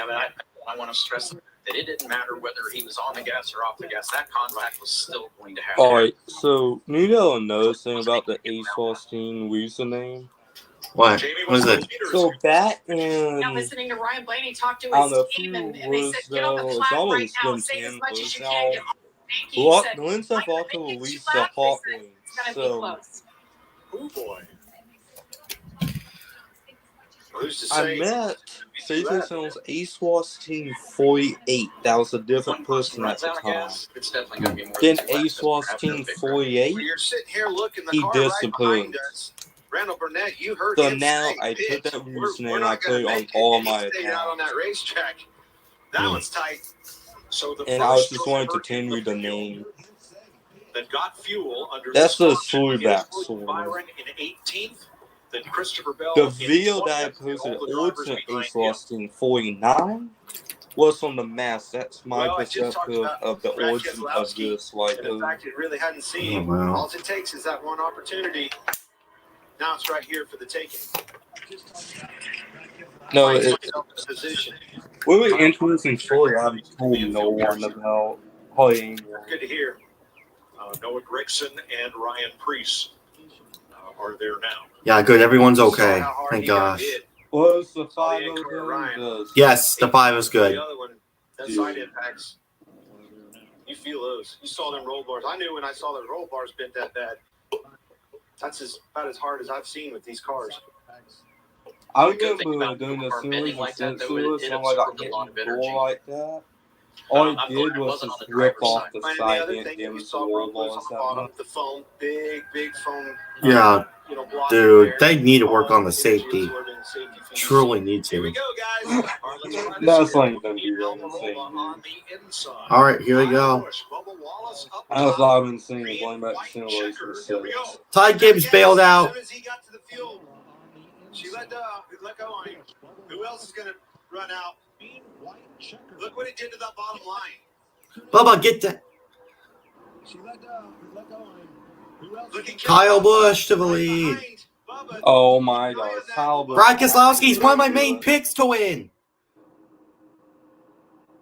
but I want to stress that it didn't matter whether he was on the gas or off the gas. That contact was still going to happen. Alright, so you know another thing about the ASOS team username? What? What is it? So back in Now listening to Ryan Blaney talk to I don't his know, team, a and few they said, get on the was flat right always now, been save as 10 much as you now. can. Get he What? said, The wins have also "Make it released too the loud," hot they said, wings. it's gonna be So close. Oh boy. Who's to I say? met Citizen's ASOS team 48. That was a different person at the time. It's definitely going to be more Then than 2 laps ASOS after team the big 48. You're sitting here looking the He car right disappeared. behind us. Randall Burnett, you heard So him now say, I took "Bitch, that we're username and I not put going it to on make it." all And he my stayed out on accounts. that racetrack. That one's tight. So the And I was first just wanting to driver in continue the field name. that got fuel under That's this the function slewback is sword. Byron in 18th. Then Christopher Bell The in video that I 20th, and posted, all the drivers Ultimate behind him. ASOS team 49, was on the mask. That's my Well, I just talked perspective about of the Brad origin of Keselowski, this. Like, and the fact it really hadn't seen him. Oh, wow. All it takes is that one opportunity. Now it's right here for the taking. no, Finds it, himself in a position. really interesting story I haven't told no one about. Probably anyone. Good to hear. Noah Gragson and Ryan Preece are there now. Yeah, good. Everyone's okay. Thank gosh. Was the 5 Yes, the 5 is good. The other one, that side impacts. You feel those. You saw them roll bars. I knew when I saw those roll bars bent that bad. That's about as hard as I've seen with these cars. I remember doing the series like that, and though, series, it and I got absorbed a hit lot of and energy. roll like that. All it I'm did glad it was wasn't just on the rip driver's off side. the And the side, other didn't thing give that you us the saw roll real close bars on the that bottom, much. the foam, big foam. Yeah, Block dude, there. they need to work on the Energy safety. absorbing safety features. Truly need Here we to. go, guys. All right, let's try this That's again. like gonna be right insane, On dude. the inside. All right, here we Kyle go. Busch, Bubba Wallace up That's top. what I've been seeing Green, going back to white simulation checker. Here we go. 6. Ty Gibbs bailed As out. soon as he got to the field, she let go on him. Who else is going to run out? Look what it did to that bottom line. Bubba, get that. She let go on him. Who else? Look at Kyle Busch to the lead. Oh my gosh, Kyle Busch. Brian Keselowski's one of my main picks to win.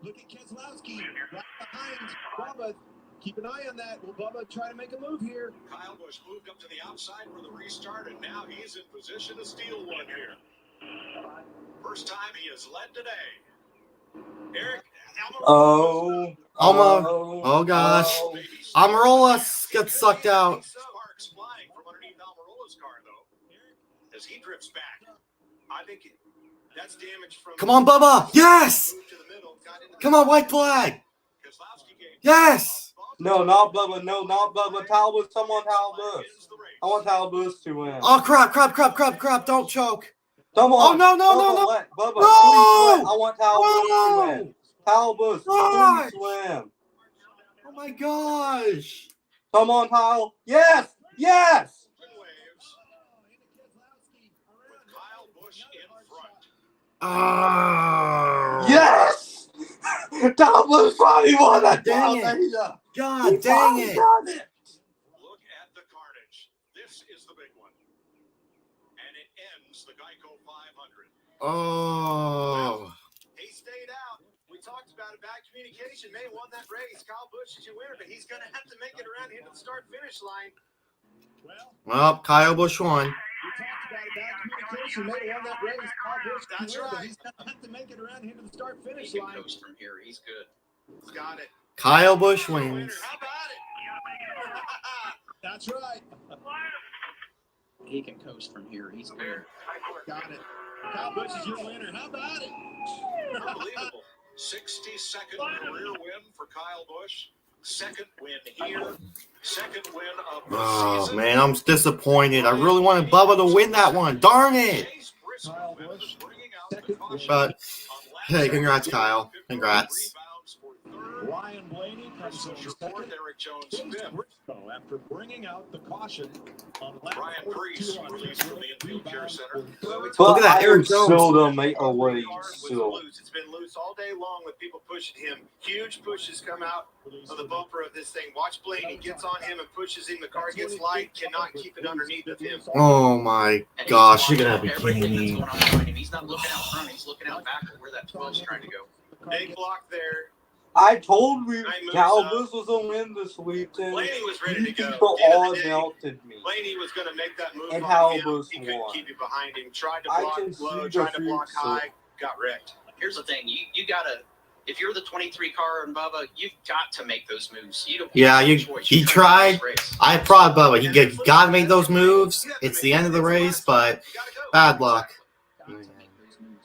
Look at Keselowski right behind Bubba. Keep an eye on that. Will Bubba try to make a move here? Kyle Busch moved up to the outside for the restart, and now he's in position to steal one here. First time he has led today. Eric, Oh gosh. Almirola gets sucked out. Sparks flying from underneath Almirola's car, though, as he drifts back. I think that's damage from. Come on, Bubba. Yes. Come on, white flag. Yes. No, not Bubba. No, not Bubba. Talbot. Someone Talbot. I want Talbot to win. Oh, crap. Don't choke. Come on. Oh, no. Let Bubba, No. please win. I want Talbot to win. Talbot, Gosh. please win. Oh, my gosh. Come on, Kyle. Yes. Oh. Yes. Talbot finally won that. Dang it. God dang it. Look at the carnage. This is the big one. And it ends the Geico 500. Oh. He stayed out. We talked about it. Bad communication may have won that race. Kyle Busch is your winner, but he's going to have to make it around here to the start-finish line. Well, Kyle Busch won. We talked about it. Bad communication may have won that race. Kyle Busch That's can win, but right. he's going to have to make it around here to the start-finish He can line. coast from here. He's good. He's got it. Kyle Busch wins. How about it? That's right. He can coast from here. He's good. Got it. Kyle Busch is your winner. How about it? Unbelievable. 62nd career win for Kyle Busch. Second win here. Second win of the Oh, season. man, I'm disappointed. I really wanted Bubba to win that one. Darn it. Kyle Busch, second win. But, hey, congrats, Kyle. Congrats. Ryan Blaney comes in second. Eric Jones Chase fifth. Briscoe, after bringing out the caution on lap Brian Priest 42 released from the infield care center. Look at that, Eric Jones. Still don't make a way. Still. It's been loose all day long with people pushing him. Huge pushes come out of the bumper of this thing. Watch Blaney gets on him and pushes him. The car gets light. Cannot keep it underneath of him. Oh, my gosh. You're going to be kidding Everything me. that's going on behind him. He's not looking out front. He's looking out back at where that 12's trying to go. Big block there. I told you Nice moves Kyle up. Busch was going to win this weekend. Blaney was ready to go. People At the end all of the day, melted me. Blaney was going to make that move And on Kyle him. Busch He couldn't won. keep it behind him. Tried to I block can low, see tried the to block freaks, high, got wrecked. Here's the thing. You got to, if you're the 23 car and Bubba, you've got to make those moves. You don't Yeah, have a he choice. he You're trying to tried. win this race. I applaud Bubba. He got to make those moves. It's the end of the race, but bad luck.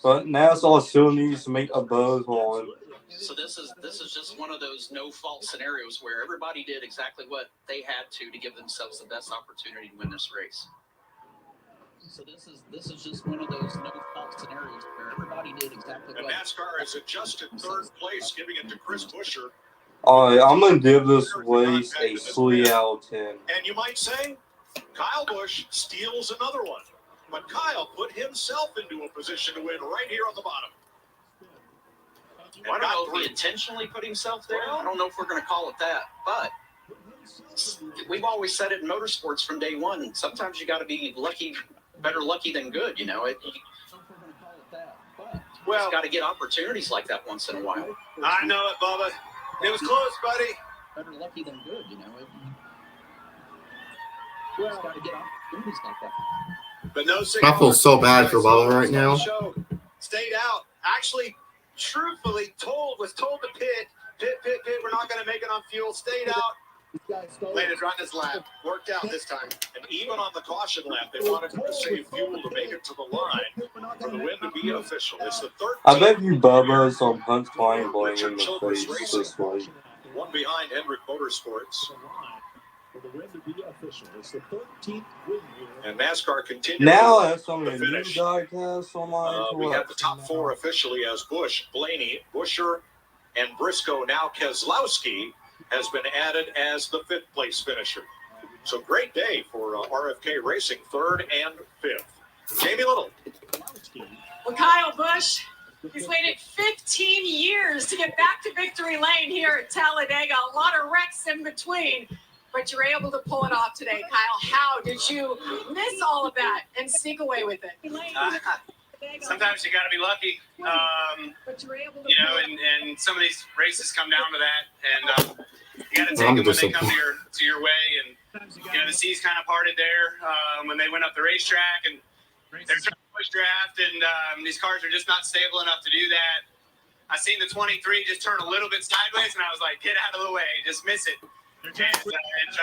But NASCAR still needs to make a buzz on. So this is just one of those no fault scenarios where everybody did exactly what they had to give themselves the best opportunity to win this race. So this is just one of those no fault scenarios where everybody did exactly And what. NASCAR has adjusted third place, giving it to Chris Buescher. Alright, I'm going to give this race a 3 out of 10. And you might say, Kyle Busch steals another one. But Kyle put himself into a position to win right here on the bottom. I don't know if he intentionally put himself there. I don't know if we're going to call it that. But we've always said it in motorsports from day one. Sometimes you got to be lucky, better lucky than good. You know it. Well, it's got to get opportunities like that once in a while. I know it, Bubba. It was close, buddy. Better lucky than good. You know it. Well, it's got to get opportunities like that. But no I feel so bad for Bubba right now. Stayed out. Actually, truthfully was told to pit. Pit. We're not going to make it on fuel. Stayed out. Landed right in his lap. Worked out this time. And even on the caution lap, they wanted him to save fuel to make it to the line for the win to be official. It's the 13th. I bet you Bubba some punch Klein blowing in the Childress face Racing. this way. One behind Hendrick Motorsports. For the win to be official. It's the 13th win here. And NASCAR continues. Now that's on the a new finish. diecast online. We have the top four officially as Busch, Blaney, Buscher, and Briscoe. Now Keselowski has been added as the 5th place finisher. So great day for RFK Racing, 3rd and 5th. Jamie Little. Well, Kyle Busch, he's waited 15 years to get back to victory lane here at Talladega. A lot of wrecks in between, but you're able to pull it off today, Kyle. How did you miss all of that and sneak away with it? Sometimes you got to be lucky, you know, and some of these races come down to that, and you got to take them when they come to your way. And you know, the seas kind of parted there when they went up the racetrack, and they're trying to push draft, and these cars are just not stable enough to do that. I seen the 23 just turn a little bit sideways, and I was like, get out of the way, just miss it. And try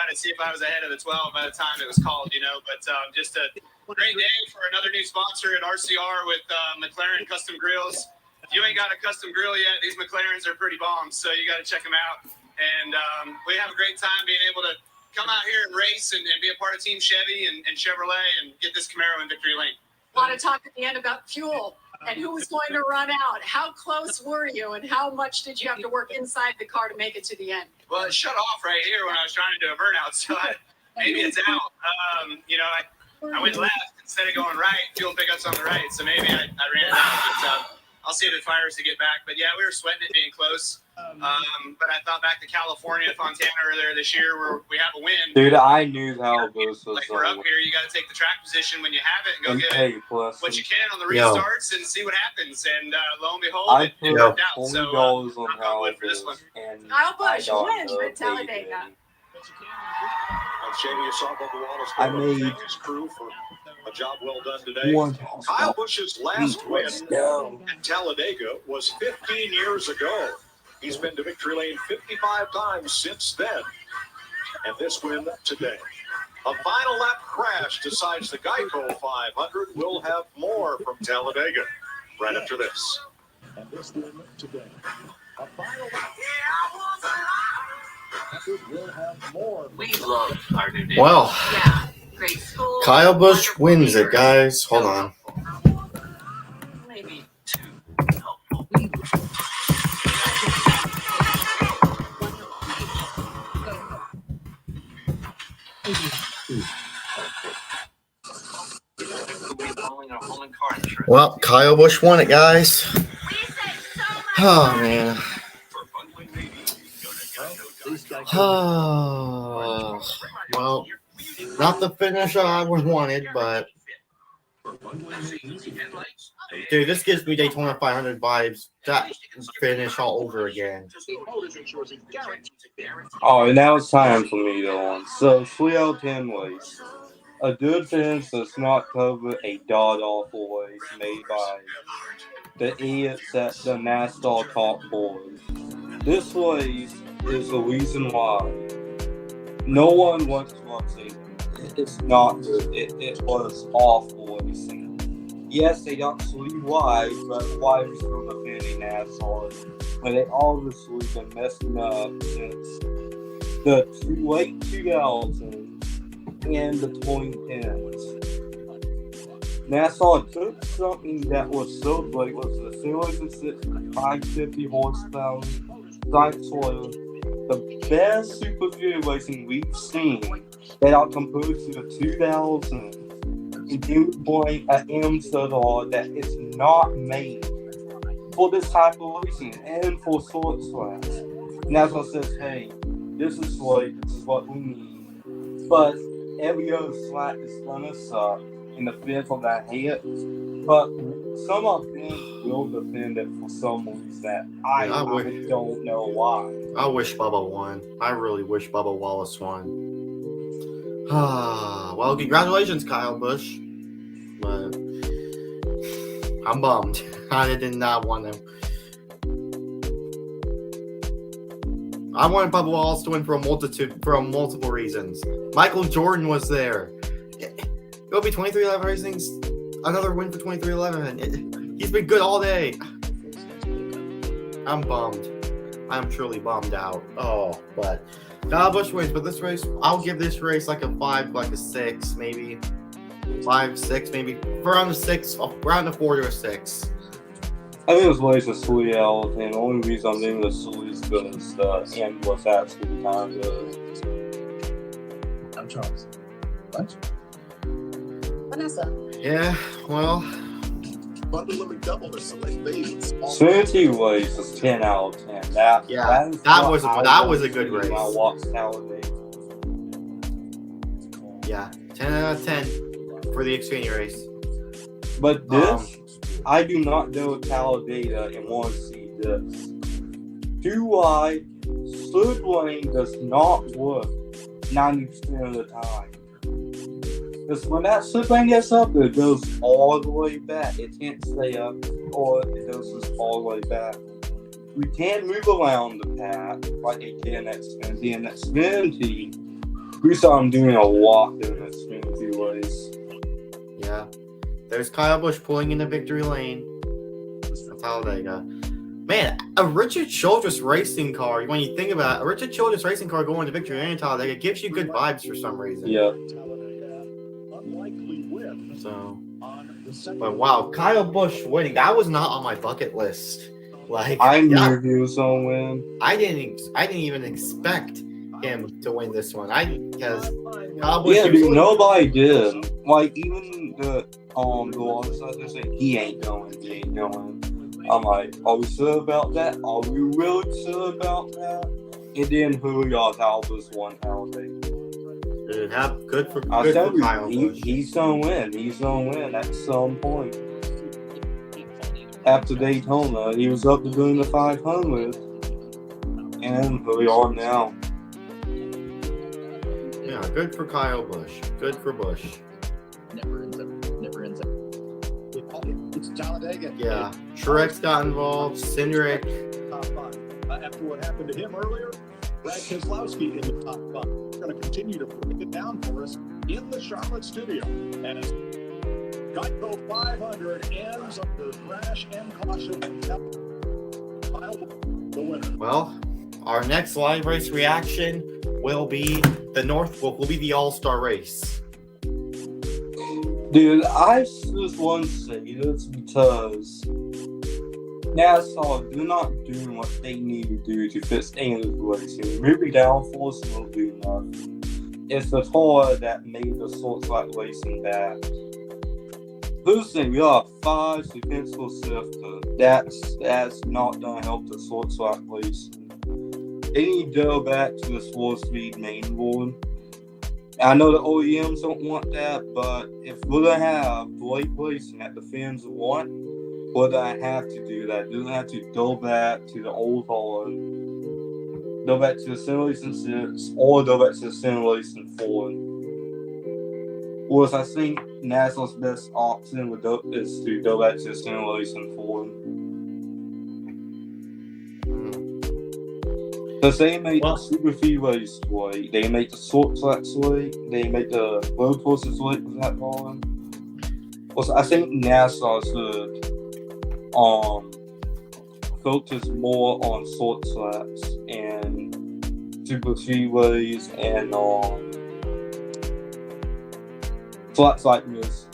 to see if I was ahead of the 12 by the time it was called, you know. But just a great day for another new sponsor at RCR with McLaren Custom Grills. If you ain't got a custom grill yet, these McLarens are pretty bombs, so you got to check them out. And we have a great time being able to come out here and race and be a part of Team Chevy and Chevrolet and get this Camaro in victory lane. A lot of talk at the end about fuel and who was going to run out. How close were you, and how much did you have to work inside the car to make it to the end? Well, it shut off right here when I was trying to do a burnout, so maybe it's out. You know, I went left instead of going right. Fuel pickup's on the right, so maybe I ran it out. But I'll see if it fires to get back. But yeah, we were sweating it being close. But I thought back to California, Fontana earlier this year, where we have a win. Dude, I knew how this was. Like, we're up here, you got to take the track position when you have it and go and get pay plus. what you can on the restarts and see what happens. And lo and behold, it put worked out. $20 So on knock how on wood for this one. and Kyle Busch I got wins the at Talladega. And Jamie, you saw Bubba Wallace I made thank his crew for a job well done today. one. Kyle Busch's last win at Talladega was 15 years ago. He's been to victory lane 55 times since then. And this win today. A final lap crash decides the Geico 500. We'll have more from Talladega right after this. And this win today. A final lap. We'll have more. We love our new day. Well, Yeah. Great school. Kyle Busch wins it, guys. Hold on. Maybe Well, Kyle Busch won it, guys. Oh, man. Oh, well, not the finish I wanted, but dude, this gives me Daytona 500 vibes. That finish all over again. Oh, and now it's time for me to go on. So, 3 out of 10 ways. A good finish does not cover a god-awful race made by the idiots at the NASCAR top board. This race is the reason why no one wants to watch it. It's not good. It was awful racing. Yes, they got 3 wives, but wives from the Fanny NASCAR. But they obviously been messing up since the late 2000s and the 2010s. NASCAR took something that was so great, was the 0-6 550 horsepower side soil, the best Superspeedway racing we've seen, that are compared to the 2000s, and then bring an M-Star that is not made for this type of racing and for short tracks. And NASCAR says, hey, this is what we need. But every other slack is gonna suck in the fifth of that hit. But some of them will defend it for some reason that I don't know why. I wish Bubba won. I really wish Bubba Wallace won. Well, congratulations, Kyle Busch. But I'm bummed. I did not want to. I wanted Bubba Wallace to win for multiple reasons. Michael Jordan was there. It'll be 2311 Racing's another win for 2311. He's been good all day. I'm bummed. I'm truly bummed out. Oh, but Kyle Busch wins. But this race, I'll give this race like a 5, like a 6, maybe 5, 6, maybe around the 6, around the 4 to a 6. I think this race is 3 out, and the only reason I'm giving this 3 is because the end was absolutely time good. I'm Charles. What? Vanessa. Yeah, well. Bundle them double the select babies. Xfinity race is 10 out of 10. That was a good race. I watched Talladega. Yeah, 10 out of 10 for the Xfinity race. But this, I do not know Talladega and want to see this. Too wide, third lane does not work 90% of the time. Because when that slip lane gets up, it goes all the way back. It can't stay up, or it goes just all the way back. We can't move around the path like they can at Xfinity. And at Xfinity, we saw them doing a lot during that Xfinity race. Yeah. There's Kyle Busch pulling in the victory lane. Talladega. Man, a Richard Childress racing car, when you think about it, a Richard Childress racing car going to victory lane in Talladega gives you good vibes for some reason. Yeah. So, but wow, Kyle Busch winning, that was not on my bucket list. Like, I knew he was gonna win. I didn't even expect him to win this one. Because Kyle Busch, nobody did. Like, even the other side, they're saying he ain't going. I'm like, are we sure about that? Are we really sure about that? And then who y'all Kyle Busch won Talladega. Good for Kyle Busch. He's gonna win. He's gonna win at some point. After Daytona, he was up to doing the 500, and here we are now. Yeah, good for Kyle Busch. Good for Busch. Never ends up. It's Talladega. Yeah, Truex got involved. Cindric. Top 5. After what happened to him earlier, Brad Keselowski in the top 5. We're going to continue to break it down for us in the Charlotte studio. And as Geico 500 ends under crash and caution, the winner. Well, our next live race reaction will be the All-Star race. Dude, I just want to say this because NASCAR do not do what they need to do to fix any of this racing. Moving downforce will do nothing. It's the car that made the sorts like racing bad. Listen, we are 5 sequential shifter. That's not gonna help the sorts like racing. They need to go back to the 4-speed main board. I know the OEMs don't want that, but if we're going to have great racing that the fans want, we're going to have to do that. We're going to have to go back to the old hard, go back to the Simulation 6, or go back to the Simulation 4. Whereas I think NASCAR's best option is to go back to the Simulation 4. Because they make the Superspeedway way, they make the short tracks way, they make the road courses way with that volume. Also, I think NASCAR should focus more on short tracks and Superspeedways and tracks like this.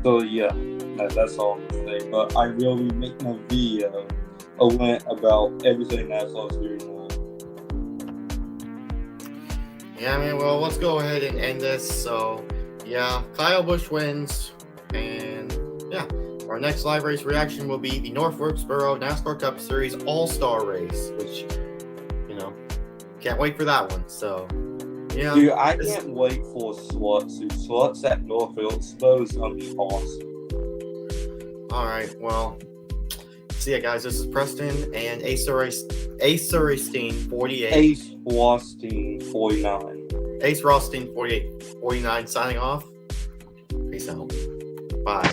So yeah. That's all I'm gonna say. But I will be making a video about everything NASCAR's doing now. Yeah, man. Well, let's go ahead and end this. So, yeah, Kyle Busch wins, and yeah, our next live race reaction will be the North Wilkesboro NASCAR Cup Series All-Star Race, which can't wait for that one. So. Yeah, dude, I can't wait for slots. Slots at North Wilkesboro is gonna be awesome. All right, well, see ya, guys. This is Preston and Ace Rothstein 48. Ace Rothstein 49. Ace Rothstein 48, 49 signing off. Peace out. Bye.